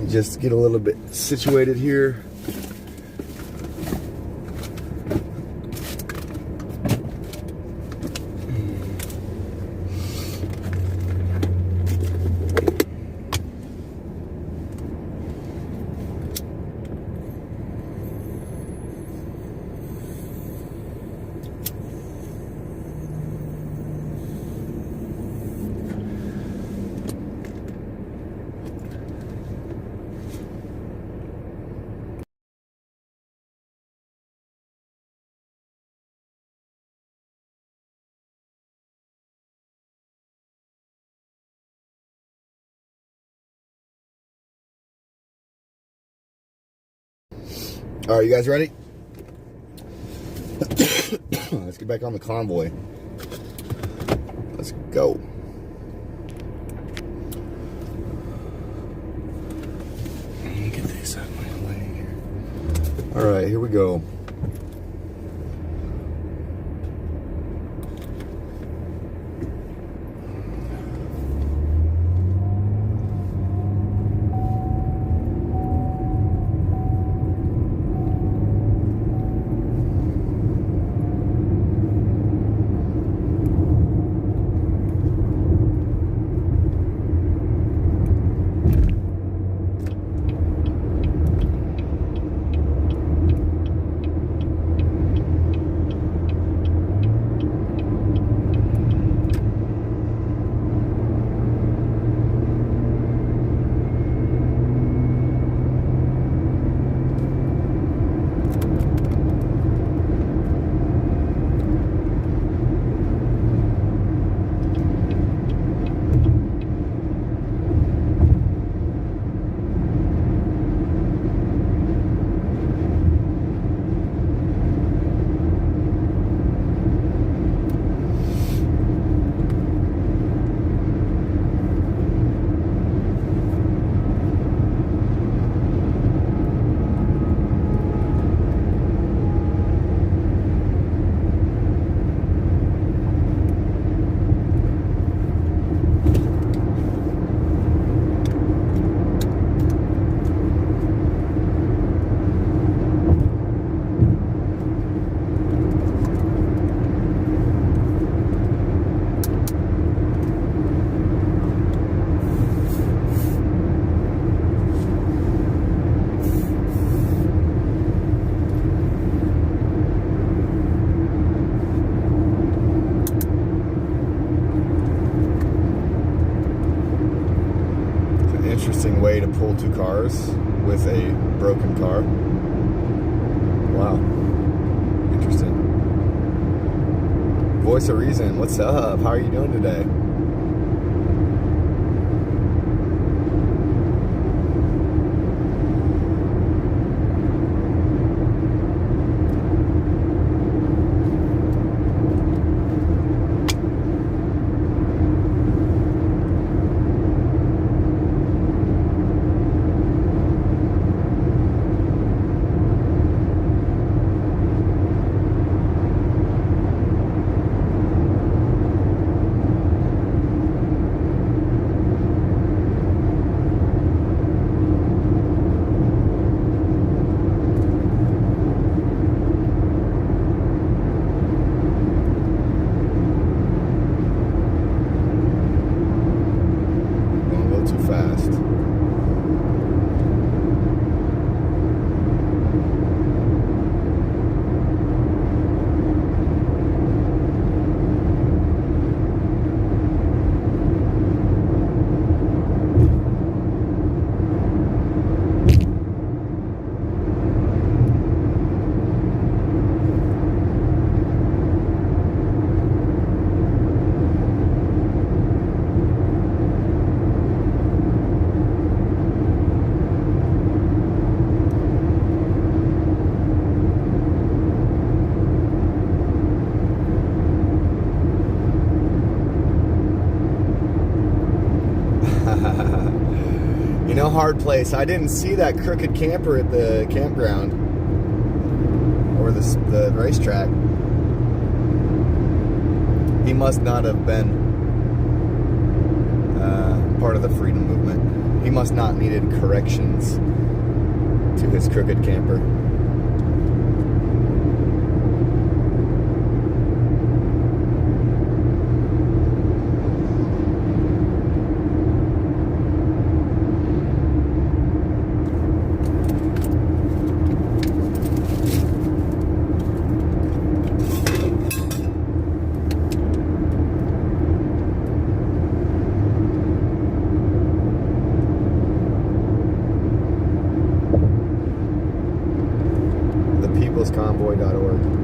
Just get a little bit situated here. All right, you guys ready? Let's get back on the convoy. Let's go. Get this out of my way here. All right, here we go. Interesting way to pull two cars with a broken car. Wow. Interesting. Voice of Reason, what's up? How are you doing today? You know, hard place. I didn't see that crooked camper at the campground or the racetrack. He must not have been part of the freedom movement. He must not needed corrections to his crooked camper. ThePeoplesConvoy.org.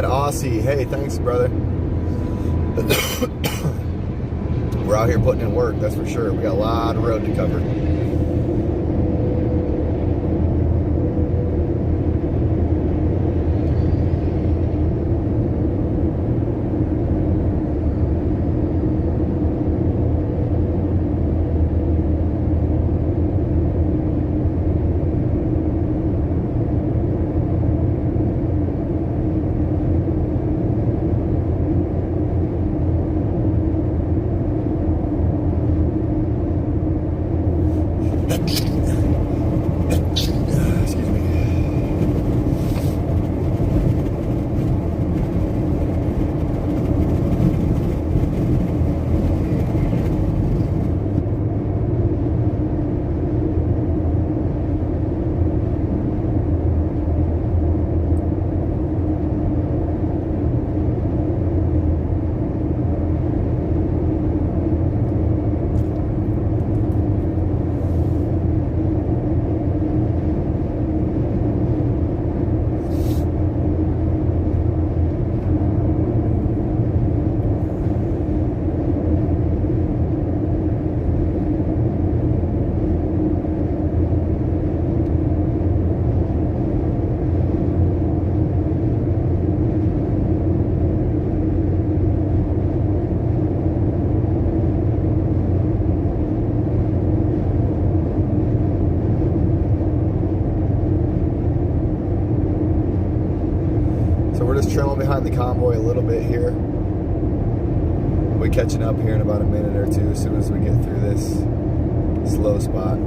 Aussie, hey, thanks, brother. We're out here putting in work, that's for sure. We got a lot of road to cover. So we're just trailing behind the convoy a little bit here. We'll be catching up here in about a minute or two as soon as we get through this slow spot.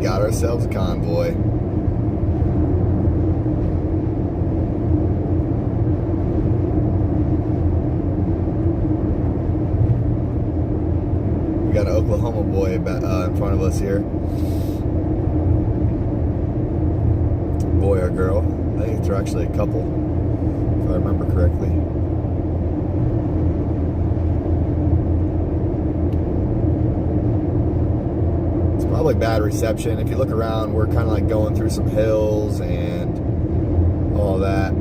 Got ourselves a convoy. We got an Oklahoma boy in front of us here. Boy or girl. I think they're actually a couple, if I remember correctly. Probably bad reception. If you look around, we're kind of like going through some hills and all that.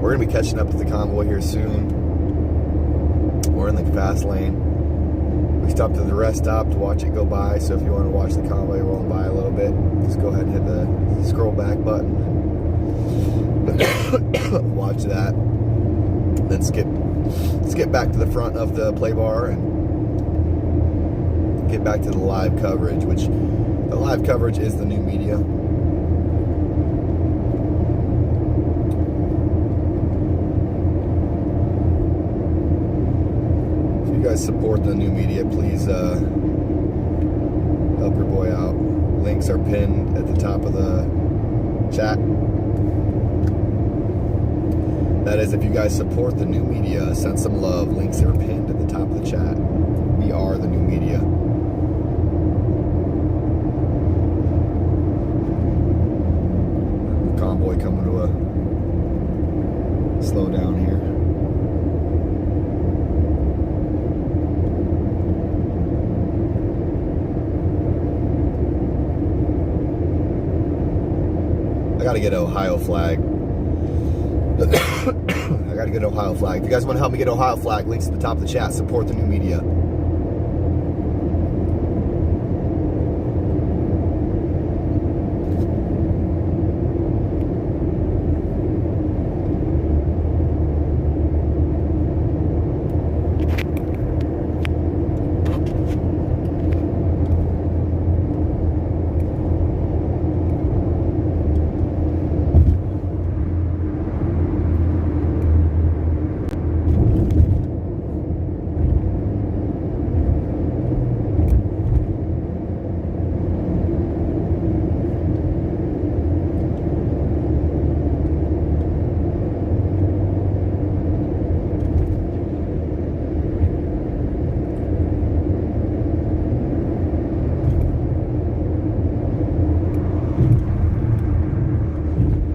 We're going to be catching up with the convoy here soon. We're in the fast lane. We stopped at the rest stop to watch it go by, so if you want to watch the convoy rolling by a little bit, just go ahead and hit the scroll back button and watch that. Then skip back to the front of the play bar and get back to the live coverage, which the live coverage is the new media. Support the new media, please help your boy out. Links are pinned at the top of the chat. That is, if you guys support the new media, send some love. Links are pinned at the top of the chat. We are the new media. The convoy coming to a slow down here. I gotta get an Ohio flag. I gotta get an Ohio flag. If you guys want to help me get an Ohio flag, links at the top of the chat. Support the new media.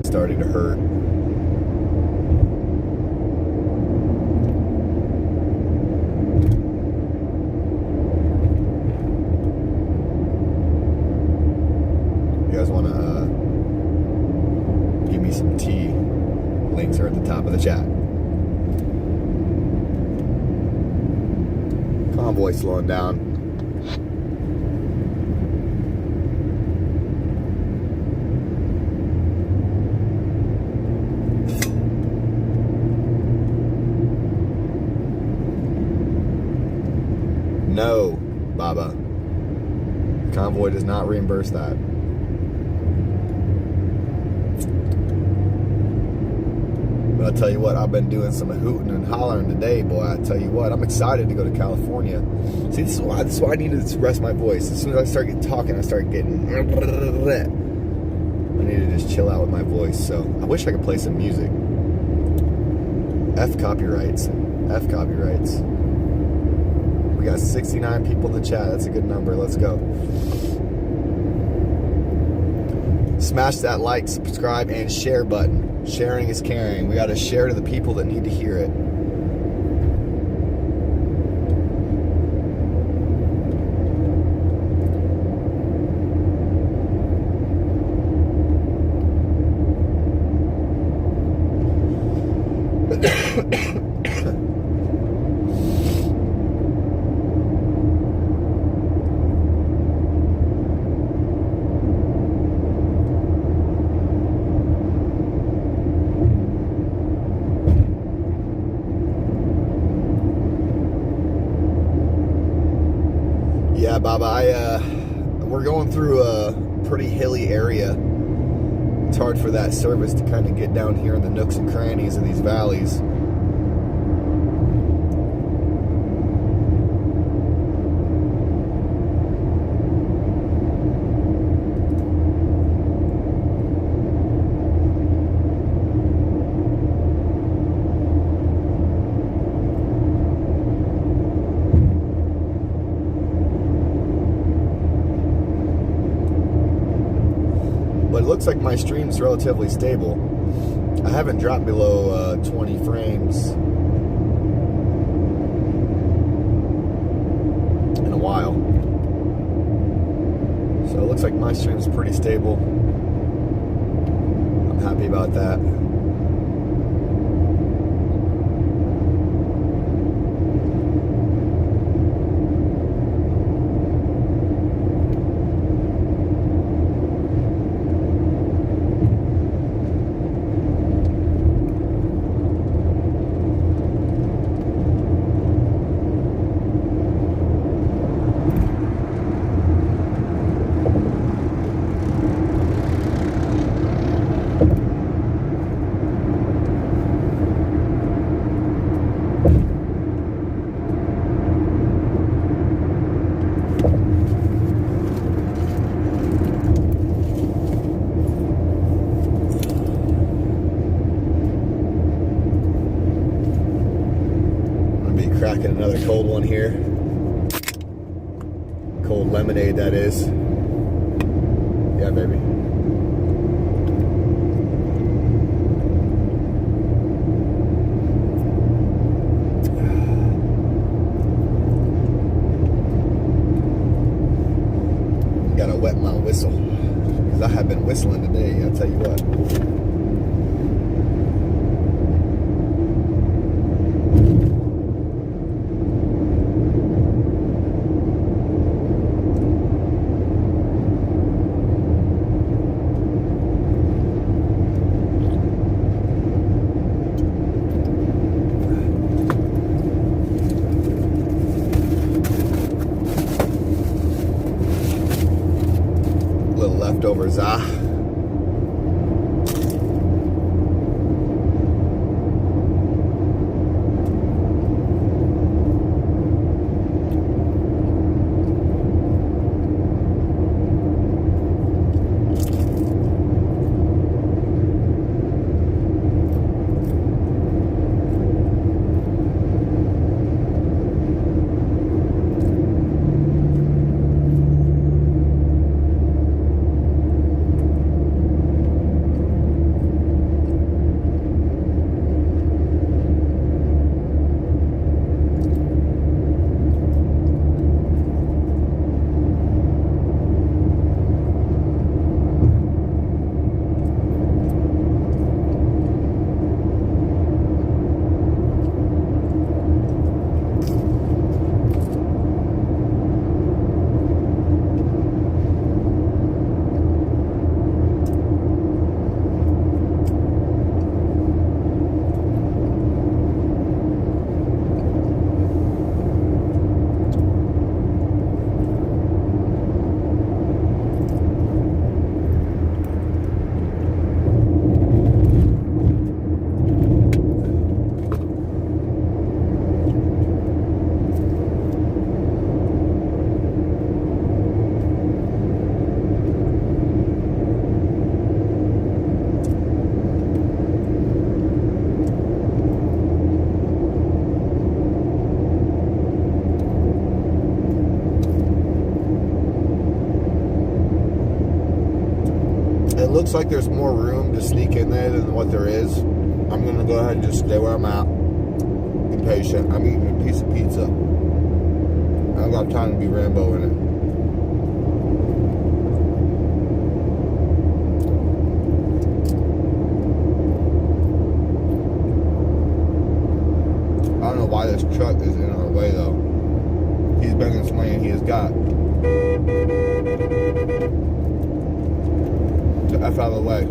Starting to hurt. You guys want to give me some tea? Links are at the top of the chat. Convoy slowing down. No, Baba. The convoy does not reimburse that. But I'll tell you what, I've been doing some hooting and hollering today, boy. I tell you what, I'm excited to go to California. See, this is why I need to rest my voice. As soon as I start getting talking, I start getting... I need to just chill out with my voice. So I wish I could play some music. F copyrights. F copyrights. We got 69 people in the chat. That's a good number. Let's go. Smash that like, subscribe, and share button. Sharing is caring. We got to share to the people that need to hear it. Yeah, Baba, we're going through a pretty hilly area. It's hard for that service to kind of get down here in the nooks and crannies of these valleys. But it looks like my stream's relatively stable. I haven't dropped below 20 frames in a while. So it looks like my stream's pretty stable. I'm happy about that. Cracking another cold one here. Cold lemonade, that is. Yeah, baby. Gotta wet my whistle. Because I have been whistling today, I'll tell you what. Leftovers, It looks like there's more room to sneak in there than what there is. I'm gonna go ahead and just stay where I'm at. Be patient. I'm eating a piece of pizza. I don't got time to be Rambo in it. I don't know why this truck is in our way though. He's bringing some land he has got. The F out of the way.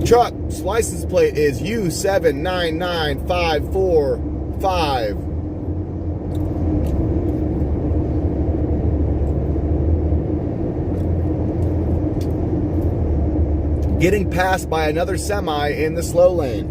Truck's license plate is U799545. Getting passed by another semi in the slow lane.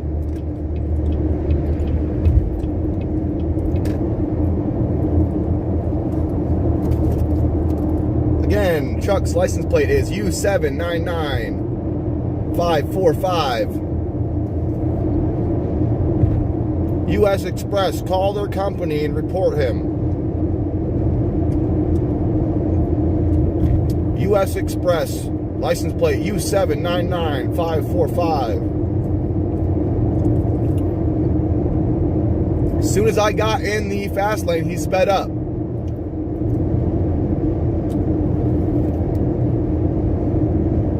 Again, truck's license plate is U799545. U.S. Express, call their company and report him. U.S. Express, license plate U799545. As soon as I got in the fast lane, he sped up.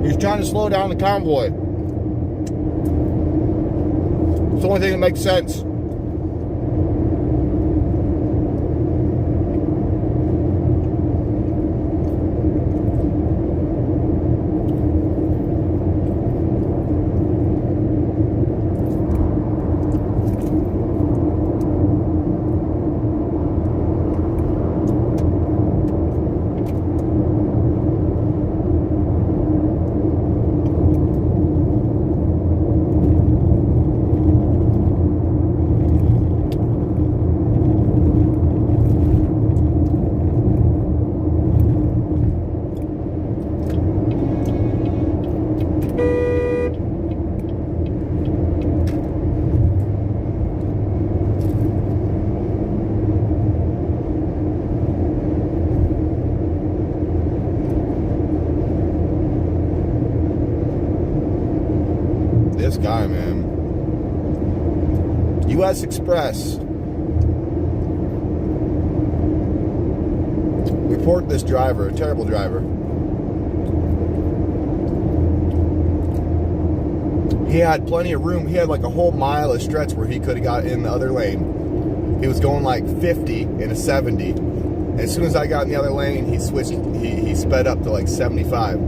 He's trying to slow down the convoy. It's the only thing that makes sense. guy, man. U.S. Express. Report this driver, a terrible driver. He had plenty of room. He had like a whole mile of stretch where he could have got in the other lane. He was going like 50 in a 70. And as soon as I got in the other lane, he switched, he sped up to like 75.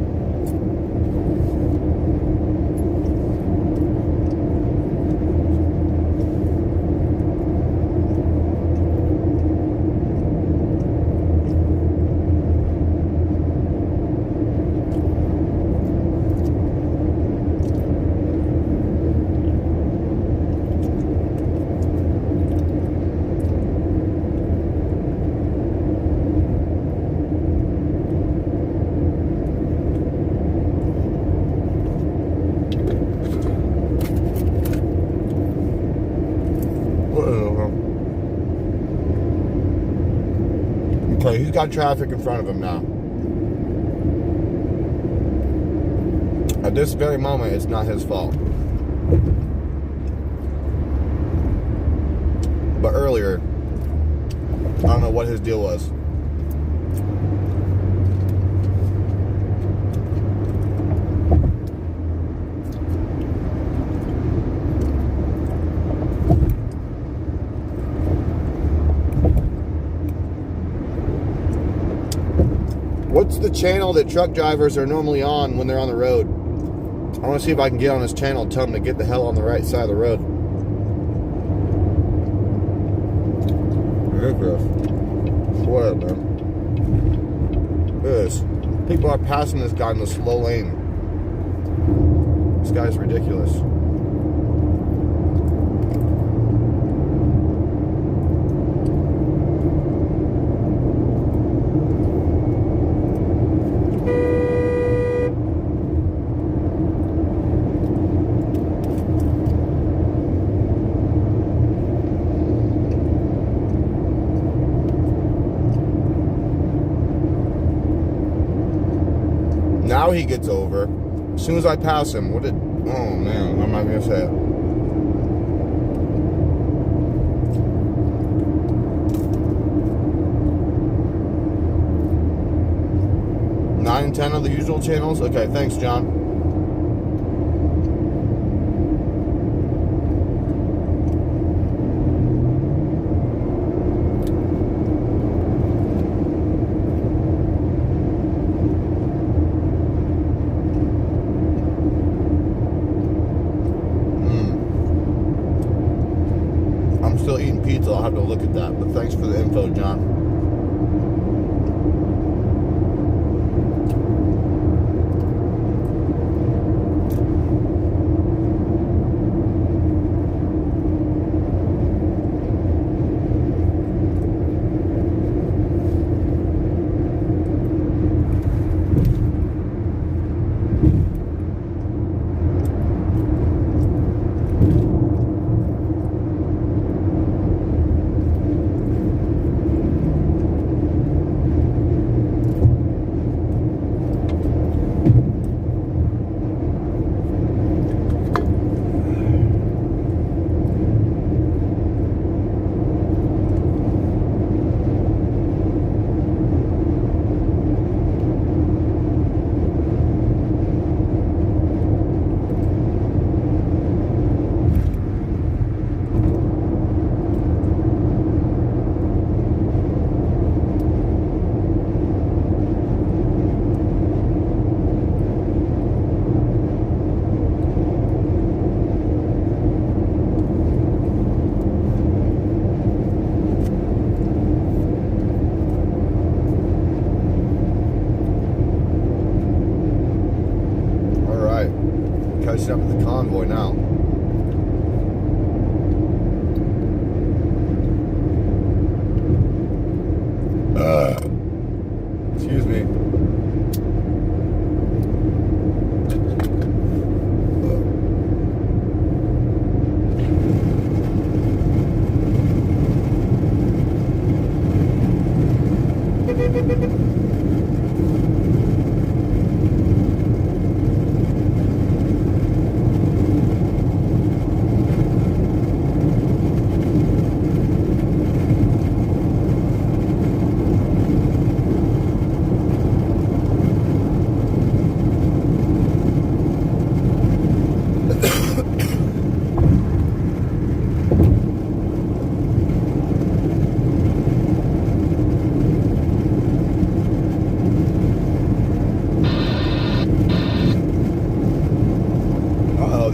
Okay, he's got traffic in front of him now. At this very moment, it's not his fault. But earlier, I don't know what his deal was. What's the channel that truck drivers are normally on when they're on the road? I want to see if I can get on his channel and tell them to get the hell on the right side of the road. Swear, man. Look at this. People are passing this guy in the slow lane. This guy's ridiculous. Now he gets over. As soon as I pass him, what did... Oh, man. I'm not going to say it. Nine and 10 of the usual channels? Okay, thanks, John. Still eating pizza, I'll have to look at that, but thanks for the info, John. Catching up with the convoy now. Excuse me.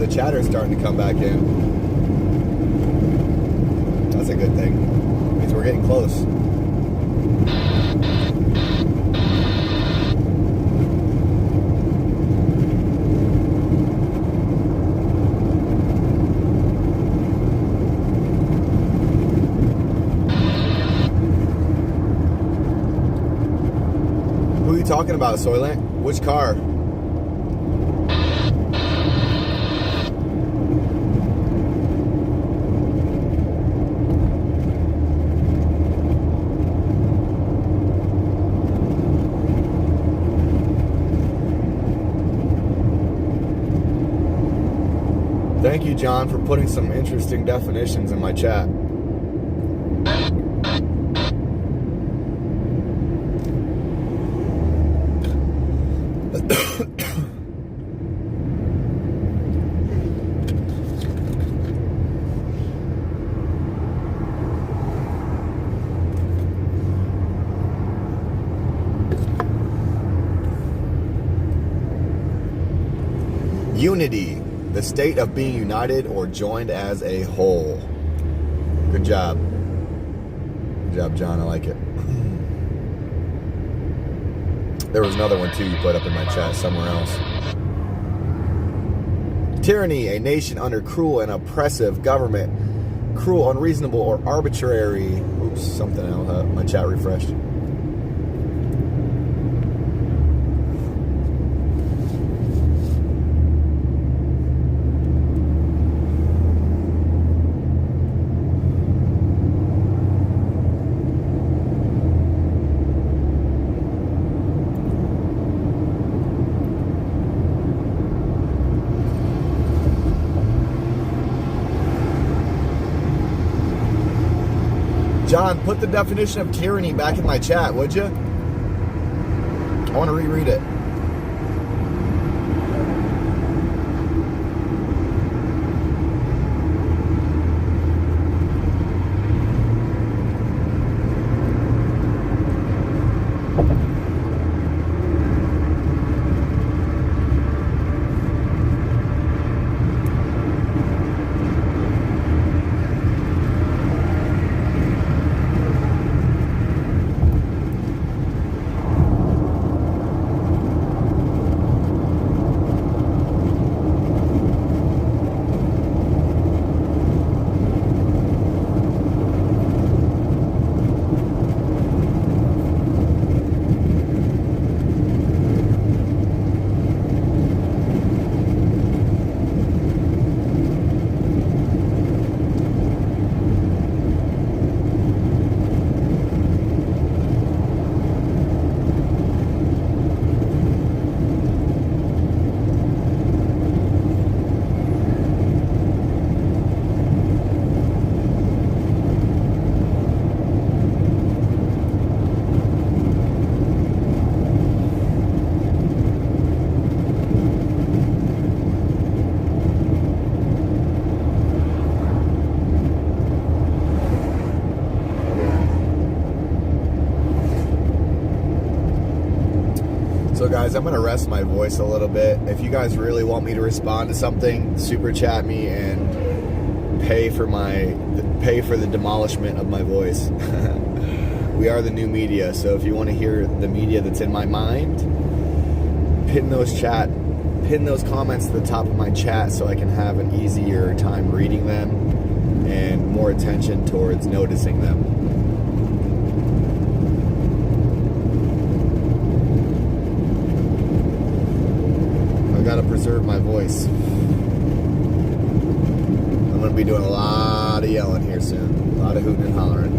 the chatter's starting to come back in. That's a good thing. Means we're getting close. Who are you talking about, Soylent? Which car? Thank you, John, for putting some interesting definitions in my chat. Unity, the state of being united or joined as a whole. Good job. Good job, John. I like it. There was another one, too, you put up in my chat somewhere else. Tyranny, a nation under cruel and oppressive government. Cruel, unreasonable, or arbitrary. Oops, something else. My chat refreshed. John, put the definition of tyranny back in my chat, would you? I want to reread it. Guys, I'm going to rest my voice a little bit. If you guys really want me to respond to something, super chat me and pay for the demolishment of my voice. We are the new media, so if you want to hear the media that's in my mind, pin those comments to the top of my chat so I can have an easier time reading them and more attention towards noticing them. Gotta preserve my voice. I'm gonna be doing a lot of yelling here soon. A lot of hooting and hollering.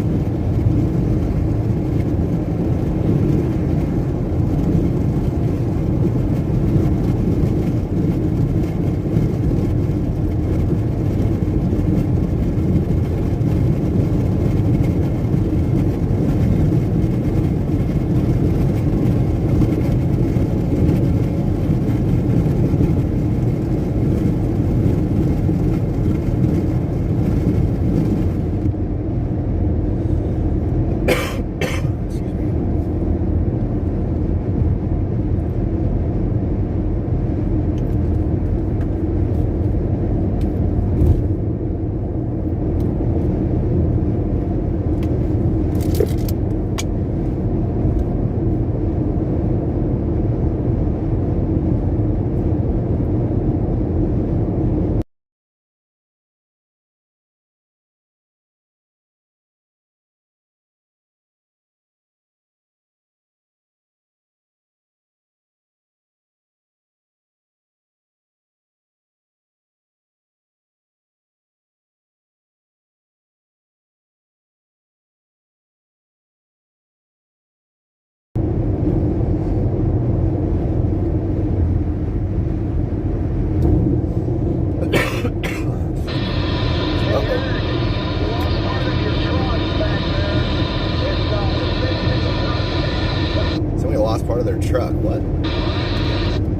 What?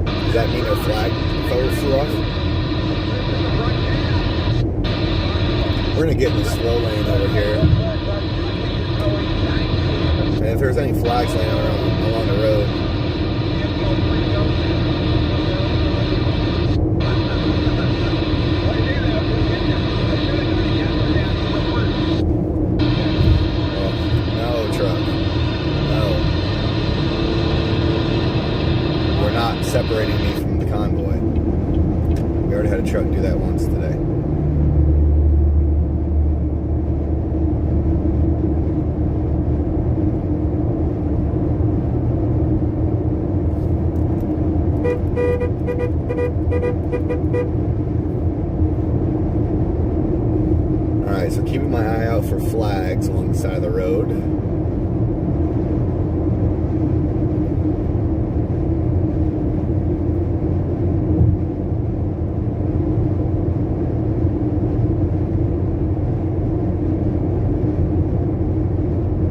Does that mean a flag flew off? We're gonna get in the slow lane over here. And if there's any flags laying along the road. No truck. No. We're not separating me from the convoy. We already had a truck do that once today. Alright, so keeping my eye out for flags along the side of the road.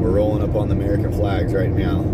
We're rolling up on the American flags right now.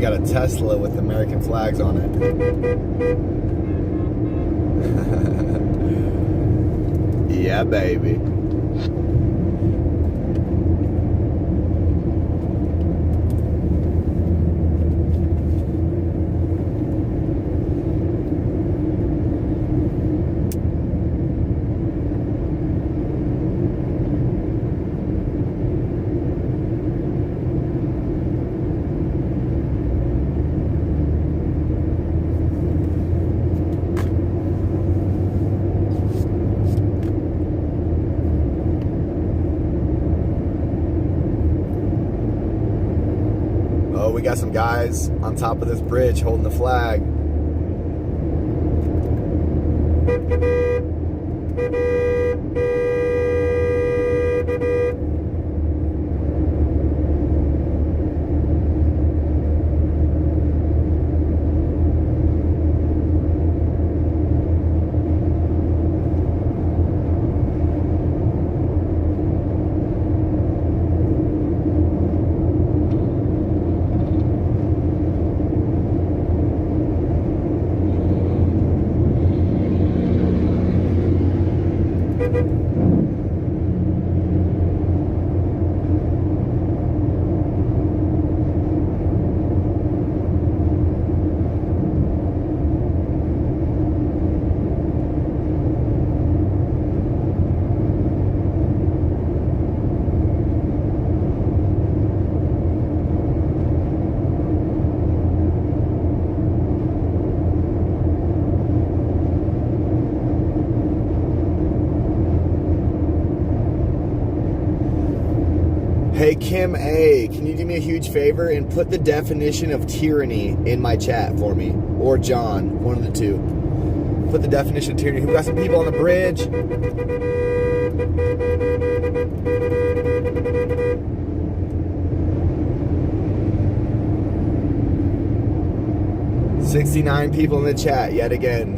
Got a Tesla with American flags on it. Yeah, baby. We got some guys on top of this bridge holding the flag. Hey Kim A, can you do me a huge favor and put the definition of tyranny in my chat for me? Or John, one of the two. Put the definition of tyranny. We got some people on the bridge. $69 people in the chat yet again.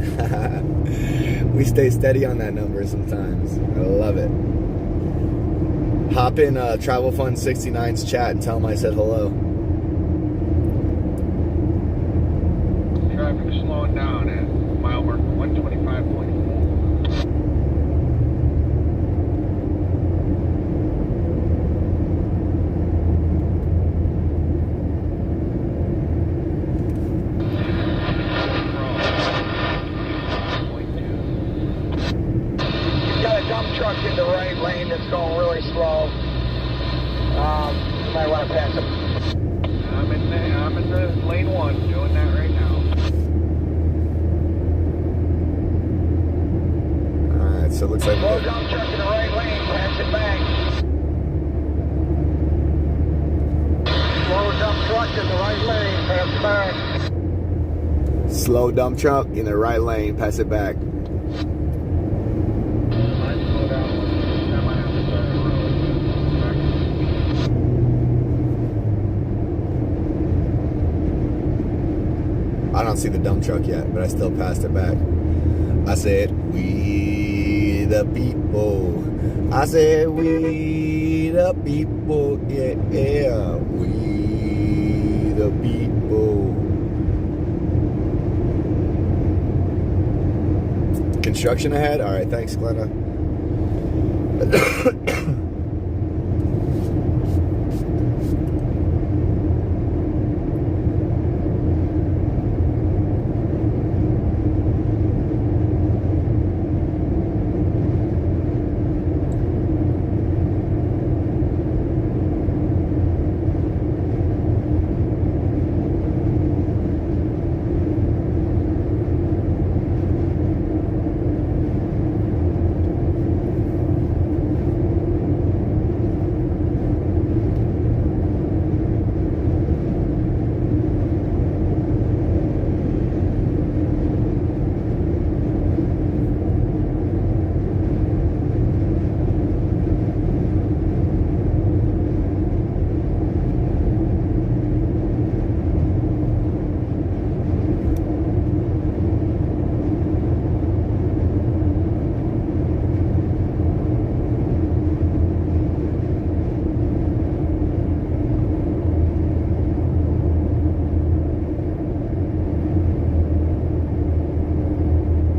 We stay steady on that number sometimes. I love it. Hop in Travel Fun 69's chat and tell them I said hello. Traffic slowing down at mile marker 125.4. Truck in the right lane that's going really slow. You might want to pass him. I'm in the lane one, doing that right now. So it looks like Slow dump truck in the right lane, pass it back. Slow dump truck in the right lane, pass it back. slow dump truck in the right lane, pass it back. I don't see the dump truck yet, but I still passed it back. I said, we the people. I said, we the people. Yeah, yeah. We the people. Construction ahead? All right, thanks, Glenna.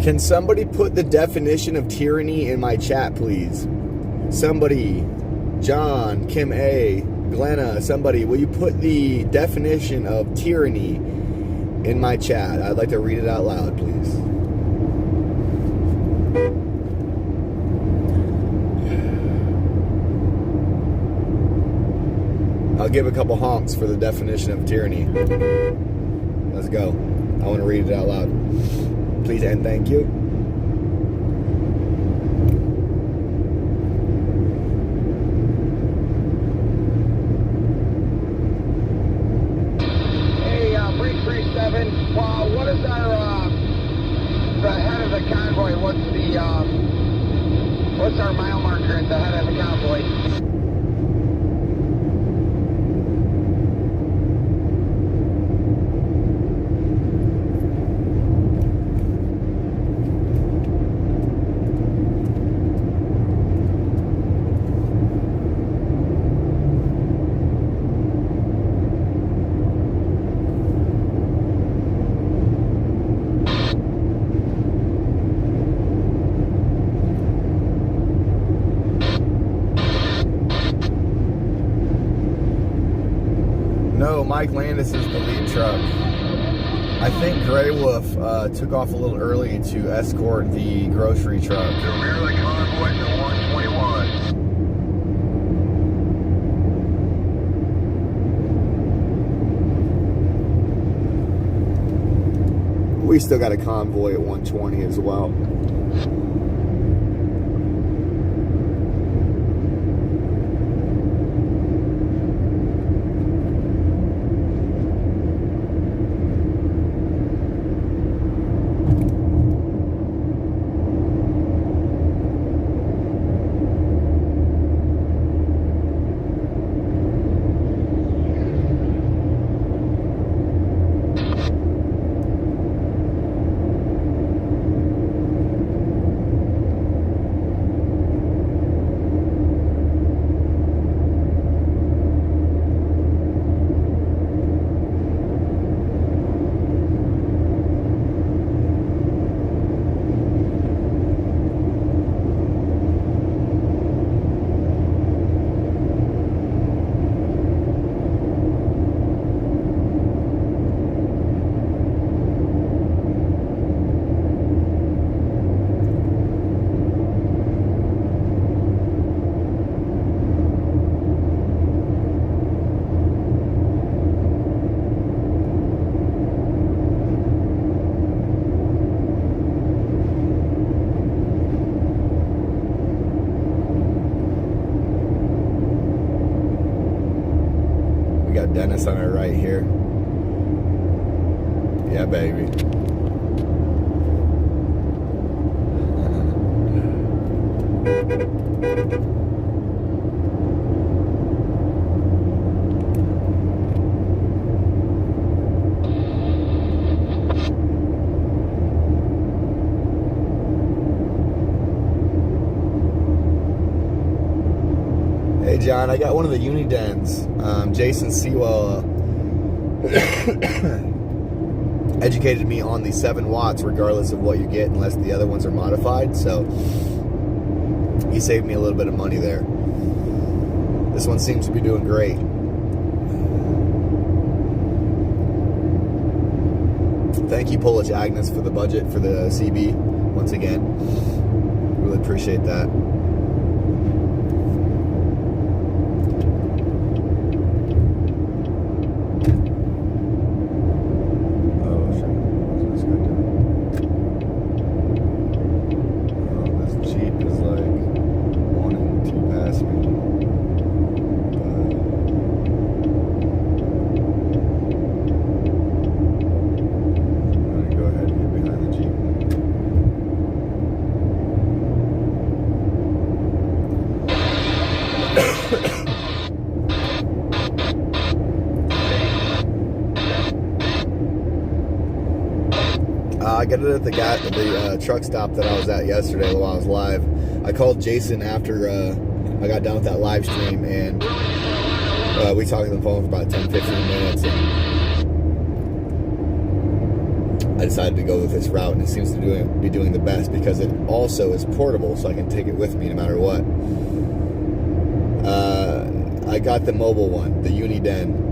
Can somebody put the definition of tyranny in my chat, please? Somebody, John, Kim A, Glenna, somebody, will you put the definition of tyranny in my chat? I'd like to read it out loud, please. I'll give a couple honks for the definition of tyranny. Let's go. I want to read it out loud. Please and thank you. Hey, Break 37. What is our the head of the convoy? What's our mile marker at the head of the convoy? No, Mike Landis is the lead truck. I think Grey Wolf took off a little early to escort the grocery truck. The rear of the convoy to 121. We still got a convoy at 120 as well. Hey John, I got one of the Unidens. Jason Sewell educated me on the 7 watts regardless of what you get unless the other ones are modified, so he saved me a little bit of money there. This one seems to be doing great. Thank you, Polish Agnes, for the budget for the CB once again. Really appreciate that. I got it at the truck stop that I was at yesterday while I was live. I called Jason after I got done with that live stream, and we talked on the phone for about 10-15 minutes. And I decided to go with this route, and it seems to be doing the best because it also is portable, so I can take it with me no matter what. I got the mobile one, the Uniden.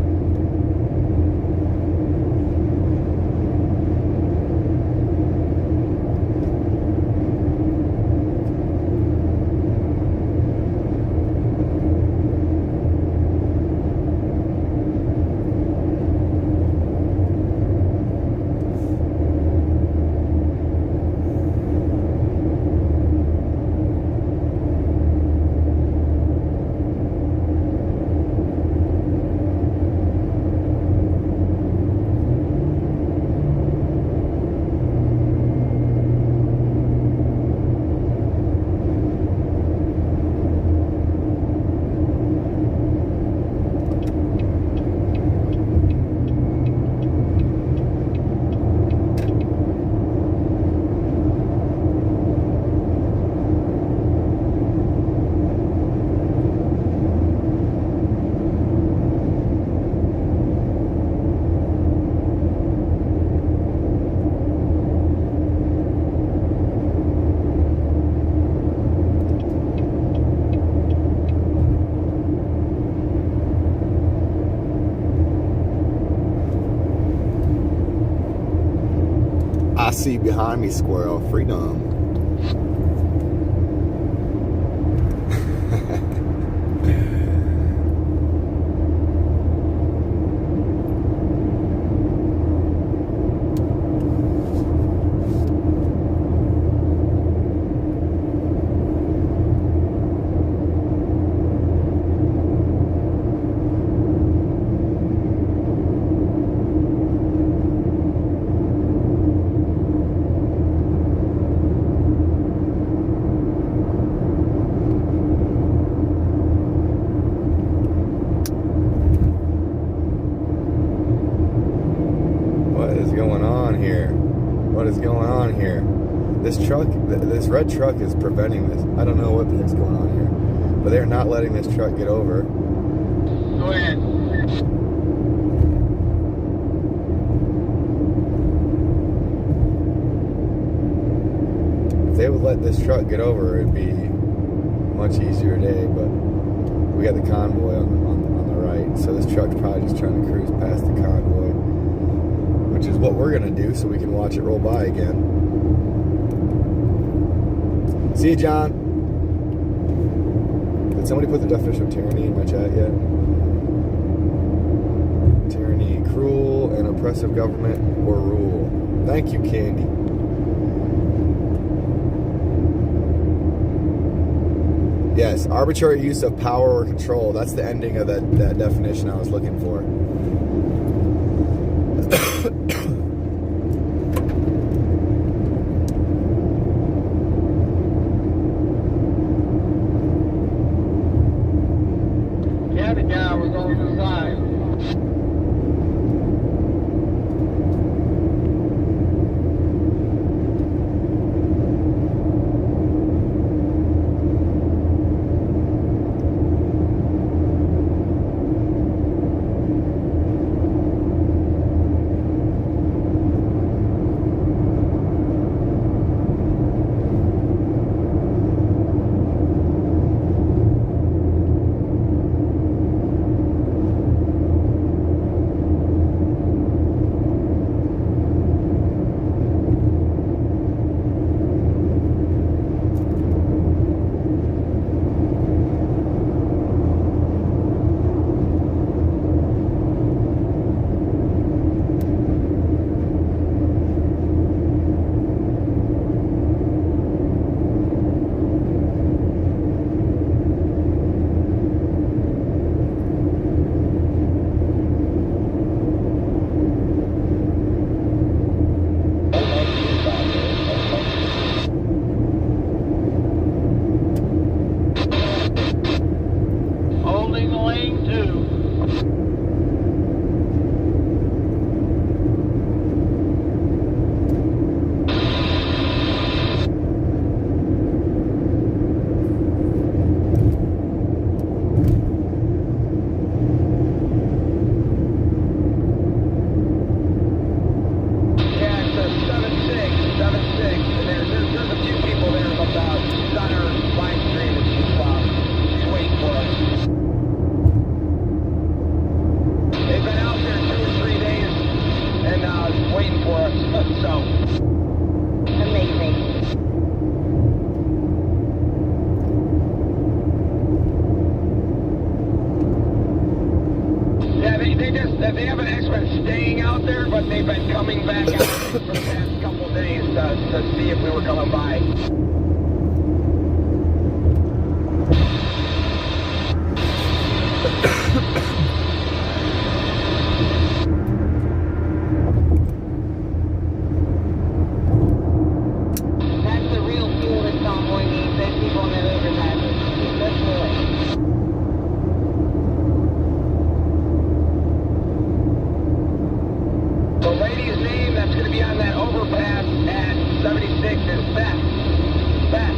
I see behind me, squirrel. Freedom. This red truck is preventing this. I don't know what the heck's going on here, but they're not letting this truck get over. Go ahead. If they would let this truck get over, it'd be a much easier day, but we got the convoy on the right, so this truck's probably just trying to cruise past the convoy, which is what we're gonna do so we can watch it roll by again. See you, John. Did somebody put the definition of tyranny in my chat yet? Tyranny, cruel and oppressive government or rule. Thank you, Candy. Yes, arbitrary use of power or control. That's the ending of that definition I was looking for. go by. That's the real fuel this convoy needs. Those people on that overpass. Let's do it. The lady's name that's going to be on that overpass at 76 is Beth. Beth.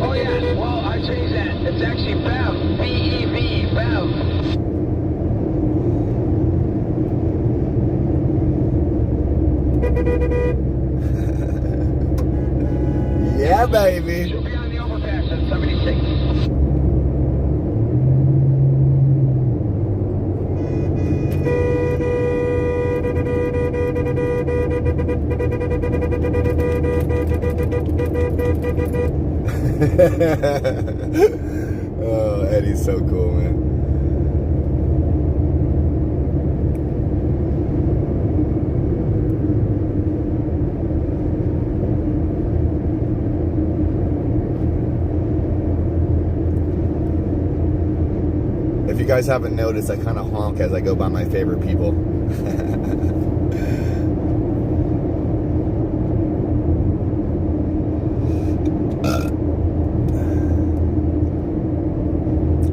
Oh yeah, well I changed that. It's actually Bev. B-E-V, Bev. Yeah, baby. She'll be on the overpass at 76. Oh, Eddie's so cool, man. If you guys haven't noticed, I kind of honk as I go by my favorite people.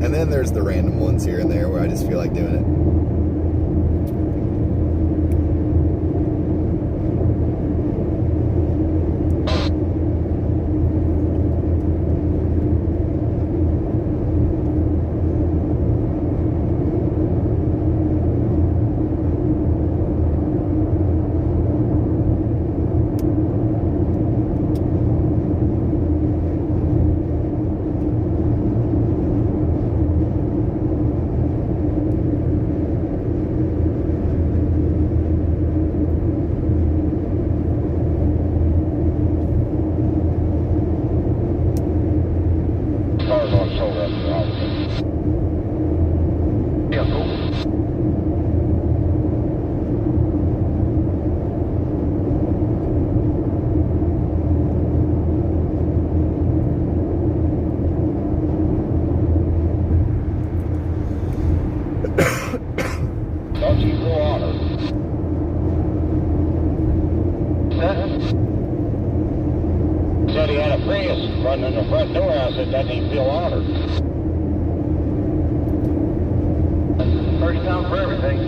And then there's the random ones here and there where I just feel like doing it. Cars on shoulder up the house. Yeah, cool. Don't you go on her. Said he had a Prius running in the front door. I said, doesn't he feel honored? First time for everything.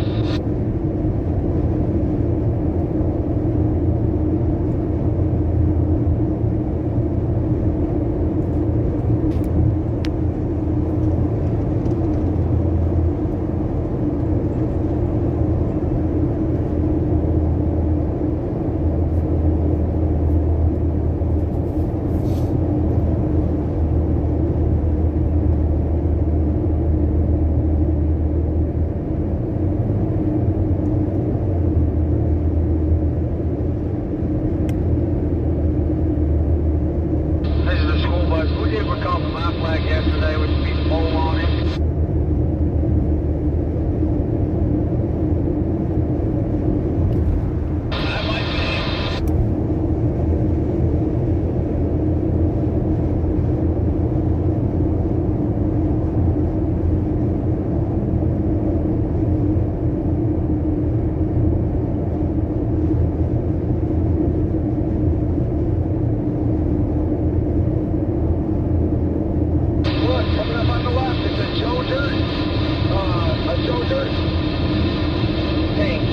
This is the school bus. Who did recall from my flag yesterday with the piece of pole on it? Look, coming up on the left, it's a Joe Dirt. A Joe Dirt tank.